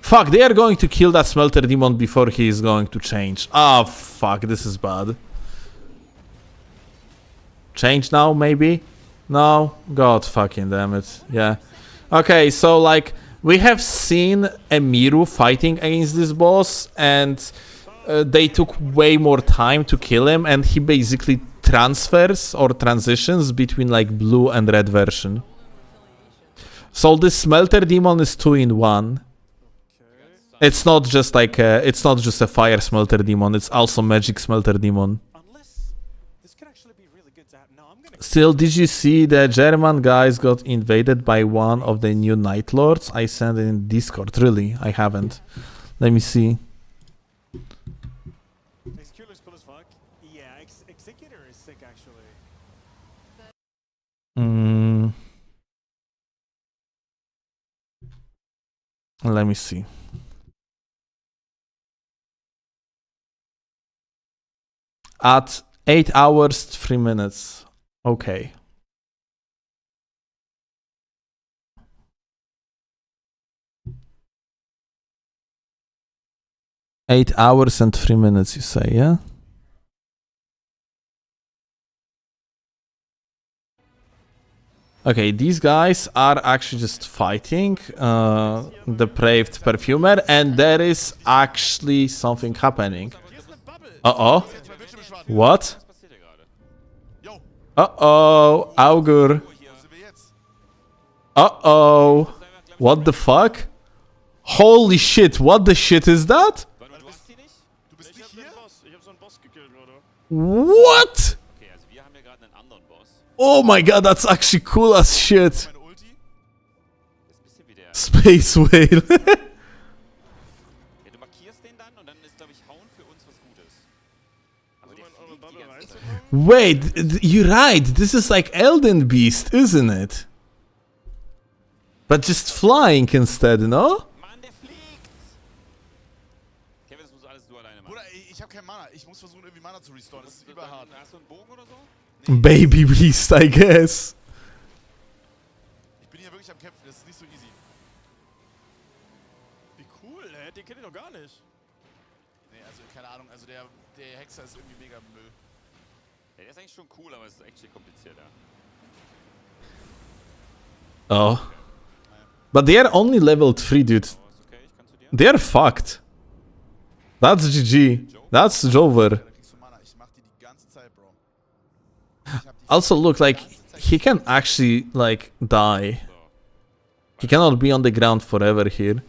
Fuck, they are going to kill that Smelter Demon before he is going to change. Ah, fuck, this is bad. Change now, maybe? No? God fucking damn it. Yeah. Okay, so like, we have seen Emiru fighting against this boss, and they took way more time to kill him, and he basically transfers or transitions between like blue and red version. So this Smelter Demon is 2 in 1. It's not just like it's not just a fire Smelter Demon, it's also magic Smelter Demon. Still, did you see the German guys got invaded by one of the new Night Lords? I sent it in Discord. Really? I haven't. Let me see. Executor's cool as fuck. Yeah, Executor is sick actually. Let me see. At 8 hours, 3 minutes. Okay. Eight hours and 3 minutes, you say, yeah? Okay, these guys are actually just fighting depraved perfumer, and there is actually something happening. Uh-oh. What? Uh-oh, Augur. Uh-oh. What the fuck? Holy shit, what the shit is that? Du bist nicht hier? Ich hab so einen Boss gekillt, oder? What? Okay, also wir haben hier gerade einen anderen Boss. Oh my god, that's actually cool as shit. Meine Ulti? Das ist ein bisschen wie der. Space Whale. Ja, du markierst den dann und dann ist, glaube ich, Hauen für uns was Gutes. Aber Also der in eure fliegt die Bubble ganze Zeit. reinzukommen? Wait, you're right. This is like Elden Beast, isn't it? But just flying instead, no? Mann, der fliegt! Kevin, das musst du alles du alleine machen. Bruder, ich hab kein Mana. Ich muss versuchen, irgendwie Mana zu restoren. Das ist überhart. Hast du einen Bogen oder so? Baby Beast, I guess. Ich bin hier wirklich am Kämpfen. Das ist nicht so easy. Wie cool, hä? Den kenn ich doch gar nicht. Nee, also keine Ahnung. Also der Hexer ist irgendwie mega Müll. Ja, der ist eigentlich schon cool, aber es ist actually komplizierter. Oh. But they are only level 3, dude. Oh, ist okay, ich kann zu dir. They're fucked. That's GG. That's Jover. Da kriegst du Mana. Ich mach die ganze Zeit, Bro. Ich hab die Also look, like, he can actually, like, die. He cannot be on the ground forever here.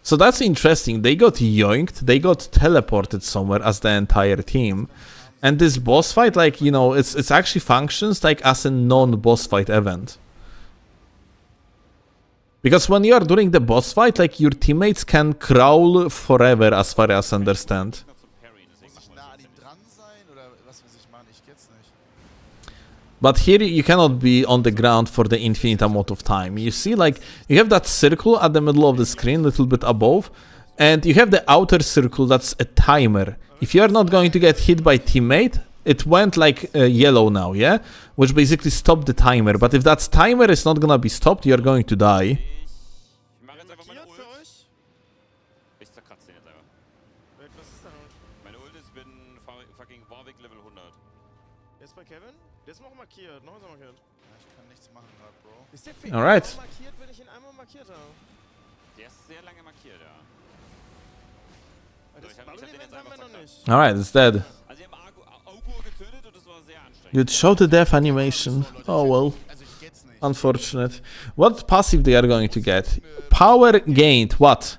So that's interesting. They got yoinked. They got teleported somewhere as the entire team. And this boss fight, like, you know, it's actually functions like as a non-boss fight event. Because when you are doing the boss fight, like, your teammates can crawl forever, as far as I understand. Noch zum Parry, deswegen Muss ich machen wir nah das an ihm jetzt dran sein? Oder was weiß ich machen? Ich kenn's nicht. But here you cannot be on the ground for the infinite amount of time. You see, like, you have that circle at the middle of the screen, a little bit above, and you have the outer circle that's a timer. If you are not going to get hit by teammate, it went like yellow now, yeah? Which basically stopped the timer. But if that timer is not gonna be stopped, you're going to die. Ich mache jetzt einfach meine Markiert für Ult. euch? Ich zerkratze den jetzt einfach. Was ist denn heute? Meine Ult ist, bin fucking Warwick Level 100. Der ist bei Kevin? Der ist noch markiert. Noch ist er markiert. Ja, ich kann nichts machen gerade, Bro. Ist der für Alright. ihn markiert, wenn ich ihn einmal markiert habe? Der ist sehr lange markiert, ja. Das ich hab den Bubble-Event jetzt haben wir einfach noch nicht. Alright, it's dead. Also, wir haben Augur getötet und das war sehr anstrengend. Dude, show the death animation. Oh well. Also ich geht's nicht. Unfortunate. What passive they are going to get? Power gained. What?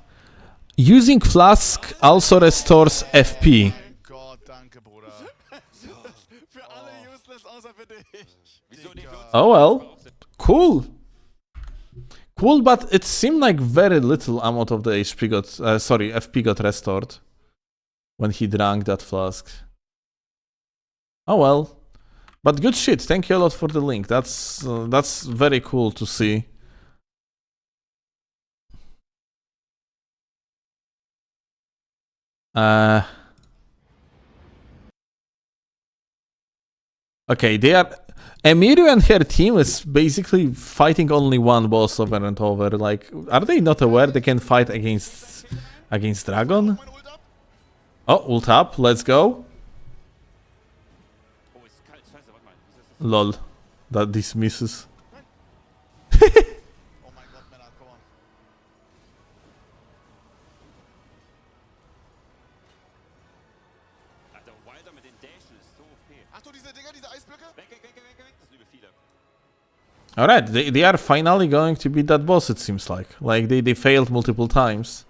Using flask also restores FP. Mein Gott, danke, Bruder. Für alle useless, außer für dich. Wieso nicht? Oh well. Cool. Cool, but it seemed like very little amount of the HP got, sorry, FP got restored when he drank that flask. Oh well. But good shit. Thank you a lot for the link. That's very cool to see. Okay, they are. Emiru and her team is basically fighting only one boss over and over. Like, are they not aware they can fight against Dragon? Meine Ult ab. Oh, ult up. Let's go. Oh, ist kalt. Scheiße, warte mal. Wieso ist das? Lol. That this misses. Oh mein Gott, Männer, komm on. Alter, Wilder mit den Dashen ist so OP. Achtung, diese Dinger, diese Eisblöcke. Weg, weg, weg, weg, weg. Das sind übel viele. Alright, they are finally going to beat that boss, it seems like. Like, they failed multiple times.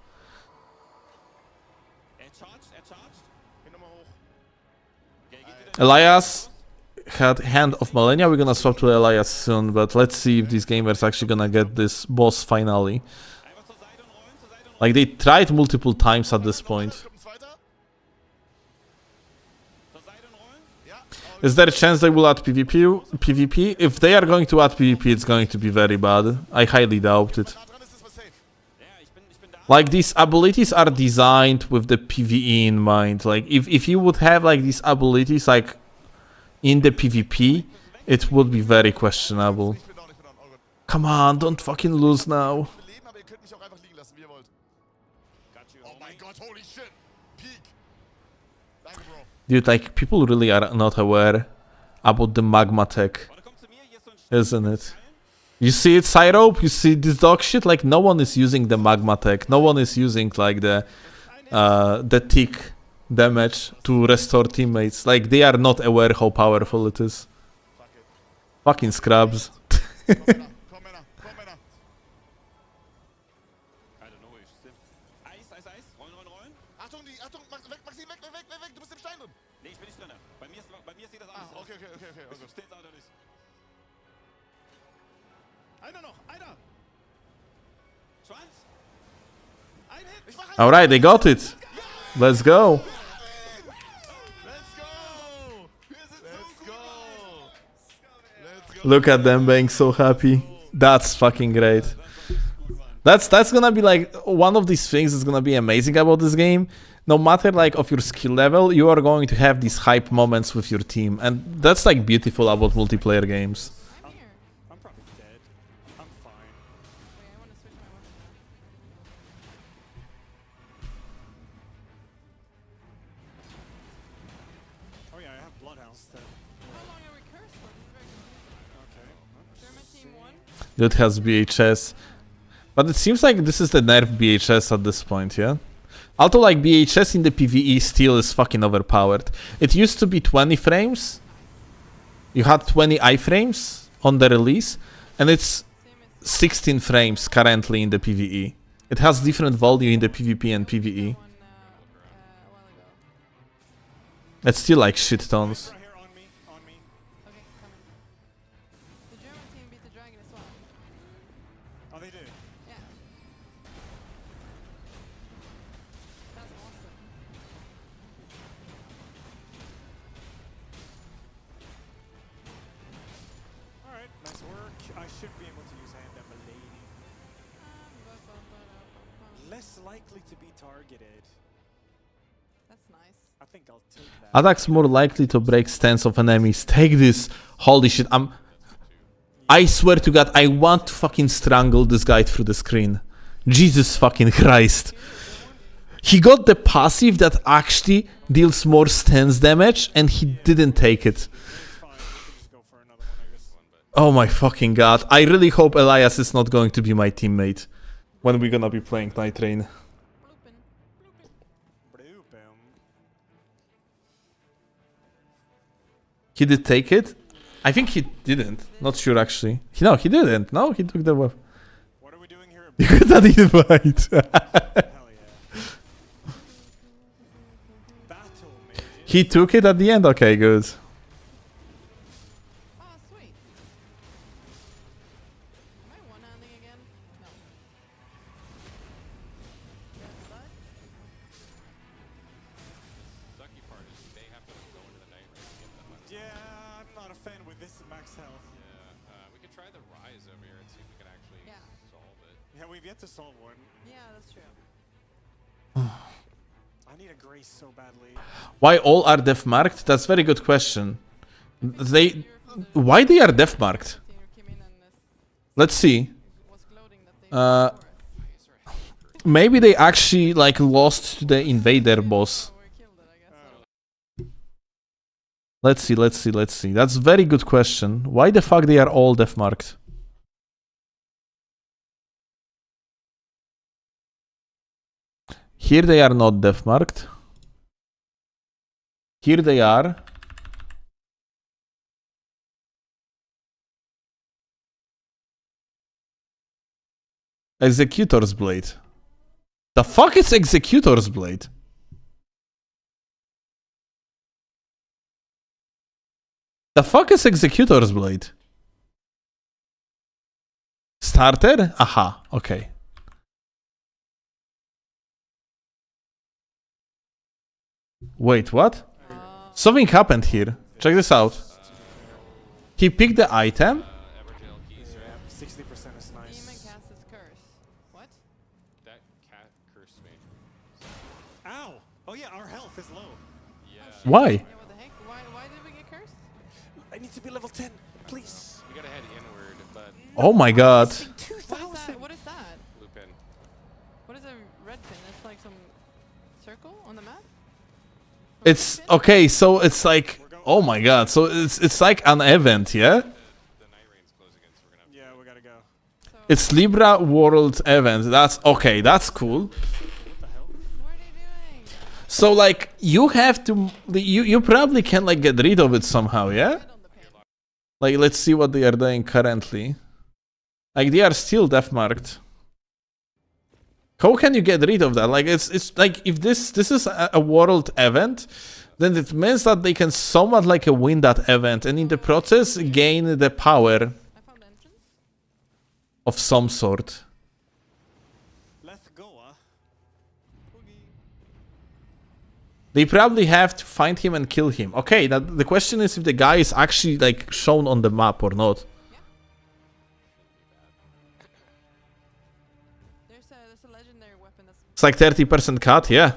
Charged. Geh nochmal hoch. Okay, geht wieder. Elias had Hand of Millennia. We're gonna swap to Elias soon, but let's see if these gamers actually gonna get this boss finally. Einfach zur Seite und rollen, zur Seite und rollen. Like, they tried multiple times at this point. Kommt ein zweiter. Zur Seite und rollen. Ja. Is there a chance they will add PvP? If they are going to add PvP, it's going to be very bad. I highly doubt it. Nah dran ist, ist was safe. Ja, ich bin da. Like, these abilities are designed with the PvE in mind. Like, if you would have, like, these abilities, like, in the PvP, it would be very questionable. Ich bin down, all good. Come on, don't fucking lose now. Beleben, aber ihr könnt mich auch einfach liegen lassen, wie ihr wollt. Oh mein Gott, holy shit. Peak. Danke, Bro. Dude, like, people really are not aware about the magma tech, isn't it? You see it, Syrope? You see this dog shit? Like, no one is using the magma tech. No one is using, like, the tick damage to restore teammates. Like, they are not aware how powerful it is. Fucking scrubs. Komm, Männer. Komm, Männer. Komm, Männer. Eis. Rollen. Achtung, Maxim, weg. Du bist im Stein drin. Nee, ich bin nicht drin. Bei mir sieht das anders aus. Okay, all good. Steht's auch noch nicht. Einer noch. Schwanz. Ein Hit. Ich mach einen. Alright, they got it. Let's go. Let's go. Look at them being so happy. That's fucking great. That's gonna be like one of these things that's gonna be amazing about this game. No matter like of your skill level, you are going to have these hype moments with your team, and that's like beautiful about multiplayer games. I'm here. I'm probably dead. I'm fine. Wait, I want to switch my weapon now. Oh yeah, I have Bloodhounds. How long are we cursed for? This is very confusing. Okay. German team won. Dude has BHS, but it seems like this is the nerf BHS at this point, yeah? Although like BHS in the PvE still is fucking overpowered. It used to be 20 frames. You had 20 iframes on the release, and it's Same as 16 frames currently in the PvE. It has different value in the PvP and PvE. one a while ago. It's still like shit tons. Right here on me. Okay, coming. The German team beat the dragon as well. Oh, they did. Yeah. That's awesome. All right, nice work. I should be able to use hand up a lady. Less likely to be targeted. That's nice. I think I'll take that. Attacks more likely to break stance of enemies. Take this. Holy shit, I swear to God, I want to fucking strangle this guy through the screen. Jesus fucking Christ. He got the passive that actually deals more stance damage, and he didn't take it. Fine, we can just go for another one, I guess. Oh my fucking God. I really hope Elias is not going to be my teammate when we're gonna be playing Nightreign. Bloopin'. Bloopum. He did take it? I think he didn't. Not sure actually. No, he didn't. No, he took the weapon. What are we doing here? You could not invite. Hell yeah. Battle mages. He took it at the end? Okay, good. Oh, sweet. Am I one-handing again? No. That's that. Sucky part is they have to go into the Nightreign to get them. Yeah, I'm not a fan with this max health. Yeah, we could try the Rise over here and see if we can actually Yeah. solve it. Yeah, we've yet to solve one. Yeah, that's true. I need a grace so badly. Why all are def marked? That's a very good question. They, why they are def marked? Team came in and Let's see. was gloating that they Maybe they actually like lost to the Invader boss. we killed it, I guess. Let's see. That's a very good question. Why the fuck they are all def marked? Here they are not def marked. Here they are. Executor's Blade. The fuck is Executor's Blade? The fuck is Executor's Blade? Starter? Aha, okay. Wait, what? Something happened here. Check this out. He picked the item. Evertail keys, right? 60% is Demon nice. cast its curse. What? That cat cursed me. Ow! Oh yeah, our health is low. Yeah. Why? Yeah, what the heck? Why did we get cursed? to be level 10, please. We gotta head inward, but Oh my god. What is that? What is that? blue pin. What is a red pin? It's like some circle on the map? It's okay, so it's like, oh my god, so it's like an event, yeah? The Nightreign's closing in, so we're gonna have to Yeah, we gotta go. It's Libra World event. That's okay, that's cool. What are they doing? So like you have to you probably can like get rid of it somehow, yeah? On the pin. Like let's see what they are doing currently. Like they are still death marked. How can you get rid of that? Like it's like if this is a world event, then it means that they can somewhat like win that event and in the process gain the power I found entrance. of some sort. Let's go, They probably have to find him and kill him. Okay, that the question is if the guy is actually like shown on the map or not. There's a legendary weapon that's. It's like 30% cut, yeah.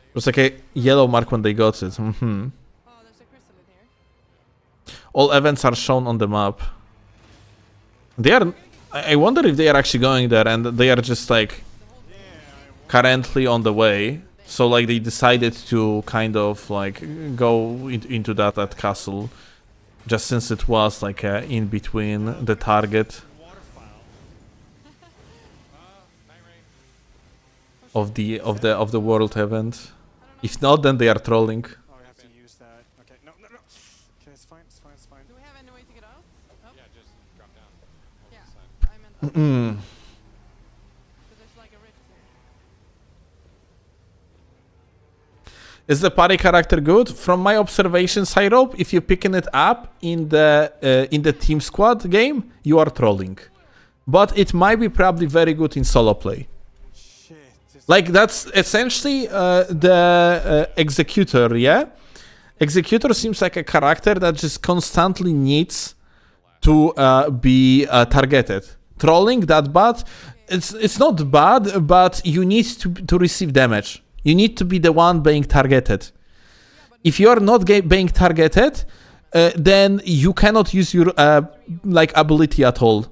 It was like a yellow mark when they got it. Oh, there's a crystal in here. All events are shown on the map. They are. I wonder if they are actually going there and they are just like currently on the way. So like they decided to kind of like go into that castle, just since it was like in between the target of the world event. If not, then they are trolling. Oh, we have to use that. Okay, no. Okay, it's fine. Do we have any way to get out? Up? Yeah, just drop down. Yeah, I meant up. Mm. So there's like a rift here. Is the party character good? From my observations, I hope if you're picking it up in the team squad game, you are trolling. But it might be probably very good in solo play. Shit. Like that's essentially the Executor, yeah? Executor seems like a character that just constantly needs to be targeted. Trolling that bad, it's not bad, but you need to receive damage. You need to be the one being targeted. If you are not being targeted, then you cannot use your like ability at all.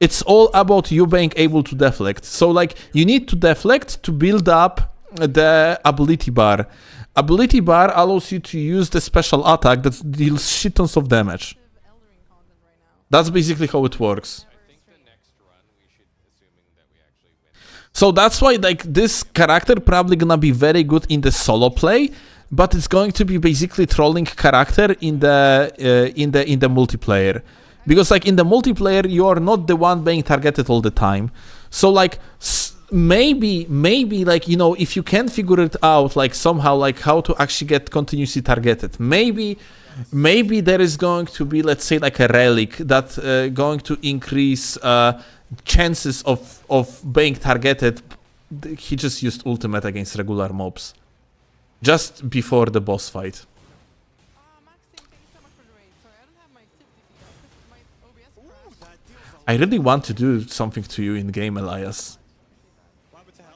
It's all about you being able to deflect. So like you need to deflect to build up the ability bar. Ability bar allows you to use the special attack that deals shit tons of damage. Elden content right now. That's basically how it works. I think the next run we should, assuming that we actually win. So that's why like this character probably gonna be very good in the solo play, but it's going to be basically trolling character in the multiplayer. Because like in the multiplayer, you are not the one being targeted all the time. So like maybe like, you know, if you can figure it out like somehow like how to actually get continuously targeted, maybe there is going to be, let's say, like a relic that going to increase chances of being targeted. He just used ultimate against regular mobs just before the boss fight. Maxine, thank you so much for the raid. Sorry, I don't have my tip because my OBS crashed. I really want to do something to you in game, Elias.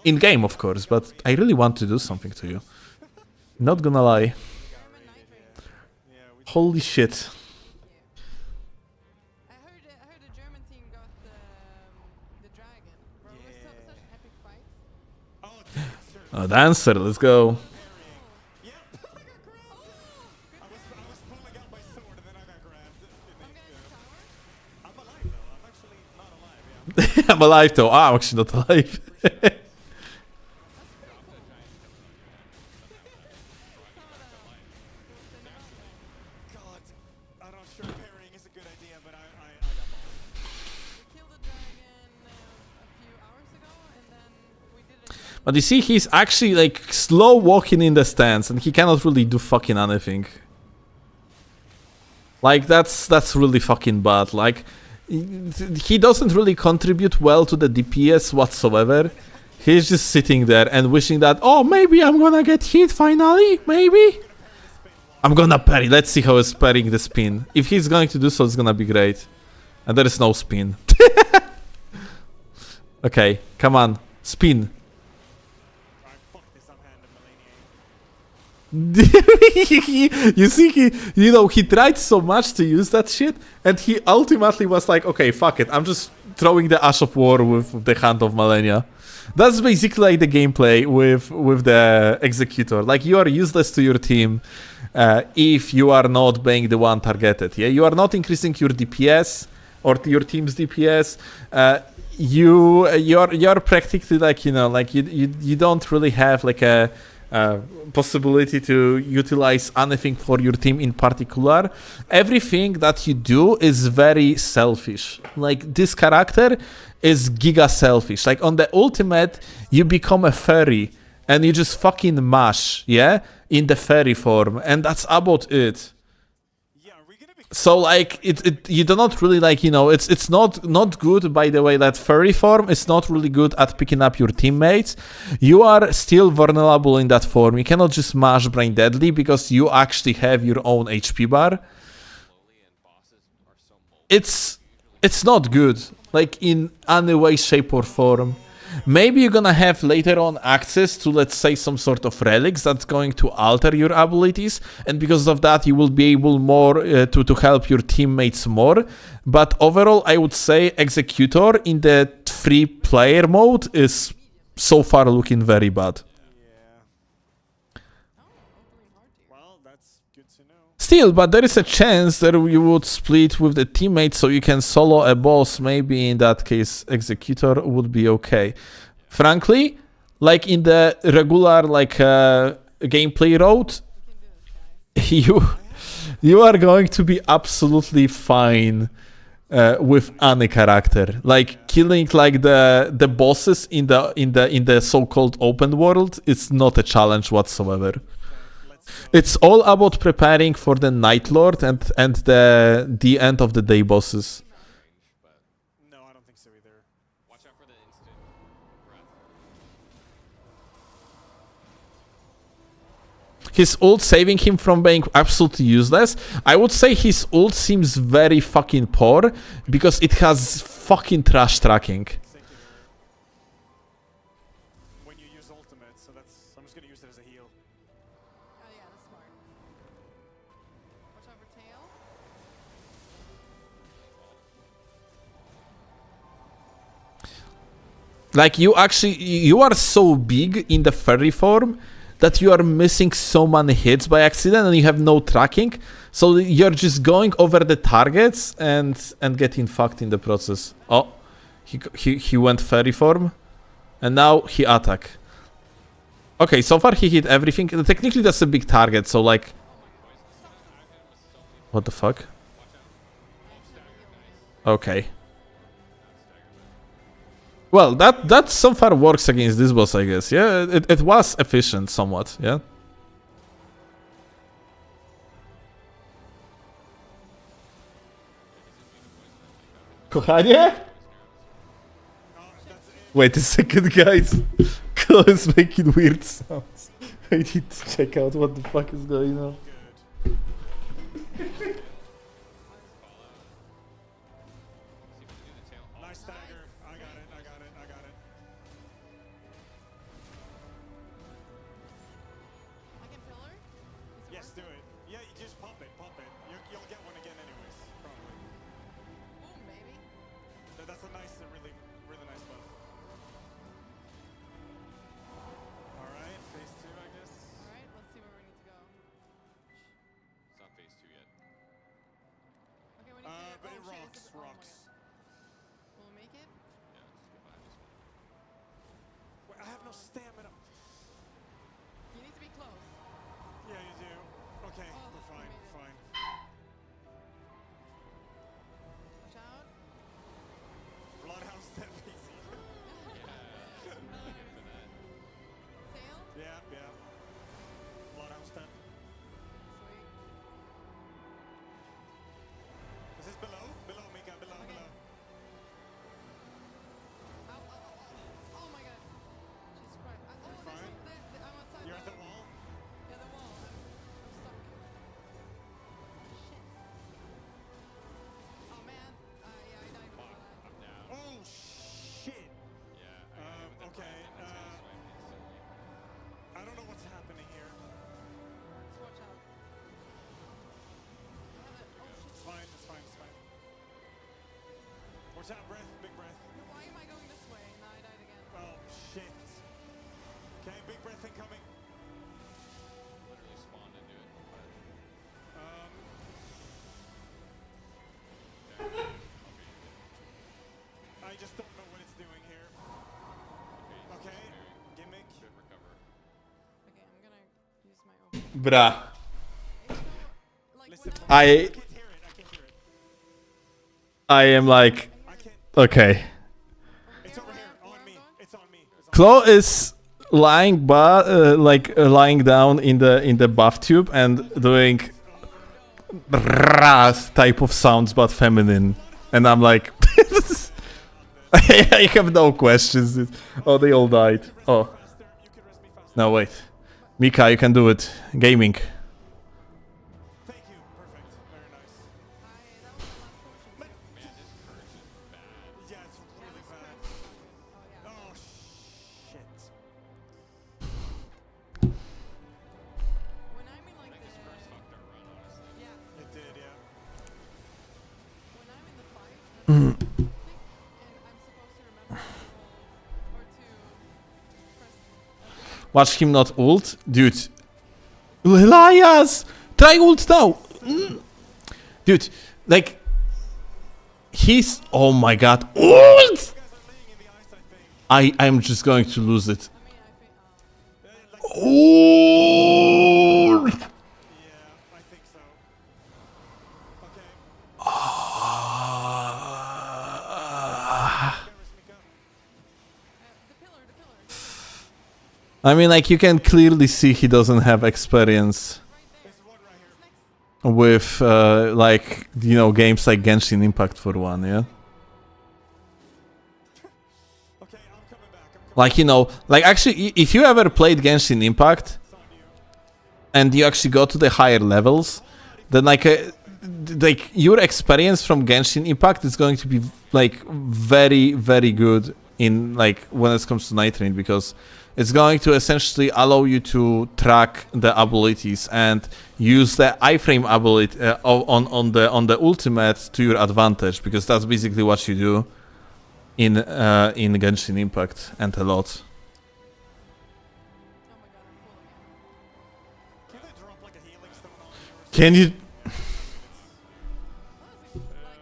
In game, of course, but I really want to do something to you. Not gonna lie. Holy shit. I heard the German team got the dragon. Bro, it was such an epic fight. Oh, Dancer, let's go. Yep. I was pulling out my sword and then I got grabbed. I'm alive though. I'm actually not alive. Yeah. I'm alive though. I'm actually not alive. God, I'm not sure parrying is a good idea, but I got balls. We killed the dragon a few hours ago, and then we did it again. But you see, he's actually like slow walking in the stance and he cannot really do fucking anything. Like that's really fucking bad. Like he doesn't really contribute well to the DPS whatsoever. He's just sitting there and wishing that, oh, maybe I'm gonna get hit finally, maybe. I'm gonna parry. Let's see how he's parrying the spin. If he's going to do so, it's gonna be great. And there is no spin. Okay, come on, spin. Alright, fuck this. I'm handing You see, he tried so much to use that shit, and he ultimately was like, okay, fuck it, I'm just throwing the Ash of War with the Hand of Malenia. That's basically like the gameplay with the Executor. Like, you are useless to your team if you are not being the one targeted. Yeah, you are not increasing your DPS or your team's DPS. You're practically like, like you don't really have like a possibility to utilize anything for your team in particular. Everything that you do is very selfish. Like, this character is giga selfish. Like, on the ultimate, you become a fairy and you just fucking mash, yeah, in the fairy form, and that's about it. So like you do not really like, it's not good, by the way. That furry form is not really good at picking up your teammates. You are still vulnerable in that form. You cannot just mash Brain Deadly because you actually have your own HP bar. It's not good, like, in any way, shape or form. Maybe you're gonna have later on access to, let's say, some sort of relics that's going to alter your abilities, and because of that you will be able more to help your teammates more. But overall, I would say Executor in the 3-player mode is so far looking very bad. Still, but there is a chance that you would split with the teammates so you can solo a boss. Maybe in that case, Executor would be okay. Frankly, like in the regular gameplay road, you are going to be absolutely fine with any character. Like, killing like the bosses in the so-called open world, it's not a challenge whatsoever. It's all about preparing for the Night Lord and the end of the day bosses. No, I don't think so either. Watch out for the instant breath. His ult saving him from being absolutely useless. I would say his ult seems very fucking poor because it has fucking trash tracking. When you use ultimate, so I'm just gonna use it as a heal. Oh yeah, that's smart. Watch out for tail. Like, you are so big in the fairy form that you are missing so many hits by accident and you have no tracking. So you're just going over the targets and getting fucked in the process. Oh, he went fairy form and now he attack. Okay, so far he hit everything. Technically that's a big target, so like... What the fuck? Okay. Well, that so far works against this boss, I guess. Yeah, it was efficient somewhat, yeah? Kochanie? Wait a second, guys. Klo is making weird sounds. I need to check out what the fuck is going on. Nice stagger. I got it. I can pillar. Yes, do it. Yeah, you just pump it. You'll get one again anyways, probably. Boom, baby. That's a nice, really nice buff. Alright, phase 2, I guess. Alright, let's see where we need to go. It's not phase 2 yet. Okay, we need to But it oh, shit, rocks. oh my God. Will we make it? Yeah, let's go behind this one. Wait, I have no stamina. You need to be close. Yeah, you do. Okay, Oh, we're fine. we made it. We're fine. Watch out. Bloodhound step easy. Tail. Yeah. Bloodhound step. Sweet. Is this below? Below, Mika. Below. Ow, ow, ow, ow. Oh my God. Jesus Christ. Oh, Fine. I'm outside. You're at the wall? Yeah, the wall. I'm stuck. Watch out, breath, big breath. Why am I going this way? No, I died again. Oh, shit. Okay, big breath incoming. Literally spawned into it. I just don't know what it's doing here. Okay, gimmick. Should recover. Okay, I'm gonna use my open. Bruh. Like, Listen, when I I can't hear it. I can't hear it. I am like, I can't. okay. It's over here, on me. It's on me. It's on Chloe is lying lying down in the bath tube and doing type of sounds but feminine. And I'm like I have no questions. Oh, they all died. Oh. faster. You can rest me faster. No, wait. Mika, you can do it. Gaming. Thank you. Perfect. Very nice. that was my last potion. But, Man, this curse is bad. yeah, it's really bad. Oh, yeah. Oh, shit. When I'm in I like think this curse fucked our run, honestly. yeah, It did, yeah. when I'm in the fight, and I'm supposed to remember to roll or to press. Watch him not ult. Dude. Elias! Try ult now! Dude, like... He's... Oh my god. Ult! You guys are laying in the ice, I think. I'm just going to lose it. I mean, I think. Ult! Yeah, I think so. Okay. The pillar. I mean, like, you can clearly see he doesn't have experience There's one right here. with, like, you know, games like Genshin Impact for one, yeah? Okay, I'm coming back. I'm coming Like, you know, like, actually, if you ever played Genshin Impact, on you. and you actually go to the higher levels, then, like, your experience from Genshin Impact is going to be, like, very, very good in, like, when it comes to Nightreign, because it's going to essentially allow you to track the abilities and use the iframe ability on the ultimate to your advantage, because that's basically what you do in Genshin Impact and a lot. Oh my god, I'm full again. Can they drop like a healing stone on you or Can you? Honestly, like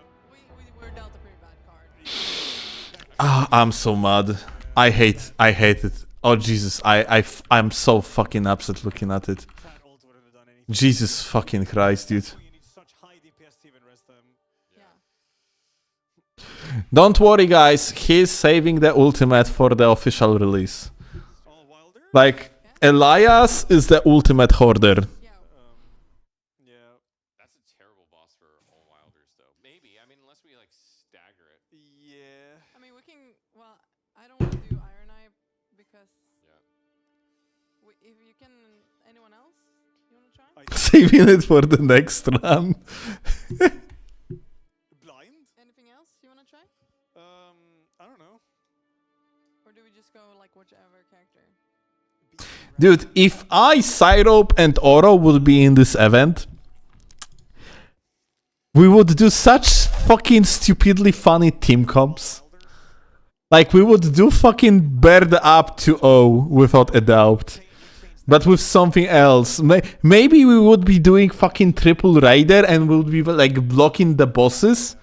we were dealt a pretty bad card. I'm so mad. I hate it. Oh Jesus, I'm so fucking upset looking at it. that ult wouldn't have done anything? Jesus fucking Christ, dude. You need such high DPS to even rest them. Yeah. Don't worry, guys. He's saving the ultimate for the official release. All Wilder? Like, Elias is the ultimate hoarder. Yeah. Yeah. That's a terrible boss for all Wilders, though. Maybe. I mean, unless we, like, stagger it. Yeah. I mean, we can. Well, I don't want to do Iron Eye because Yeah. if you can. Anyone else? You want to try? Saving it for the next run. Blind? Anything else you want to try? I don't know. Or do we just go like whichever character? Dude, if Syrope and Oro would be in this event, we would do such fucking stupidly funny team comps. Like, we would do fucking Bird Up to O without a doubt. But with something else. Maybe we would be doing fucking Triple Raider and we would be like blocking the bosses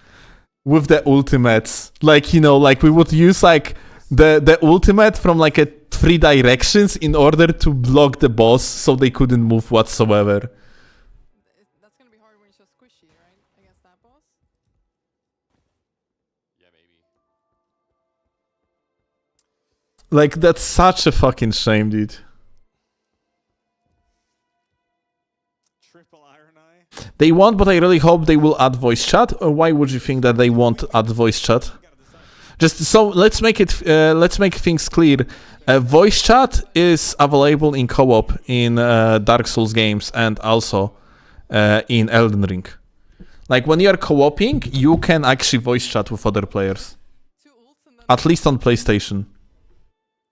with the ultimates. Like, you know, like we would use like the ultimate from like a 3 directions in order to block the boss so they couldn't move whatsoever. That's gonna be hard when you're so squishy, right? Against that boss. Yeah, maybe. Like, that's such a fucking shame, dude. Triple Iron Eye. They won't, but I really hope they will add voice chat. Or why would you think that they won't add voice chat? Just so let's make things clear. Voice chat is available in co-op in Dark Souls games and also in Elden Ring. Like, when you are co-oping, you can actually voice chat with other players. 2 ults and then. At least on PlayStation.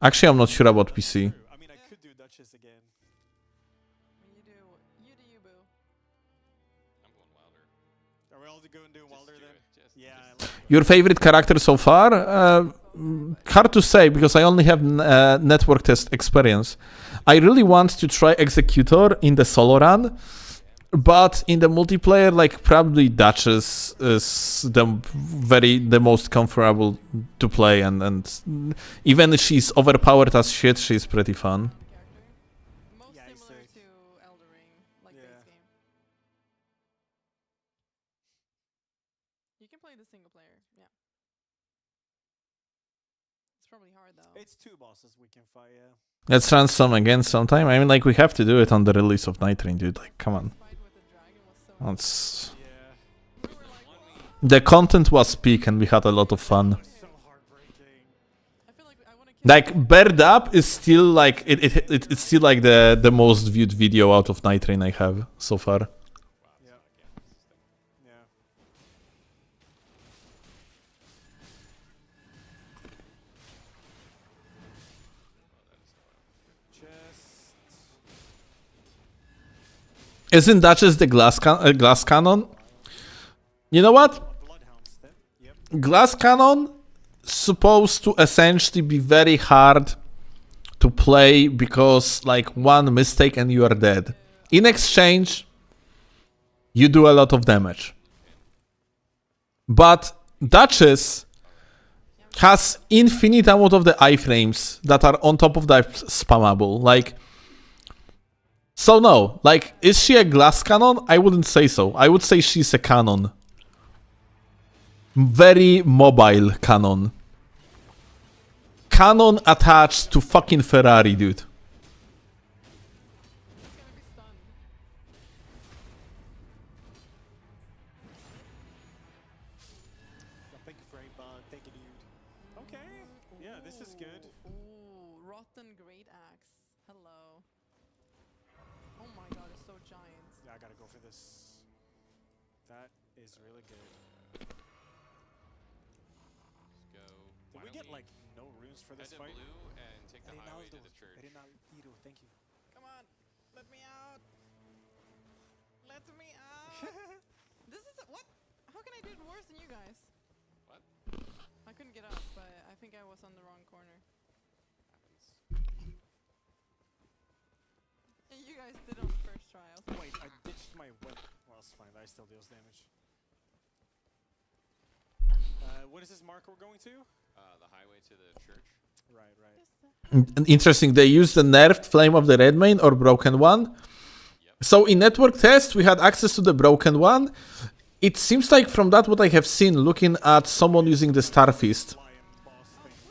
Actually, I'm not sure about PC. I mean, I could do Duchess again. You do you, boo. I'm going Wilder. Are we all going to do Wilder then? Just Yeah. I like Your favorite character so far? Hard to say because I only have network test experience. I really want to try Executor in the solo run, but in the multiplayer, like probably Duchess is the most comfortable to play, and even if she's overpowered as shit, she's pretty fun. Character. Most Yeah, I similar see. to Elden Ring, like Yeah. base game. You can play the single player, yeah. It's probably hard though. It's 2 bosses we can fight, yeah. Let's run some again sometime. I mean, like we have to do it on the release of Nightreign, dude. Like, come on. Fight with the dragon was so It's Yeah. we were like, the content was peak, and we had a lot of fun. So heartbreaking. I feel like I want to Like Bird Up is still like it's still like the most viewed video out of Nightreign I have so far. Yeah. Yeah. Just Isn't that just the glass cannon? You know what? Bloodhound step. Yep. Glass cannon supposed to essentially be very hard to play because like one mistake and you are dead. In exchange, you do a lot of damage. But Duchess has infinite amount of the iframes that are on top of that spammable. Like, so no, like, is she a glass cannon? I wouldn't say so. I would say she's a cannon. Very mobile cannon. Cannon attached to fucking Ferrari, dude. Thank you, Brainbot. Thank you, dude. Okay. Yeah, this is good. Ooh, rotten great axe. Hello. Oh my god, it's so giant. Yeah, I gotta go for this. That is really good. Let's go. Did Why we don't get like no runes for this head to fight? blue and take the highway to the church? Rinaldo, thank you. Come on, let me out. Let me out. This is what? How can I do it worse than you guys? What? I couldn't get up, but I think I was on the wrong corner. Happens. And you guys did on the first try. I was like, Wait, I ditched my weapon. Well, it's fine. That still deals damage. What is this marker we're going to? The highway to the church. Right, right. Interesting. They used the nerfed Flame of the Redmane or broken one. So in network test, we had access to the broken one. It seems like from that what I have seen, looking at someone using the Starfist. Lion boss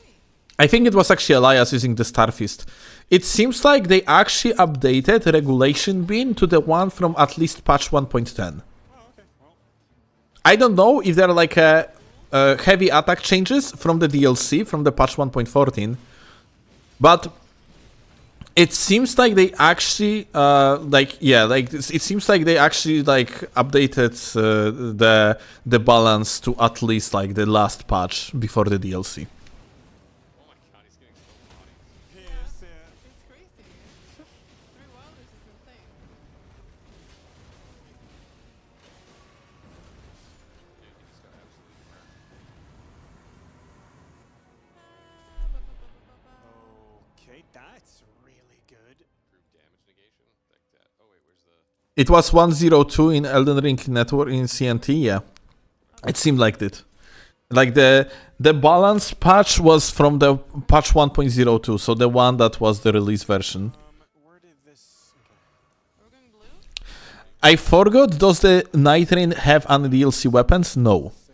thing. I think it was actually Elias using the Starfist. It seems like they actually updated Regulation Beam to the one from at least patch 1.10. Oh, okay. Well, I don't know if there are like heavy attack changes from the DLC, from the patch 1.14. But it seems like they actually, it seems like they actually like updated the balance to at least like the last patch before the DLC. Oh my god, he's getting so body. he is, yeah. it's crazy. 3 wilders is insane. Dude, he just got absolutely wrecked. Okay, that's really good. Group damage negation. Like that. Oh wait, where's the? It was 102 in Elden Ring network in CNT, yeah. It seemed like it. Like the balance patch was from the patch 1.02, so the one that was the release version. Where did this? Okay. Are we going blue? I forgot, does the Nightreign have any DLC weapons? No. So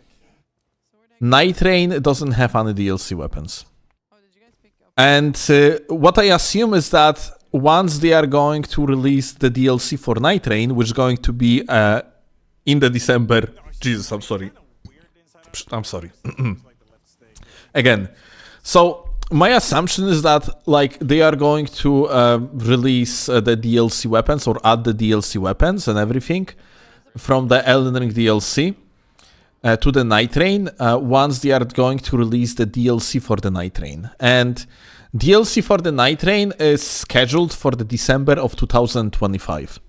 where'd I go? Nightreign doesn't have any DLC weapons. Oh, did you guys pick up? And what I assume is that once they are going to release the DLC for Nightreign, which is going to be in the December... Jesus, I'm sorry. Kinda weird inside Psst, I'm sorry. like the left stick. Again. So my assumption is that like they are going to release the DLC weapons or add the DLC weapons and everything from the Elden Ring DLC to the Nightreign once they are going to release the DLC for the Nightreign. And DLC for the Nightreign is scheduled for the December of 2025.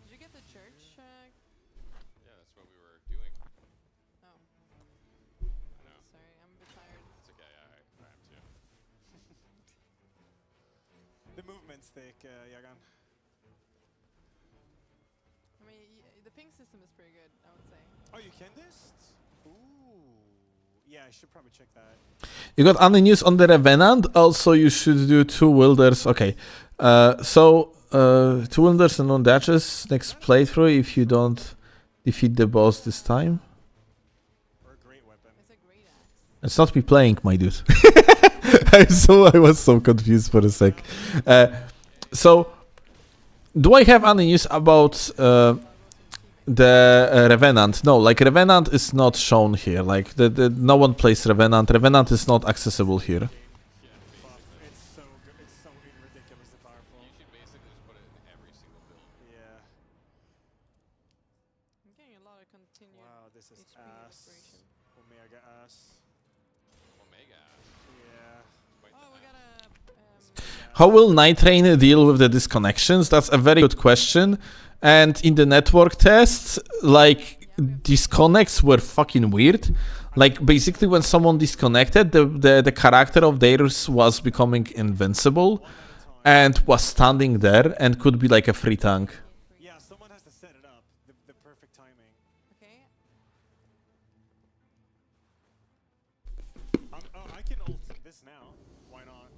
Did you get the church? Yeah, that's what we were thick, Yagan. I mean, the ping system is pretty good, I would say. Oh, you can dist? Ooh. Yeah, I should probably check that. You got any news on the Revenant? Also, you should do 2 Wilders. Okay. 2 Wilders and 1 Duchess next playthrough if you don't defeat the boss this time. Or a great weapon. It's a great axe. It's not me playing, my dude. I was so confused for a sec. So, do I have any news about the Revenant? No, like Revenant is not shown here. Like no one plays Revenant. Revenant is not accessible here. Buff. It's so good. It's so ridiculously powerful. You should basically just put it in every single build. Yeah. I'm getting a lot of continued Wow, this is HP ass. respiration. Omega ass. Omega. Yeah. Quite Oh, we the got a... How will Nightreign deal with the disconnections? That's a very good question. And in the network tests, like, disconnects were fucking weird. Like, basically when someone disconnected, the character of theirs was becoming invincible and was standing there and could be like a free tank. Yeah, someone has to set it up. The perfect timing. Okay. I can ult this now. Why not?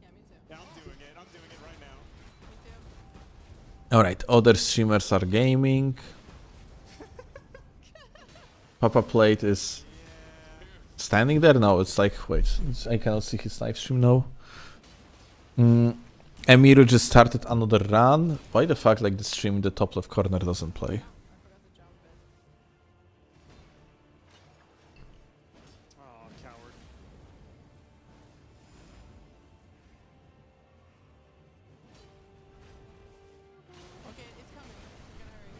Yeah, me too. Yeah, I'm doing it. I'm doing it right now. Me too. Alright, other streamers are gaming. Papa Plate is standing there? No, it's like, wait, I cannot see his live stream now. Emiru just started another run. Why the fuck, like, the stream in the top left corner doesn't play? I forgot to jump it. Oh, coward. Okay, it's coming. We gotta hurry.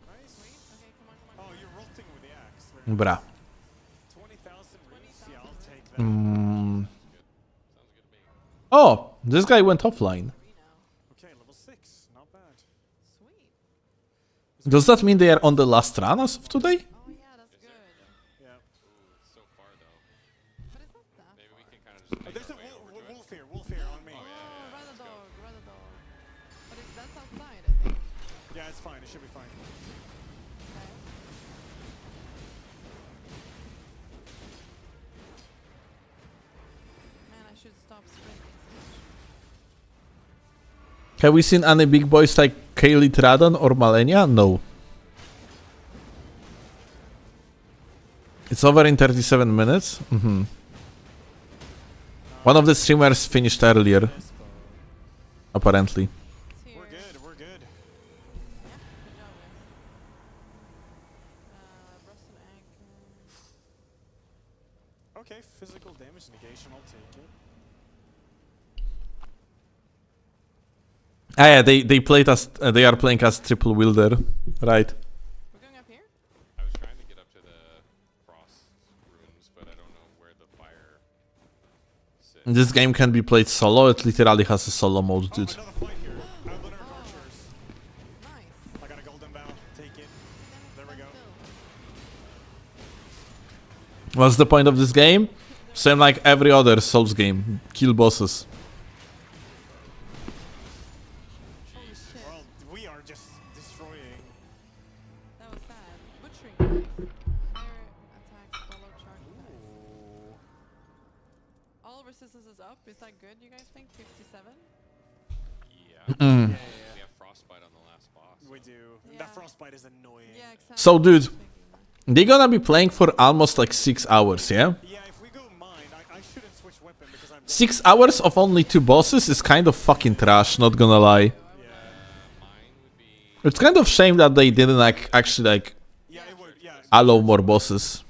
Nice. Wait, okay, come on, come on. Oh, you're rolting with the axe. Very Bra. 20,000 rings. Yeah, I'll take that. Mm. Sounds good to me. Oh, this guy went offline. Okay, level 6. Not bad. Sweet. Does that mean they are on the last run as of today? Oh yeah, that's good. Yeah. Ooh, it's so far though. But it's not that Maybe we far. can kind of just Oh, make there's our a way over to it. wolf here on me. Oh, yeah. Rather let's go. dog, rather dog. But that's outside, I think. Yeah, it's fine. It should be fine. Okay. Man, I should stop sprinting. Have we seen any big boys like Kaylee Tradon or Malenia? No. It's over in 37 minutes. One of the streamers finished earlier, apparently. It's here. We're good. We're good. Yeah, good job, guys. Rust and anchor. Okay, physical damage negation. I'll take it. Ah, yeah, they played as they are playing as triple wielder, right? We're going up here? I was trying to get up to the frost runes, but I don't know where the fire sits. This game can be played solo. It literally has a solo mode, dude. Another fight here. Outlander archers. Nice. I got a golden bow. Take it. There we go. What's the point of this game? Same like every other Souls game. Kill bosses. Holy shit. Well, we are just destroying. That was sad. Butchering. Fire attacks follow charge attacks. Ooh. All resistance is up. Is that good, you guys think? 57? Yeah. Mm. We have frostbite on the last boss. We do. Yeah. That frostbite is annoying. Yeah, exactly. So, dude, I was thinking that. they're gonna be playing for almost like 6 hours, yeah? Yeah, if we go mine, I shouldn't switch weapon because I'm. 6 hours of only 2 bosses is kind of fucking trash, not gonna lie. Yeah. Mine would be It's kind of shame that they didn't like actually like Yeah, it would. Yeah. allow more bosses.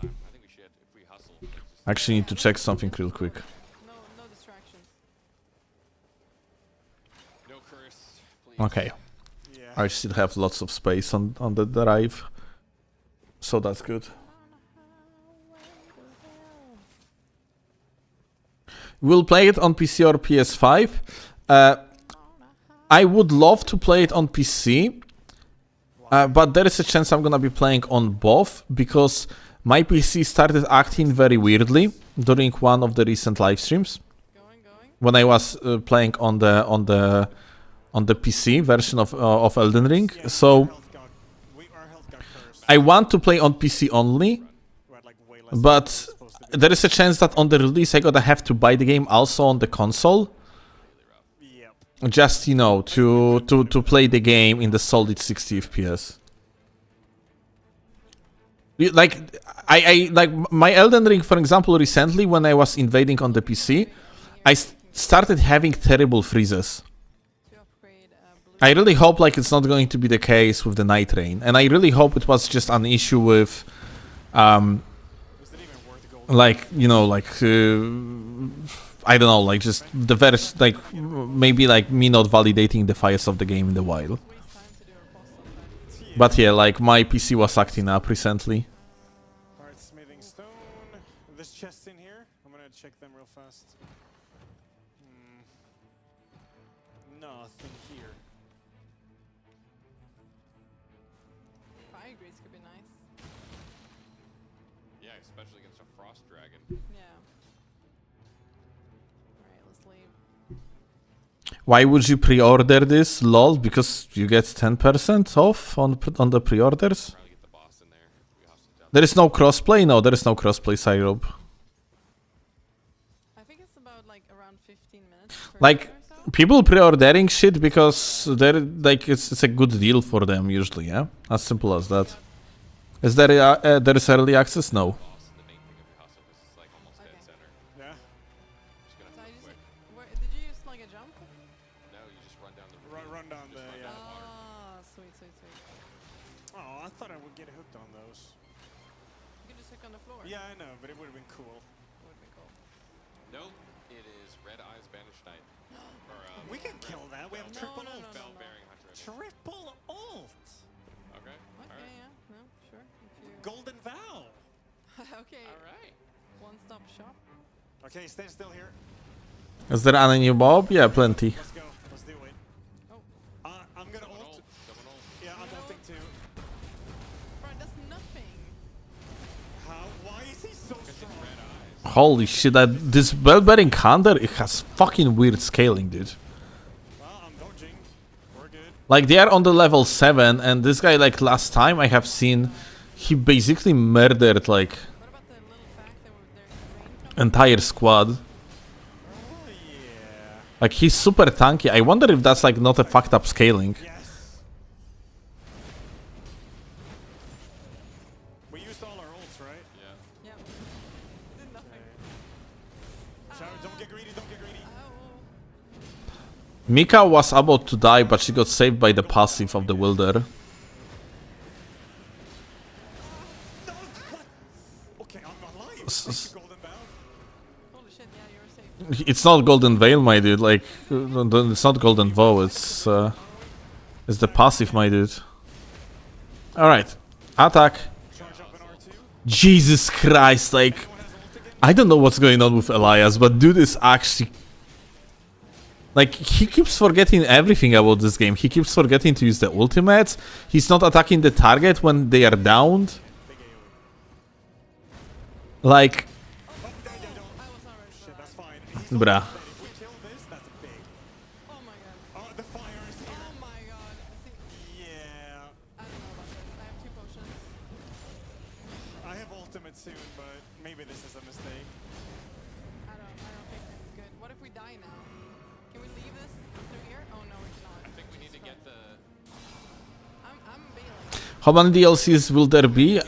good time. I think we should, if we hustle. Just Actually need to check something real quick. No distractions. no curse, please. Okay. Yeah. I still have lots of space on the drive. So that's good. We'll play it on PC or PS5. I would love to play it on PC, but there is a chance I'm gonna be playing on both because my PC started acting very weirdly during one of the recent live streams. Going. when I was playing on the PC version of Elden Ring. So Our health got cursed. I want to play on PC only, We're at, like, way less than but we're supposed to be. there is a chance that on the release I gotta have to buy the game also on the console, Yep. just to play the game in the solid 60 FPS. Like I like my Elden Ring, for example, recently when I was invading on the PC, I started having terrible freezes. To upgrade blue. I really hope like it's not going to be the case with the Nightreign, and I really hope it was just an issue with, Is it even worth gold? like I don't know, like just the verse, like maybe like me not validating the files of the game in the wild. Waste time to do a boss sometimes. But yeah, like my PC was acting up recently. Alright, smithing stone. This chest in here. I'm gonna check them real fast. Nothing here. Fire grease could be nice. Yeah, especially against a frost dragon. Yeah. Alright, let's leave. Why would you pre-order this? Lol, because you get 10% off on the pre-orders. Probably get the boss in there. We hostage out. There is no crossplay. No, there is no crossplay, Syrup. I think it's about like around 15 minutes. Per Like day or so. people pre-ordering shit because they're like it's a good deal for them usually. Yeah, as simple as that. Is there early access? No. Boss, and the main thing of your hustle is it's like almost dead Okay. center. Yeah. Just gonna So I move just, quick. did you use like a jump? No, you just run down the Run down just the, run yeah. down the water. Ah, sweet, sweet, sweet. Oh, I thought I would get hooked on those. You can just hook on the floor. Yeah, I know, but it would have been cool. Would be cool. Nope, it is Red Eyes Banished Knight. Or, We can kill that. We have No, triple no, ult. no, no. Bell-bearing hunter. I think. Triple ult. Okay. Okay, Alright. yeah, no, sure. If you... Golden Vow. okay, Alright. one-stop shop. Okay, stay still here. Is there any new mob? Yeah, plenty. Let's go. Let's do it. Oh, I'm gonna Someone ult. ult. Someone ult. Yeah, I'm ulting too. bro, that's nothing. How? Why is he so strong? Red Eyes. Holy shit! This bell-bearing hunter, it has fucking weird scaling, dude. Well, I'm dodging. We're good. Like they are on the level 7, and this guy, like last time I have seen, he basically murdered like What about the little fact that there's rain coming? entire squad. Oh yeah. Like he's super tanky. I wonder if that's like not a fucked up scaling. Yes. We used all our ults, right? Yeah. Yeah. Did nothing. Shower, don't get greedy. Don't get greedy. Oh, Mika was about to die, but she got saved by the passive of the Wilder. No, what? Okay, I'm alive. Thank you, Golden Bow. holy shit, yeah, you were safe. It's not Golden Veil, my dude. Like it's not Golden Vow. It's the passive, my dude. All right, attack. Charge up an R2. Jesus Christ! Like Anyone has ult again? I don't know what's going on with Elias, but dude is actually like he keeps forgetting everything about this game. He keeps forgetting to use the ultimates. He's not attacking the target when they are downed. Big AoE. Like, Oh, yeah, don't. I was not ready for Shit, that. that's fine. He's bruh. almost dead. If we kill this, that's big. Oh my god. Oh, the fire is here. Oh my god. See, Yeah. I don't know about this. I have 2 potions. I have ultimate soon, but maybe this is a mistake. I don't think this is good. What if we die now? Can we leave this through here? Oh no, we cannot. I think we need to get the. I'm bailing. how many DLCs will there be?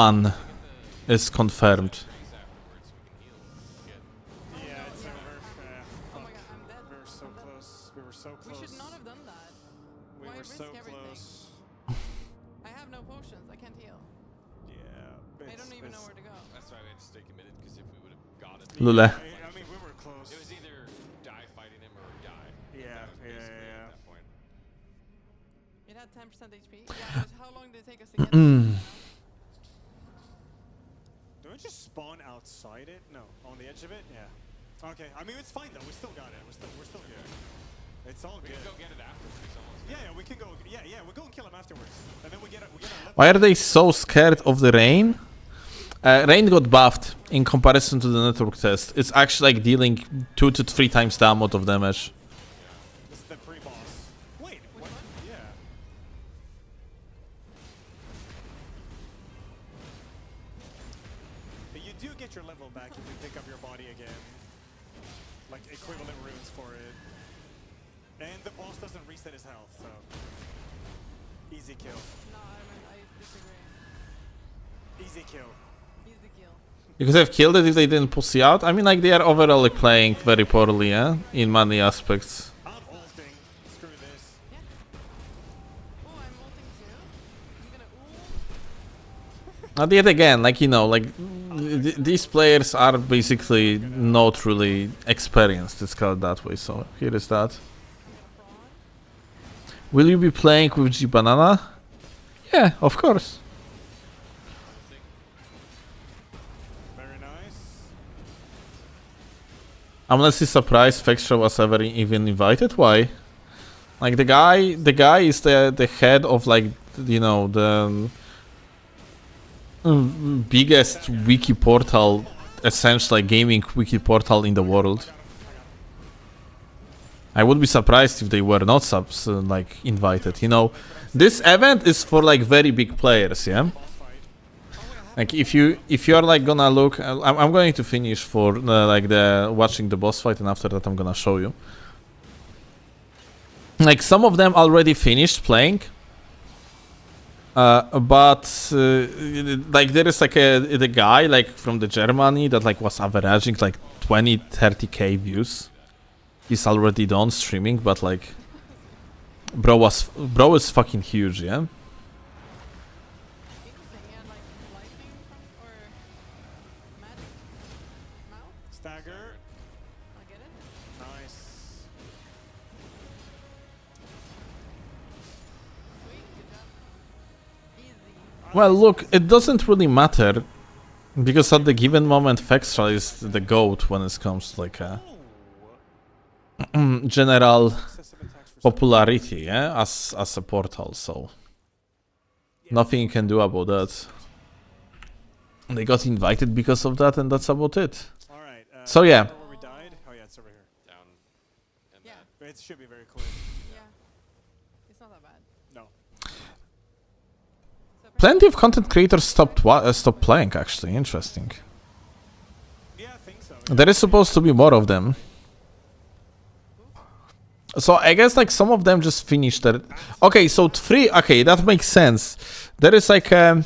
One is confirmed. Trace afterwards. We can heal. Get. Yeah, it's over. Oh my god, I'm dead. We were so I'm dead. close. We were so We close. should not have done that. We Why were risk so everything? close. I have no potions. I can't heal. Yeah. I don't even know where to go. That's why we had to stay committed because if we would have got it, Lule. I mean, we were close. it was either die fighting him or die. Yeah, That was yeah, basically yeah. At that point. It had 10% HP. Yeah, but how long did it take us to get there? Do we just spawn outside it? No, on the edge of it. Yeah. Okay. I mean, it's fine though. We still got it. We're still good. It's all We good. can go get it afterwards. It's almost Yeah, we can go. Yeah, we go and kill him afterwards, and then we get our level. Why are they so scared of the rain? Rain got buffed in comparison to the network test. It's actually like dealing 2 to 3 times the amount of damage. This is the pre-boss. Wait, what? Yeah. But you do get your level back if you pick up your body again. Like equivalent runes for it. And the boss doesn't reset his health, so easy kill. No, I disagree. Easy kill. Easy kill. You could have killed it if they didn't pussy out. I mean, like, they are overall like, playing very poorly, yeah? In many aspects. I'm ulting. Screw this. Oh, I'm ulting too. I'm gonna ult. Not yet again, like, you know, like, these players are basically not really experienced, let's call it that way, so here is that. Will you be playing with G Banana? Yeah, of course. Very nice. I'm honestly surprised Fextra was ever even invited. Why? Like the guy is the head of like, you know, the biggest wiki portal, essentially gaming wiki portal in the world. I would be surprised if they were not like invited. You know, this event is for like very big players, yeah. Like if you're like gonna look, I'm going to finish for like the watching the boss fight, and after that I'm gonna show you. Like some of them already finished playing, but like there is like the guy like from the Germany that like was averaging like 20-30k views. He's already done streaming, but like, bro is fucking huge, yeah. Interesting. He had like lightning from or magic mouth. Stagger. I get it. Nice. Sweet. Good job. Easy. Well, look, it doesn't really matter because at the given moment, Fextra is the goat when it comes to like general Excessive attacks for popularity, yeah, as a portal. So nothing you can do about that. They got invited because of that, and that's about it. All right. So yeah. Where we died? Oh yeah, it's over here. Down in Yeah. that. It should be very quick. Yeah. It's not that bad. No. So Plenty of content creators stopped playing. Actually, interesting. Yeah, I think so. There is supposed to be more of them. So I guess like some of them just finished their. Okay, so 3. Okay, that makes sense. There is like Why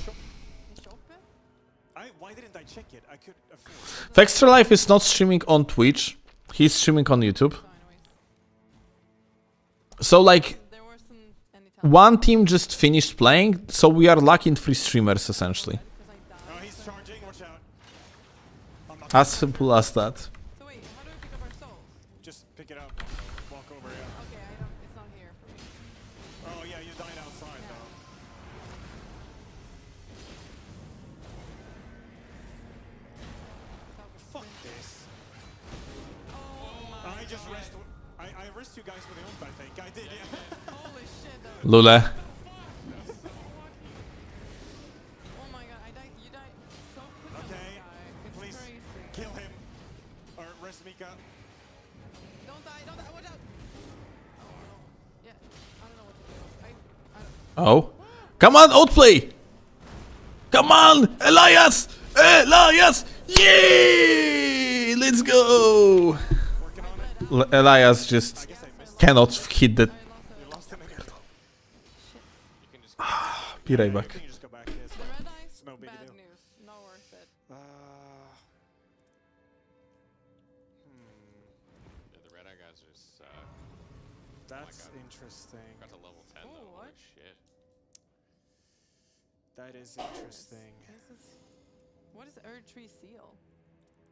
didn't I check it? I could afford. Fextra Life is not streaming on Twitch. He's streaming on YouTube. anyways, So like there were some anytime. one team just finished playing, so we are lacking 3 streamers essentially. Because I died. Oh, he's charging. Watch out. I'm not As simple as that. So wait, how do we pick up our souls? Just pick it up. Walk over. Yeah. Okay, I don't. It's not here for me. Oh yeah, you died outside Yeah. though. Fuck this. Oh my I just God. rest. I risked you guys for the ult. I think I did. Yeah. Holy shit! That was Lule. so lucky. Oh my God! I died. You died so quick. on Okay, this guy. It's please crazy. kill him. Or rest Mika. Don't die! Don't die! Watch out! Oh no. Yeah. I don't know what to do. I don't. Oh. Come on, outplay! Come on! Elias! Elias! Yay! Let's go! Working on it. Elias just I guess I missed. cannot hit the. I lost You lost it. him again. You can just. Be right You back. can just go back. It's The fine. red eyes. no big Bad deal. news. Not worth it. Yeah, the red eye guys just That's God. interesting. got to level 10 Oh, though. what? Holy shit. That is interesting. This is. What is Erd Tree Seal?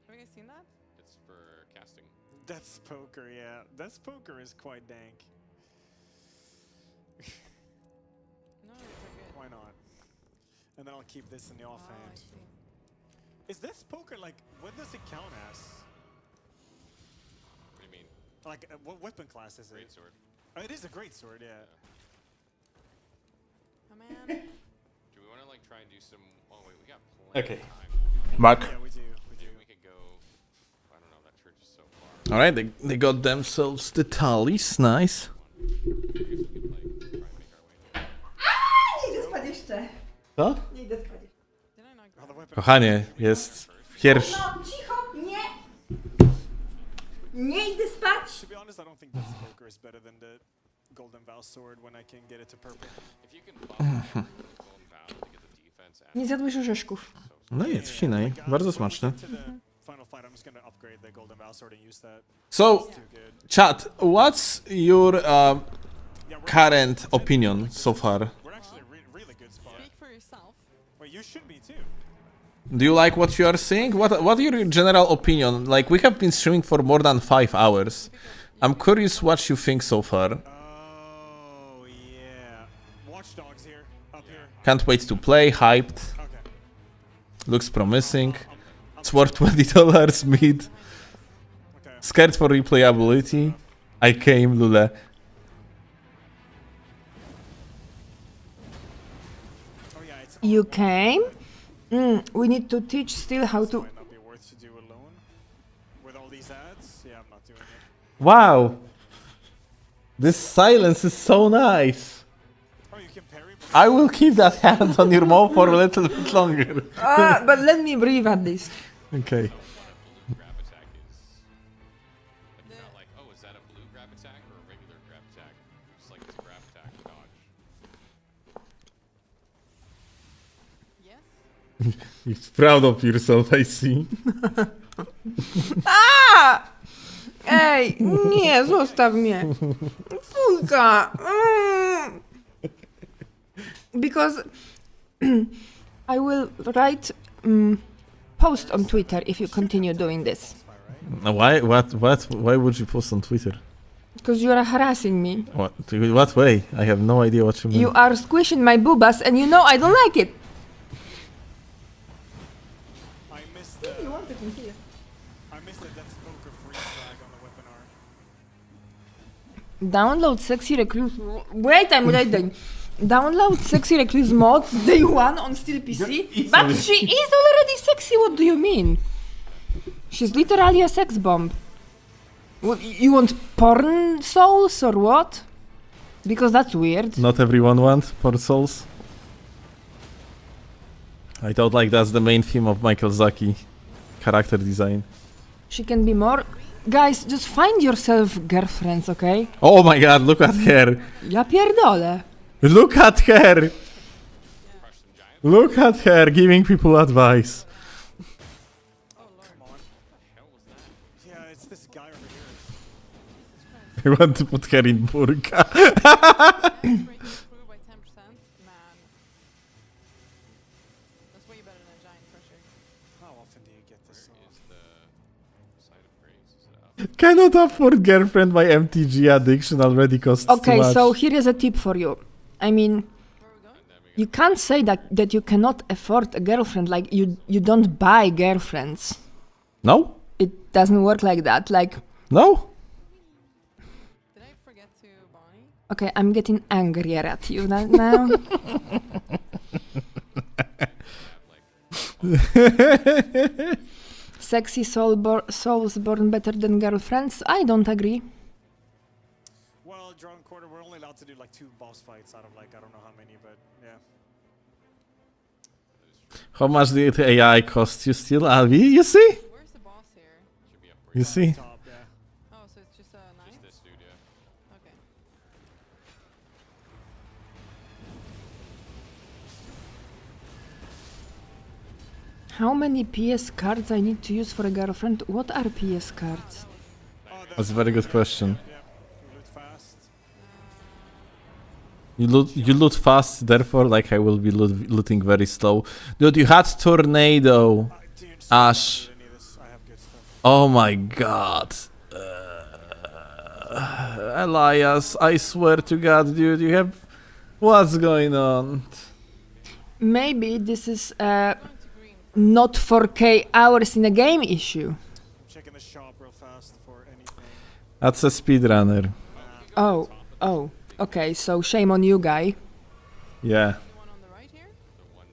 Have you guys seen that? It's for casting. Death's Poker, yeah. Death's Poker is quite dank. No, it's good. Why not? And then I'll keep this in the Oh, I offhand. see. Is Death's Poker like, what does it count as? What do you mean? Like, what weapon class is it? Great sword. Oh, it is a great sword, yeah. Oh man. Do we want to like try and do some? Oh wait, we got plenty Okay. of time. Back. Yeah, we do. We could go. I don't know. That church is so far. Alright, they got themselves the tallies, nice. I guess we could like try and make our way there. Nie idę spać jeszcze. Co? Nie idę spać. Did I not Oh, grab the weapon. Kochanie, jest pierwszy... No, cicho, nie! Nie idę spać! To be honest, I don't think this poker is better than the Golden Vow sword when I can get it to purple. If you can buff the golden vow to get the defense and Nie zjadłeś orzeszków. No jest, wcinaj. Bardzo smaczne. To the final fight, I'm just gonna upgrade the Golden Vow sword and use that. So, Too good. chat, what's your Yeah, we're, current opinion so far? we're actually really good spot. speak for yourself? Well, you should be too. Do you like what you are seeing? What your general opinion? Like, we have been streaming for more than 5 hours. I'm curious what you think so far. Oh yeah. Watchdogs here, up here. Can't wait to play, hyped. Okay. Looks promising. It's worth $20 mid. Okay. Scared for replayability. I came, Lule. Oh yeah, it's You came? We need to teach still how to... might not be worth to do alone. With all these ads, yeah, I'm not doing it. Wow. This silence is so nice. Oh, you can parry. I will keep that hand on your mouth for a little bit longer. But let me breathe at least. Okay. blue grab attack is. Like, you're not like, oh, is that a blue grab attack or a regular grab attack? It's like it's a grab attack dodge. Yes. You're proud of yourself, I see. Ej, nie, zostaw mnie. Fulka. Because I will write post on Twitter if you continue doing this. Why? What? Why would you post on Twitter? Because you are harassing me. What way? I have no idea what you mean. You are squishing my boobas and you know I don't like it. I missed the. You wanted me here. I missed the Death Poker free flag on the weapon arm. Download sexy recluse. Wait, I'm reading. Download sexy recluse mods day one on Steel PC. But she is already sexy. What do you mean? She's literally a sex bomb. What, you want porn souls or what? Because that's weird. Not everyone wants for souls. I thought like that's the main theme of Michael Zaki character design. She can be more. Guys, just find yourself girlfriends, okay? Oh my god, look at her! Ja pierdolę. Look at her! Crush some giant. Look at her giving people advice. Oh lord. Come on. What the hell was that? Yeah, it's this guy over here. I want to put her in burka. Yes, rate improve by 10%. Man. That's way better than a giant for sure. How often do you get this Where off? is the site of grace? Is it up? Cannot afford girlfriend. My MTG addiction already costs too Okay, much. so here is a tip for you. I mean, Where are we going? And then we you can't say that you cannot afford a girlfriend. Like you don't buy girlfriends. No? It doesn't work like that. Like, No? Did I forget to Bonnie? okay, I'm getting angrier at you now. Sexy souls born better than girlfriends? I don't agree. Well, Drawn Quarter, we're only allowed to do like 2 boss fights out of like, I don't know how many, but yeah. How much did AI cost you still, Alvi? You see? Where's the boss here? should be upgraded. You see? Top, yeah. Oh, so it's just a knife? Just this dude, yeah. Okay. How many PS cards I need to use for a girlfriend? What are PS cards? Oh, That's a very good question. Yeah, you loot fast. You loot fast, therefore, like I will be looting very slow. Dude, you had Tornado. Dude, Ash. I don't need any of this. I have good stuff. Oh my god. Elias, I swear to god, dude, you have... What's going on? Maybe this is Going to green. not 4K hours in a game issue. I'm checking the shop real fast for anything. That's a speedrunner. Oh, okay, so shame on you, guy. Yeah. The one on the right here? The one,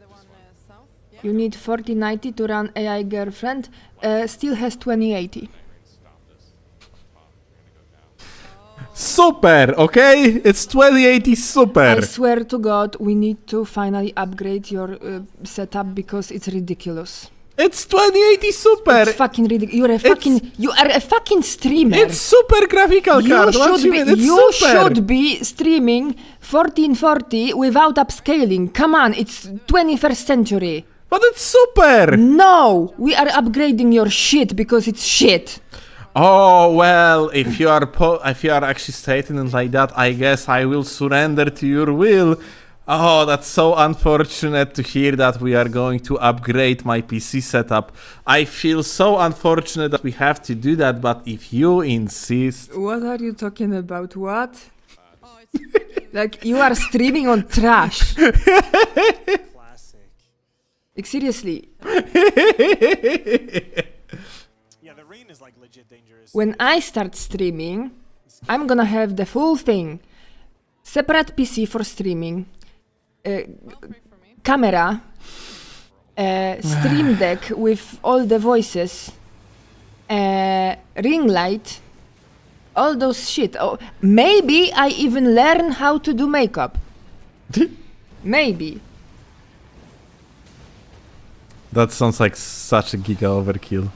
The one south? You need 4090 to run AI girlfriend. Still has 2080. Super, okay? It's 2080 super. I swear to God, we need to finally upgrade your setup because it's ridiculous. It's 2080 super. It's fucking ridiculous. You are a fucking streamer. It's super graphical card. What you mean? It's You super. should be streaming 1440 without upscaling. Come on, it's 21st century. But it's super. No, we are upgrading your shit because it's shit. Oh well, if you are actually stating it like that, I guess I will surrender to your will. Oh, that's so unfortunate to hear that we are going to upgrade my PC setup. I feel so unfortunate that we have to do that, but if you insist... What are you talking about? What? Oh, it's Like, you are streaming on trash. Classic. Like, seriously. Yeah, the rain is like legit dangerous. When I start streaming, I'm gonna have the full thing. Separate PC for streaming. pray for me. Camera. Stream deck with all the voices. Ring light. All those shit. Oh, maybe I even learn how to do makeup. Maybe. That sounds like such a giga overkill.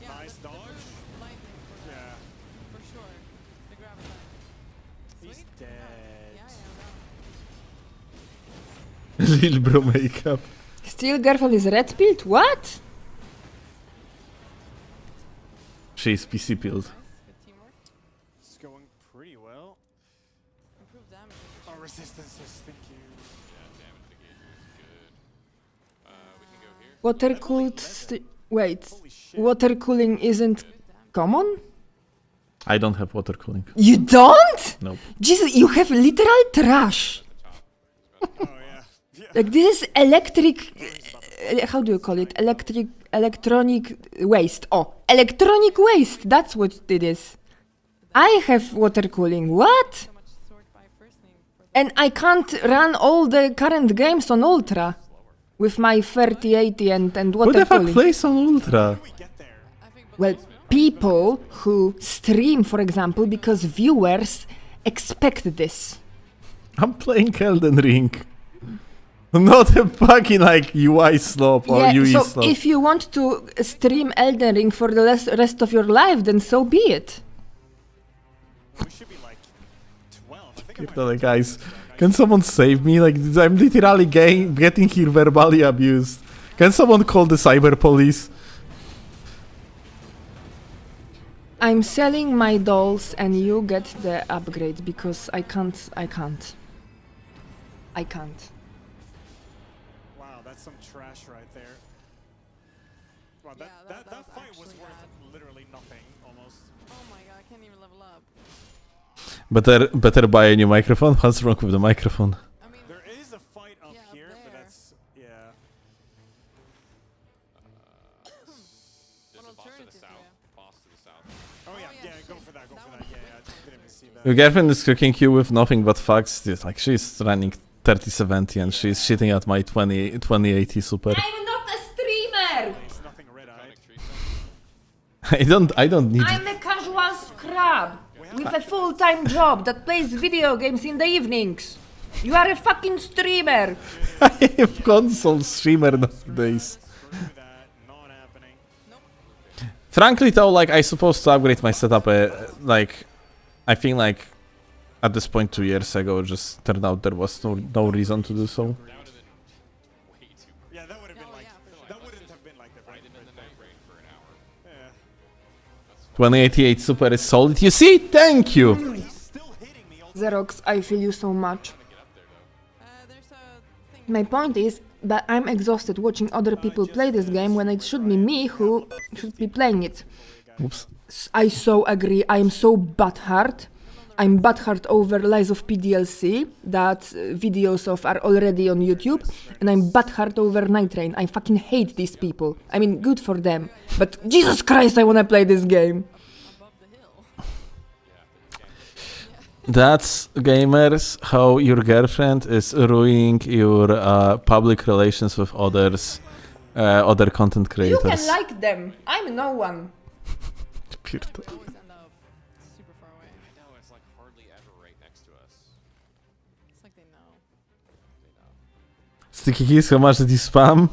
Yeah, Nice the dodge. lightning for that, Yeah, for sure. The graviton. he's Sweet. dead. Yeah, yeah, Lil bro makeup. Still girlfriend is red pilled? What? She's PC pilled. nice. Good teamwork. It's going pretty well. Improved damage. Our resistances, thank you. Damage negation is good. We can go here. Water cooled. Wait. Holy shit. Water cooling isn't common? I don't have water cooling. You don't? Nope. Jesus, you have literal trash. Oh yeah. Yeah. Like, this is electric. How do you call it? Electronic waste. Oh, electronic waste. That's what it is. I have water cooling. What? So much sort by first name. For And I can't run all the current games on Ultra with my 3080 and Who water the fuck cooling. plays on Ultra? We get there. I think Well, people who stream, for example, because viewers expect this. I'm playing Elden Ring. Not a fucking like UI slope or UE so slope. if you want to stream Elden Ring for the rest of your life, then so be it. We should be like 12. I think I might Like, guys, can someone save me? Like, I'm literally getting here verbally abused. Can someone call the cyber police? I'm selling my dolls and you get the upgrade because I can't. Wow, that's some trash right there. Wow, Yeah, that that was fight was actually worth bad. literally nothing, almost. oh my god, I can't even level up. Better buy a new microphone. What's wrong with the microphone? I mean, There is a fight up Yeah, up here, but there. that's yeah. There's a boss to the alternative, south. yeah. Boss to the south. Oh yeah, yeah, yeah, go shit. for that, go That for one. that. Yeah, yeah, I didn't even see that. Your girlfriend is cooking you with nothing but fucks. It's like, she's running 3070 and she's shitting at my 2080 super. I'm not a streamer. There's nothing red-eyed. Tree south. I don't need I'm a casual scrub with a full-time job that plays video games in the evenings. You are a fucking streamer. I have console streamer nowadays. Screw that, not happening. Frankly though, like, I supposed to upgrade my setup, like, I think like at this point 2 years ago, just turned out there was no reason to do so. That would have been way too bright. Yeah, that would have been Oh, like, yeah, for sure. that wouldn't have been like the right I'd have been the Nightreign for an hour. Yeah. 2088 super is solid. You see? Thank you! He's still hitting me all Xerox, I feel you so much. there's a thing. My point is that I'm exhausted watching other people play this game when it should be me who should be playing it. Oops. I so agree. I am so butthurt. I'm butthurt over Lies of PDLC that videos of are already on YouTube, and I'm butthurt over Nightreign. I fucking hate these people. I mean, good for them, but Jesus Christ, I wanna play this game. Above the hill. That's gamers how your girlfriend is ruining your public relations with others, other content You creators. can like them. I'm no one. Pierdol- We always end up super far away. I know, it's like hardly ever right next to us. It's like they know. They know. Sticky keys, how much did you spam?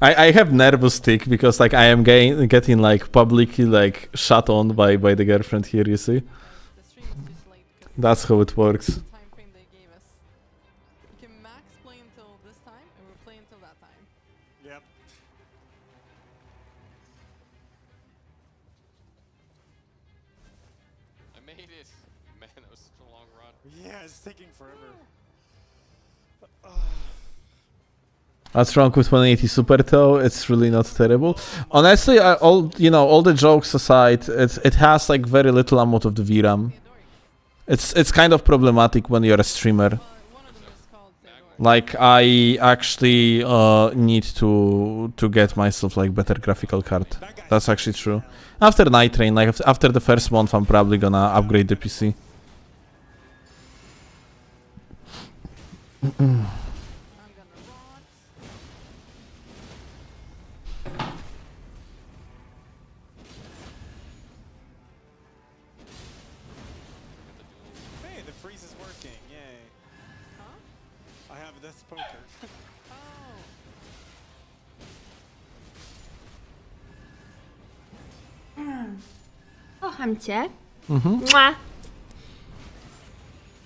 I have nervous tick because like I am getting like publicly like shut on by the girlfriend here, you see? The stream is just late because That's how it works. the time frame they gave us. We can max play until this time, and we'll play until that time. Yep. I made it! Man, that was such a long run. Yeah, it's taking forever. What's wrong with 180 Super though? It's really not terrible. Honestly, all the jokes aside, it has like very little amount of the VRAM. It's kind of problematic when you're a streamer. One of them is called Theodore. Like I actually need to get myself like better graphical card. That's actually true. After Nightreign, like after the first month, I'm probably gonna upgrade the PC. I'm gonna rot. Hey, the freeze is working. Yay. Huh? I have this poker. Oh. Kocham cię. Mua.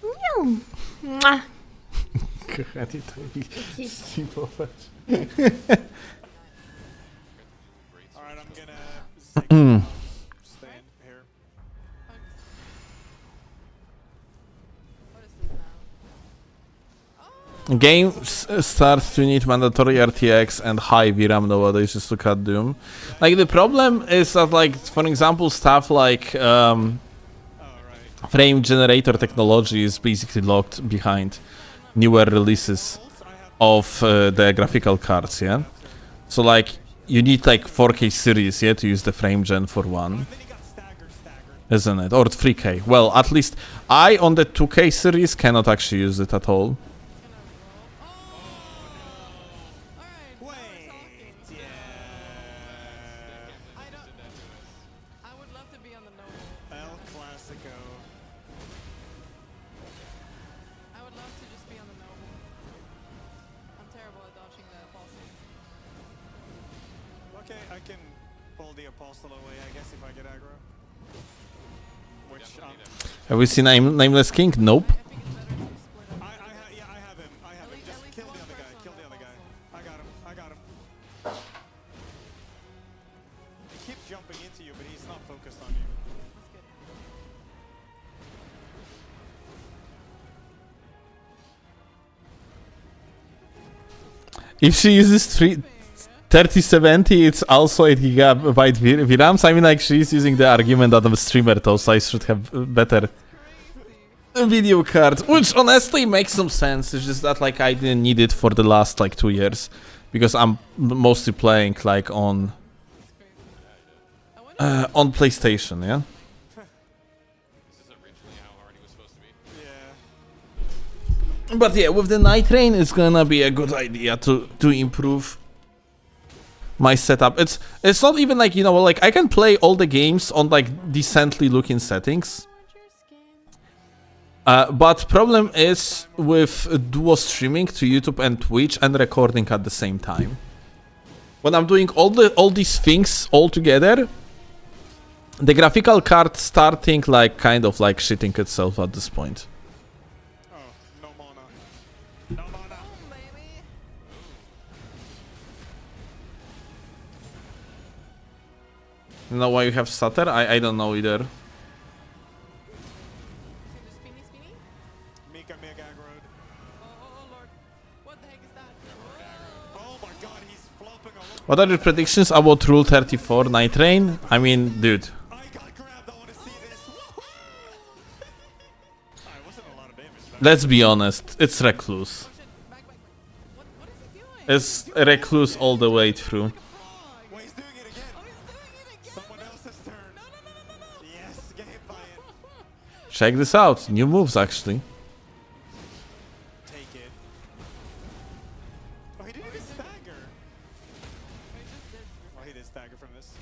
Miau. Mua. Kochani, to mi streamować. Alright, I'm gonna stand here. What is this now? Games start to need mandatory RTX and high VRAM nowadays just to cut Doom. Like the problem is that like for example stuff like frame generator technology is basically locked behind newer releases of the graphical cards, yeah? So like you need like 4K series, yeah, to use the frame gen for one. Isn't it? Or 3K. Well, at least I on the 2K series cannot actually use it at all. I would love to be on the noble. El Clasico. I would love to just be on the noble. I'm terrible at dodging the pulses. Okay, I can pull the apostle away, I guess, if I get aggro. Which Have we seen Nameless King? Nope. I think it's better to just split up. I have him. I have him. At Just least kill the one other guy. person Kill on the the other guy. apostle. I got him. I got him. He keeps jumping into you, but he's not focused on you. That's good. If she uses 3070, it's also 8 gigabyte VRAMs. I mean, like, she's using the argument that I'm a streamer, though, so I should have better video card, which honestly makes some sense. It's just that, like, I didn't need it for the last, like, 2 years, because I'm mostly playing, like, on PlayStation, yeah? This is originally how hard he was supposed to be. Yeah. But yeah, with the Nightreign, it's gonna be a good idea to improve my setup. It's not even like, you know, like I can play all the games on like decently looking settings. But problem is with duo streaming to YouTube and Twitch and recording at the same time. When I'm doing all these things all together, the graphical card starting like kind of like shitting itself at this point. Oh, no mana. No mana. You know why you have stutter? I don't know either. See the spinny spinny? Mika mega aggroed. Oh lord. What the heck is that? Oh my god, he's flopping all over. What are your predictions about Rule 34 Nightreign? I mean, dude. I got grabbed. I want to see this. It wasn't a lot of damage. Let's be honest, it's Recluse. Oh shit, back. What is he doing? It's Recluse all the way through. Wait, he's doing it again. Oh, he's doing it again! Someone else's turn. No. Yes, game by it. Check this out. New moves, actually. Take it. Oh, he didn't even stagger. Oh, he did stagger from this.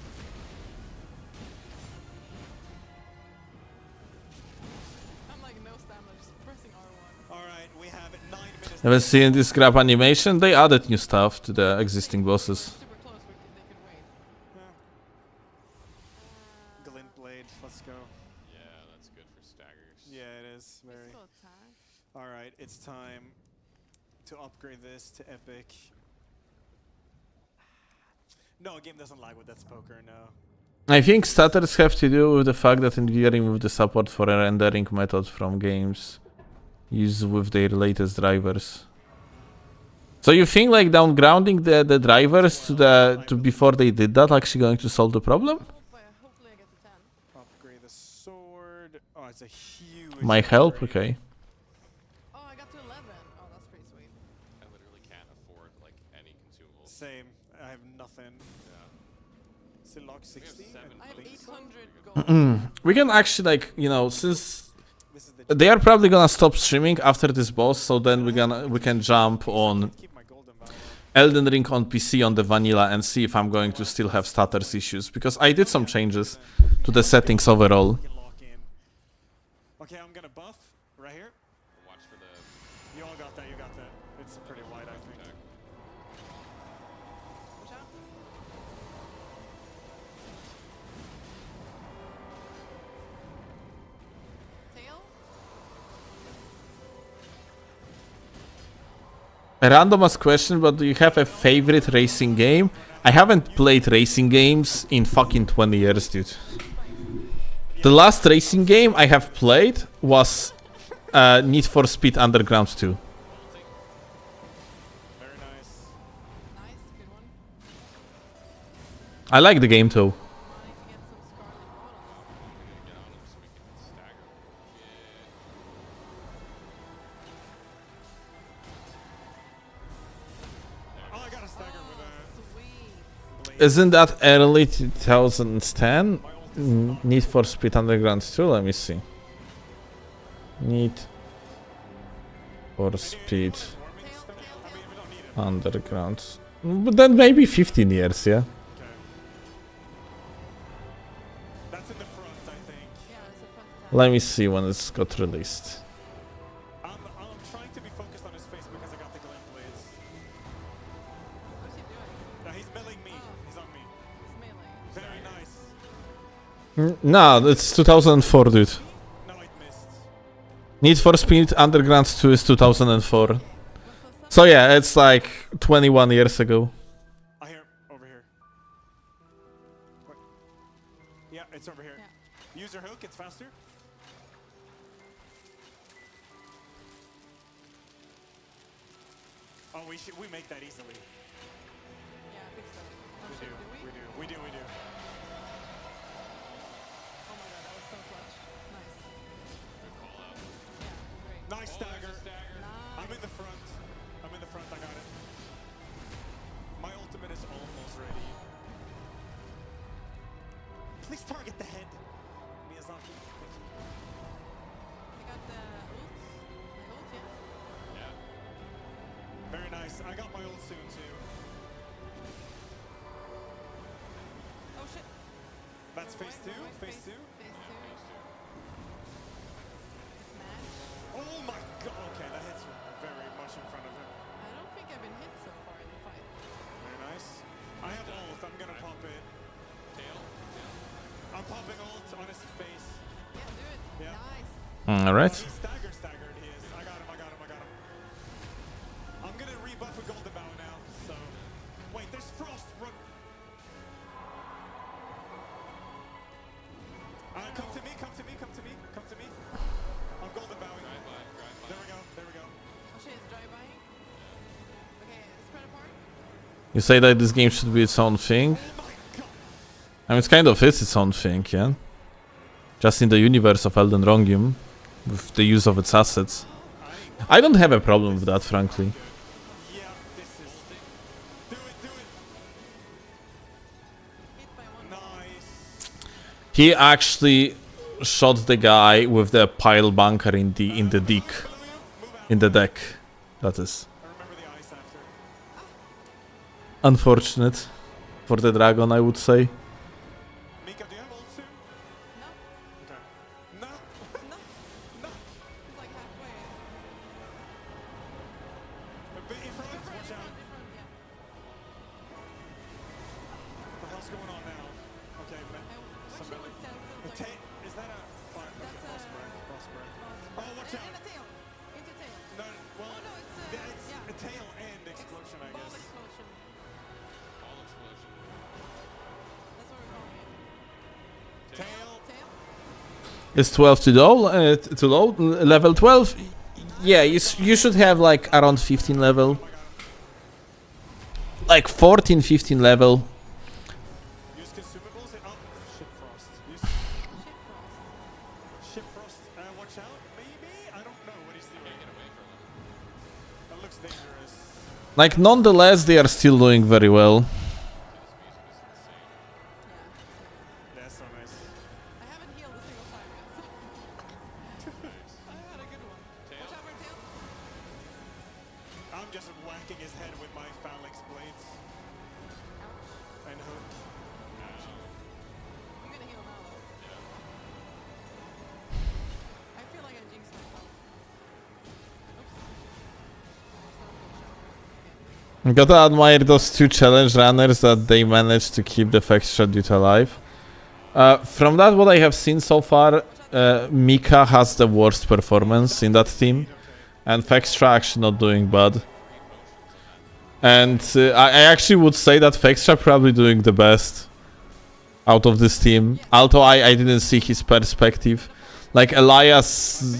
I'm like no stamina, just pressing R1. All right, we have 9 minutes. Ever seen this grab animation? They added new stuff to the existing bosses. Super close, they could wait. Glint blade. Let's go. Yeah, that's good for staggers. Yeah, it is very. Just go attack. All right, it's time to upgrade this to epic. No, game doesn't lag with that poker. No. I think stutters have to do with the fact that Nvidia removed the support for a rendering method from games used with their latest drivers. So you think like downgrounding the drivers to before they did that actually going to solve the problem? Hopefully I get to 10. Upgrade the sword. Oh, it's a huge. Might help, upgrade. okay. Oh, I got to 11. Oh, that's pretty sweet. I literally can't afford like any consumables. Same. I have nothing. Yeah. Still lock 60. I have think so. 800 gold. We can actually like, you know, since This is the. they are probably gonna stop streaming after this boss, so then we can jump on Keep my golden value. Elden Ring on PC on the vanilla and see if I'm going to still have stutters issues, because I did some changes to the settings overall. We can lock in. Okay, I'm gonna buff right here. Watch for the You all got that. You got that. It's pretty wide, I think. attack. Watch out. Tail? A random ass question, but do you have a favorite racing game? I haven't played racing games in fucking 20 years, dude. The last racing game I have played was Need for Speed Underground 2. Very nice. Nice, good one. I like the game though. I need to get some scarlet gold on this. Get on him so we can stagger. Oh, I got a stagger with Sweet. that. Isn't that early 2010? My ult is Need for Speed Underground 2? Let me see. Need for Speed we don't need it. Underground. But then maybe 15 years, yeah? Okay. That's in the front, I think. Yeah, it's a front attack. Let me see when it's got released. I'm trying to be focused on his face because I got the glint blades. What's he doing? He's meleeing me. He's on me. He's melee. Very nice. Nah, it's 2004, dude. No, it missed. Need for Speed Underground 2 is 2004. So yeah, it's like 21 years ago. I hear over here. Wait. Yeah, it's over here. Yeah. Use your hook, it's faster. Oh, we make that easily. Yeah, I think so. Oh, We shit, do. did we? We do. We do. Oh my god, that was so clutch. Nice. Good call out. Yeah, great. Nice stagger. Stagger. I'm in the front. I'm in the front. I got it. My ultimate is almost ready. Please target the head. Miyazaki. Thank you. I got the ult. My ult, yeah. Yeah. Very nice. I got my ult soon too. Oh shit. That's phase two. Phase two. Phase Yeah, 2. phase two. Smash. Oh my god. Okay, that hits very much in front of him. I don't think I've been hit so far in the fight. Very nice. I have ult. I'm gonna pop it. Tail. I'm popping ult on his face. Yeah, do it. Yeah. Nice. Alright. He's staggered. He is. I got him. I'm gonna rebuff a golden bow now. So, wait, there's frost. Run. Come to me. I'm golden bowing. Drive by. There we go. Oh shit, it's dry buying. Okay, spread apart. You say that this game should be its own thing? Oh my god. I mean, it's kind of its own thing, yeah? Just in the universe of Elden Ring, with the use of its assets. I don't have a problem with that, frankly. Yeah, this is. Do it. Hit by one. Nice. He actually shot the guy with the pile bunker in the deck. In the deck, that is. I remember the ice after. Unfortunate for the dragon, I would say. Mika, do you have ult soon? No, Okay. No! no, no. He's like halfway. In front, watch out. Yeah. What the hell's going on now? Okay, man. Wish Somebody. it would stand still. Is that a fire? That's Frost a- breath. Frost breath. Oh, watch In out! the tail. Into tail. No, well, Oh no, it's it's yeah. a tail and explosion, I Ball guess. explosion. All explosion. That's what we're calling it. Tail. Tail. It's 12 too low. Level 12. Yeah, you should have like around 15 level. Like 14, 15 level. Use consumables and ship frost. Use ship frost. Watch out, maybe? I don't know what he's doing. Get away from him. That looks dangerous. Like nonetheless, they are still doing very well. Yeah. That's so nice. I haven't healed a single time yet. I had a good one. Watch out for tail. I'm just whacking his head with my phalanx blades. And hook. I'm gonna heal now though. I feel like I jinxed myself. Oops. Gotta admire those two challenge runners that they managed to keep the Fextra dude alive. From that, what I have seen so far, Mika has the worst performance in that team, and Fextra actually not doing bad. And I actually would say that Fextra probably doing the best out of this team. Although I didn't see his perspective. Like Elias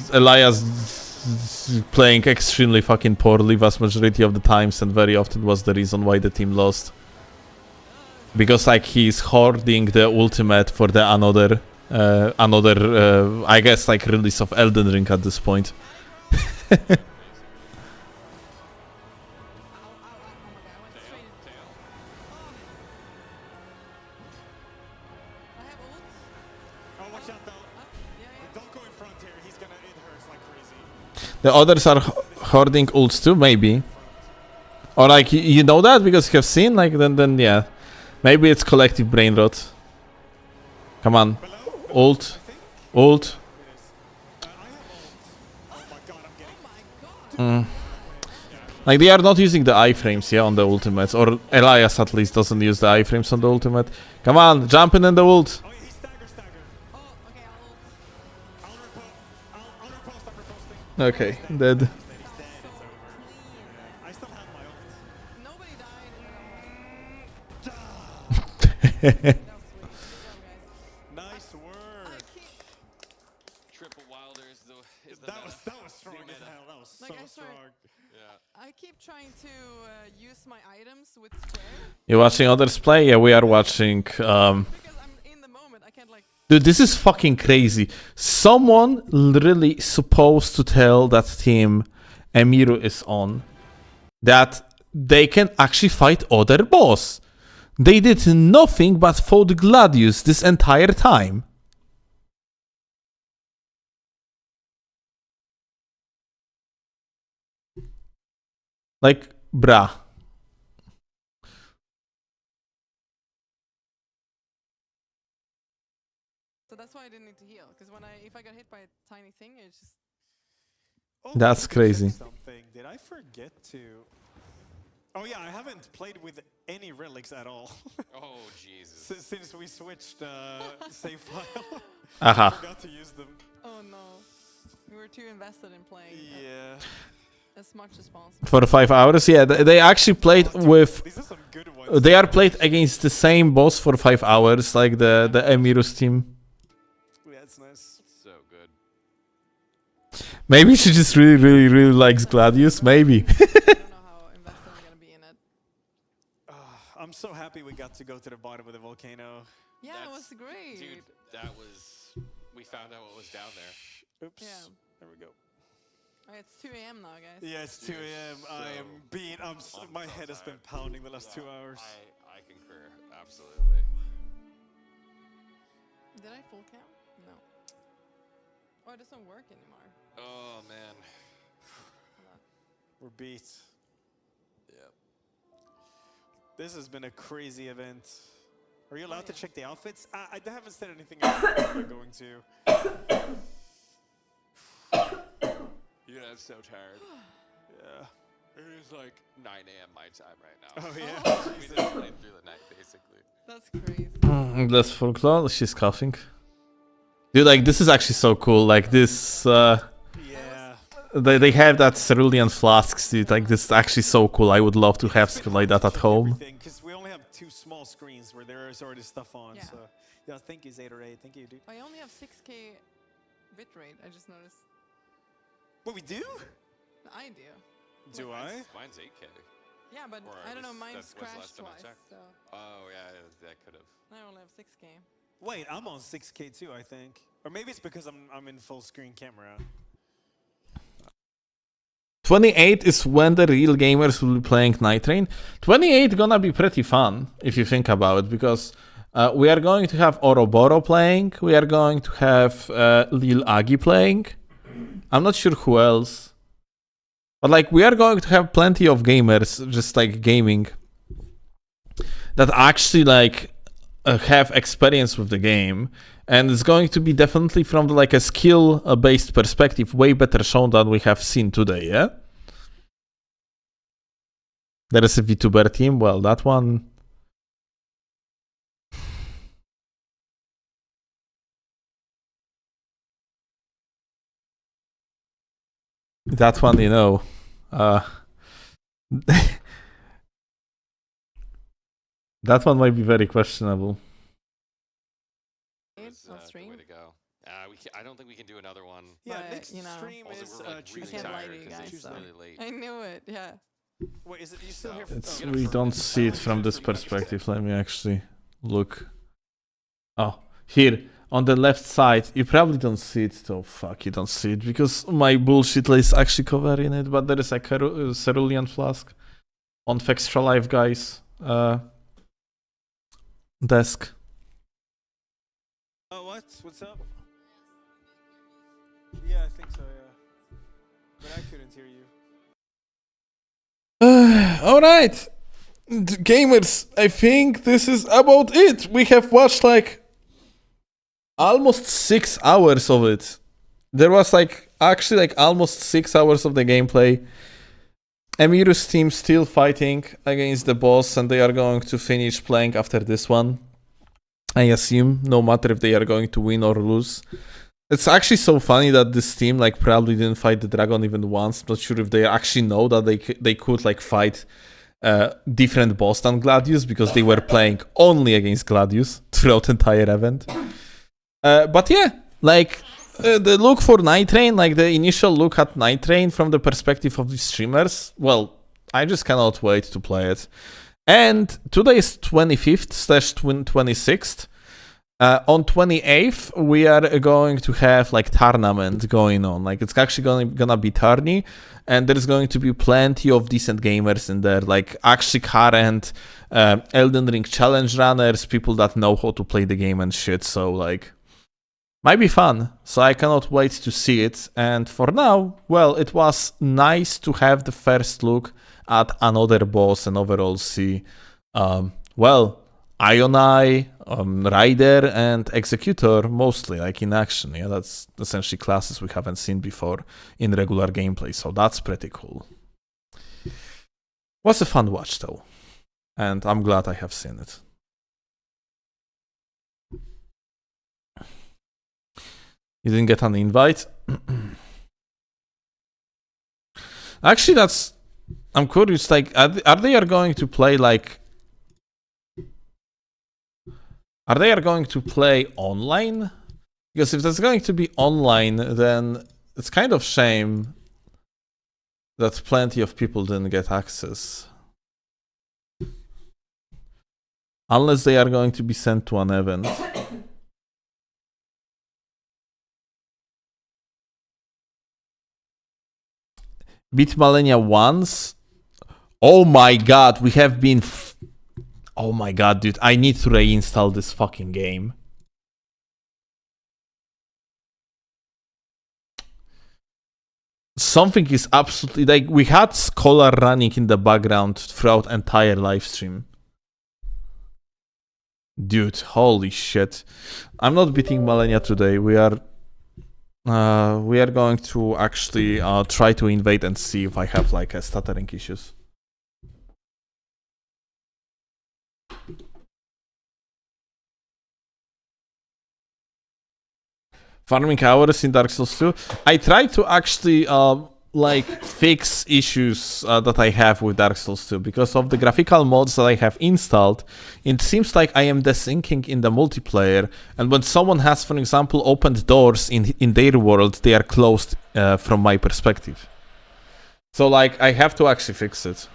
playing extremely fucking poorly vast majority of the times, and very often was the reason why the team lost. Because like he's hoarding the ultimate for the another I guess like release of Elden Ring at this point. I have ult. Oh, watch out though. Yeah, yeah. Don't go in front here. It hurts like crazy. The others are hoarding ults too, maybe. Or like you know that because you have seen, like then yeah. Maybe it's collective brain rot. Come on. Ult. Ult. I have ult. Oh my god, I'm getting. Like they are not using the iframes, yeah, on the ultimates. Or Elias at least doesn't use the iframes on the ultimate. Come on, jump in the ult. Oh, he's stagger. Oh, okay, I'll ult. I'll repost. I'm reposting. Okay, dead. He's dead. It's over. I still have my ult. Nobody died. That was sweet. Good job, guys. Nice work. I keep, Triple Wilder is the That meta. was strong New as meta. hell. That was Like, so I swear. strong. Yeah. I keep trying to use my items with square You watching others play? Yeah, we are watching. because I'm in the moment. I can't like. Dude, this is fucking crazy. Someone literally supposed to tell that team Emiru is on that they can actually fight other boss. They did nothing but fought Gladius this entire time. Like, bruh. So that's why I didn't need to heal. Because if I got hit by a tiny thing, it's just. Oh, That's I need to check crazy. Something. Did I forget to? Oh yeah, I haven't played with any relics at all Oh Jesus. since we switched save file. Aha. I forgot to use them. Oh no. We were too invested in playing Yeah. as much as possible. For 5 hours? Yeah, they actually played with... These are some good ones. They are played against the same boss for 5 hours, like the Emiru's team. Yeah, it's nice. So good. Maybe she just really likes Gladius, maybe. I don't know how invested I'm gonna be in it. I'm so happy we got to go to the bottom of the volcano. Yeah, it was That's- great. Dude, that was. We found out what was down there. Oops. Yeah. There we go. It's 2 a.m. now, guys. Yeah, it's 2 a.m. I am beat. My so head has been tired. pounding the last 2 hours. I concur. Absolutely. Did I full count? No. Oh, it doesn't work anymore. Oh man. We're beat. Yep. This has been a crazy event. Are you allowed to yeah. check the outfits? I haven't said anything about I'm going to. Yeah, I'm so tired. Yeah. It is like 9 a.m. my time right now. Oh yeah. We just played through the night basically. That's crazy. That's folklore. She's coughing. Dude, like this is actually so cool. Like this, Yeah. they have that cerulean flasks, dude. Like this is actually so cool. I would love to have something like that at home. Because we only have 2 small screens where there is already stuff on. Yeah. So yeah, thank you Zatorade. Thank you, dude. I only have 6K bitrate. I just noticed. What we do? I do. Do I? Mine's 8K. Yeah, but Or I don't know. was- Mine that's- was last crashed time I twice, checked. so Oh yeah, that could have. I only have 6K. Wait, I'm on 6K too, I think. Or maybe it's because I'm in full screen camera. 28 is when the real gamers will be playing Nightreign. 28 gonna be pretty fun if you think about it, because we are going to have Oroboro playing, we are going to have Lil Agi playing. I'm not sure who else, but like we are going to have plenty of gamers just like gaming that actually like have experience with the game, and it's going to be definitely from like a skill based perspective way better shown than we have seen today. Yeah, there is a VTuber team. Well, that one you know, that one might be very questionable. It's on the stream. way to go. I don't think we can do another one. Yeah, But, next you know, stream Also, is we're like Tuesday. really can't lie to tired you because guys, it's so. really late. I knew it. Yeah. Wait, is it you still here? It's Oh. we don't see it from this perspective. Let me actually look. Oh, here on the left side, you probably don't see it. Oh fuck, you don't see it because my bullshit is actually covering it. But there is a cerulean flask on Extra Life guys desk. Oh, what? What's up? Yeah, I think so, yeah. But I couldn't hear you. All right, gamers. I think this is about it. We have watched like almost 6 hours of it. There was like actually like almost 6 hours of the gameplay. Emiru's team still fighting against the boss, and they are going to finish playing after this one, I assume, no matter if they are going to win or lose. It's actually so funny that this team like probably didn't fight the dragon even once. Not sure if they actually know that they could like fight different boss than Gladius, because they were playing only against Gladius throughout the entire event. But yeah, like the look for Nightreign, like the initial look at Nightreign from the perspective of the streamers, well, I just cannot wait to play it. And today is 25th/26th. On 28th, we are going to have like tournament going on. Like it's actually gonna be tourney, and there's going to be plenty of decent gamers in there. Like actually current Elden Ring challenge runners, people that know how to play the game and shit. So like, might be fun. So I cannot wait to see it. And for now, well, it was nice to have the first look at another boss and overall see, well, Ionai, Rider, and Executor mostly, like in action. Yeah, that's essentially classes we haven't seen before in regular gameplay, so that's pretty cool. Was a fun watch though, and I'm glad I have seen it. You didn't get an invite? Actually, I'm curious, like, are they going to play like... Are they going to play online? Because if that's going to be online, then it's kind of shame that plenty of people didn't get access. Unless they are going to be sent to an event. Beat Malenia once? Oh my god, we have been... Oh my god, dude, I need to reinstall this fucking game. something is absolutely like we had Scholar running in the background throughout entire live stream. Dude, holy shit. I'm not beating Malenia today. We are going to actually try to invade and see if I have like a stuttering issues. Farming hours in Dark Souls 2. I tried to actually like fix issues that I have with Dark Souls 2 because of the graphical mods that I have installed. It seems like I am desyncing in the multiplayer, and when someone has, for example, opened doors in their world, they are closed from my perspective. So like I have to actually fix it.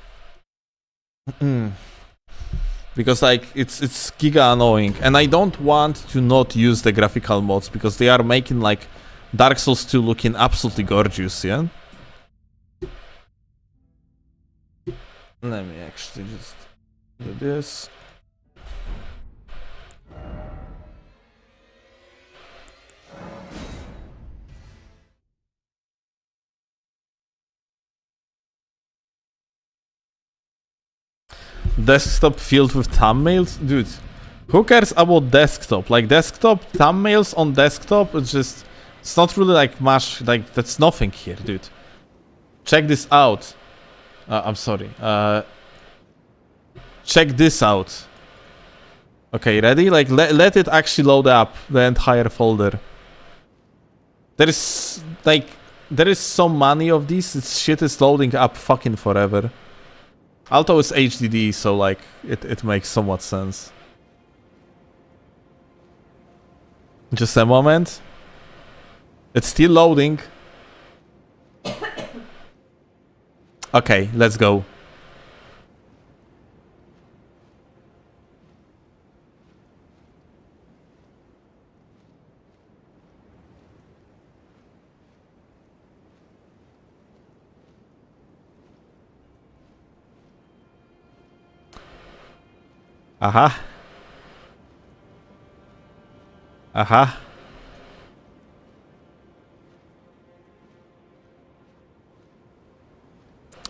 Because like it's giga annoying, and I don't want to not use the graphical mods because they are making like Dark Souls 2 looking absolutely gorgeous, yeah? Let me actually just do this. Desktop filled with thumbnails? Dude, who cares about desktop? Like desktop, thumbnails on desktop, it's not really like much, like that's nothing here, dude. Check this out. I'm sorry. Check this out. Okay, ready? Like let it actually load up the entire folder. There is so many of these, this shit is loading up fucking forever. Alto is HDD, so like it makes somewhat sense. Just a moment. It's still loading. Okay, let's go. Aha. Aha.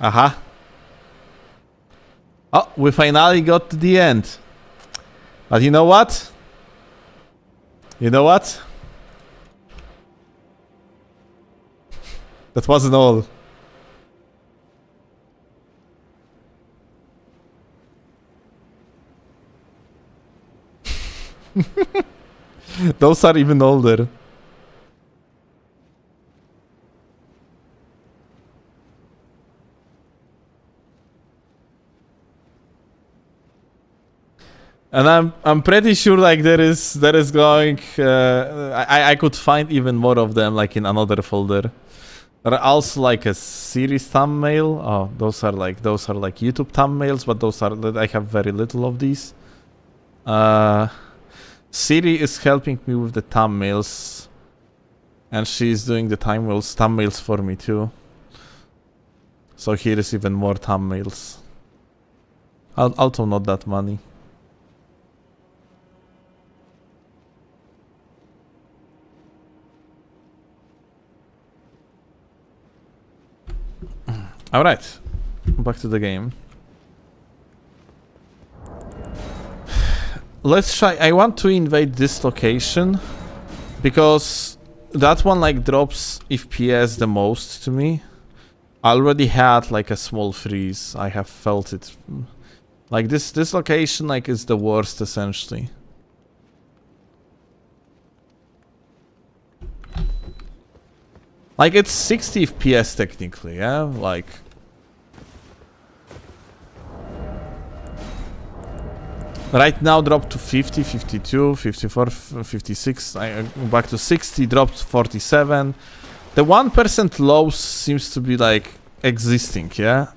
Aha. Oh, we finally got to the end. But you know what? You know what? That wasn't all. Those are even older. And I'm pretty sure like there is going I could find even more of them like in another folder. There are also like a series thumbnail. Oh, those are like YouTube thumbnails, but I have very little of these. Siri is helping me with the thumbnails, and she's doing the thumbnails for me too. So here is even more thumbnails. Also not that many. Alright, back to the game. Let's try. I want to invade this location because that one like drops FPS the most to me. I already had like a small freeze. I have felt it. Like this location like is the worst essentially. Like it's 60 FPS technically, yeah? Like right now dropped to 50, 52, 54, 56, back to 60, dropped 47. The 1% loss seems to be like existing, yeah?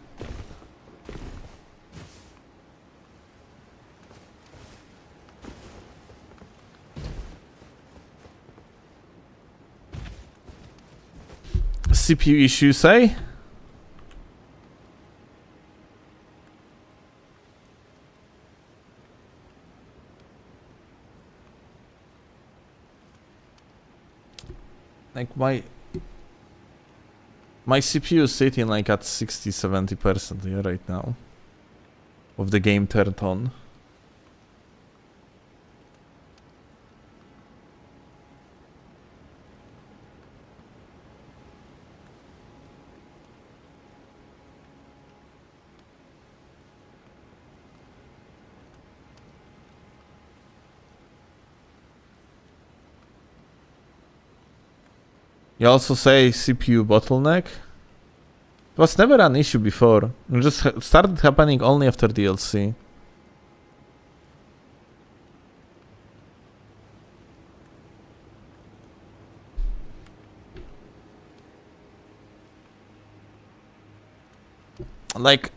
CPU issues, eh? Like my My CPU is sitting like at 60-70% yeah, right now. With the game turned on. You also say CPU bottleneck? It was never an issue before. It just started happening only after DLC. Like...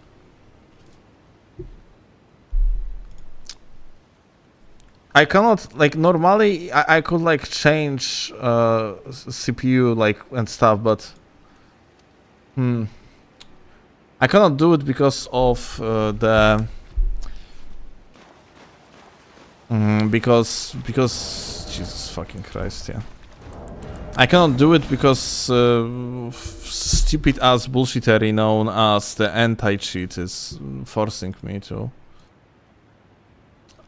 I cannot, like, normally I could like change CPU like and stuff, but I cannot do it because of the because Jesus fucking Christ, yeah. I cannot do it because stupid ass bullshittery known as the anti-cheat is forcing me to.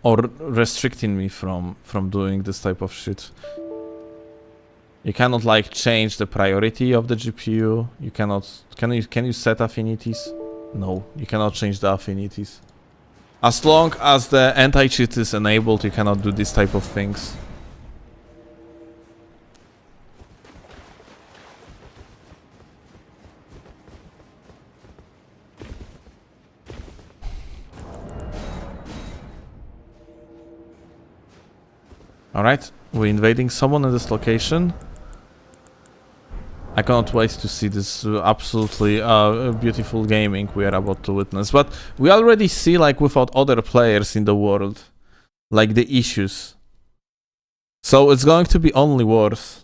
Or restricting me from doing this type of shit. You cannot like change the priority of the GPU. You cannot. Can you set affinities? No, you cannot change the affinities. As long as the anti-cheat is enabled, you cannot do this type of things. Alright, we're invading someone in this location. I cannot wait to see this absolutely beautiful gaming we are about to witness. But we already see, like, without other players in the world, like, the issues. So it's going to be only worse.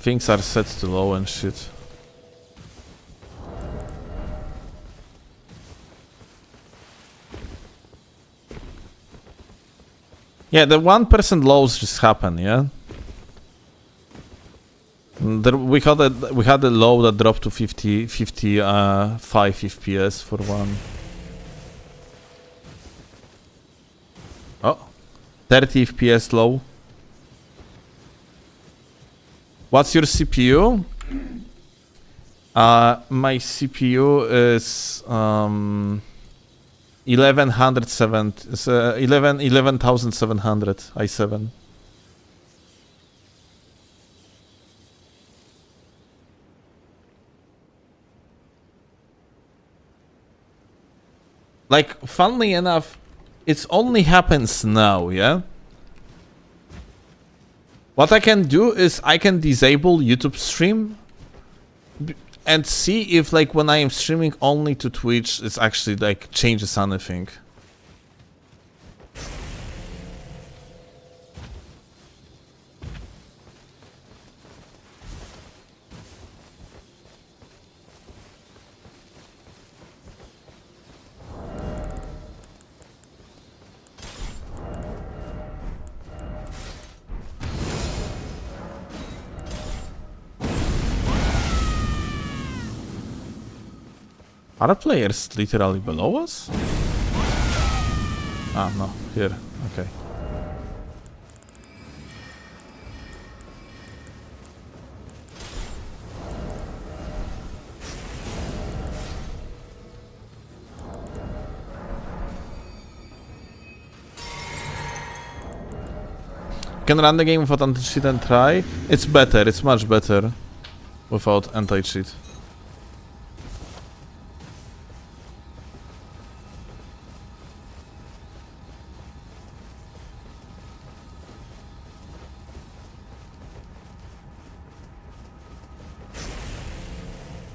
Things are set to low and shit. Yeah, the 1% lows just happen, yeah? We had a low that dropped to 55 FPS for one. Oh, 30 FPS low. What's your CPU? My CPU is 11,700 i7. Like, funnily enough, it only happens now, yeah? What I can do is I can disable YouTube stream and see if, like, when I am streaming only to Twitch, it's actually, like, changes anything. Are players literally below us? Ah, no, here, okay. Can run the game without anti-cheat and try? It's better, it's much better without anti-cheat.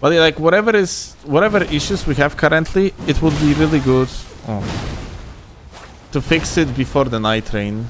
But yeah, like, whatever issues we have currently, it would be really good to fix it before the Nightreign.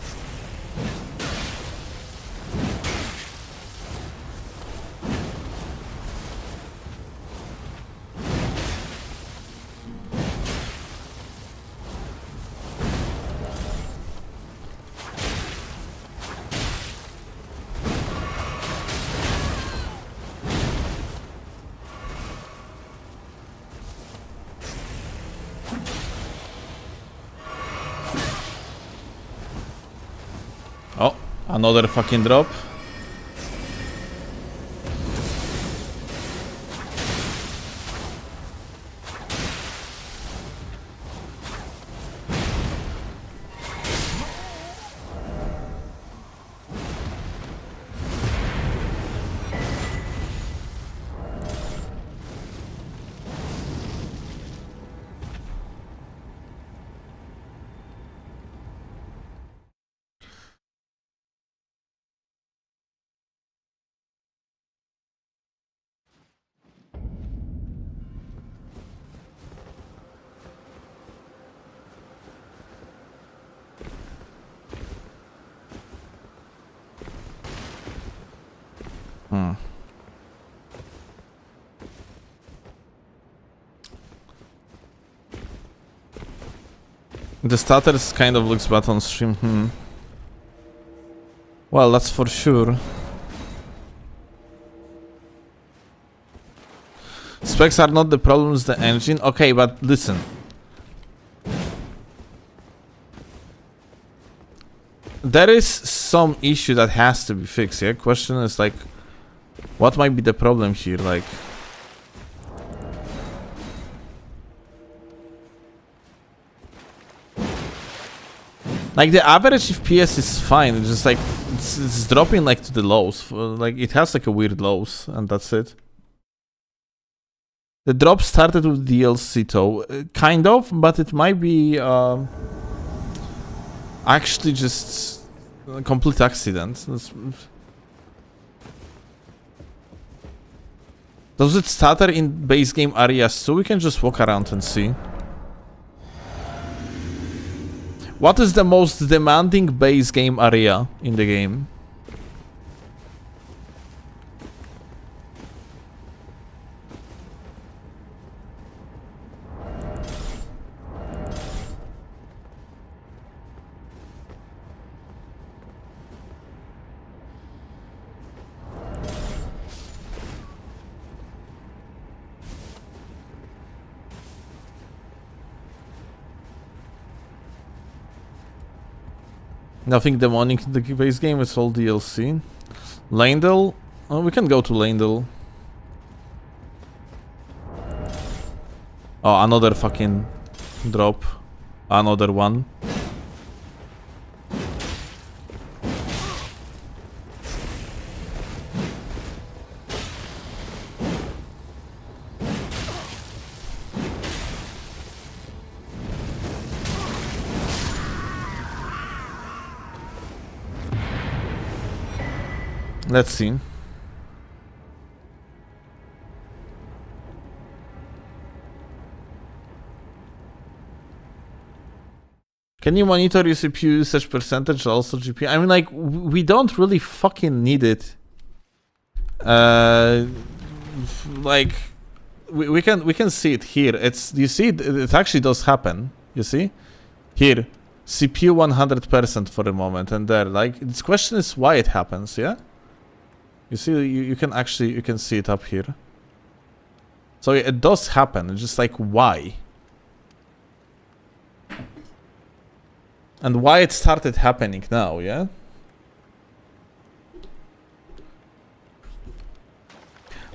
Oh, another fucking drop. The stutters kind of looks bad on stream. Well, that's for sure. Specs are not the problems, the engine. Okay, but listen. There is some issue that has to be fixed, yeah? Question is like, what might be the problem here? Like, the average FPS is fine. It's just like it's dropping like to the lows. Like it has like a weird lows, and that's it. The drop started with DLC though, kind of, but it might be actually just a complete accident. Does it stutter in base game areas so we can just walk around and see? What is the most demanding base game area in the game? Nothing demonic in the base game, it's all DLC. Landel? Oh, we can go to Landel. Oh, another fucking drop. Another one. Let's see. Can you monitor your CPU usage percentage, also GPU? I mean, like, we don't really fucking need it. Like, we can see it here. You see it actually does happen. You see? Here. CPU 100% for the moment, and there, like, this question is why it happens, yeah? You see, you can see it up here. So it does happen, it's just like, why? And why it started happening now, yeah?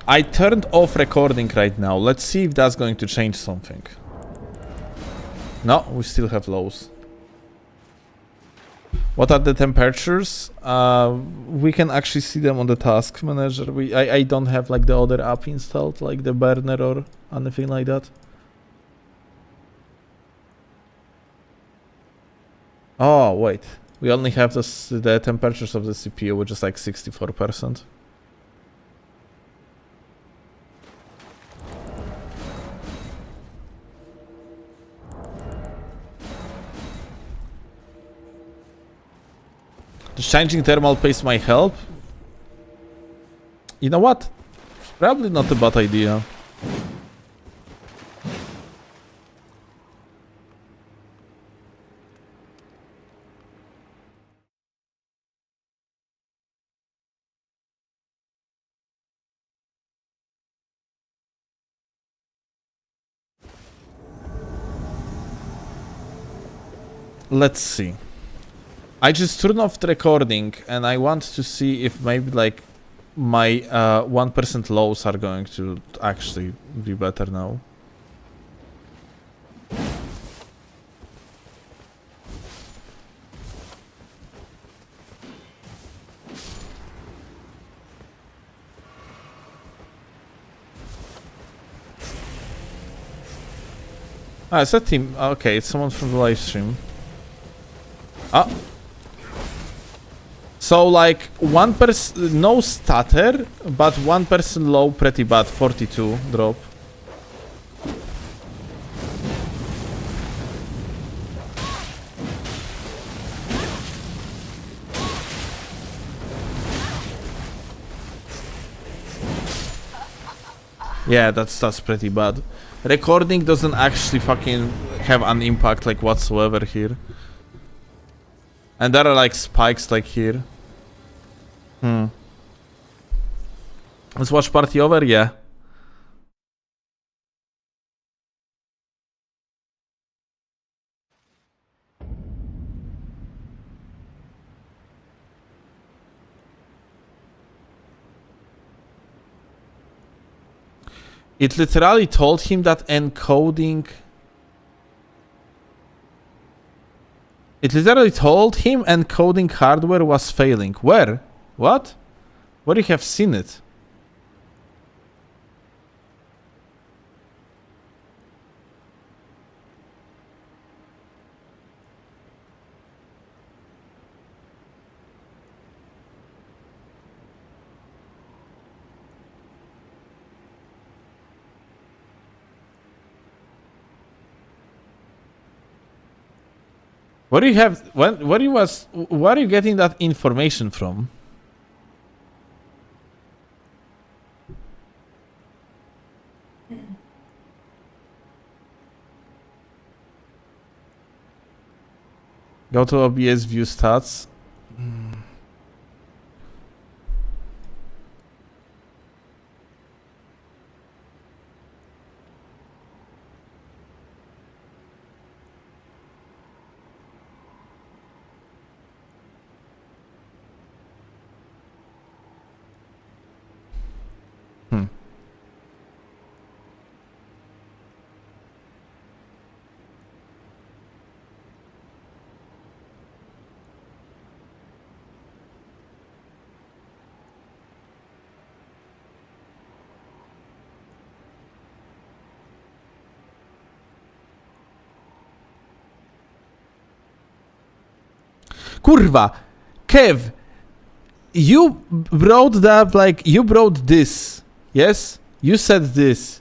I turned off recording right now. Let's see if that's going to change something. No, we still have lows. What are the temperatures? We can actually see them on the task manager. I don't have like the other app installed, like the burner or anything like that. Oh wait, we only have the temperatures of the CPU, which is like 64%. Does changing thermal paste might help? You know what? Probably not a bad idea. Let's see. I just turned off the recording and I want to see if maybe like my 1% lows are going to actually be better now. Ah, it's a team. Okay, it's someone from the live stream. Ah. So like 1% no stutter, but 1% low pretty bad, 42 drop. Yeah, that's pretty bad. Recording doesn't actually fucking have an impact like whatsoever here. And there are like spikes like here. Let's watch party over, yeah. It literally told him that encoding... It literally told him encoding hardware was failing. Where? What? Where you have seen it? Where do you have where are you getting that information from? Go to OBS view stats. Kurwa! Kev! You brought that, like, you brought this. Yes? You said this.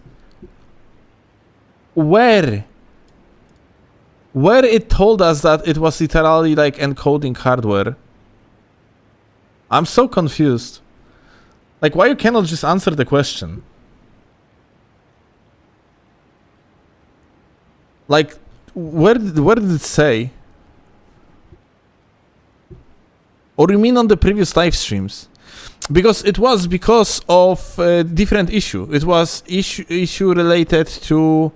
Where? Where it told us that it was literally, like, encoding hardware? I'm so confused. Like, why you cannot just answer the question? Like, where did it say? Or you mean on the previous live streams? Because it was because of a different issue. It was issue related to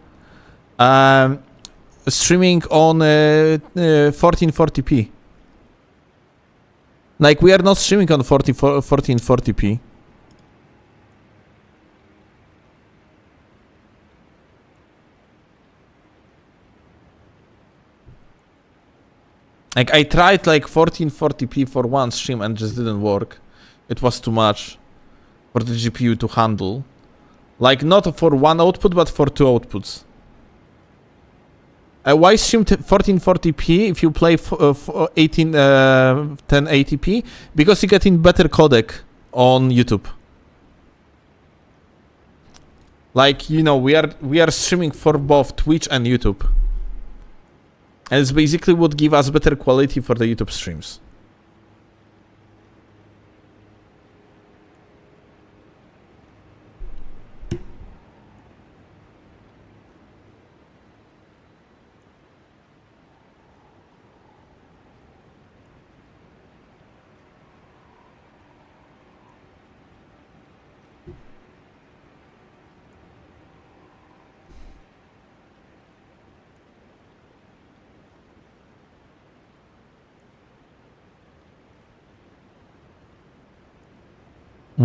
streaming on 1440p. Like, we are not streaming on 1440p. Like, I tried like 1440p for one stream and just didn't work. It was too much for the GPU to handle. Like, not for one output, but for two outputs. Why stream 1440p if you play 1080p? Because you get in better codec on YouTube. Like, you know, we are streaming for both Twitch and YouTube. And it's basically would give us better quality for the YouTube streams. I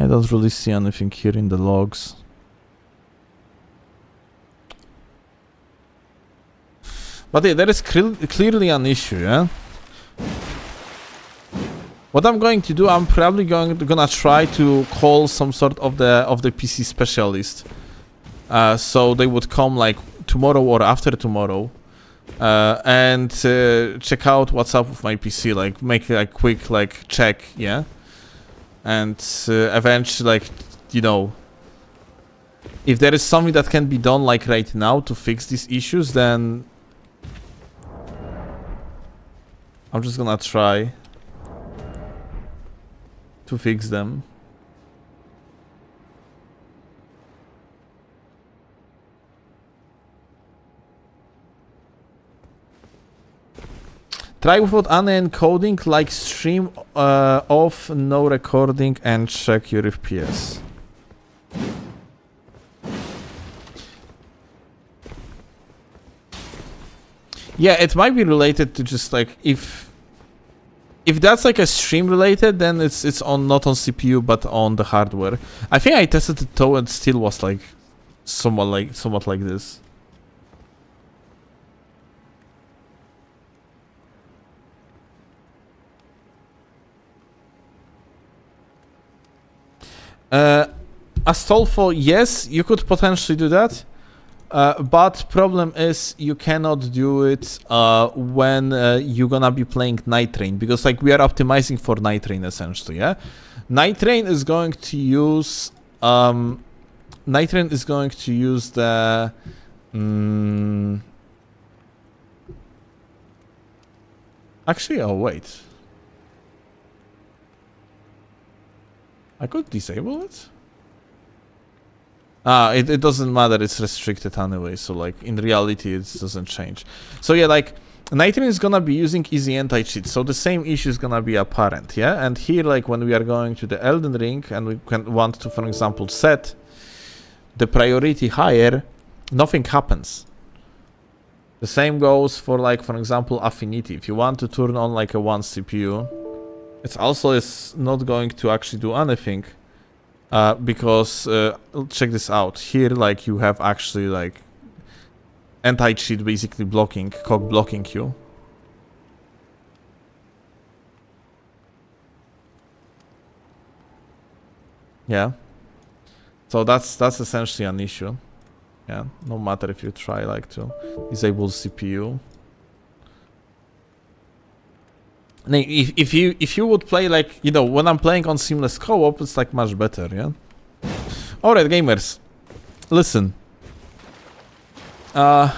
don't really see anything here in the logs. But yeah, there is clearly an issue, yeah? What I'm going to do, I'm probably gonna try to call some sort of the PC specialist. So they would come like tomorrow or after tomorrow. And check out what's up with my PC, like make a quick like check, yeah? And eventually, like, you know, if there is something that can be done like right now to fix these issues, then I'm just gonna try to fix them. Try without any encoding, like stream off, no recording, and check your FPS. Yeah, it might be related to just like if that's like a stream related, then it's on not on CPU but on the hardware. I think I tested it though and still was like somewhat like this. Astolfo, yes, you could potentially do that, but problem is you cannot do it when you're gonna be playing Nightreign, because like we are optimizing for Nightreign essentially, yeah? Nightreign is going to use the actually, oh wait. I could disable it? It doesn't matter, it's restricted anyway, so like in reality it doesn't change. So yeah, like Nightreign is gonna be using easy anti-cheat, so the same issue is gonna be apparent, yeah? And here, like when we are going to the Elden ring and we can want to, for example, set the priority higher, nothing happens. The same goes for like, for example, affinity. If you want to turn on like a 1 CPU, it's also not going to actually do anything, because check this out. Here, like you have actually like anti-cheat basically blocking, cog blocking you. Yeah. So that's essentially an issue. Yeah. No matter if you try like to disable CPU. Now, if you would play like, you know, when I'm playing on seamless co-op, it's like much better, yeah? Alright, gamers. Listen. I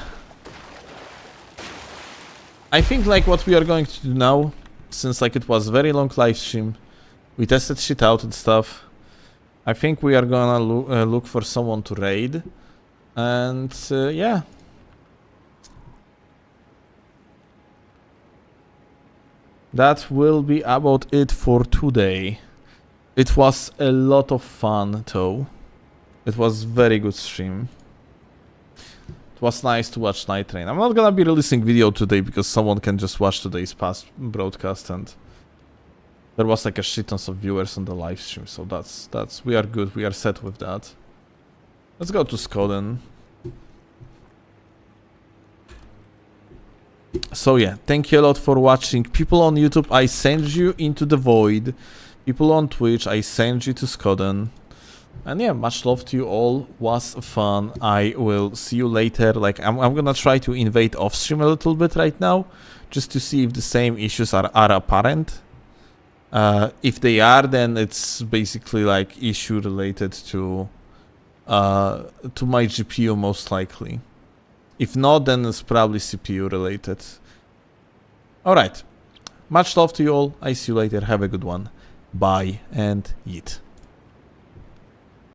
think like what we are going to do now, since like it was very long live stream, we tested shit out and stuff. I think we are gonna look for someone to raid. And yeah. That will be about it for today. It was a lot of fun though. It was very good stream. It was nice to watch Nightreign. I'm not gonna be releasing video today because someone can just watch today's past broadcast, and there was like a shit tons of viewers on the live stream, so that's we are good, we are set with that. Let's go to Skoden. So yeah, thank you a lot for watching. People on YouTube, I send you into the void. People on Twitch, I send you to Skoden. And yeah, much love to you all. Was fun. I will see you later. Like I'm gonna try to invade off stream a little bit right now, just to see if the same issues are apparent. If they are, then it's basically like issue related to my GPU most likely. If not, then it's probably CPU related. Alright. Much love to you all. I see you later. Have a good one. Bye and yeet.